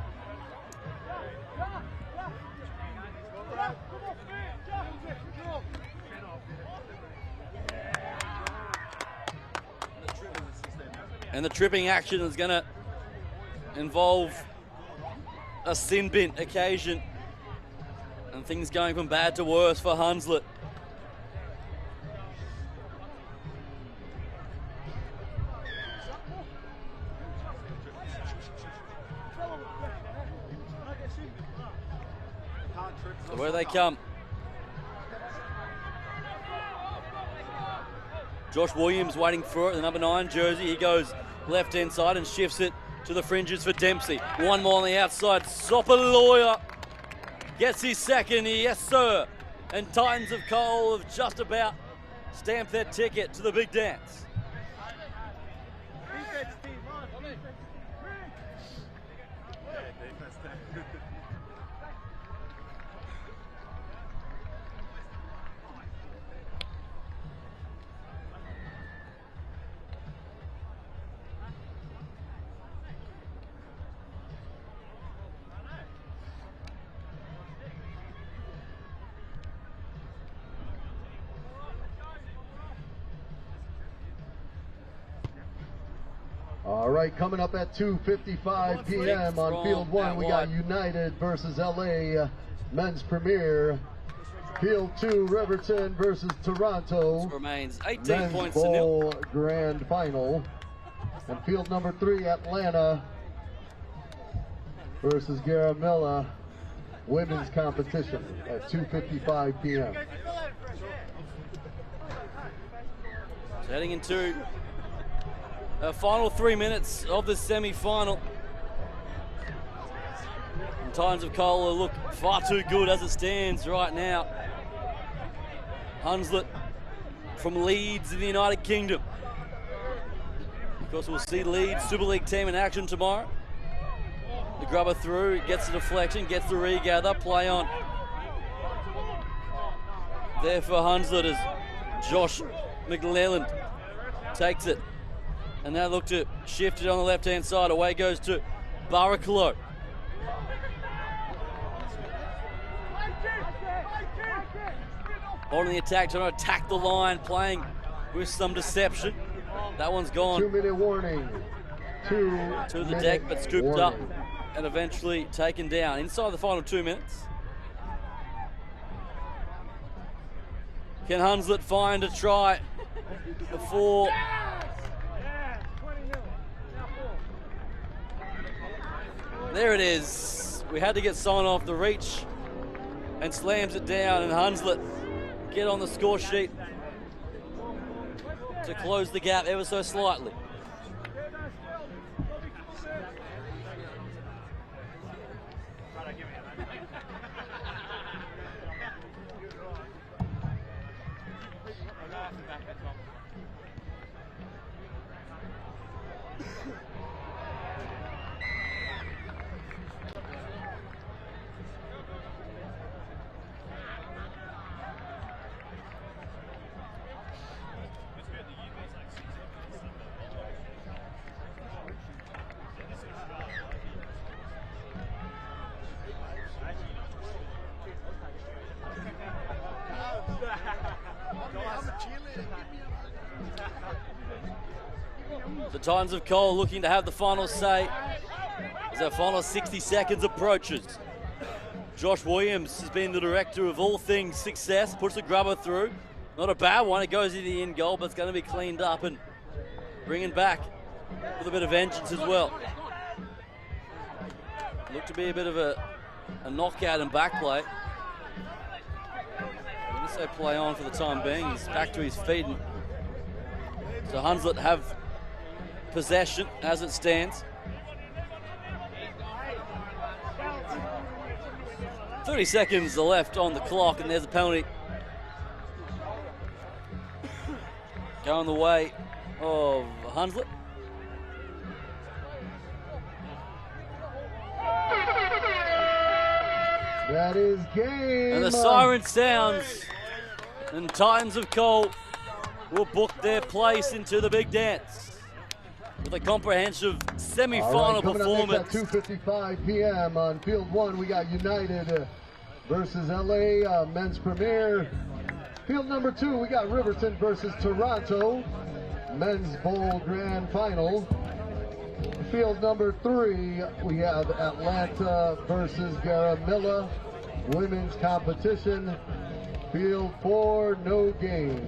And the tripping action is going to involve a sin bin occasion. And things going from bad to worse for Hunslet. So where they come. Josh Williams waiting for it, the number 9 jersey. He goes left-hand side and shifts it to the fringes for Dempsey. One more on the outside. Sopaloya gets his second, yes sir. And Titans of Coal have just about stamped their ticket to the big dance. All right, coming up at 2:55 p.m. on Field 1, we got United versus LA Men's Premier. Field 2, Riverton versus Toronto. Remains 18 Men's points to Bowl nil. Grand Final. And field number 3, Atlanta versus Garamilla. Women's competition at 2:55 p.m. So heading into final 3 minutes of the semi-final. And Titans of Coal look far too good as it stands right now. Hunslet from Leeds in the United Kingdom. Of course, we'll see Leeds Super League team in action tomorrow. The grubber through, gets the deflection, gets the regather, play on. There for Hunslet as Josh McLelland takes it. And now look to shift it on the left-hand side. Away goes to Barraclough. On the attack, trying to attack the line, playing with some deception. That one's gone. 2-minute warning. To the deck, but scooped up and eventually taken down. Inside the final 2 minutes. Can Hunslet find a try before... There it is. We had to get sign off the reach and slams it down, and Hunslet get on the score sheet to close the gap ever so slightly. The Titans of Coal looking to have the final say as our final 60 seconds approaches. Josh Williams has been the director of all things success, puts the grubber through. Not a bad one, it goes in the end goal, but it's going to be cleaned up and bringing back with a bit of vengeance as well. Looked to be a bit of a knockout and back play. I'm going to say play on for the time being. He's back to his feet. And so Hunslet have possession as it stands. 30 seconds left on the clock, and there's a penalty going the way of Hunslet. That is game. And the siren sounds, and Titans of Coal will book their place into the big dance with a comprehensive semi-final performance. At 2:55 p.m. on Field 1, we got United versus LA Men's Premier. Field number 2, we got Riverton versus Toronto Men's Bowl Grand Final. Field number 3, we have Atlanta versus Garamilla. Women's competition. Field 4, no game.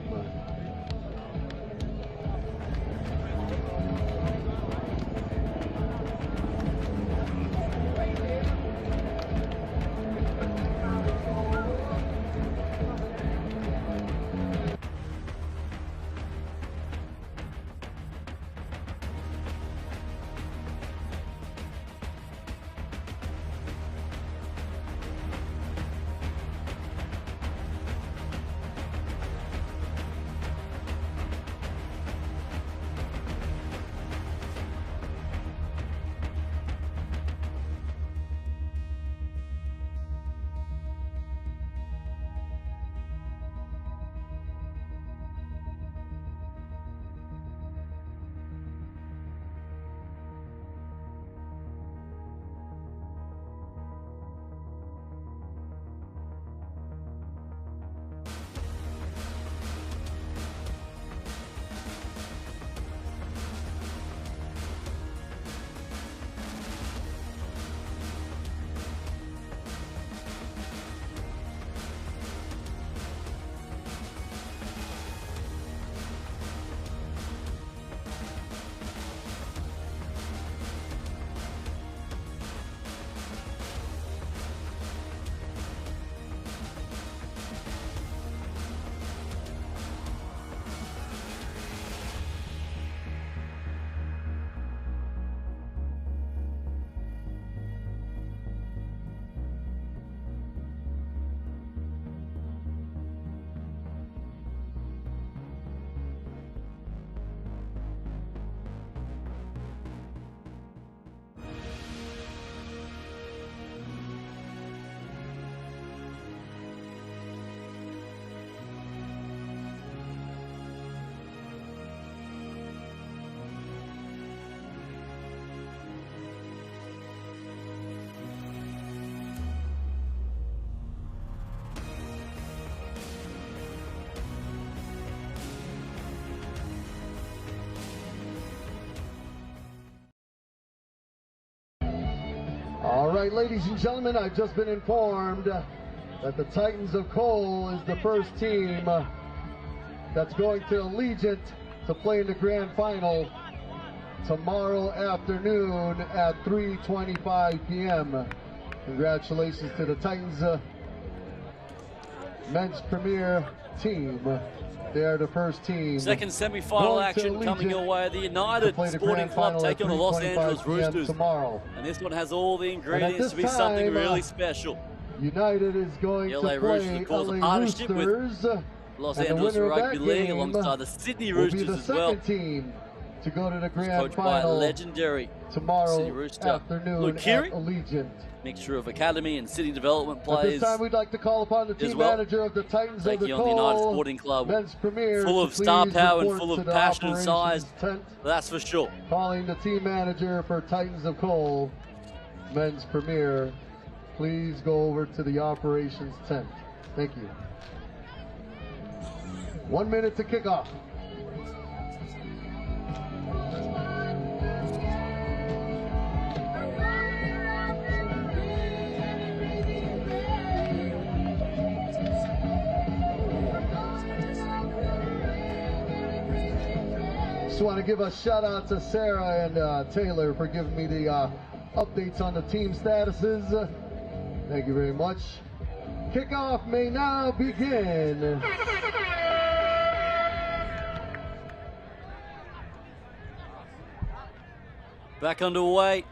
All right, ladies and gentlemen, I've just been informed that the Titans of Cole is the first team that's going to Allegiant to play in the grand final tomorrow afternoon at 3:25 p.m. Congratulations to the Titans men's premier team. They are the first team. Second semi-final action coming your way. The United Sporting Club take on the Los Angeles Roosters. Tomorrow. And this one has all the ingredients to be something really special. United is going to play Roosters, of course, a partnership with Los Angeles Rugby League alongside the Sydney Roosters as well. Team to go to the grand coached by final legendary tomorrow Sydney Rooster afternoon Luke at Keary. Allegiant. Mixture of academy and city development At players. this time, we'd like to call upon the team manager of the Titans of the taking on the United Cole Sporting Club. men's premier, Full of to star please power and report full to of the passion and operations size. tent. That's for sure. Calling the team manager for Titans of Cole men's premier. Please go over to the operations tent. Thank you. 1 minute to kick off. Just want to give a shout out to Sarah and Taylor for giving me the updates on the team statuses. Thank you very much. Kickoff may now begin. Back underway.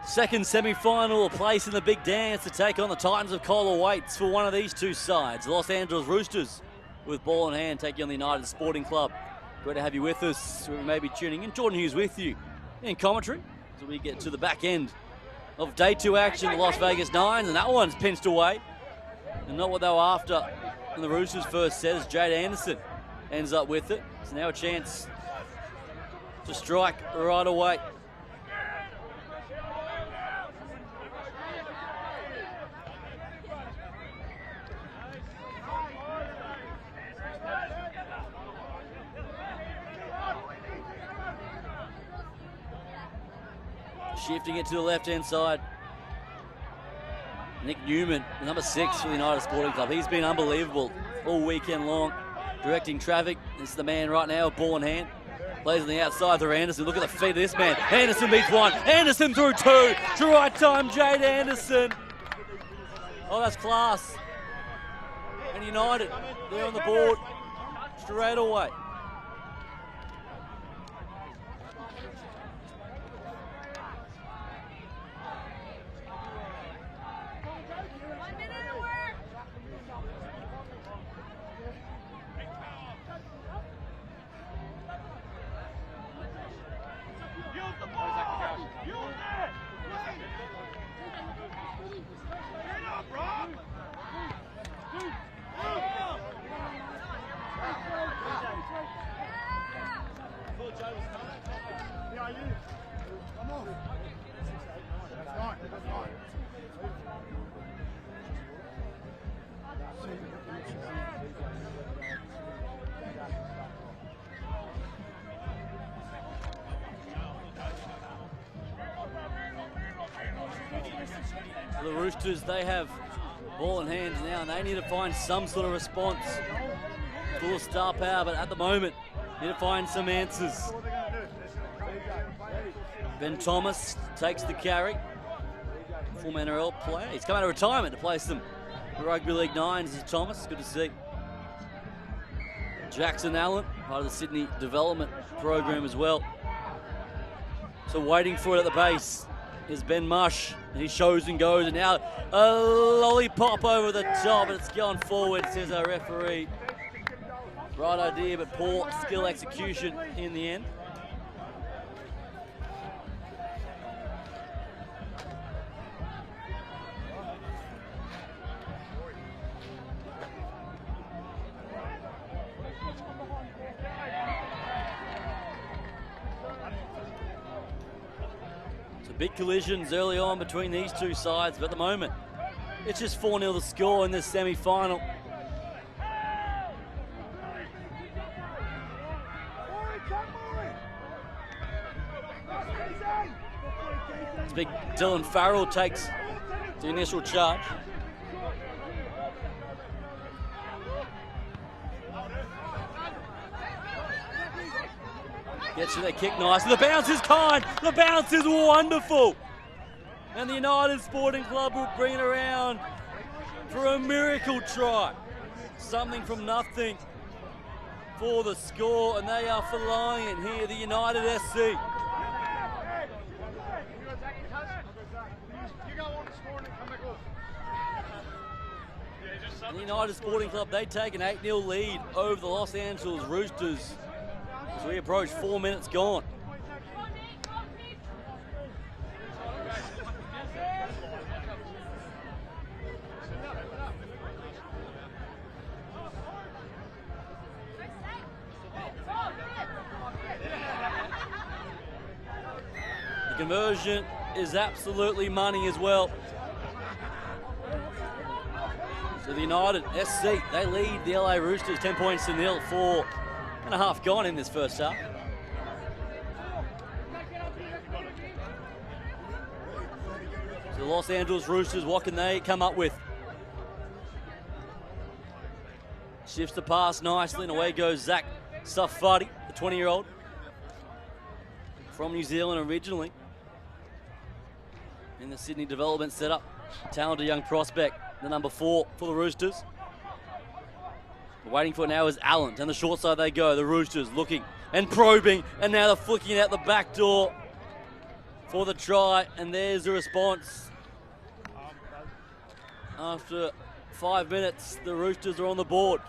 Second semi-final, a place in the big dance to take on the Titans of Cole awaits for one of these two sides. Los Angeles Roosters with ball in hand taking on the United Sporting Club. Great to have you with us. We may be tuning in. Jordan Hughes with you in commentary as we get to the back end of day 2 action, the Las Vegas Nines, and that one's pinched away. And not what they were after in the Roosters' first set as Jade Anderson ends up with it. So now a chance to strike right away. Shifting it to the left-hand side. Nick Newman, number 6 for the United Sporting Club. He's been unbelievable all weekend long, directing traffic. This is the man right now, ball in hand. Plays on the outside for Anderson. Look at the feet of this man. Anderson beats one. Anderson through 2. Try time, Jade Anderson. Oh, that's class. And United, they're on the board straight away. The Roosters, they have ball in hands now, and they need to find some sort of response. Full star power, but at the moment, need to find some answers. Ben Thomas takes the carry. Former NRL player. He's come out of retirement to play some Rugby League Nines. This is Thomas, good to see. Jackson Allen, part of the Sydney Development Program as well. So waiting for it at the base is Ben Mush, and he shows and goes, and now a lollipop over the top, and it's gone forward, says our referee. Right idea, but poor skill execution in the end. Big collisions early on between these two sides, but at the moment, it's just 4-0 the score in this semi-final. It's big. Dylan Farrell takes the initial charge. Gets to their kick nice. The bounce is kind. The bounce is wonderful. And the United Sporting Club will bring it around for a miracle try. Something from nothing for the score. And they are flying it here, the United SC. And the United Sporting Club, they take an 8-0 lead over the Los Angeles Roosters. As we approach 4 minutes gone. The conversion is absolutely money as well. So the United SC, they lead the LA Roosters 10 points to 0, 4.5 gone in this first half. So the Los Angeles Roosters, what can they come up with? Shifts the pass nicely, and away goes Zach Safadi, the 20-year-old. From New Zealand originally. In the Sydney development setup. Talented young prospect, the number 4 for the Roosters. Waiting for it now is Allen. Down the short side they go. The Roosters looking and probing, and now they're flicking out the back door for the try, and there's the response. After 5 minutes, the Roosters are on the board.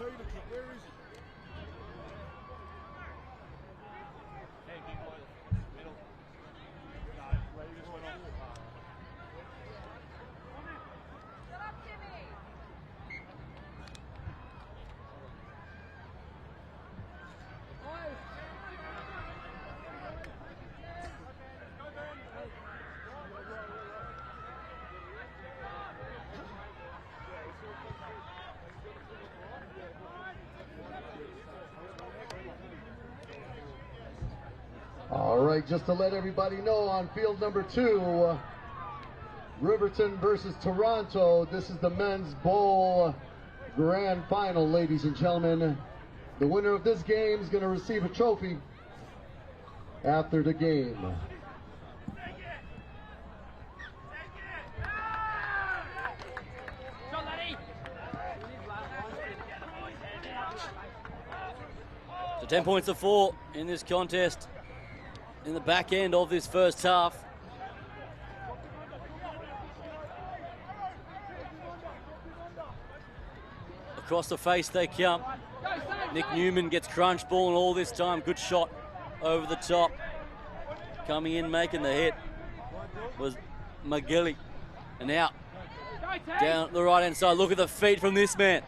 All right, just to let everybody know, on field number 2, Riverton versus Toronto. This is the men's bowl grand final, ladies and gentlemen. The winner of this game is going to receive a trophy after the game. So 10 points to 4 in this contest in the back end of this first half. Across the face they come. Nick Newman gets crunch ball and all this time. Good shot over the top. Coming in, making the hit was McGilly. And out down the right hand side. Look at the feet from this man.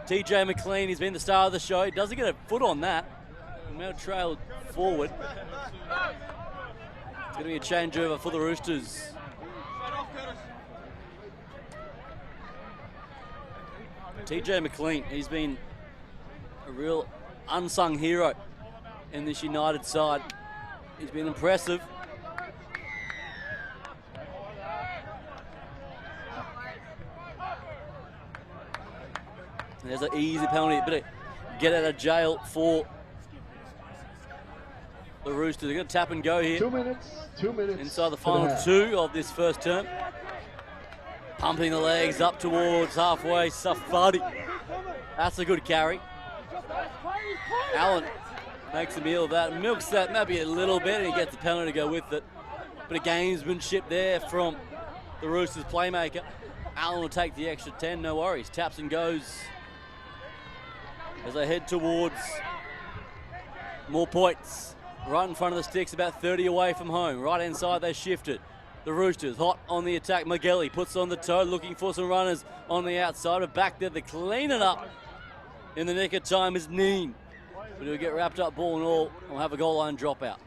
TJ McLean, he's been the star of the show. He doesn't get a foot on that. Now trailed forward. It's going to be a changeover for the Roosters. TJ McLean, he's been a real unsung hero in this United side. He's been impressive. There's an easy penalty, but get out of jail for the Roosters. They're going to tap and go here. 2 minutes. 2 minutes. Inside the final 2 of this first term. Pumping the legs up towards halfway. Safadi. That's a good carry. Allen makes a meal of that. Milks that maybe a little bit and he gets the penalty to go with it. Bit of gamesmanship there from the Roosters playmaker. Allen will take the extra 10, no worries. Taps and goes as they head towards more points. Right in front of the sticks, about 30 away from home. Right hand side, they shifted. The Roosters hot on the attack. McGilly puts on the toe, looking for some runners on the outside. But back there to clean it up in the nick of time is Neen. But he'll get wrapped up, ball and all. We'll have a goal line dropout.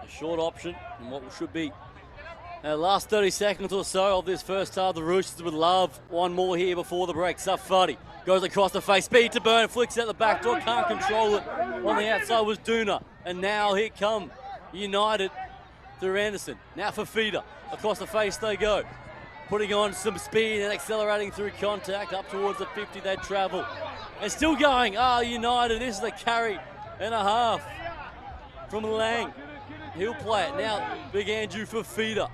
Short option in what should be last 30 seconds or so of this first half. The Roosters would love one more here before the break. Safadi goes across the face, speed to burn, flicks out the back door, can't control it. On the outside was Duna, and now here come United through Anderson. Now for Feeder, across the face they go, putting on some speed and accelerating through contact up towards the 50 they travel. And still going, United, this is a carry and a half from Lang. He'll play it. Now, Big Andrew for Feeder.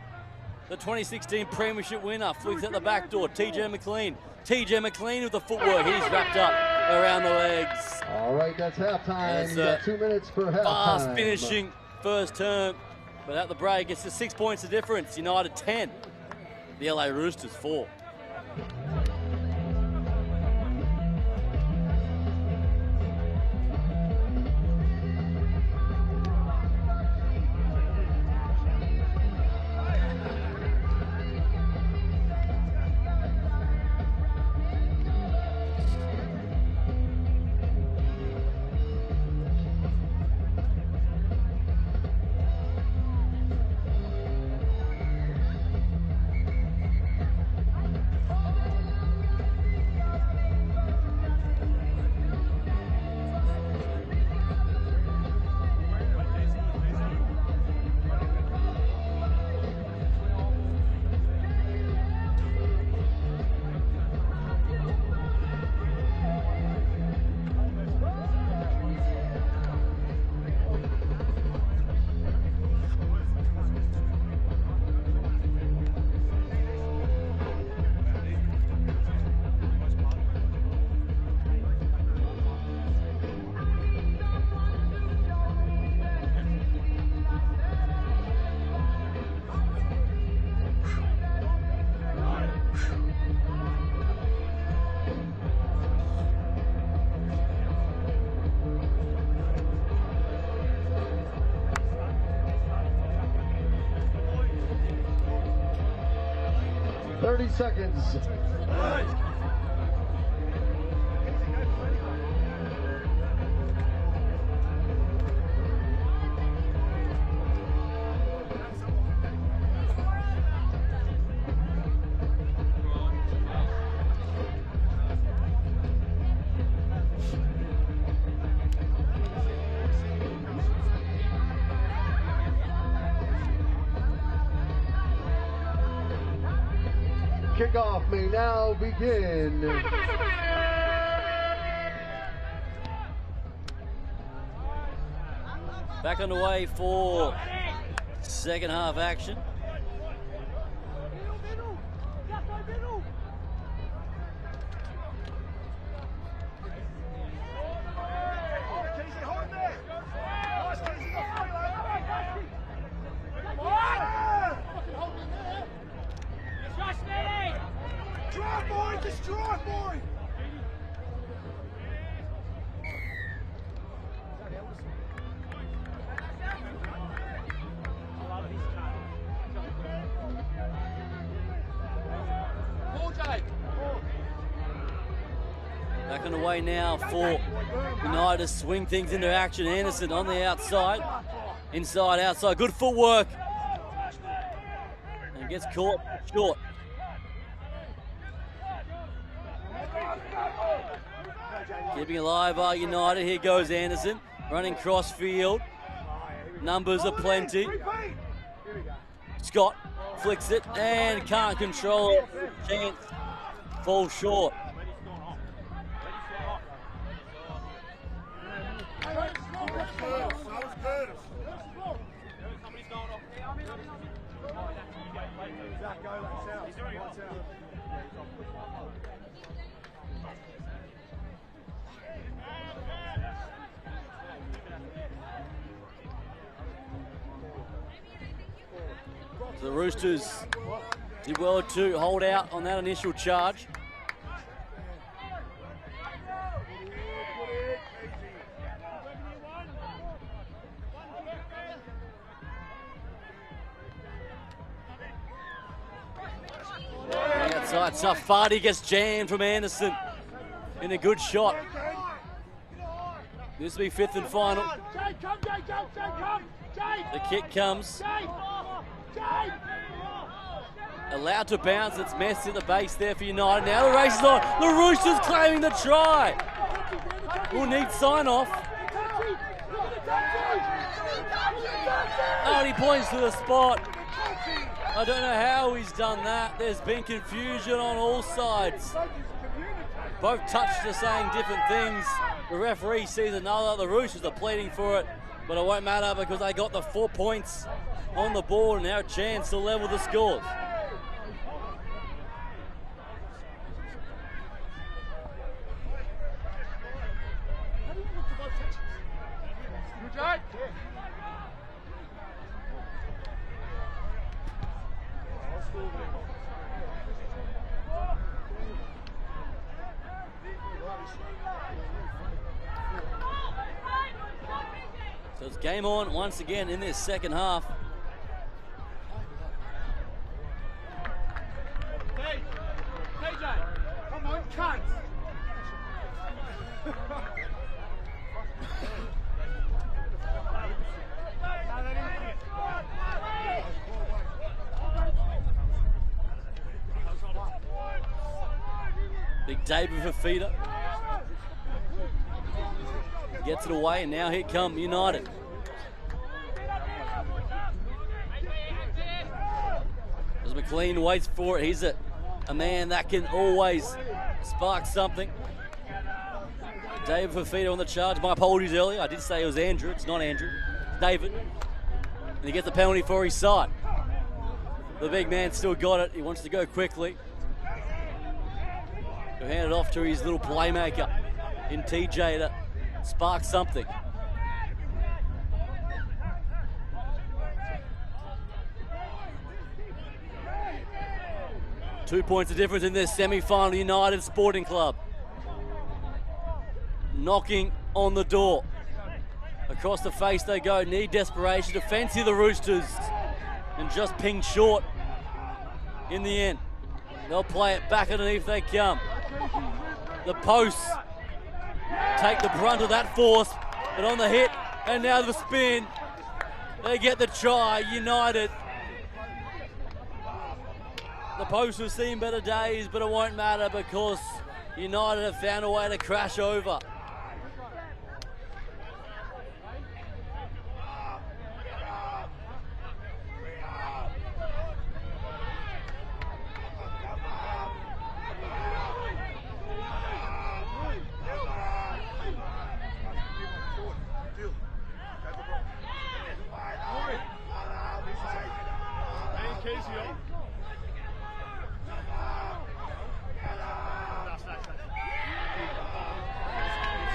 The 2016 Premiership winner. Flicks at the back door. TJ McLean. TJ McLean with the footwork. He's wrapped up around the legs. All right, that's halftime. You got 2 minutes for halftime. Fast finishing first term. But at the break, it's just 6 points of difference. United 10. The LA Roosters 4. 30 seconds. Kickoff may now begin. Back underway for second half action. Drive, boy! Just drive, boy! Back underway now for United to swing things into action. Anderson on the outside. Inside, outside. Good footwork. And gets caught short. Keeping alive are United. Here goes Anderson. Running cross field. Numbers are plenty. Scott flicks it and can't control it. Chance falls short. The Roosters did well to hold out on that initial charge. Outside, Safadi gets jammed from Anderson in a good shot. This will be fifth and final. The kick comes. Allowed to bounce, it's messed at the base there for United. Now the race is on. The Roosters claiming the try. We'll need sign off. Oh, he points to the spot. I don't know how he's done that. There's been confusion on all sides. Both touches are saying different things. The referee sees another. The Roosters are pleading for it, but it won't matter because they got the 4 points on the board and now a chance to level the scores. So it's game on once again in this second half. Come on, cunt! Big David for feeder. Gets it away, and now here come United. As McLean waits for it, he's a man that can always spark something. David Fafita on the charge. My apologies earlier. I did say it was Andrew. It's not Andrew. It's David. And he gets the penalty for his side. The big man still got it. He wants to go quickly. He'll hand it off to his little playmaker in TJ to spark something. Two points of difference in this semi-final. United Sporting Club knocking on the door. Across the face they go. Need desperation to fancy the Roosters and just ping short in the end. They'll play it back underneath they come. The posts take the brunt of that force, but on the hit, and now the spin. They get the try, United. The posts have seen better days, but it won't matter because United have found a way to crash over.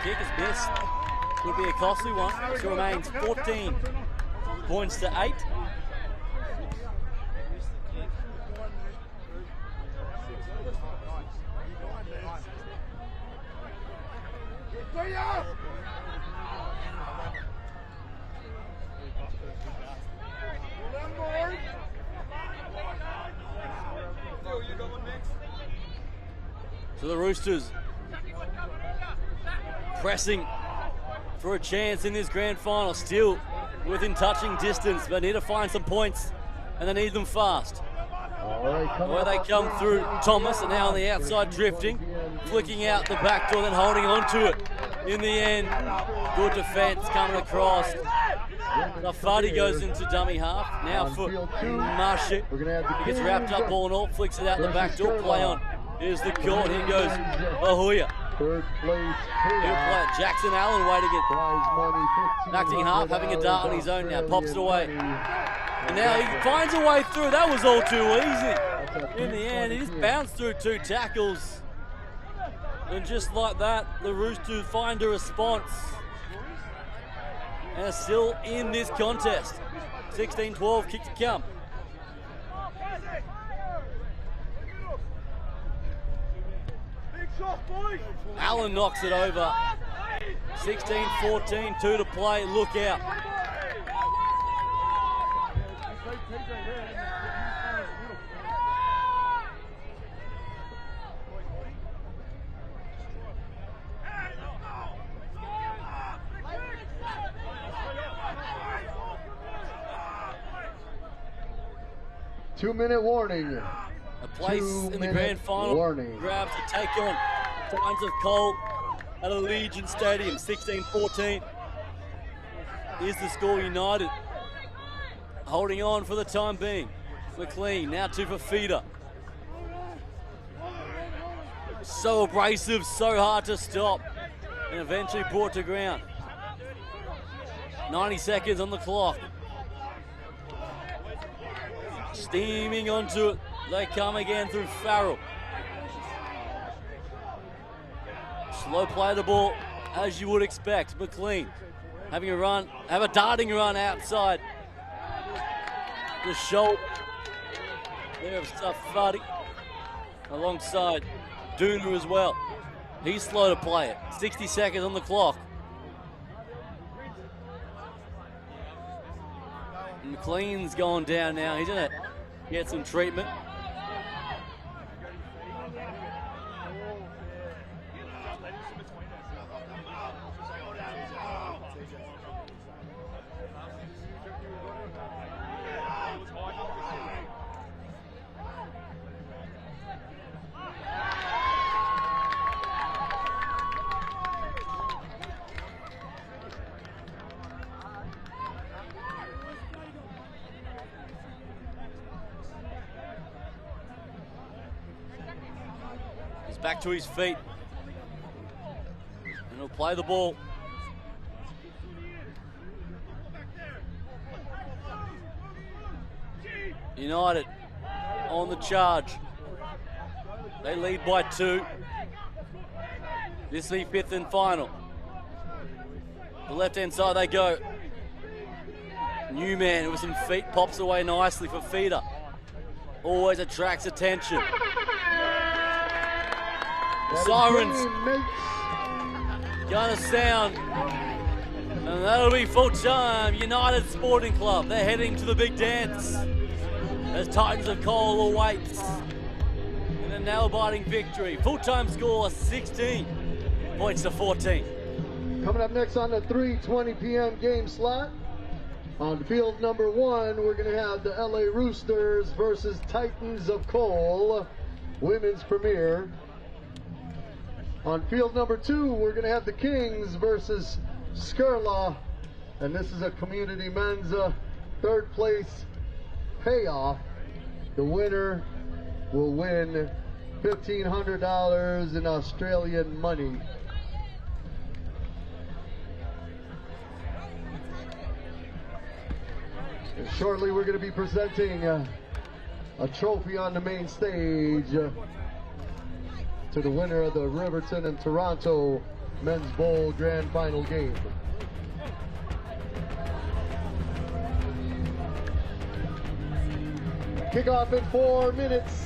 Kick is missed. Could be a costly one. It remains 14 points to 8. So the Roosters pressing for a chance in this grand final, still within touching distance, but need to find some points and they need them fast. Where they come through Thomas, and now on the outside drifting, flicking out the back door, then holding on to it. In the end, good defence coming across. Fadi goes into dummy half, now for Marshall. He gets wrapped up all in all, flicks it out the back door, play on. Here's the court, here goes Ahoya. Third place. He'll play it. Jackson Allen waiting it. Acting half, having a dart on his own now, pops it away. And now he finds a way through. That was all too easy. In the end, he just bounced through 2 tackles. And just like that, the Roosters find a response. And are still in this contest. 16-12, kick to come. Allen knocks it over. 16-14, 2 to play, look out. Two-minute warning. A place in the grand final grabs to take on Finds of Cole at Allegiant Stadium. 16-14 is the score. United holding on for the time being. McLean now to Fafita. So abrasive, so hard to stop, and eventually brought to ground. 90 seconds on the clock. Steaming onto it, they come again through Farrell. Slow play the ball, as you would expect. McLean having a run, have a darting run outside. The shoulder there of Safadi alongside Duna as well. He's slow to play it. 60 seconds on the clock. McLean's going down now. He's gonna get some treatment. Back to his feet, and he'll play the ball. United on the charge. They lead by 2. This is the 5th and final. The left-hand side they go. Newman with some feet pops away nicely for Feeder. Always attracts attention. Sirens gonna sound, and that'll be full time. United Sporting Club, they're heading to the big dance as Titans of Coal awaits. And nail-biting victory. Full-time score 16 points to 14. Coming up next on the 3:20 p.m. game slot. On field number 1, we're going to have the LA Roosters versus Titans of Coal, Women's Premier. On field number 2, we're going to have the Kings versus Skiraf, and this is a community men's third place payoff. The winner will win $1,500 in Australian money. And shortly we're going to be presenting a trophy on the main stage to the winner of the Riverton and Toronto Men's Bowl Grand Final game. Kickoff in 4 minutes.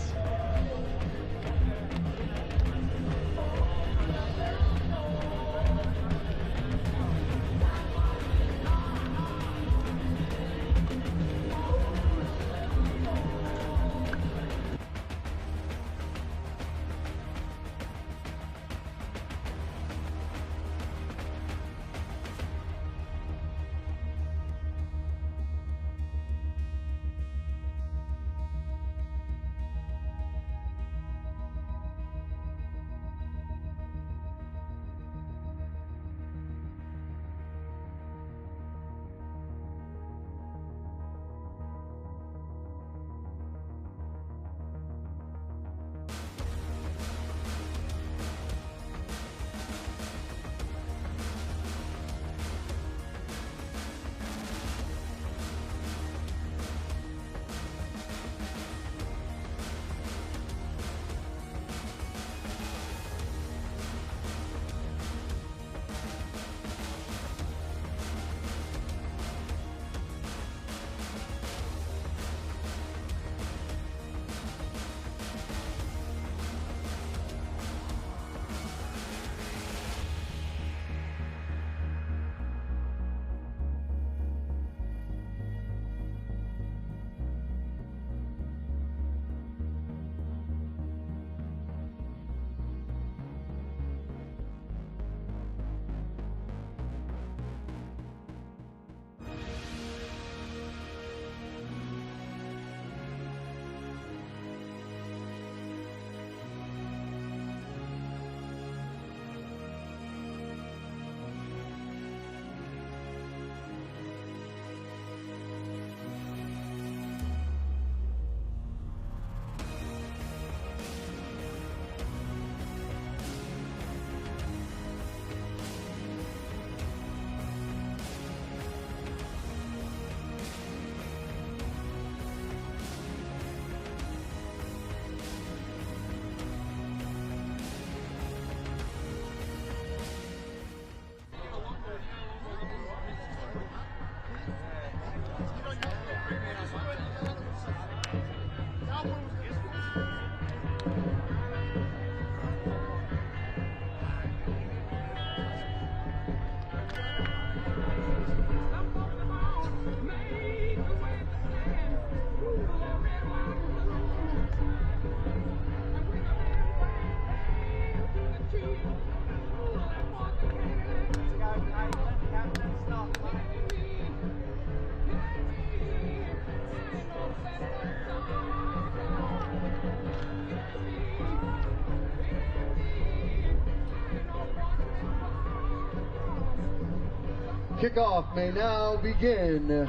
Kickoff may now begin.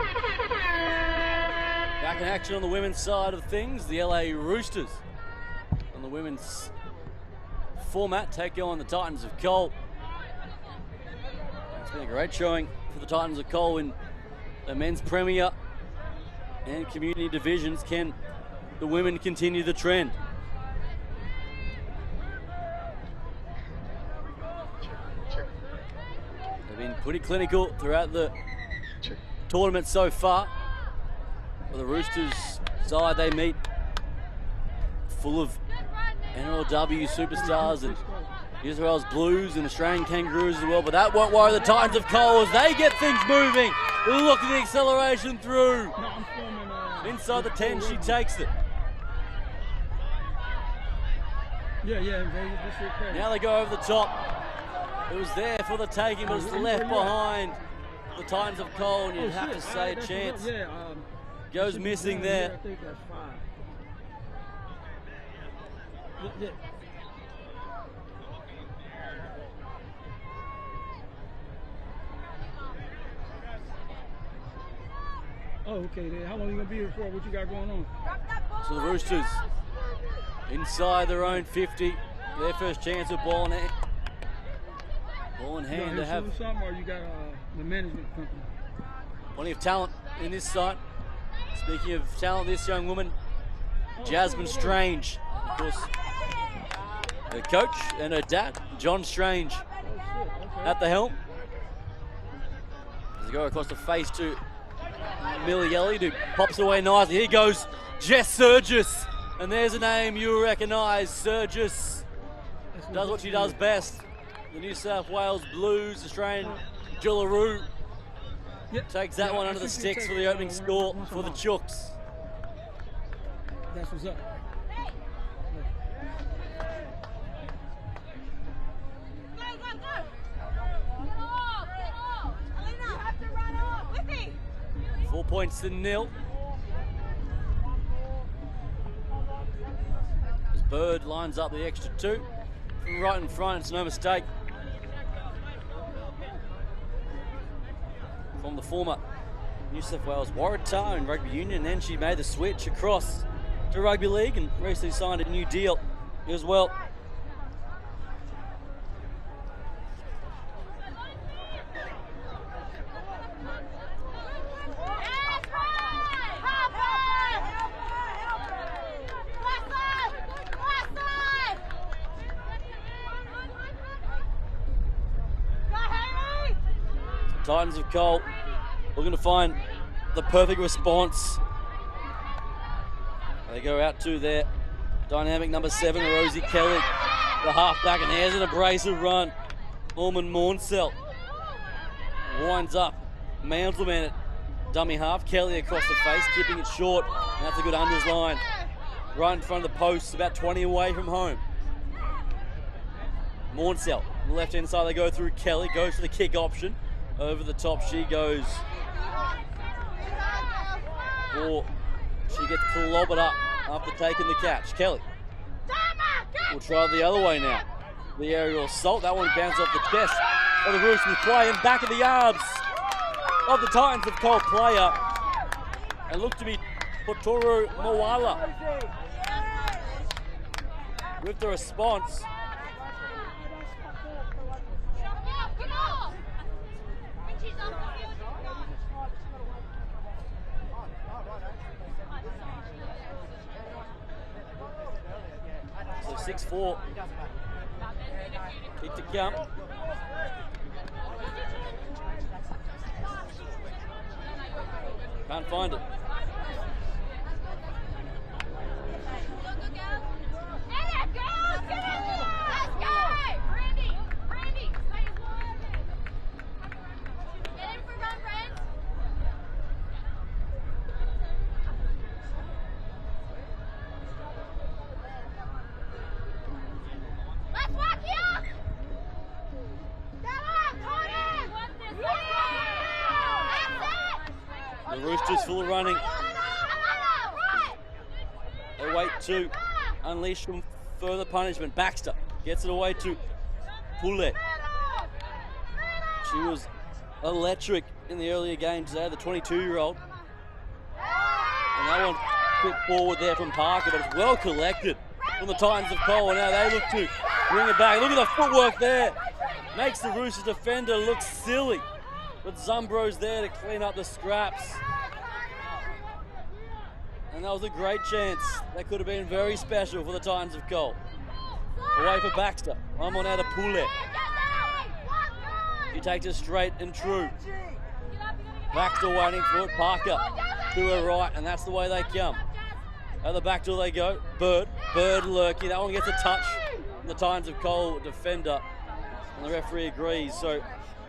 Back in action on the women's side of things, the LA Roosters on the women's format take on the Titans of Coal. It's been a great showing for the Titans of Coal in the men's premier and community divisions. Can the women continue the trend? They've been pretty clinical throughout the tournament so far. For the Roosters side, they meet full of NRLW superstars and Israel's Blues and Australian Kangaroos as well, but that won't worry the Titans of Coal as they get things moving. Look at the acceleration through. Inside the 10, she takes it. Yeah, in Vegas. This shit crazy. Now they go over the top. It was there for the taking, but it's left behind the Titans of Cole, and you'd have to say a chance. Goes missing there. I think that's 5. Yeah. Oh, okay, then. How long are you going to be here for? What you got going on? So the Roosters inside their own 50. Their first chance with ball in hand. Ball in hand to have something, or you got the management company? plenty of talent in this side. Speaking of talent, this young woman, Jasmine Strange, of course, her coach and her dad, John Strange, at the helm. As they go across the face to Millie Elliott, who pops away nicely. Here goes Jess Surgis, and there's a name you'll recognise. Surgis does what she does best. The New South Wales Blues, Australian Jillaroo, takes that one under the sticks for the opening score for the Chooks. That's what's up. Go. 4 points to nil. As Bird lines up the extra 2. From right in front, it's no mistake. From the former New South Wales Waratah in Rugby Union, and then she made the switch across to Rugby League and recently signed a new deal as well. Titans of Cole looking to find the perfect response. They go out to their dynamic number 7, Rosie Kelly, the halfback, and there's an abrasive run. Norman Mornsell winds up, Manselman at dummy half, Kelly across the face, keeping it short, and that's a good unders line. Right in front of the post, about 20 away from home. Mornsell, on the left-hand side, they go through Kelly, goes for the kick option. Over the top she goes. She gets clobbered up after taking the catch. Kelly will try the other way now. The aerial assault, that one bounces off the chest of the Roosters play, and back of the arms of the Titans of Cole player. And look to be Potoro Moala with the response. So 6-4. Kick to come. Can't find it. The Roosters full of running. They wait to unleash from further punishment. Baxter gets it away to Poulet. She was electric in the earlier game today, the 22-year-old. And that one quick forward there from Parker, but it's well collected from the Titans of Cole. And now they look to bring it back. Look at the footwork there. Makes the Roosters defender look silly. But Zumbro's there to clean up the scraps. And that was a great chance. That could have been very special for the Titans of Cole. Away for Baxter. I'm on out of Poulet. He takes it straight and true. Baxter waiting for it. Parker to her right, and that's the way they come. At the back door they go. Bird lurking. That one gets a touch. The Titans of Cole defender. And the referee agrees. So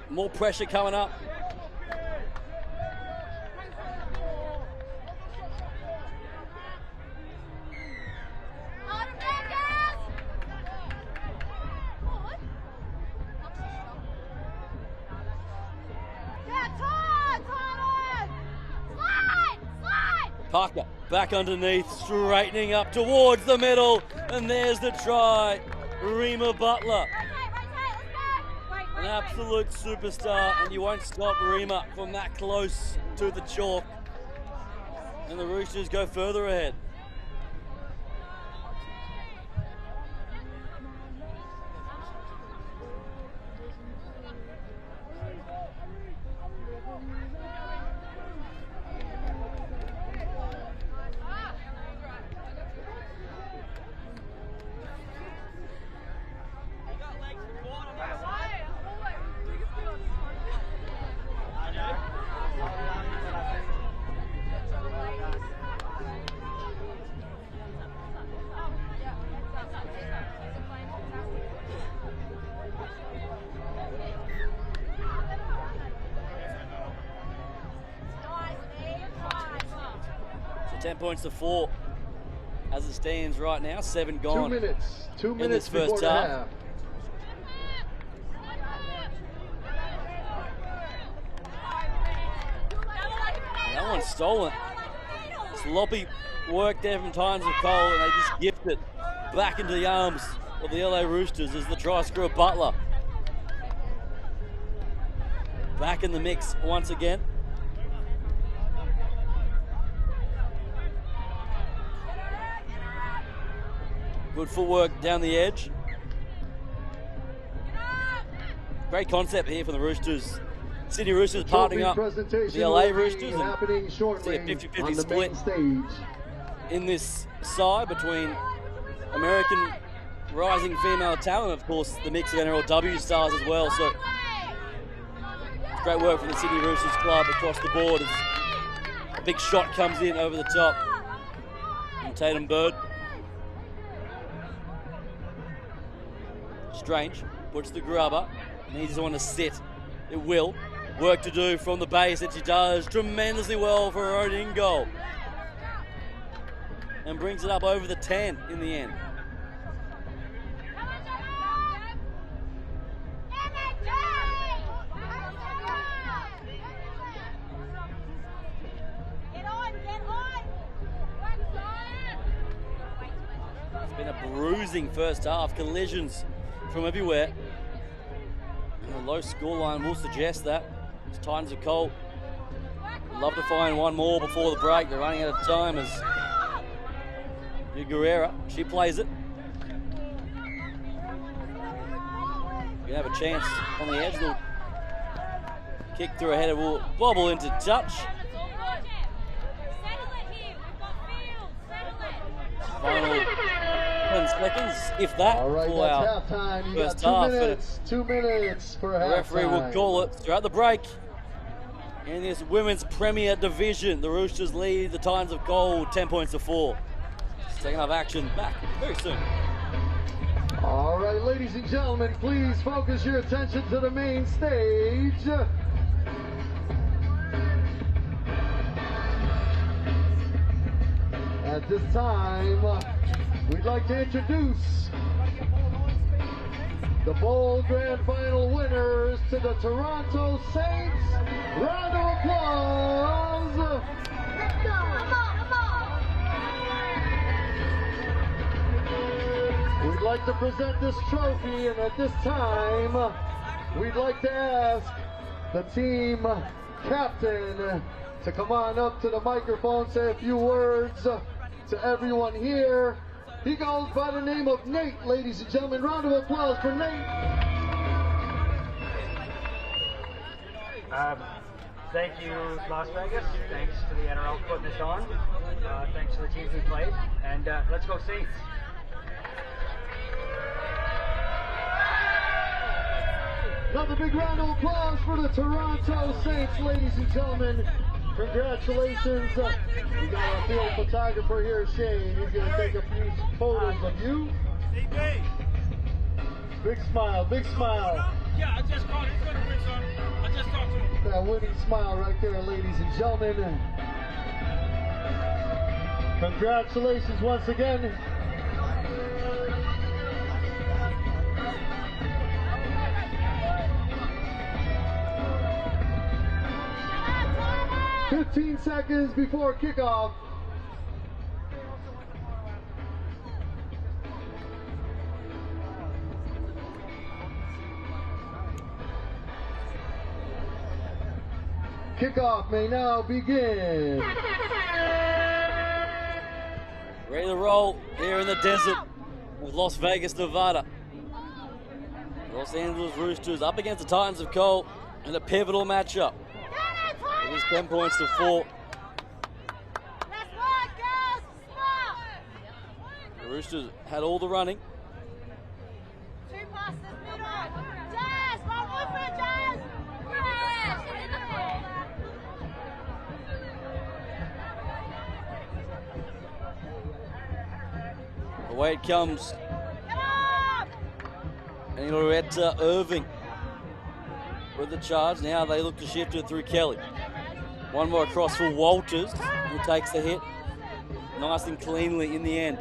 more pressure coming up. Parker back underneath, straightening up towards the middle, and there's the try. Rima Butler, an absolute superstar, and you won't stop Rima from that close to the chalk. And the Roosters go further ahead. So 10 points to 4 as it stands right now. 7 gone. 2 minutes. 2 minutes in this first before the half. half. That one's stolen. Sloppy work there from Times of Cole, and they just gift it back into the arms of the LA Roosters as the try scorer Butler back in the mix once again. Good footwork down the edge. Great concept here for the Roosters. Sydney Roosters partnering up with the LA Roosters, and happening shortly see a 50-50 on the split main stage. in this side between American rising female talent, of course, the mix of NRLW stars as well. So it's great work from the Sydney Roosters club across the board as a big shot comes in over the top from Tatum Bird. Strange puts the grubber, needs someone to sit. It will. Work to do from the base, and she does tremendously well for her own in goal. And brings it up over the 10 in the end. It's been a bruising first half, collisions from everywhere. And the low scoreline will suggest that. It's Titans of Cole. Love to find one more before the break. They're running out of time as Guerrera, she plays it. You have a chance on the edge. They'll kick through a header, will bobble into touch. Final 10 seconds, if that, All right, for our that's halftime. You first got half. 2 minutes. 2 minutes for halftime. The referee will call it throughout the break. In this women's Premier Division, the Roosters lead the Titans of Gold 10 points to 4. Second half action back very soon. All right, ladies and gentlemen, please focus your attention to the main stage. At this time, we'd like to introduce the Bowl Grand Final winners to the Toronto Saints. Round of applause. We'd like to present this trophy, and at this time, we'd like to ask the team captain to come on up to the microphone, say a few words to everyone here. He goes by the name of Nate, ladies and gentlemen. Round of applause for Nate. Thank you, Las Vegas. Thanks to the NRL for putting this on. Thanks to the teams who played. And let's go Saints. Another big round of applause for the Toronto Saints, ladies and gentlemen. Congratulations. We got our field photographer here, Shane. He's going to take a few photos of you. Big smile, big smile. Yeah, I just called. He's going to win, son. I just talked to him. That winning smile right there, ladies and gentlemen. Congratulations once again. "15 seconds before kickoff, Kickoff may now begin. Ready to roll here in the desert with Las Vegas, Duvata. Los Angeles Roosters up against the Titans of Cole in a pivotal matchup. It is 10 points to 4. The Roosters had all the running. Away it comes. And Loretta Irving with the charge. Now they look to shift it through Kelly. One more across for Walters, who takes the hit nice and cleanly in the end.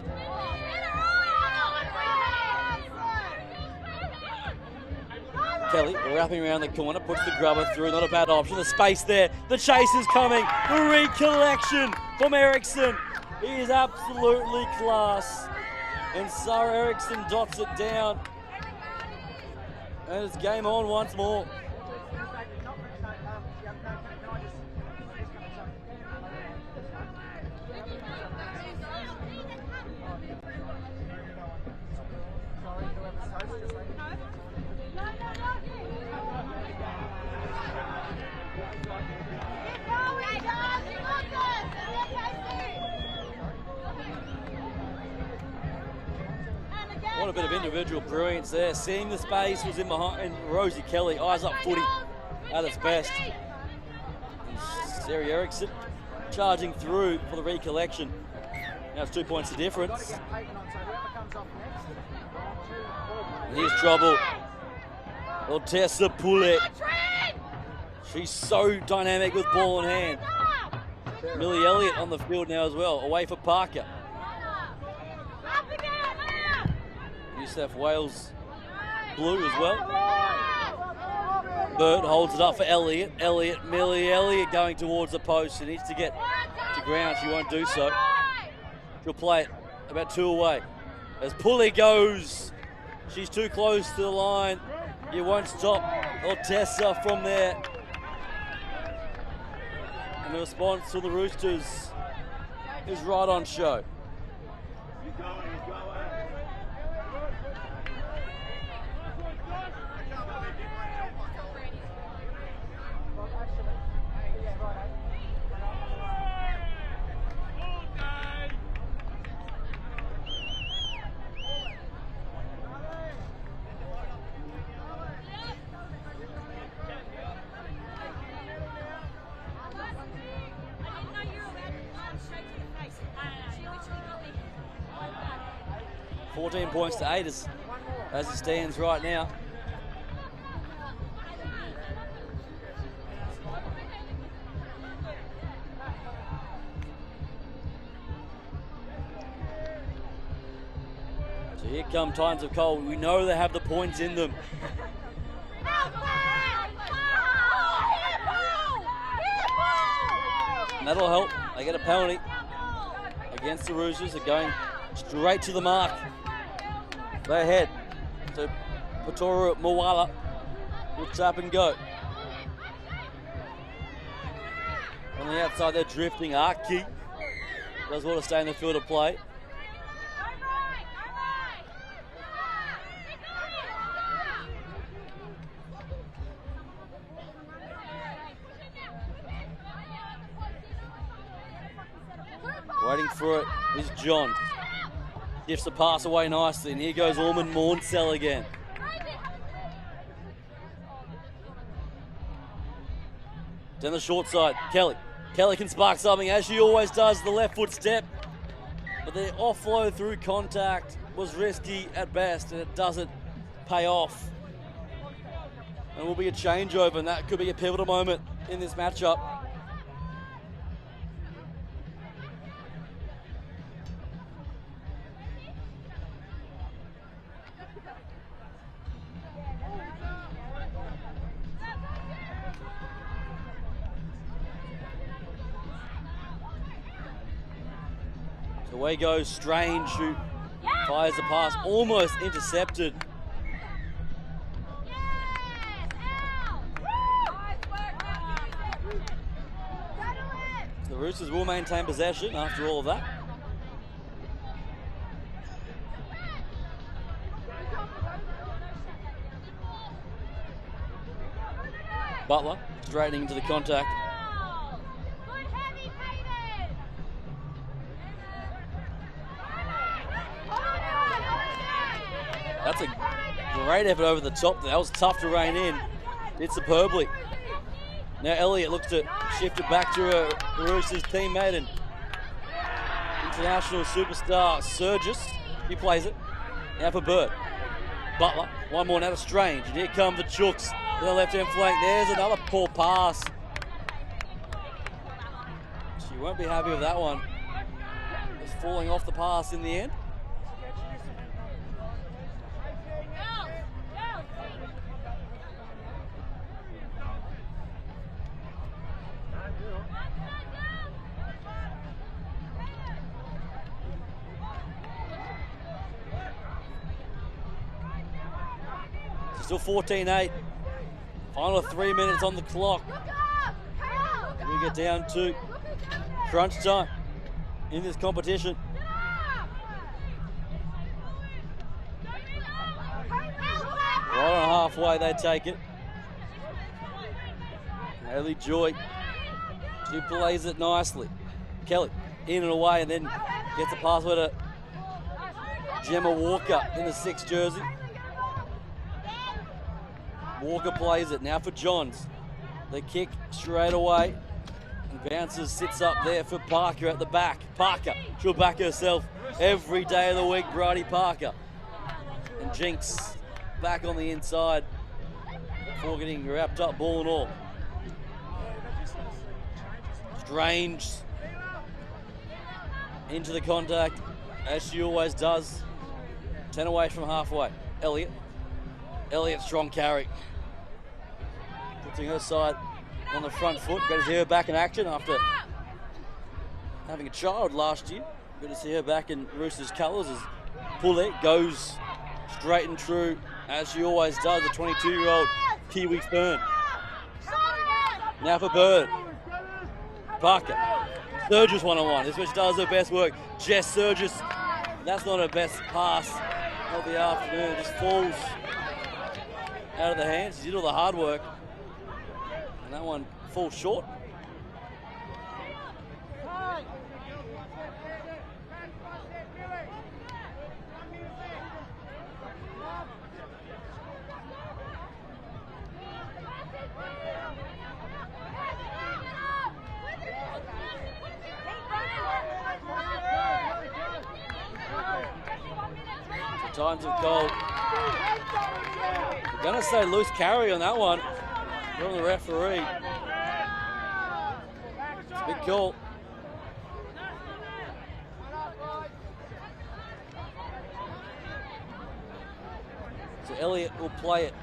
Kelly wrapping around the corner, puts the grubber through, not a bad option. The space there, the chase is coming. The recollection from Eriksson. He is absolutely class. And Sarah Eriksson dots it down. And it's game on once more. What a bit of individual brilliance there. Seeing the space was in behind, and Rosie Kelly, eyes up footy at its best. And Sarah Eriksson charging through for the recollection. Now it's 2 points of difference. And here's trouble. Tessa Poulet. She's so dynamic with ball in hand. Millie Elliott on the field now as well, away for Parker. New South Wales blue as well. Bird holds it up for Elliott. Millie Elliott going towards the post. She needs to get to ground. She won't do so. She'll play it about 2 away. As Pulley goes, she's too close to the line. You won't stop Ortessa from there. And the response to the Roosters is right on show. Points to 8 as it stands right now. So here come Titans of Cole. We know they have the points in them. And that'll help. They get a penalty against the Roosters. They're going straight to the mark. They head to Patoru Moala with tap and go. On the outside, they're drifting. Aki does well to stay in the field of play. Waiting for it is John. Gifts the pass away nicely, and here goes Ormond Morncell again. Down the short side, Kelly. Kelly can spark something, as she always does, the left foot step. But the offload through contact was risky at best, and it doesn't pay off. And will be a changeover, and that could be a pivotal moment in this matchup. Away goes Strange, who fires a pass, almost intercepted. Roosters will maintain possession after all of that. Butler straightening into the contact. That's a great effort over the top. That was tough to rein in. Did superbly. Now Elliott looks to shift it back to a Roosters teammate and international superstar Surgis. He plays it. Now for Bird. Butler. One more now to Strange. And here come the Chooks to the left-hand flank. There's another poor pass. She won't be happy with that one. It's falling off the pass in the end. Still 14-8. Final 3 minutes on the clock. We get down to crunch time in this competition. Right on halfway, they take it. Haley Joy, she plays it nicely. Kelly in and away, and then gets a password to Gemma Walker in the 6th jersey. Walker plays it now for Johns. The kick straight away. And bounces, sits up there for Parker at the back. Parker, she'll back herself every day of the week, Bridie Parker. And Jinx back on the inside before getting wrapped up, ball and all. Strange into the contact, as she always does. 10 away from halfway. Elliott, strong carry. Putting her side on the front foot. Great to see her back in action after having a child last year. Good to see her back in Roosters colours as Poulet goes straight and true, as she always does, the 22-year-old Kiwi Fern. Now for Bird. Parker. Surgis one-on-one. This is where she does her best work. Jess Surgis. That's not her best pass of the afternoon. It just falls out of the hands. She did all the hard work. And that one falls short. Times of goal. We're going to say loose carry on that one from the referee. It's a big call. So Elliott will play it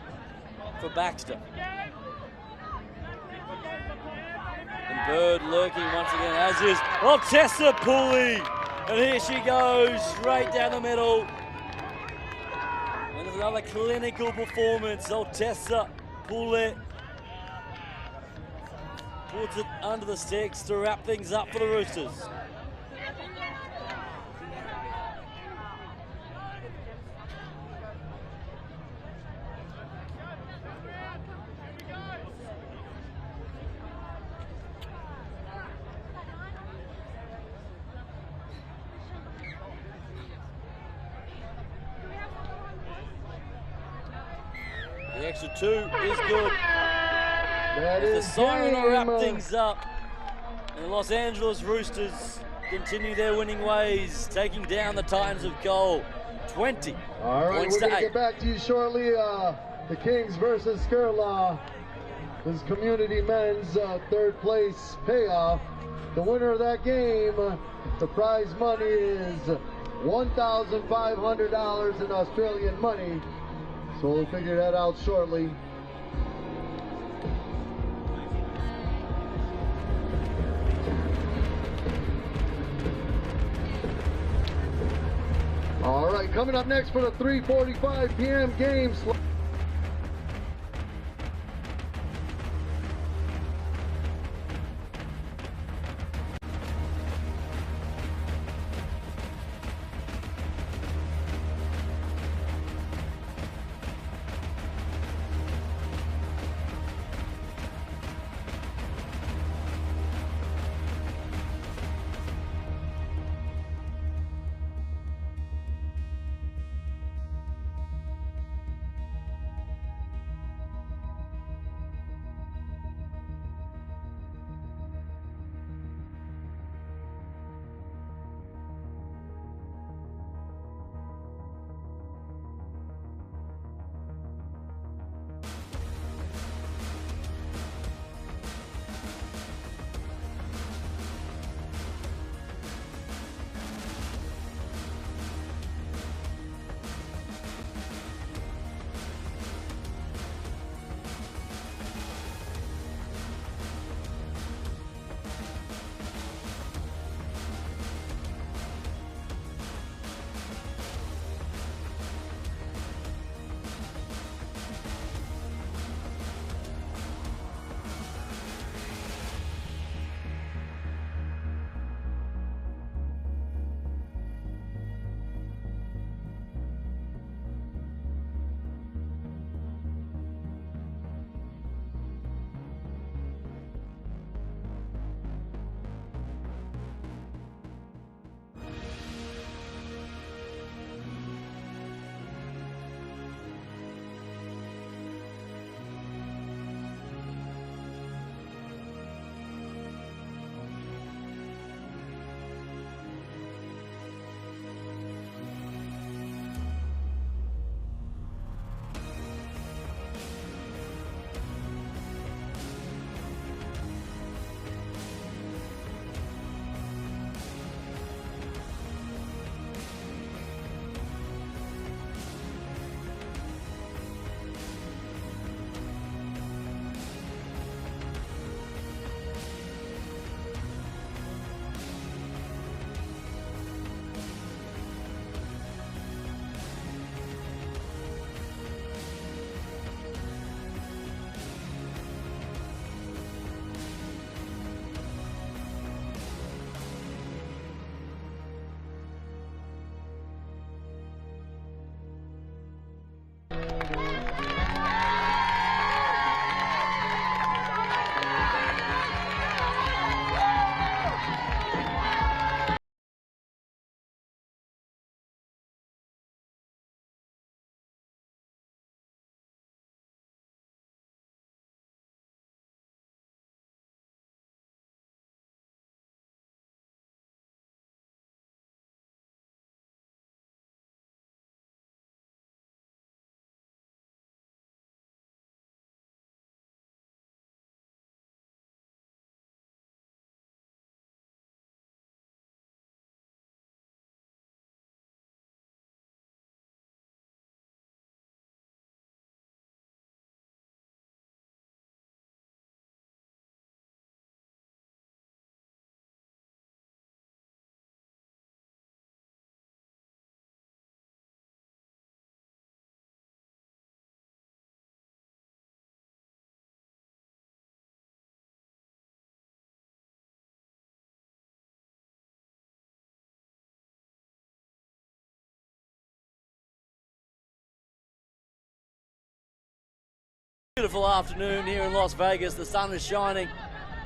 for Baxter. And Bird lurking once again, as is Tessa Pulley. And here she goes, straight down the middle. And there's another clinical performance. Tessa Pulley puts it under the sticks to wrap things up for the Roosters. The extra 2 is good. As the siren will wrap things up. And the Los Angeles Roosters continue their winning ways, taking down the Titans of Coal 20 All right, points we're to going to 8. get back to you shortly. The Kings versus Skiraf. This is community men's third place payoff. The winner of that game, the prize money is $1,500 in Australian money. So we'll figure that out shortly. All right, coming up next for the 3:45 p.m. game. Beautiful afternoon here in Las Vegas. The sun is shining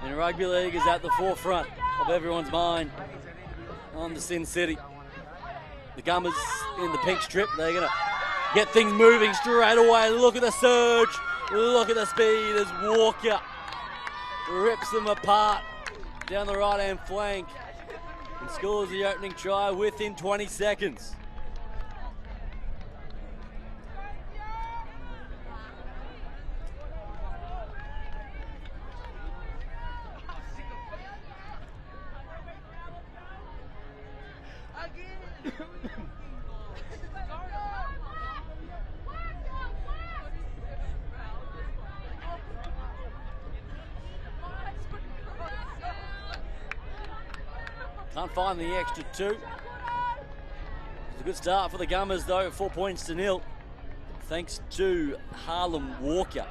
and rugby league is at the forefront of everyone's mind on the Sin City. The Gummers in the pink strip, they're going to get things moving straight away. Look at the surge, look at the speed as Walker rips them apart down the right-hand flank and scores the opening try within 20 seconds. Can't find the extra 2. It's a good start for the Gummers though, 4 points to 0. Thanks to Harlem Walker.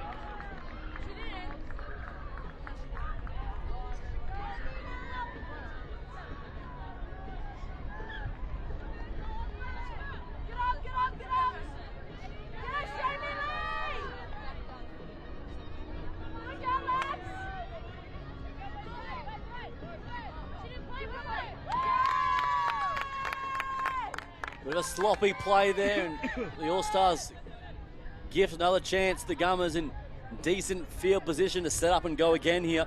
Bit of a sloppy play there, and the All-Stars gift another chance. The Gummers in decent field position to set up and go again here.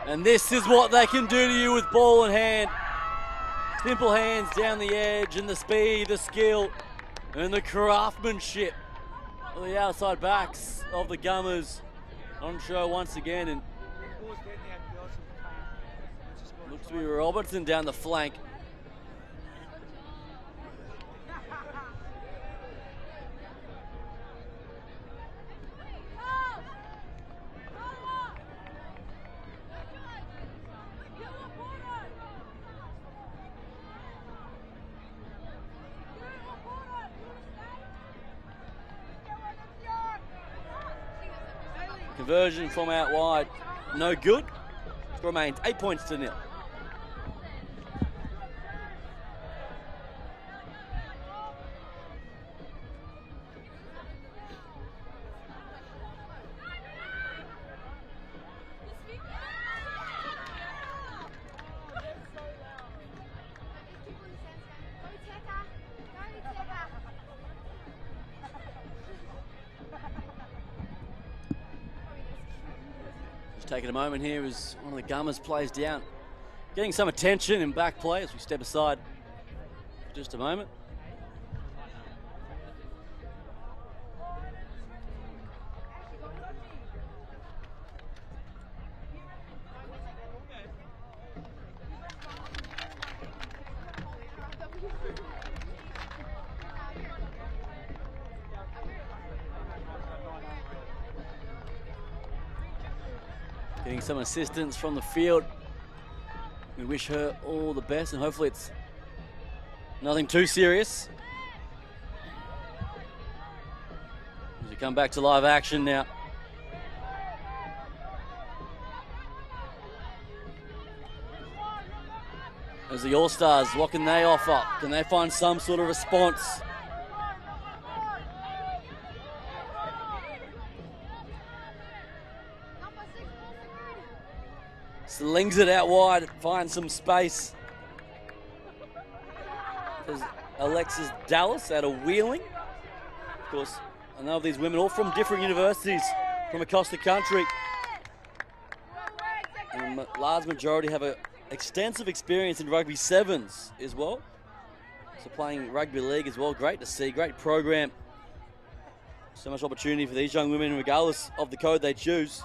And this is what they can do to you with ball in hand. Simple hands down the edge, and the speed, the skill, and the craftsmanship of the outside backs of the Gummers on show once again. And looks to be Robertson down the flank. Conversion from out wide, no good. Remains 8 points to 0. Taking a moment here as one of the Gummers plays down. Getting some attention in back play as we step aside for just a moment. Getting some assistance from the field. We wish her all the best, and hopefully it's nothing too serious. As we come back to live action now. As the All-Stars, what can they offer? Can they find some sort of response? Slings it out wide, finds some space. There's Alexis Dallas out of Wheeling. Of course, I know these women all from different universities from across the country. And the large majority have an extensive experience in rugby sevens as well. So playing rugby league as well, great to see, great program. So much opportunity for these young women regardless of the code they choose.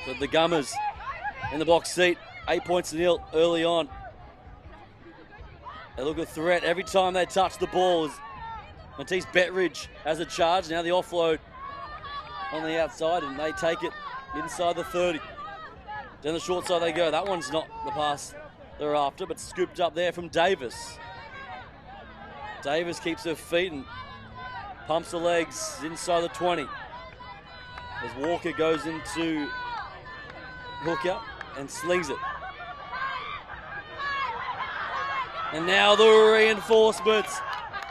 So the Gummers in the box seat, 8 points to 0 early on. They look a threat every time they touch the ball. Matisse Bettridge has a charge, now the offload on the outside, and they take it inside the 30. Down the short side they go. That one's not the pass they're after, but scooped up there from Davis. Davis keeps her feet and Pumps the legs inside the 20. As Walker goes into hooker and slings it. And now the reinforcements.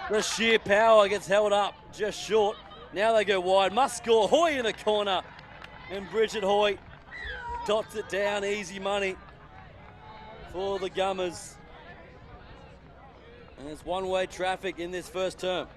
The sheer power gets held up just short. Now they go wide. Must score. Hoy in the corner. And Bridget Hoy dots it down. Easy money for the Gummers. And it's one-way traffic in this first term.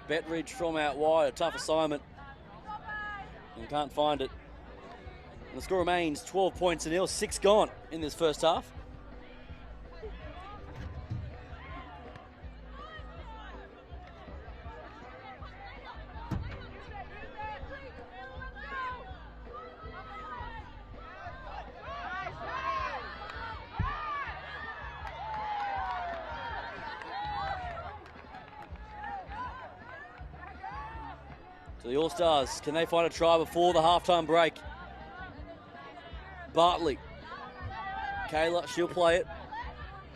Betridge from out wide, a tough assignment. And can't find it. And the score remains 12 points to nil, 6 gone in this first half. So the All-Stars, can they find a try before the halftime break? Bartley. Kayla, she'll play it.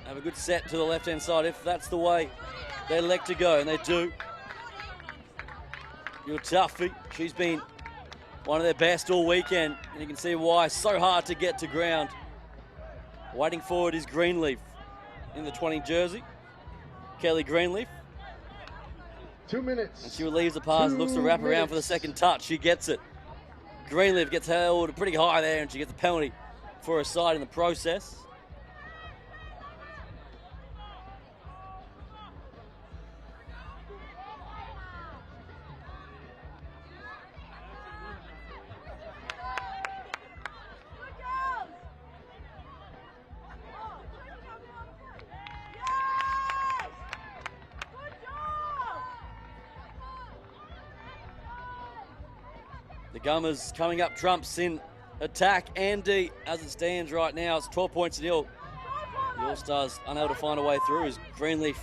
Have a good set to the left-hand side if that's the way they elect to go, and they do. Your toughie, she's been one of their best all weekend, and you can see why. So hard to get to ground. Waiting for it is Greenleaf in the 20 jersey. Kelly Greenleaf. 2 minutes. And she relieves the pass and looks to wrap around for the second touch. She gets it. Greenleaf gets held pretty high there, and she gets a penalty for her side in the process. The Gummers coming up trumps in attack and D as it stands right now. It's 12 points to nil. The All-Stars unable to find a way through as Greenleaf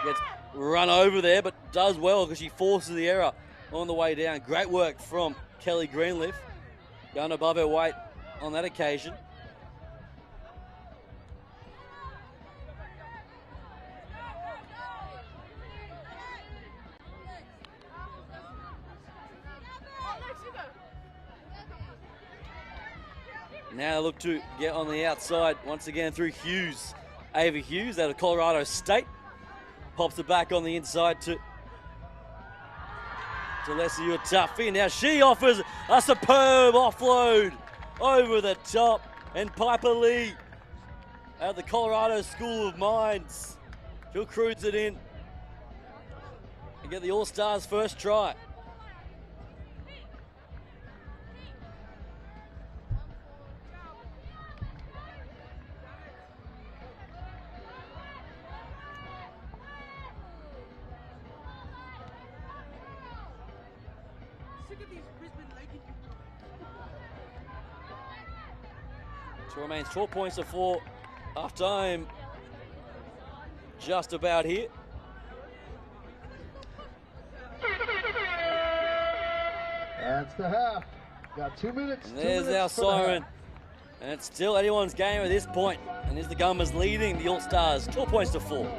gets run over there, but does well because she forces the error on the way down. Great work from Kelly Greenleaf. Going above her weight on that occasion. Now look to get on the outside once again through Hughes. Ava Hughes out of Colorado State. Pops it back on the inside to Leslie Utafi. Now she offers a superb offload over the top. And Piper Lee out of the Colorado School of Mines. She'll cruise it in and get the All-Stars first try. So remains 12 points to 4. Half time just about here. That's the half. Got 2 minutes. And there's our siren. And it's still anyone's game at this point. And here's the Gummers leading the All-Stars 12 points to 4.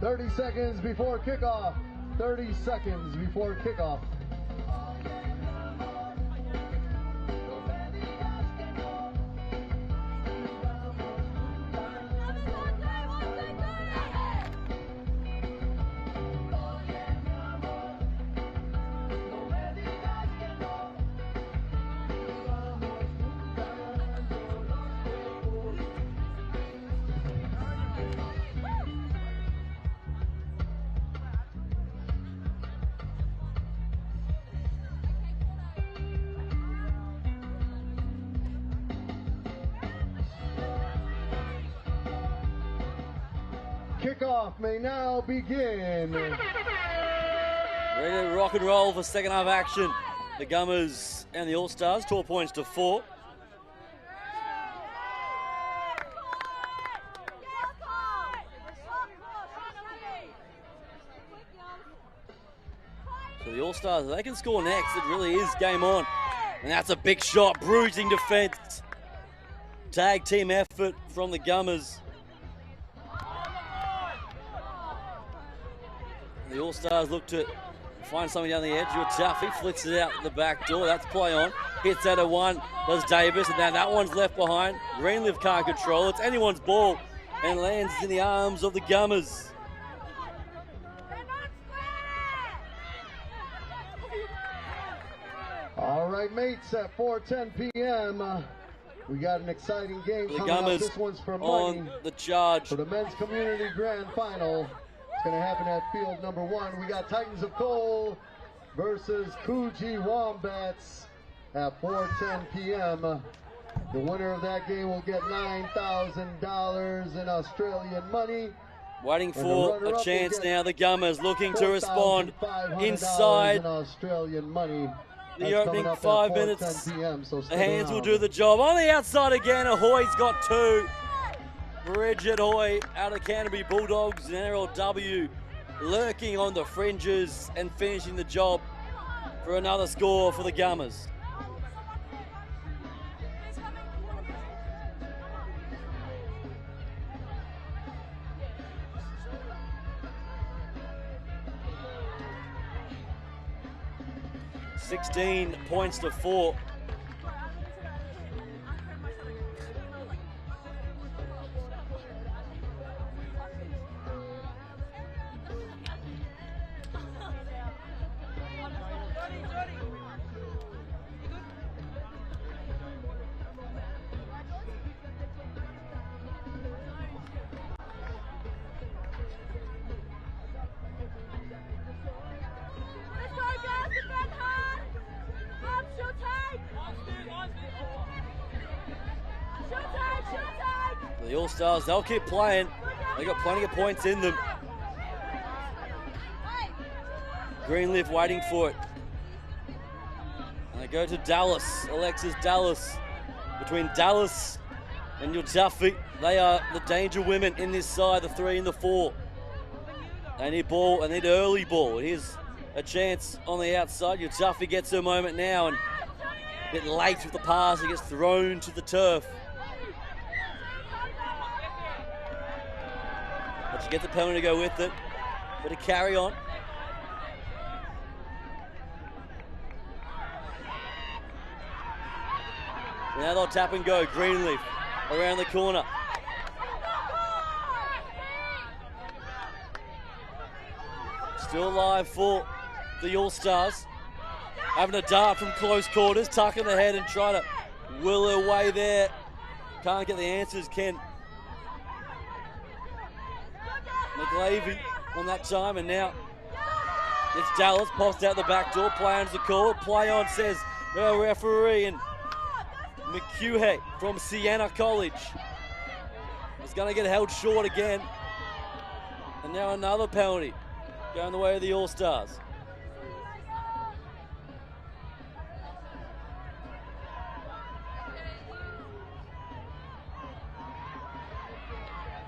30 seconds before kickoff. 30 seconds before kickoff. Kickoff may now begin. Ready to rock and roll for second half action. The Gummers and the All-Stars, 12 points to 4. So the All-Stars, they can score next. It really is game on. And that's a big shot, bruising defense. Tag team effort from the Gummers. The All-Stars look to find something down the edge. Duffy flicks it out the back door. That's play on. Hits out of one. Does Davis. And now that one's left behind. Greenleaf can't control it. It's anyone's ball. And lands in the arms of the Gummers. All right, mates, at 4:10 p.m. We got an exciting game The coming up. Gummers This one's for money on the charge. for the men's community grand final. It's going to happen at field number 1. We got Titans of Coal versus Coogee Wombats at 4:10 p.m. The winner of that game will get $9,000 in Australian money. Waiting for a chance now. The Gummers looking to respond inside in Australian money. the That's opening coming up at 5 4:10 minutes. p.m., so The stick hands will around. do the job. On the outside again, Ahoy's got 2. Bridget Hoy out of Canterbury Bulldogs and NRLW lurking on the fringes and finishing the job for another score for the Gummers. $16 points to 4. The All-Stars, they'll keep playing. They got plenty of points in them. Greenleaf waiting for it. And they go to Dallas, Alexis Dallas. Between Dallas and your Duffy, they are the danger women in this side, the 3 and the 4. They need ball, they need early ball. Here's a chance on the outside. Your Duffy gets her moment now, and a bit late with the pass. He gets thrown to the turf. But you get the penalty to go with it. Bit of carry on. Now they'll tap and go. Greenleaf around the corner. Still alive for the All-Stars. Having a dart from close quarters, tucking the head and trying to will her way there. Can't get the answers, Ken. McLavy on that time, and now it's Dallas, pops out the back door, play on's the call, play on says the referee, and McHugh from Siena College is going to get held short again. And now another penalty going the way of the All-Stars.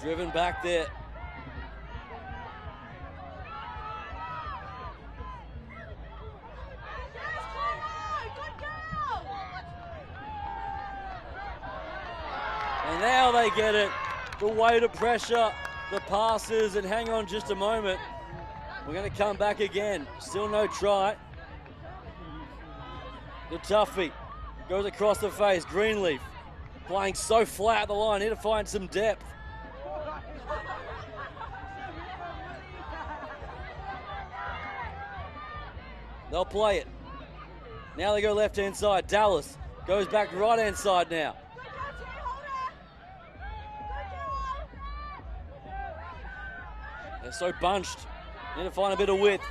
Driven back there. And now they get it. The weight of pressure the passes, and hang on just a moment. We're going to come back again. Still no try. The toughie goes across the face. Greenleaf playing so flat at the line. Here to find some depth. They'll play it. Now they go left-hand side. Dallas goes back right-hand side now. They're so bunched. Need to find a bit of width.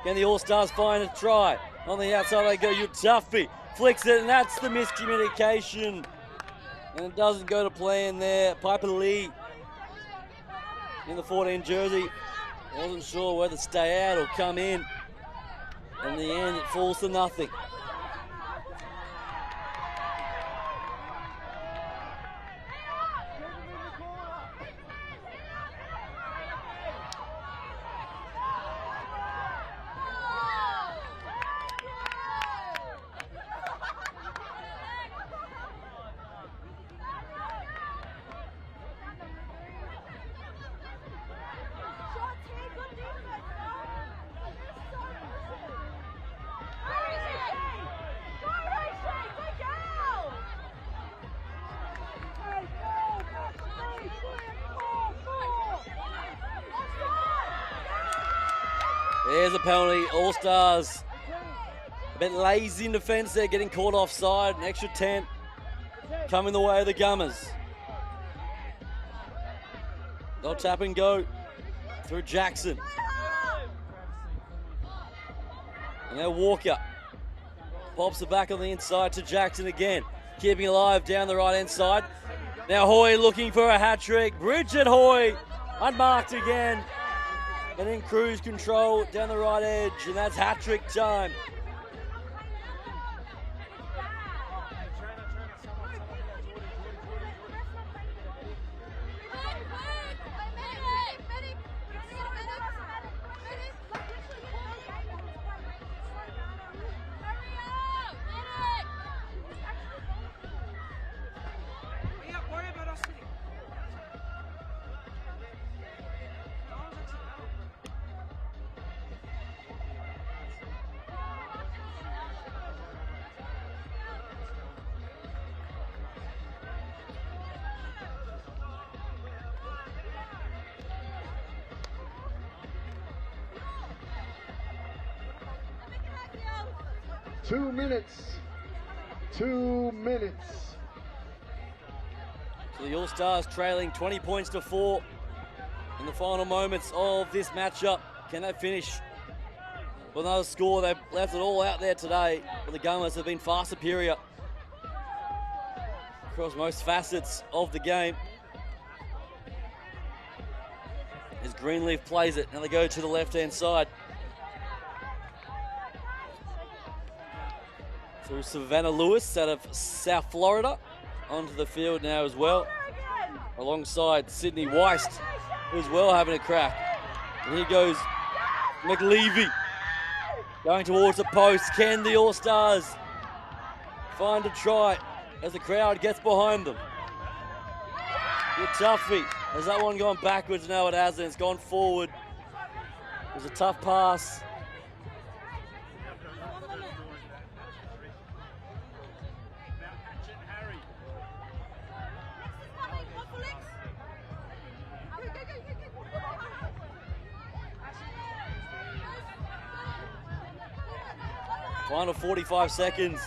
Can the All-Stars find a try? On the outside they go. Toughie flicks it, and that's the miscommunication. And it doesn't go to plan there. Piper Lee in the 14 jersey. Wasn't sure whether to stay out or come in. In the end, it falls to nothing. There's a penalty. All-Stars a bit lazy in defence there, getting caught offside. An extra 10 coming the way of the Gummers. They'll tap and go through Jackson. And now Walker pops it back on the inside to Jackson again. Keeping alive down the right-hand side. Now Hoy looking for a hat-trick. Bridget Hoy unmarked again. And in cruise control down the right edge, and that's hat-trick time. Two minutes. So the All-Stars trailing 20 points to 4 in the final moments of this matchup. Can they finish with another score? They've left it all out there today, but the Gummers have been far superior across most facets of the game. As Greenleaf plays it, now they go to the left-hand side. Through Savannah Lewis out of South Florida onto the field now as well, alongside Sydney Weist, who's well having a crack. And here goes McLeavy going towards the post. Can the All-Stars find a try as the crowd gets behind them? Your toughie. Has that one gone backwards? No, it hasn't. It's gone forward. It was a tough pass. Final 45 seconds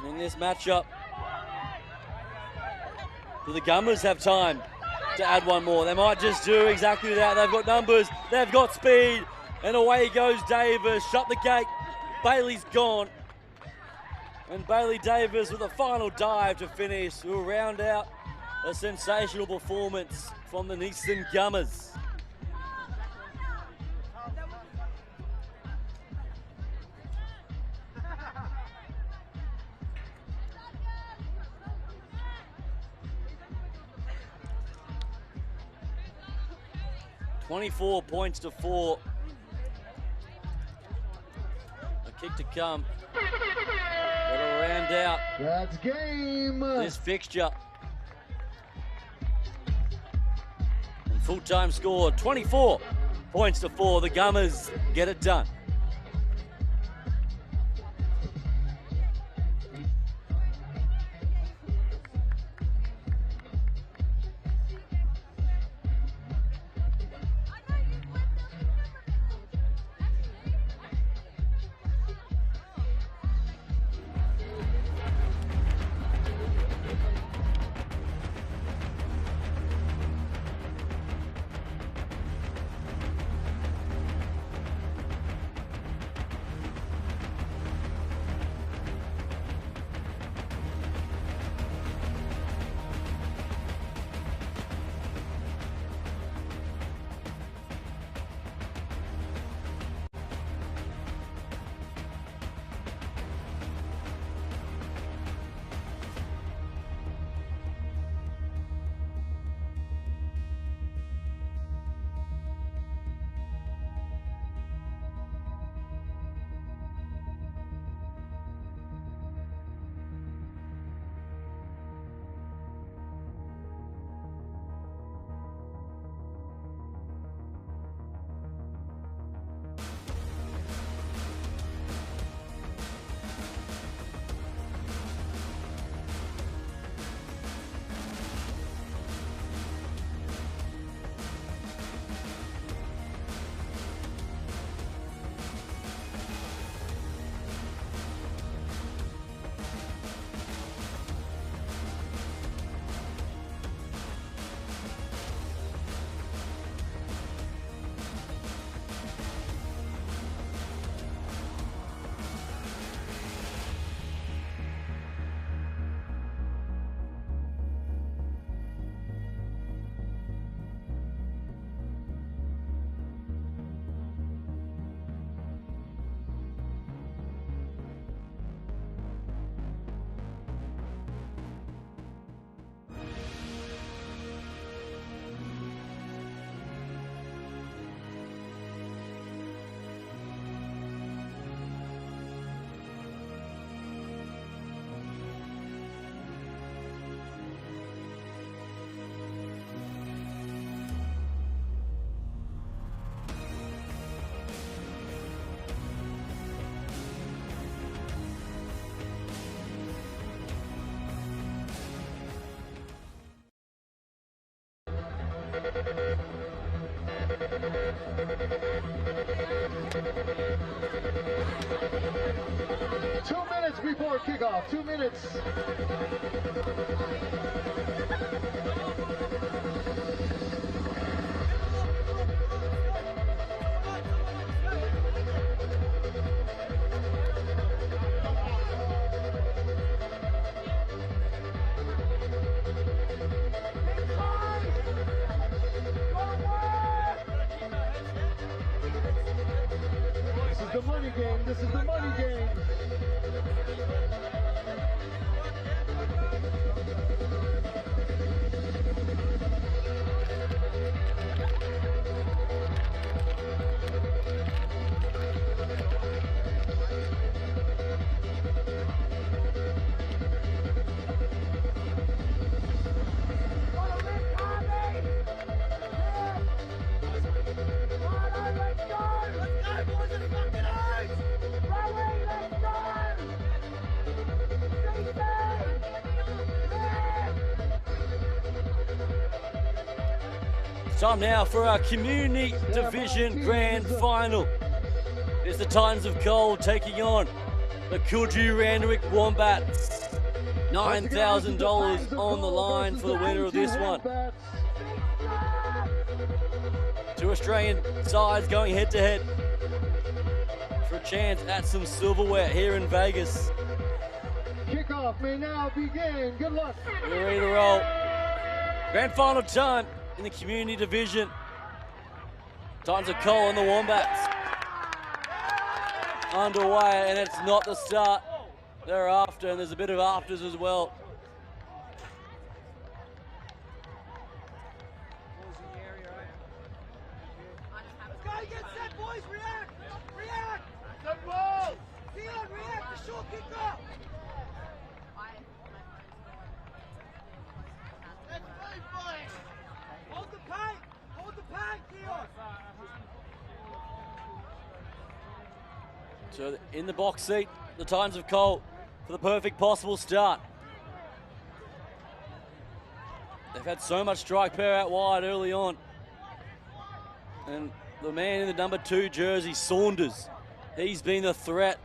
in this matchup. Do the Gummers have time to add one more? They might just do exactly that. They've got numbers, they've got speed, and away goes Davis. Shut the gate. Bailey's gone. And Bailey Davis with a final dive to finish will round out a sensational performance from the Eastern Gummers. $24 points to 4. A kick to come. That'll round out That's game. this fixture. Full-time score, 24 points to 4. The Gummers get it done. Before kickoff, 2 minutes. This is the money game. This is the money game. Time now for our Community Division Grand Final. It's the Titans of Coal taking on the Coogee Randwick Wombats. $9,000 on the line for the winner of this one. Two Australian sides going head to head for a chance at some silverware here in Vegas. Kickoff may now begin. Good luck. We're ready to roll. Grand final time in the Community Division. Titans of Coal and the Wombats underway, and it's not the start they're after, and there's a bit of afters as well. Go, get set, boys, react! React! Good ball! Dion, react, the short kick up! Let's move, boys! Hold the paint! So in the box seat, the Titans of Cole for the perfect possible start. They've had so much strike power out wide early on. And the man in the number 2 jersey, Saunders, he's been the threat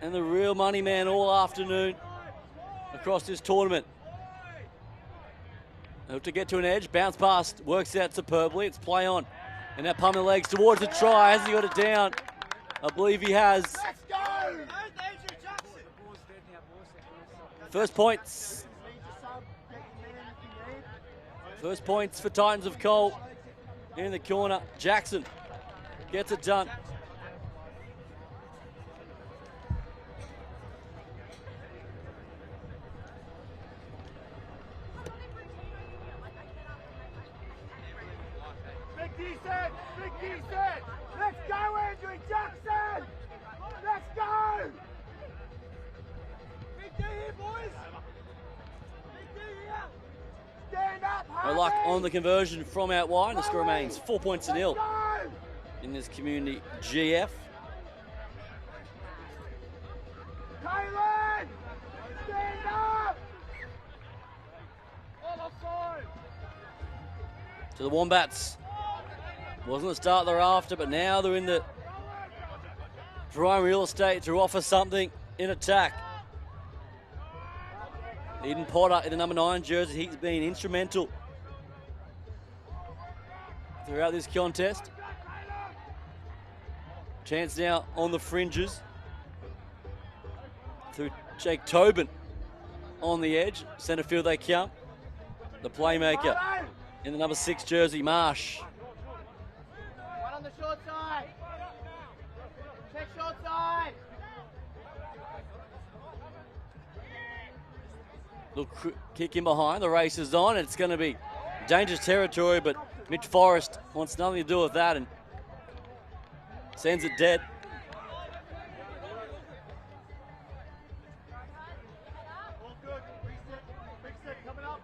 and the real money man all afternoon across this tournament. To get to an edge, bounce past, works out superbly. It's play on. And that pump the legs towards the try. Has he got it down? I believe he has. Let's go! First points. First points for Titans of Cole. In the corner, Jackson gets it done. Big set! Let's go, Andrew Jackson! Let's go! Big D here, boys! Big D here! Stand up, Harvey! No luck on the conversion from out wide. The score remains 4 points to nil in this community GF. Kylan! Stand up! All offside! To the Wombats. Wasn't the start they're after, but now they're in the prime real estate to offer something in attack. Eden Potter in the number 9 jersey, he's been instrumental throughout this contest. Chance now on the fringes through Jake Tobin on the edge. Centre field they come. The playmaker in the number 6 jersey, Marsh. One on the short side. Check short side. Little kick in behind, the race is on. It's going to be dangerous territory, but Mitch Forrest wants nothing to do with that and sends it dead. All good. Reset. Big set coming up.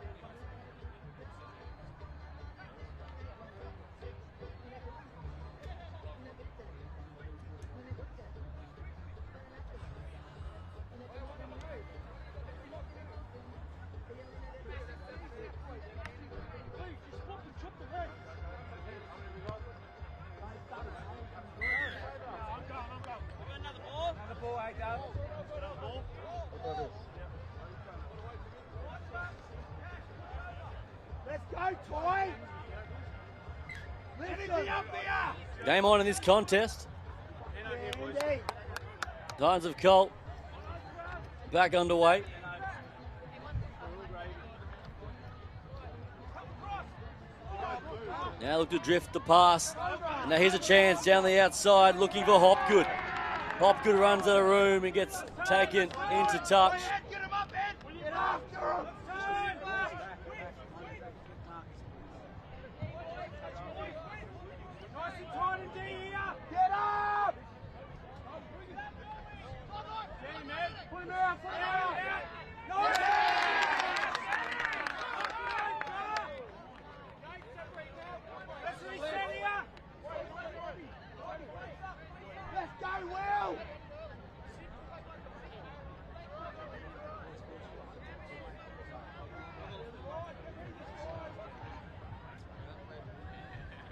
Let's go, Toy! Anything up there! Game on in this contest. Titans of Cole back underway. Now look to drift the pass. And now here's a chance down the outside looking for Hopgood. Hopgood runs out of room and gets taken into touch. Get him up, Ed! Get after him! Nice and tight and D here! Get up! Get him, Ed! Put him out! Put him out! Nice! Let's reset here! Let's go, Will!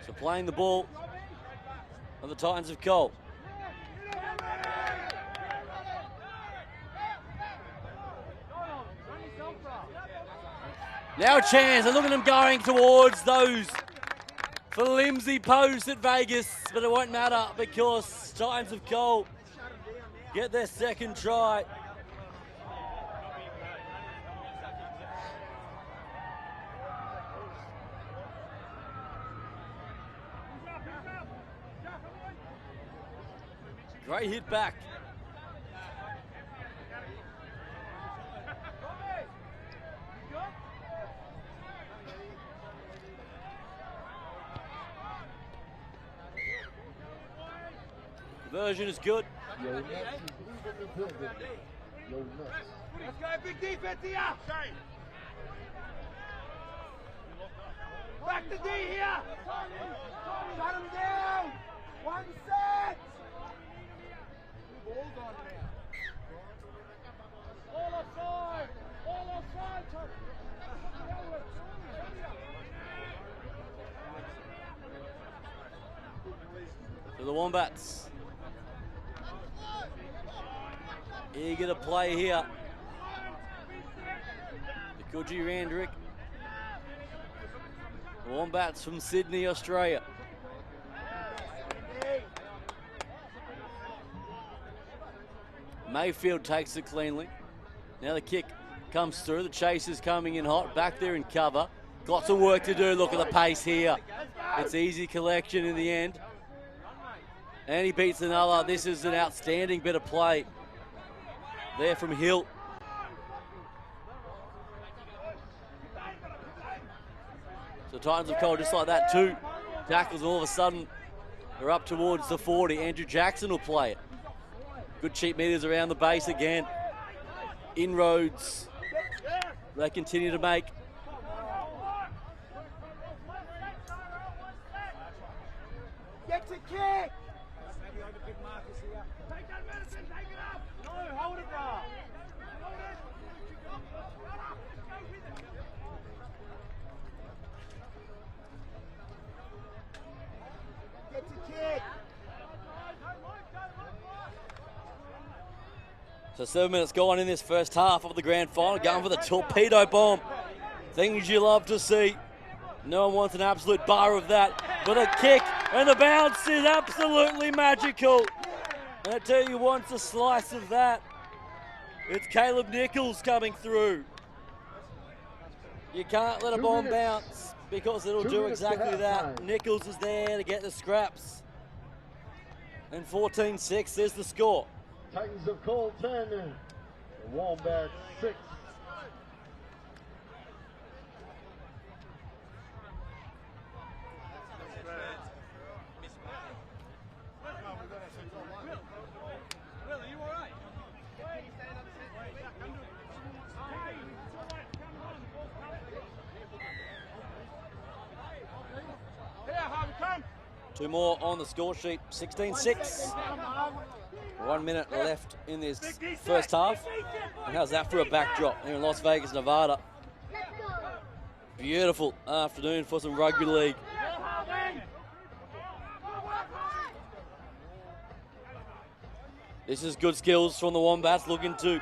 So playing the ball of the Titans of Cole. Now a chance, and look at them going towards those flimsy posts at Vegas, but it won't matter because Titans of Cole get their second try. Great hit back. Conversion is good. Yo, nuts is leaving the building. Yo, nuts. Let's go, big defense here! Back to D here. Shut him down. One set. Ball's on now. All offside. All offside. To the Wombats. Eager to play here. The Coogee Randrick. Wombats from Sydney, Australia. Mayfield takes it cleanly. Now the kick comes through. The chase is coming in hot. Back there in cover. Got some work to do. Look at the pace here. It's easy collection in the end. And he beats another. This is an outstanding bit of play there from Hill. So Titans of Cole just like that, 2 tackles, and all of a sudden they're up towards the 40. Andrew Jackson will play it. Good cheap meters around the base again. Inroads they continue to make. Get to kick. Take that medicine, take it up. No, hold it, bro. Hold it. Get to kick. So 7 minutes gone in this first half of the grand final. Going for the torpedo bomb. Things you love to see. No one wants an absolute bar of that. But a kick and the bounce is absolutely magical. And I tell you, wants a slice of that. It's Caleb Nichols coming through. You can't let a bomb bounce because it'll do exactly that. Nichols is there to get the scraps. And 14-6 is the score. Titans of Cole 10, Wombats 6. Two more on the score sheet, 16-6. 1 minute left in this first half. And how's that for a backdrop here in Las Vegas, Nevada? Beautiful afternoon for some rugby league. This is good skills from the Wombats, looking to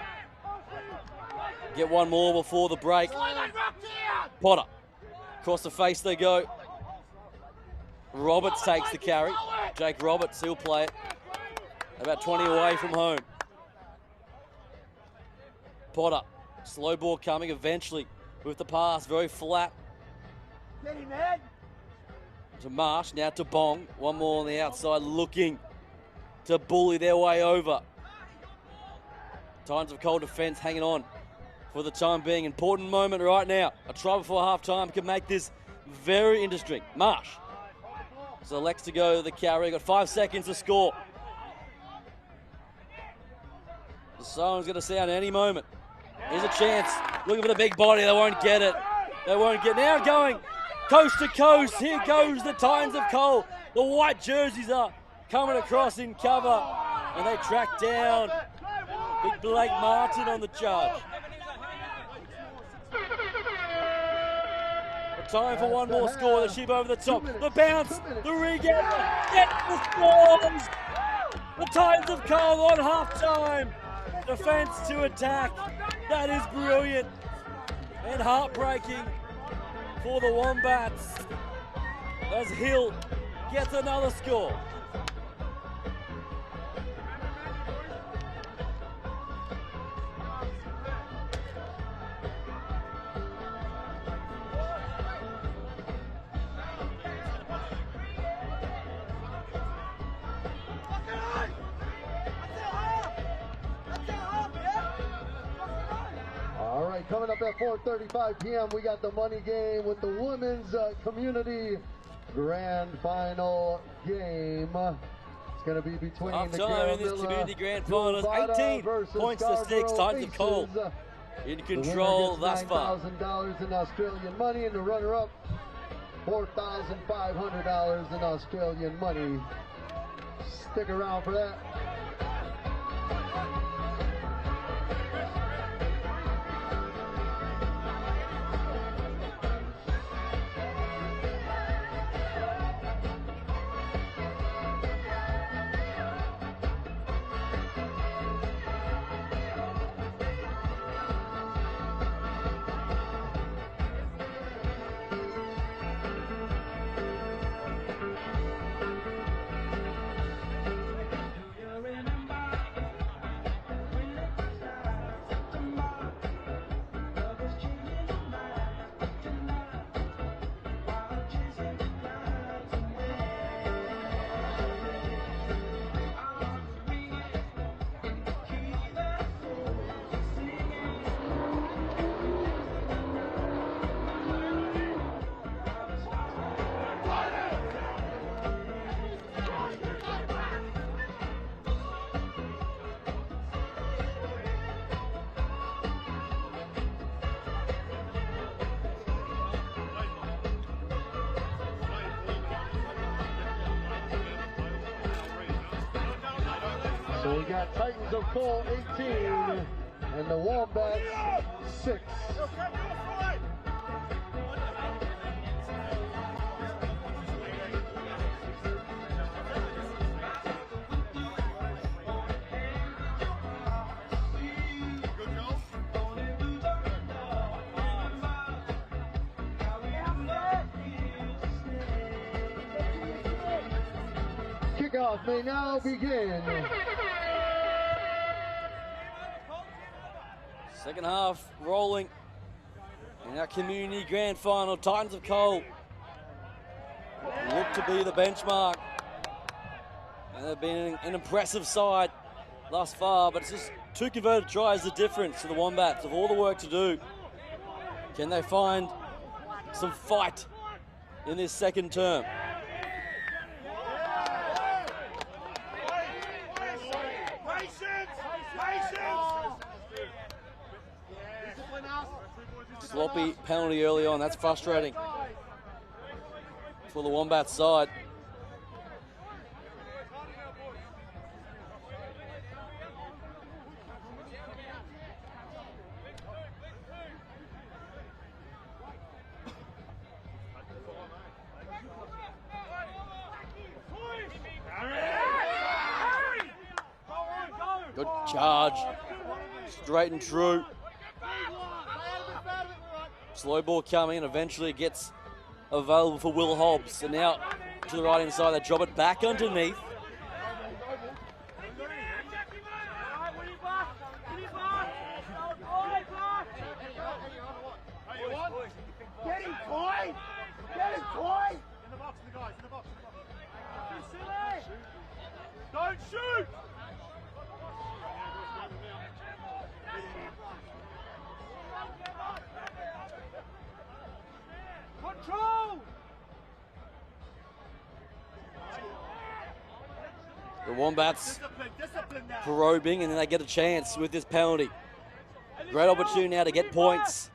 get one more before the break. Potter, across the face they go. Roberts takes the carry. Jake Roberts, he'll play it. About 20 away from home. Potter, slow ball coming eventually with the pass, very flat. Get him, Ed. To Marsh, now to Bong. One more on the outside, looking to bully their way over. Titans of Cole defense hanging on for the time being. Important moment right now. A try before half-time can make this very interesting. Marsh selects to go the carry. Got 5 seconds to score. The siren's going to sound any moment. Here's a chance. Looking for the big body. They won't get it. They won't get it. Now going coast to coast. Here goes the Titans of Cole. The white jerseys are coming across in cover. And they track down big Blake Martin on the charge. Time for one more score. The ship over the top. The bounce. The reget. Get the scores. The Titans of Cole on half-time. Defense to attack. That is brilliant and heartbreaking for the Wombats as Hill gets another score. Coming up at 4:35 p.m., we got the money game with the women's community grand final game. It's going to be between the time in this community grand finals. 18 points to 6. Titans of Cole in control thus far. $9,000 in Australian money, and the runner-up $4,500 in Australian money. Stick around for that. So we got Titans of full 18 and the Wombats 6. Kickoff may now begin. Second half rolling in our community grand final. Titans of Coal look to be the benchmark. And they've been an impressive side thus far, but it's just 2 converted tries the difference to the Wombats of all the work to do. Can they find some fight in this second term? Sloppy penalty early on, that's frustrating for the Wombats side. Good charge, straight and true. Slow ball coming, and eventually it gets available for Will Hobbs. And now to the right hand side, they drop it back underneath. Get him, Toy! Get him, Toy! In the box, the guys, in the box, in the box. Don't shoot! Control! The Wombats probing, and then they get a chance with this penalty. Great opportunity now to get points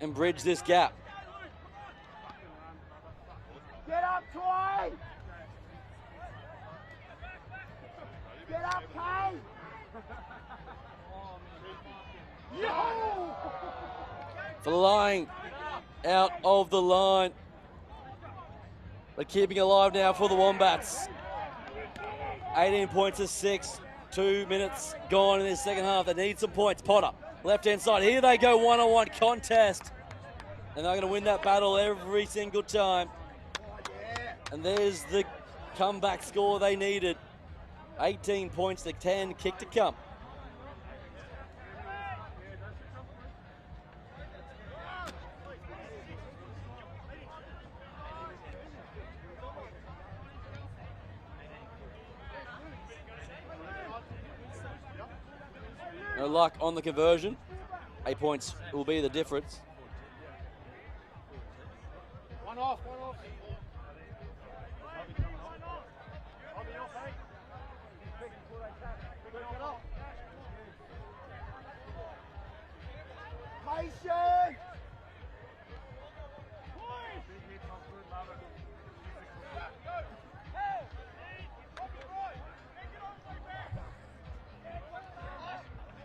and bridge this gap. Get up, Toy! Get up, Kay! Yo! Flying out of the line, but keeping alive now for the Wombats. 18 points to 6, 2 minutes gone in this second half. They need some points. Potter, left-hand side. Here they go, one-on-one contest. And they're going to win that battle every single time. And there's the comeback score they needed. 18 points to 10, kick to come. No luck on the conversion. 8 points will be the difference. One off, one off. Patient!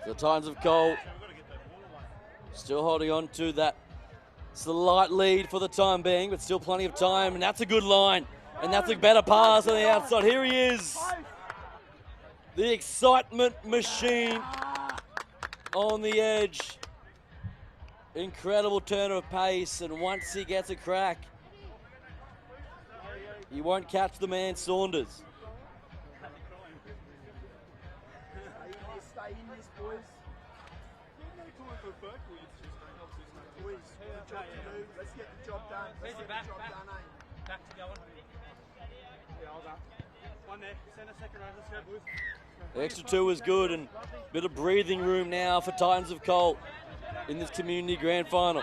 The Titans of Cole still holding on to that slight lead for the time being, but still plenty of time, and that's a good line, and that's a better pass on the outside. Here he is, the excitement machine on the edge. Incredible turn of pace, and once he gets a crack, you won't catch the man Saunders. Stay in this, boys. Let's get the job done. Let's get the job done, eh? Back to going. Yeah, hold up. One there. Send a second row. Let's go, boys. The extra 2 is good, and a bit of breathing room now for Titans of Cole in this community grand final.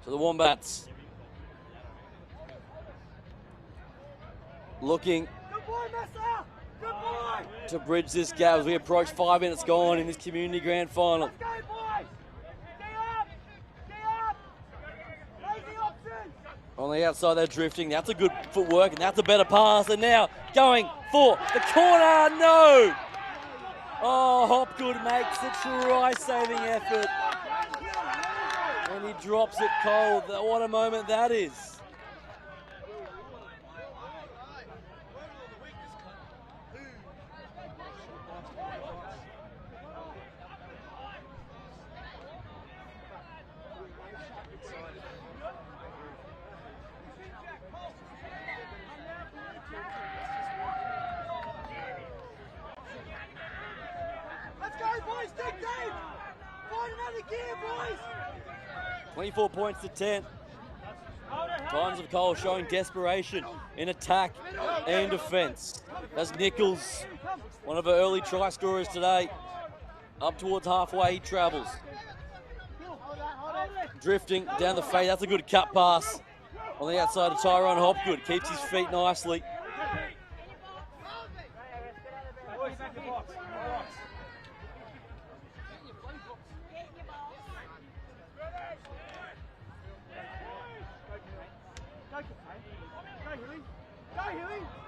So the Wombats looking to bridge this gap as we approach 5 minutes gone in this community grand final. On the outside, they're drifting. That's a good footwork, and that's a better pass. And now going for the corner. No! Oh, Hopgood makes a try-saving effort. And he drops it cold. What a moment that is. Let's go, boys. Dig deep. Find another gear, boys. 24 points to 10. Titans of Cole showing desperation in attack and defence. That's Nichols, one of our early try scorers today. Up towards halfway, he travels. Drifting down the fade, that's a good cut pass. On the outside of Tyrone Hopgood, keeps his feet nicely.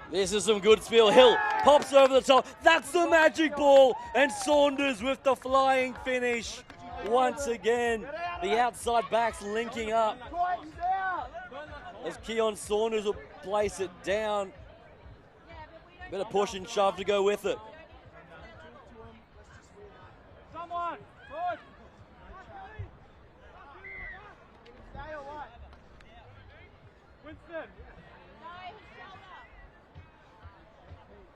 This is some good spiel. Hill pops over the top. That's the magic ball. And Saunders with the flying finish. Once again, the outside backs linking up. As Keon Saunders will place it down. Bit of push and shove to go with it. Someone, good. Stay or what? Winston.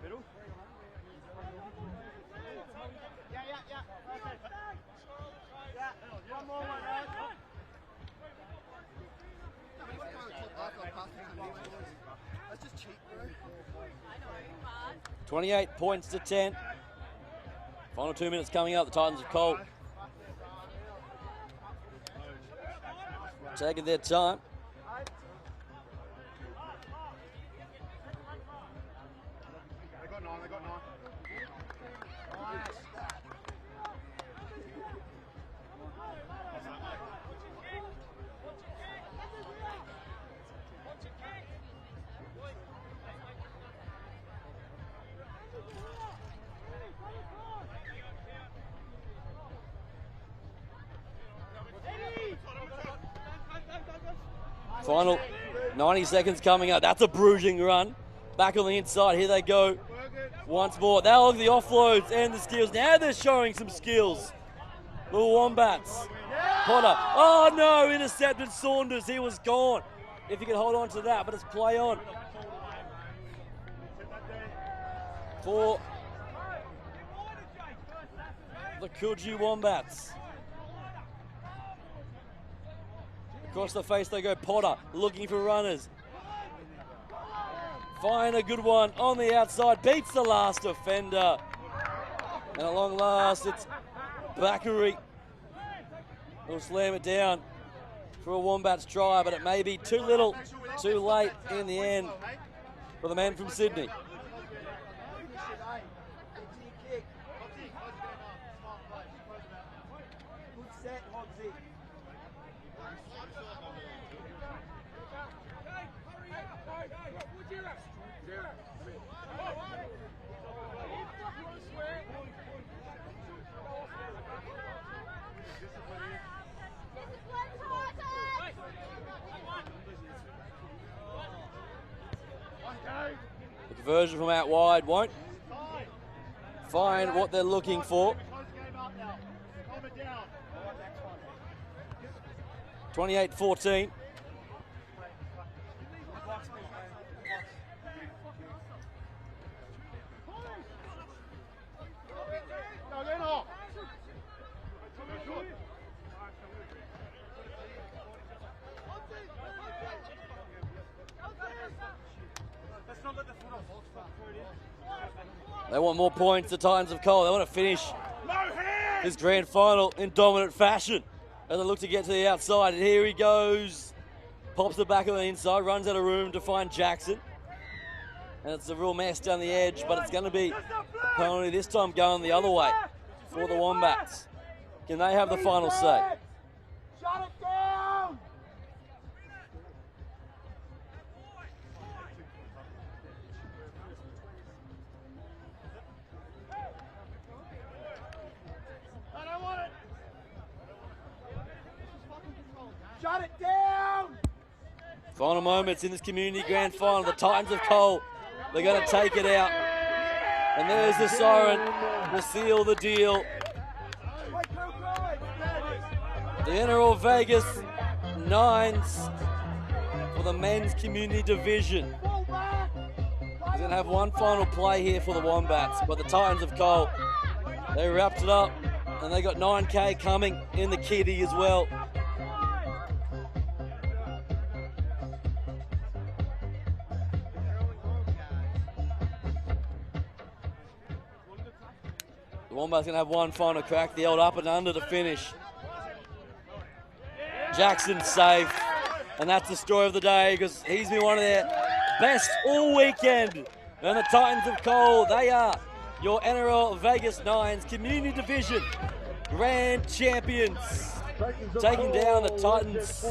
Middle. Yeah. Yeah, one more one, right? That's just cheap, bro. 28 points to 10. Final 2 minutes coming up. The Titans of Cole taking their time. They got 9. Final 90 seconds coming up. That's a bruising run. Back on the inside. Here they go. Once more. Now look at the offloads and the skills. Now they're showing some skills. The Wombats. Potter. Oh no, intercepted Saunders. He was gone. If he could hold on to that, but it's play on. For the Coogee Wombats. Across the face they go. Potter looking for runners. Find a good one on the outside. Beats the last defender. And at long last, it's Bakary who'll slam it down for a Wombats try, but it may be too little, too late in the end for the man from Sydney. The conversion from out wide won't find what they're looking for. 28-14. They want more points, the Titans of Cole. They want to finish this grand final in dominant fashion as they look to get to the outside. And here he goes. Pops it back on the inside, runs out of room to find Jackson. And it's a real mess down the edge, but it's going to be a penalty this time going the other way for the Wombats. Can they have the final say? Shut it down! I don't want it! Shut it down! Final moments in this community grand final. The Titans of Cole, they're going to take it out. And there's the siren to seal the deal. The NRL Vegas Nines for the men's community division. He's going to have one final play here for the Wombats, but the Titans of Cole, they wrapped it up and they got 9K coming in the kitty as well. The Wombats going to have one final crack, the old up and under to finish. Jackson's safe, and that's the story of the day because he's been one of their best all weekend. And the Titans of Cole, they are your NRL Vegas Nines Community Division Grand Champions. Taking down the Titans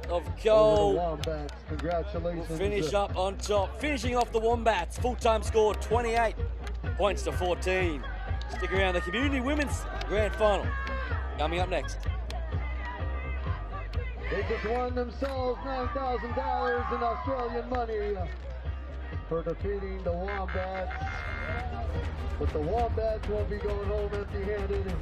of Cole. Congratulations. Will finish up on top. Finishing off the Wombats, full-time score 28 points to 14. Stick around, the Community Women's Grand Final coming up next. They just won themselves $9,000 in Australian money for defeating the Wombats. But the Wombats won't be going home empty-handed.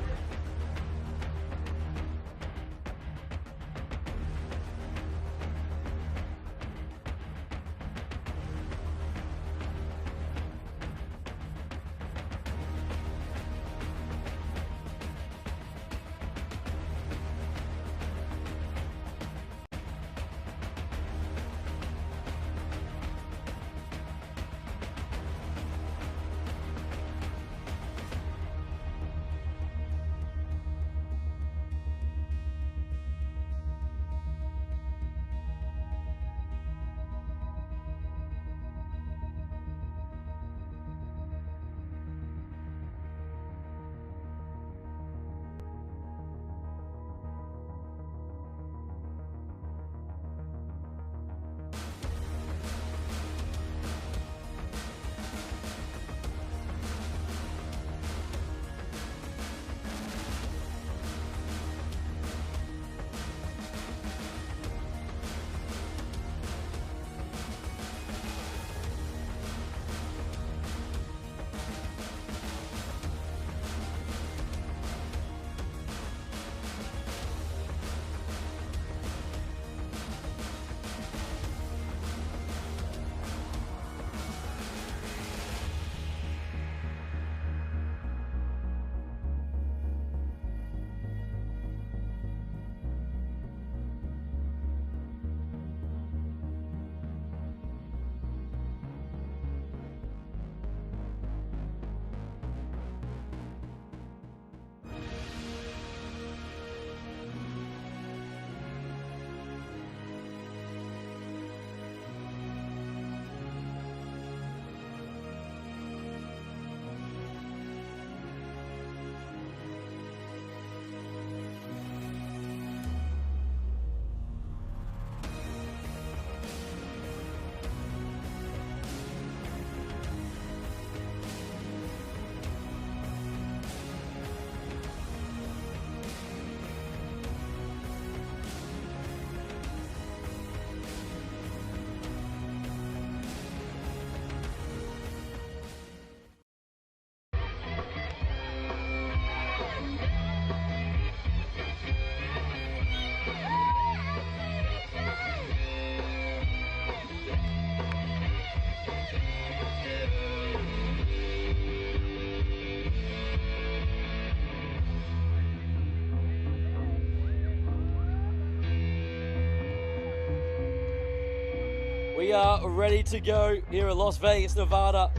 We are ready to go here at Las Vegas, Nevada,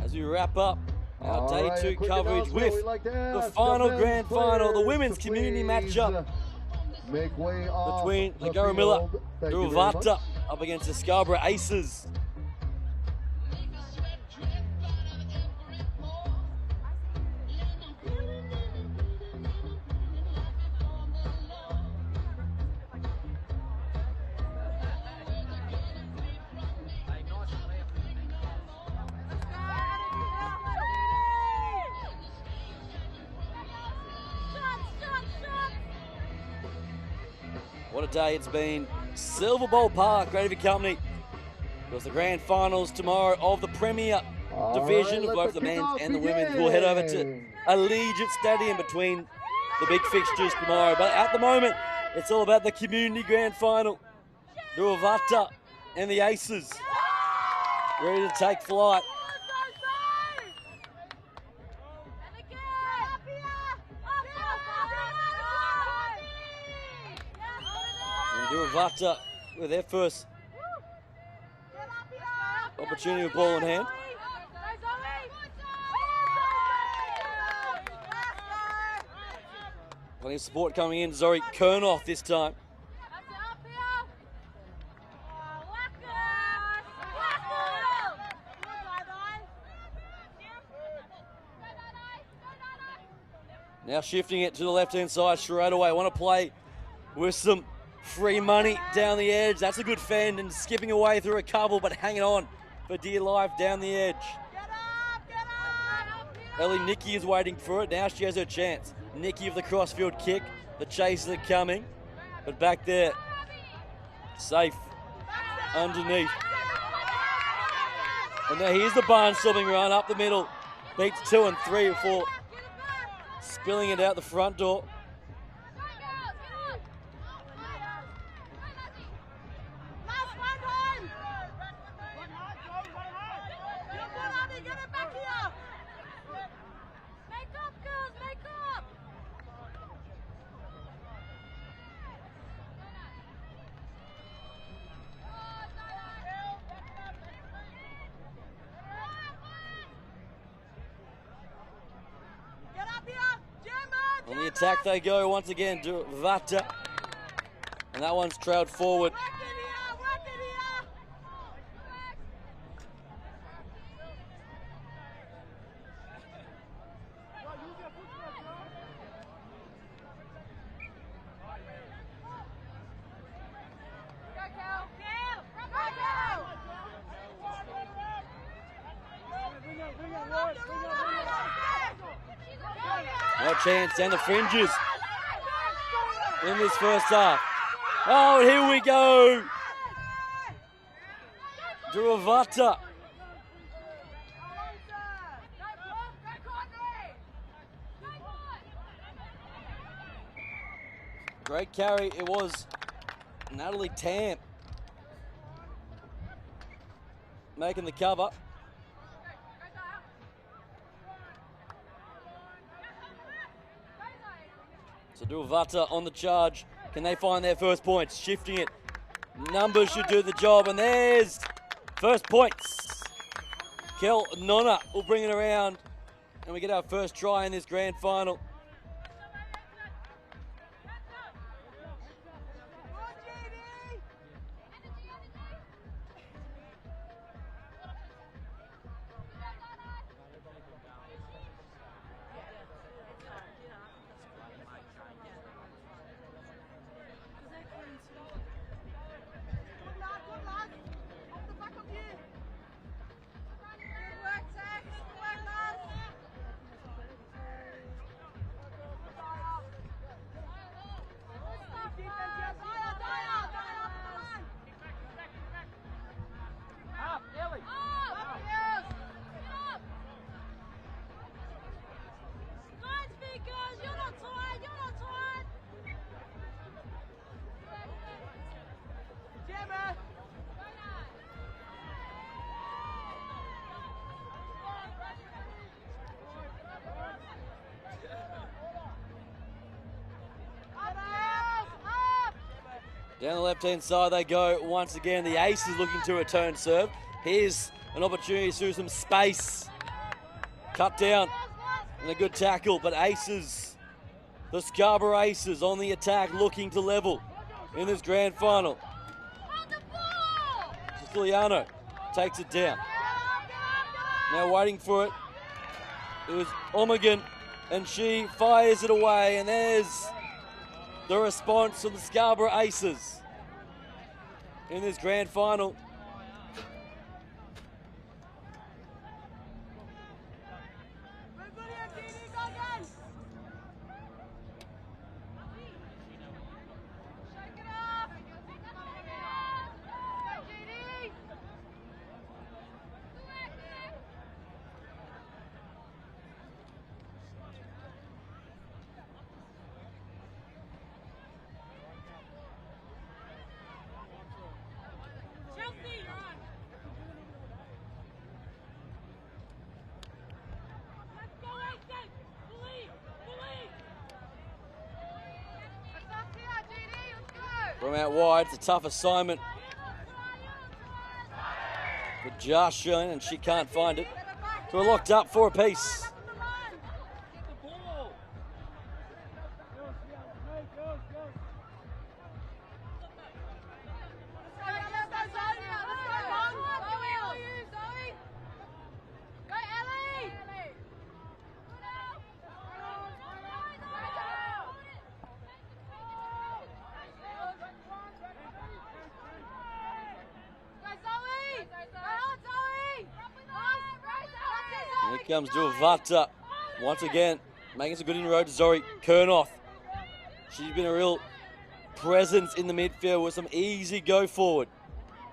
as we wrap up our day 2 coverage with the final grand final, the women's community matchup between the Garamilla Duvata up against the Scarborough Aces. What a day it's been. Silverbowl Park, Rugby Company. It was the grand finals tomorrow of the Premier Division of both the men's and the women's. We'll head over to Allegiant Stadium between the big fixtures tomorrow. But at the moment, it's all about the community grand final. Duvata and the Aces ready to take flight. Duvata with their first opportunity with ball in hand. Plenty of support coming in. Zori Kernoff this time. Now shifting it to the left-hand side straight away. Want to play with some free money down the edge. That's a good fend and skipping away through a couple, but hanging on for dear life down the edge. Ellie Nikki is waiting for it. Now she has her chance. Nikki of the crossfield kick. The chasers are coming, but back there, safe underneath. And now here's the barnstorming run up the middle. Beats 2 and 3 before spilling it out the front door. On the attack they go once again, Duvata. And that one's trailed forward. No chance down the fringes in this first half. Oh, and here we go. Duvata. Great carry. It was Natalie Tam making the cover. So Duvata on the charge. Can they find their first points? Shifting it. Numbers should do the job. And there's first points. Kel Nonna will bring it around. And we get our first try in this grand final. Down the left-hand side they go once again. The Aces looking to return serve. Here's an opportunity through some space. Cut down and a good tackle, but Aces, the Scarborough Aces on the attack looking to level in this grand final. Siciliano takes it down. Now waiting for it. It was Omegan, and she fires it away, and there's the response from the Scarborough Aces in this grand final. From out wide, it's a tough assignment for Joshua, and she can't find it. So we're locked up for a piece. Here comes Duvata once again, making some good inroad to Zori Kernoth. She's been a real presence in the midfield with some easy go forward.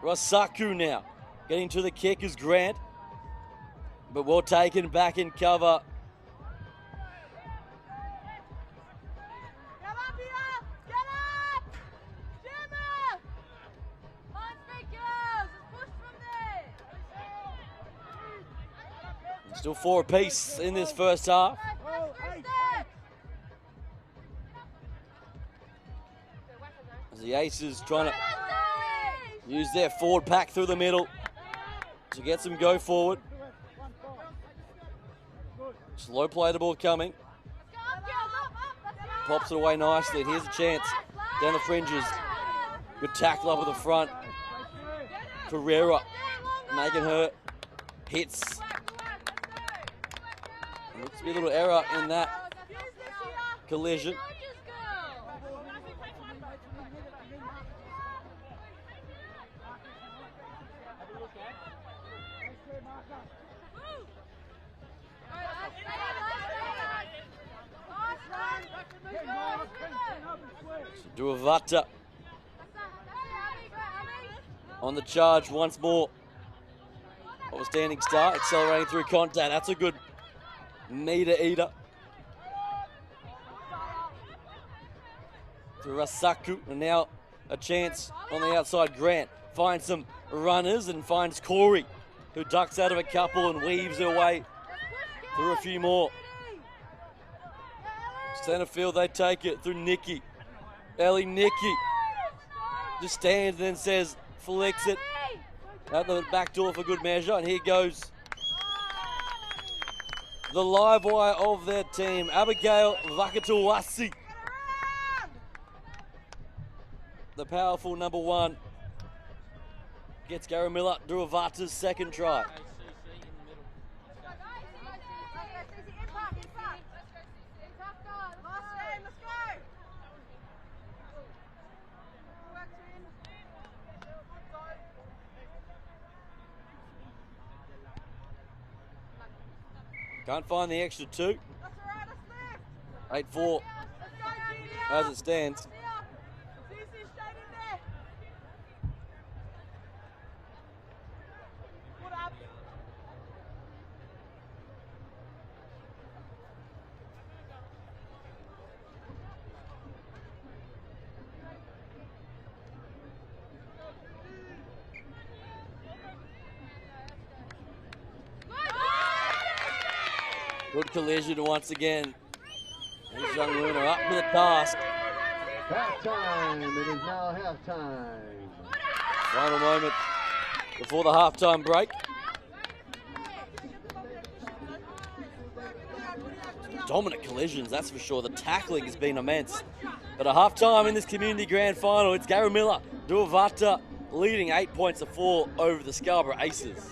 Rasaku now getting to the kick is Grant, but well taken back in cover. Still 4 apiece in this first half. As the Aces trying to use their forward pack through the middle to get some go forward. Slow play the ball coming. Pops it away nicely, and here's a chance down the fringes. Good tackle up at the front. Carrera making her hits. Looks to be a little error in that collision. Duvata on the charge once more. Outstanding start, accelerating through contact. That's a good meter eater. To Rasaku, and now a chance on the outside. Grant finds some runners and finds Corey, who ducks out of a couple and weaves her way through a few more. Centre field, they take it through Nikki. Ellie Nikki just stands and then says, flicks it out the back door for good measure, and here goes the live wire of their team, Abigail Vakatuwasi. The powerful number 1 gets Garamilla Duvata's second try. Can't find the extra 2. 8-4 as it stands. Good collision once again. Here's young Luna up to the task. Halftime. It is now halftime. Final moment before the halftime break. Dominant collisions, that's for sure. The tackling has been immense. But at halftime in this community grand final, it's Garamilla Duvata leading 8 points to 4 over the Scarborough Aces.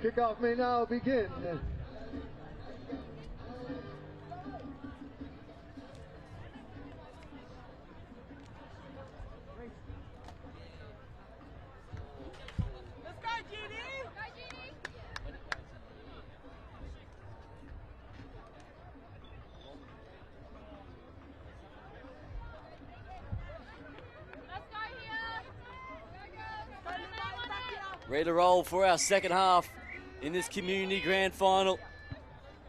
Kickoff may now begin. Let's go, GD! Ready to roll for our second half in this community grand final.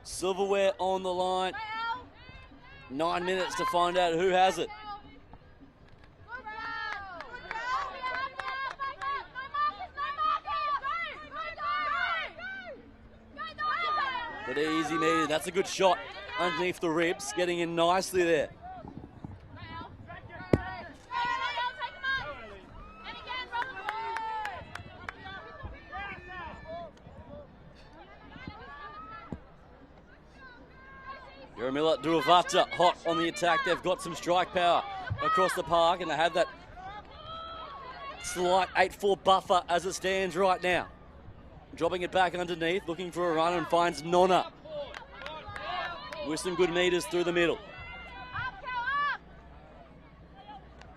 Silverware on the line. 9 minutes to find out who has it. But easy meter, that's a good shot underneath the ribs, getting in nicely there. Garamilla Duvata hot on the attack. They've got some strike power across the park, and they have that slight 8-4 buffer as it stands right now. Dropping it back underneath, looking for a run, and finds Nonna with some good meters through the middle.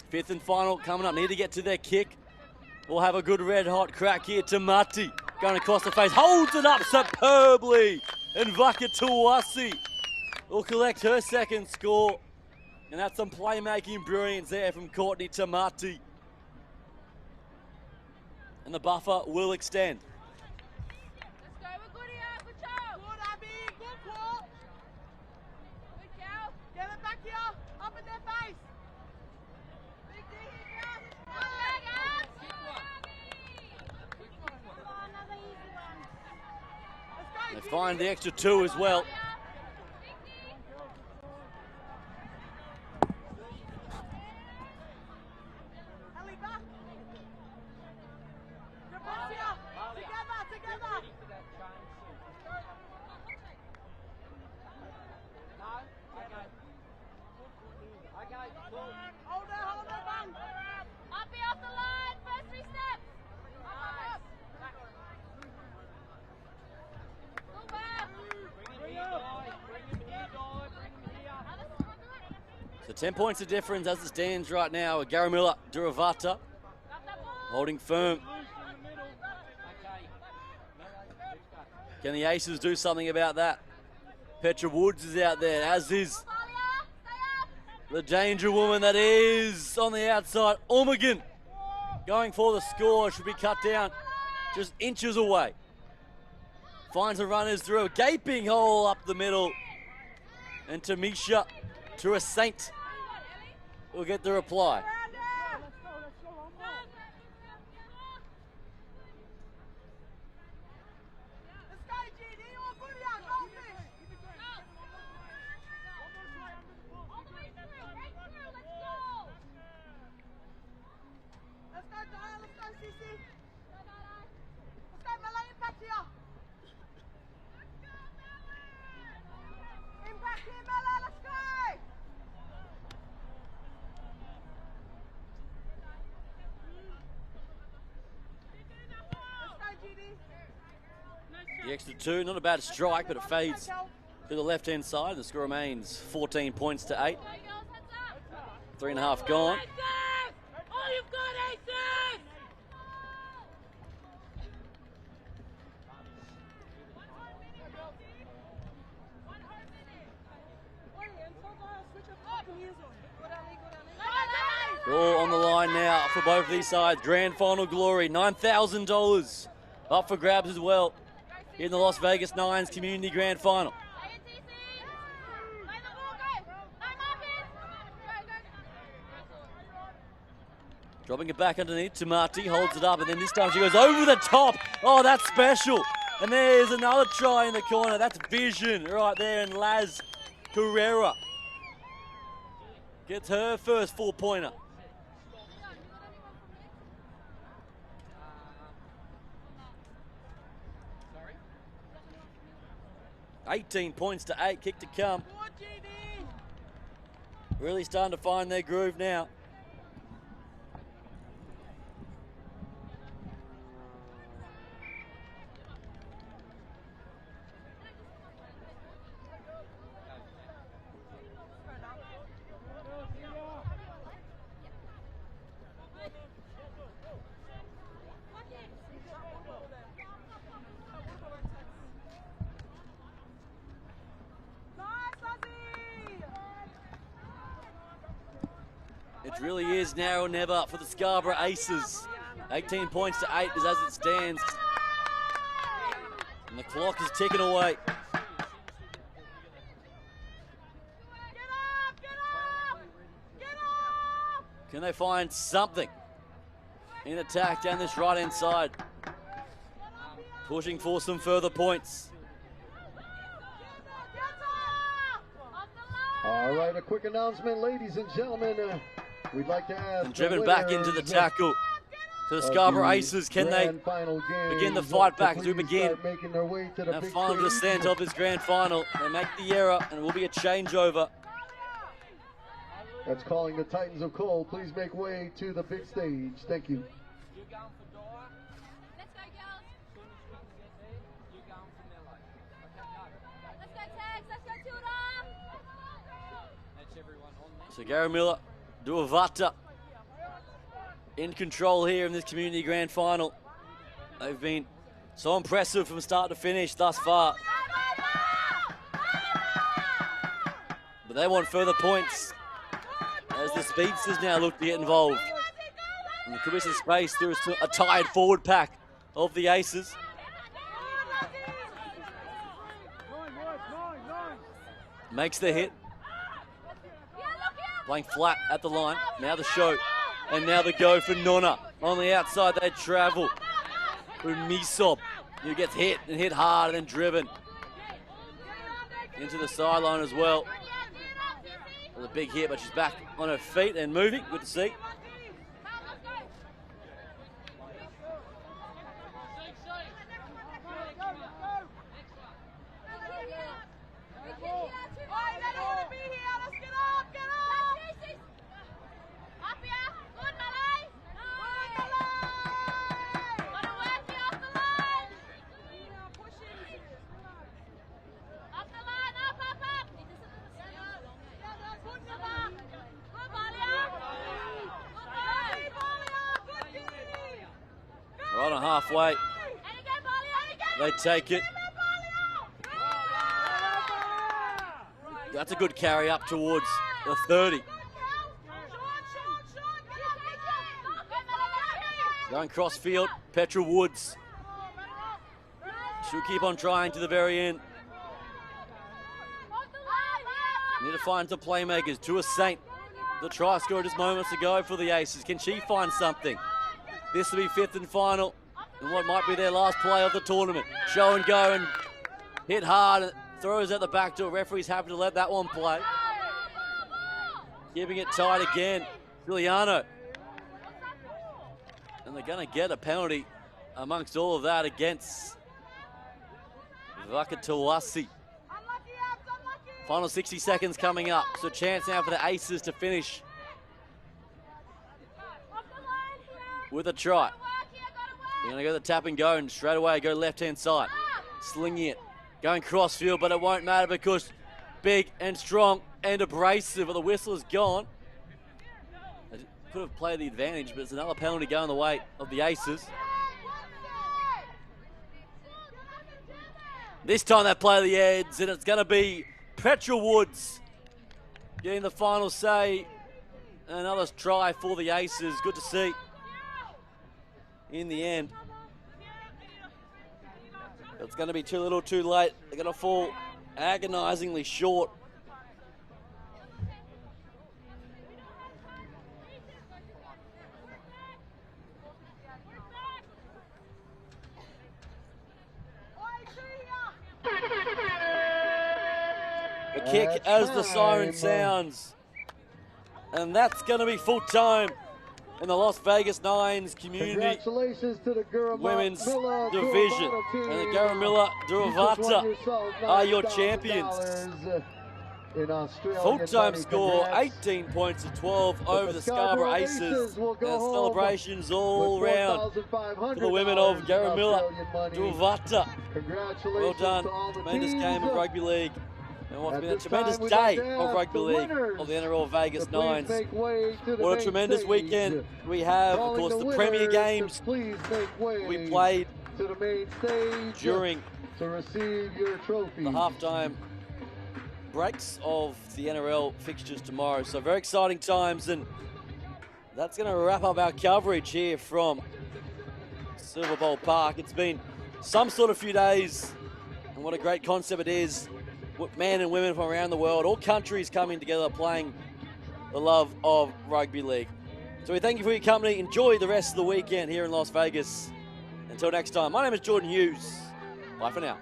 Fifth and final coming up. Need to get to their kick. We'll have a good red hot crack here to Mati. Going across the face, holds it up superbly. And Vakatuasi will collect her second score. And that's some playmaking brilliance there from Courtney Tamati. And the buffer will extend. Let's go, we're good here, good job. Good, Abby, good call. Good girl. Get it back here, up in their face. Big D here, girls. Come on, girls. Come on, another easy one. Let's go, They find the extra 2 as well. Ellie, back. Good pass here. Together. Hold it, man. Up here off the line, first 3 steps. Up. Go back. So 10 points of difference as it stands right now with Garamilla Duvata holding firm. Can the Aces do something about that? Petra Woods is out there, as is The danger woman that is on the outside. Ormigan going for the score. Should be cut down just inches away. Finds the runners through a gaping hole up the middle. And Tamisha to a Saint will get the reply. The extra two, not a bad strike, but it fades to the left-hand side. The score remains 14 points to 8. 3.5 gone. Oh, you've got aces! All on the line now for both of these sides. Grand final glory, $9,000 up for grabs as well in the Las Vegas Nines Community Grand Final. Dropping it back underneath to Marty, holds it up, and then this time she goes over the top. Oh, that's special. And there's another try in the corner. That's vision right there, and Laz Carrera gets her first 4-pointer. 18 points to 8, kick to come. Really starting to find their groove now. It really is now or never for the Scarborough Aces. 18 points to 8 is as it stands. And the clock is ticking away. Can they find something in attack down this right-hand side? Pushing for some further points. All right, a quick announcement, ladies and gentlemen. We'd like to ask. And driven back into the tackle to the Scarborough Aces. Can they begin the fight back as we begin? That final descent of this grand final. They make the error and it will be a changeover. That's calling the Titans of Cole. Please make way to the big stage. Thank you. So Gary Miller, Duvata in control here in this community grand final. They've been so impressive from start to finish thus far. But they want further points as the speedsters now look to get involved. And there could be some space through a tired forward pack of the Aces. Makes the hit. Playing flat at the line. Now the show. And now the go for Nonna. On the outside they travel. Through Misob, who gets hit and hit hard and then driven into the sideline as well. It was a big hit, but she's back on her feet and moving. Good to see. Right on halfway. They take it. That's a good carry up towards the 30. Going cross field, Petrel Woods. She'll keep on trying to the very end. Need to find some playmakers. Tua Saint, the try scorer just moments ago for the Aces. Can she find something? This will be fifth and final in what might be their last play of the tournament. Show and go and hit hard and throws at the back door. Referee's happy to let that one play. Keeping it tight again. Giuliano. And they're going to get a penalty amongst all of that against Vakatawasi. Final 60 seconds coming up. So chance now for the Aces to finish with a try. They're going to go the tap and go and straight away go left-hand side. Slinging it. Going cross field, but it won't matter because big and strong and abrasive, but the whistle is gone. They could have played the advantage, but it's another penalty going the way of the Aces. This time they play the Eds, and it's going to be Petrel Woods getting the final say. Another try for the Aces. Good to see. In the end, it's going to be too little too late. They're going to fall agonizingly short. A kick as the siren sounds. And that's going to be full time in the Las Vegas Nines community Congratulations to the women's division. And the Garamilla Duvata are your champions. Full-time score, 18 points to 12 over the Scarborough Aces. And celebrations all round for the women of Garamilla Duvata. Well done, tremendous game of rugby league. And what's been a tremendous day of rugby league of the NRL Vegas Nines. What a tremendous weekend we have. Of course, the Premier Games we played during the halftime breaks of the NRL fixtures tomorrow. So very exciting times, and that's going to wrap up our coverage here from Silverbowl Park. It's been some sort of few days, and what a great concept it is. Men and women from around the world, all countries coming together, playing the love of rugby league. So we thank you for your company. Enjoy the rest of the weekend here in Las Vegas. Until next time, my name is Jordan Hughes. Bye for now.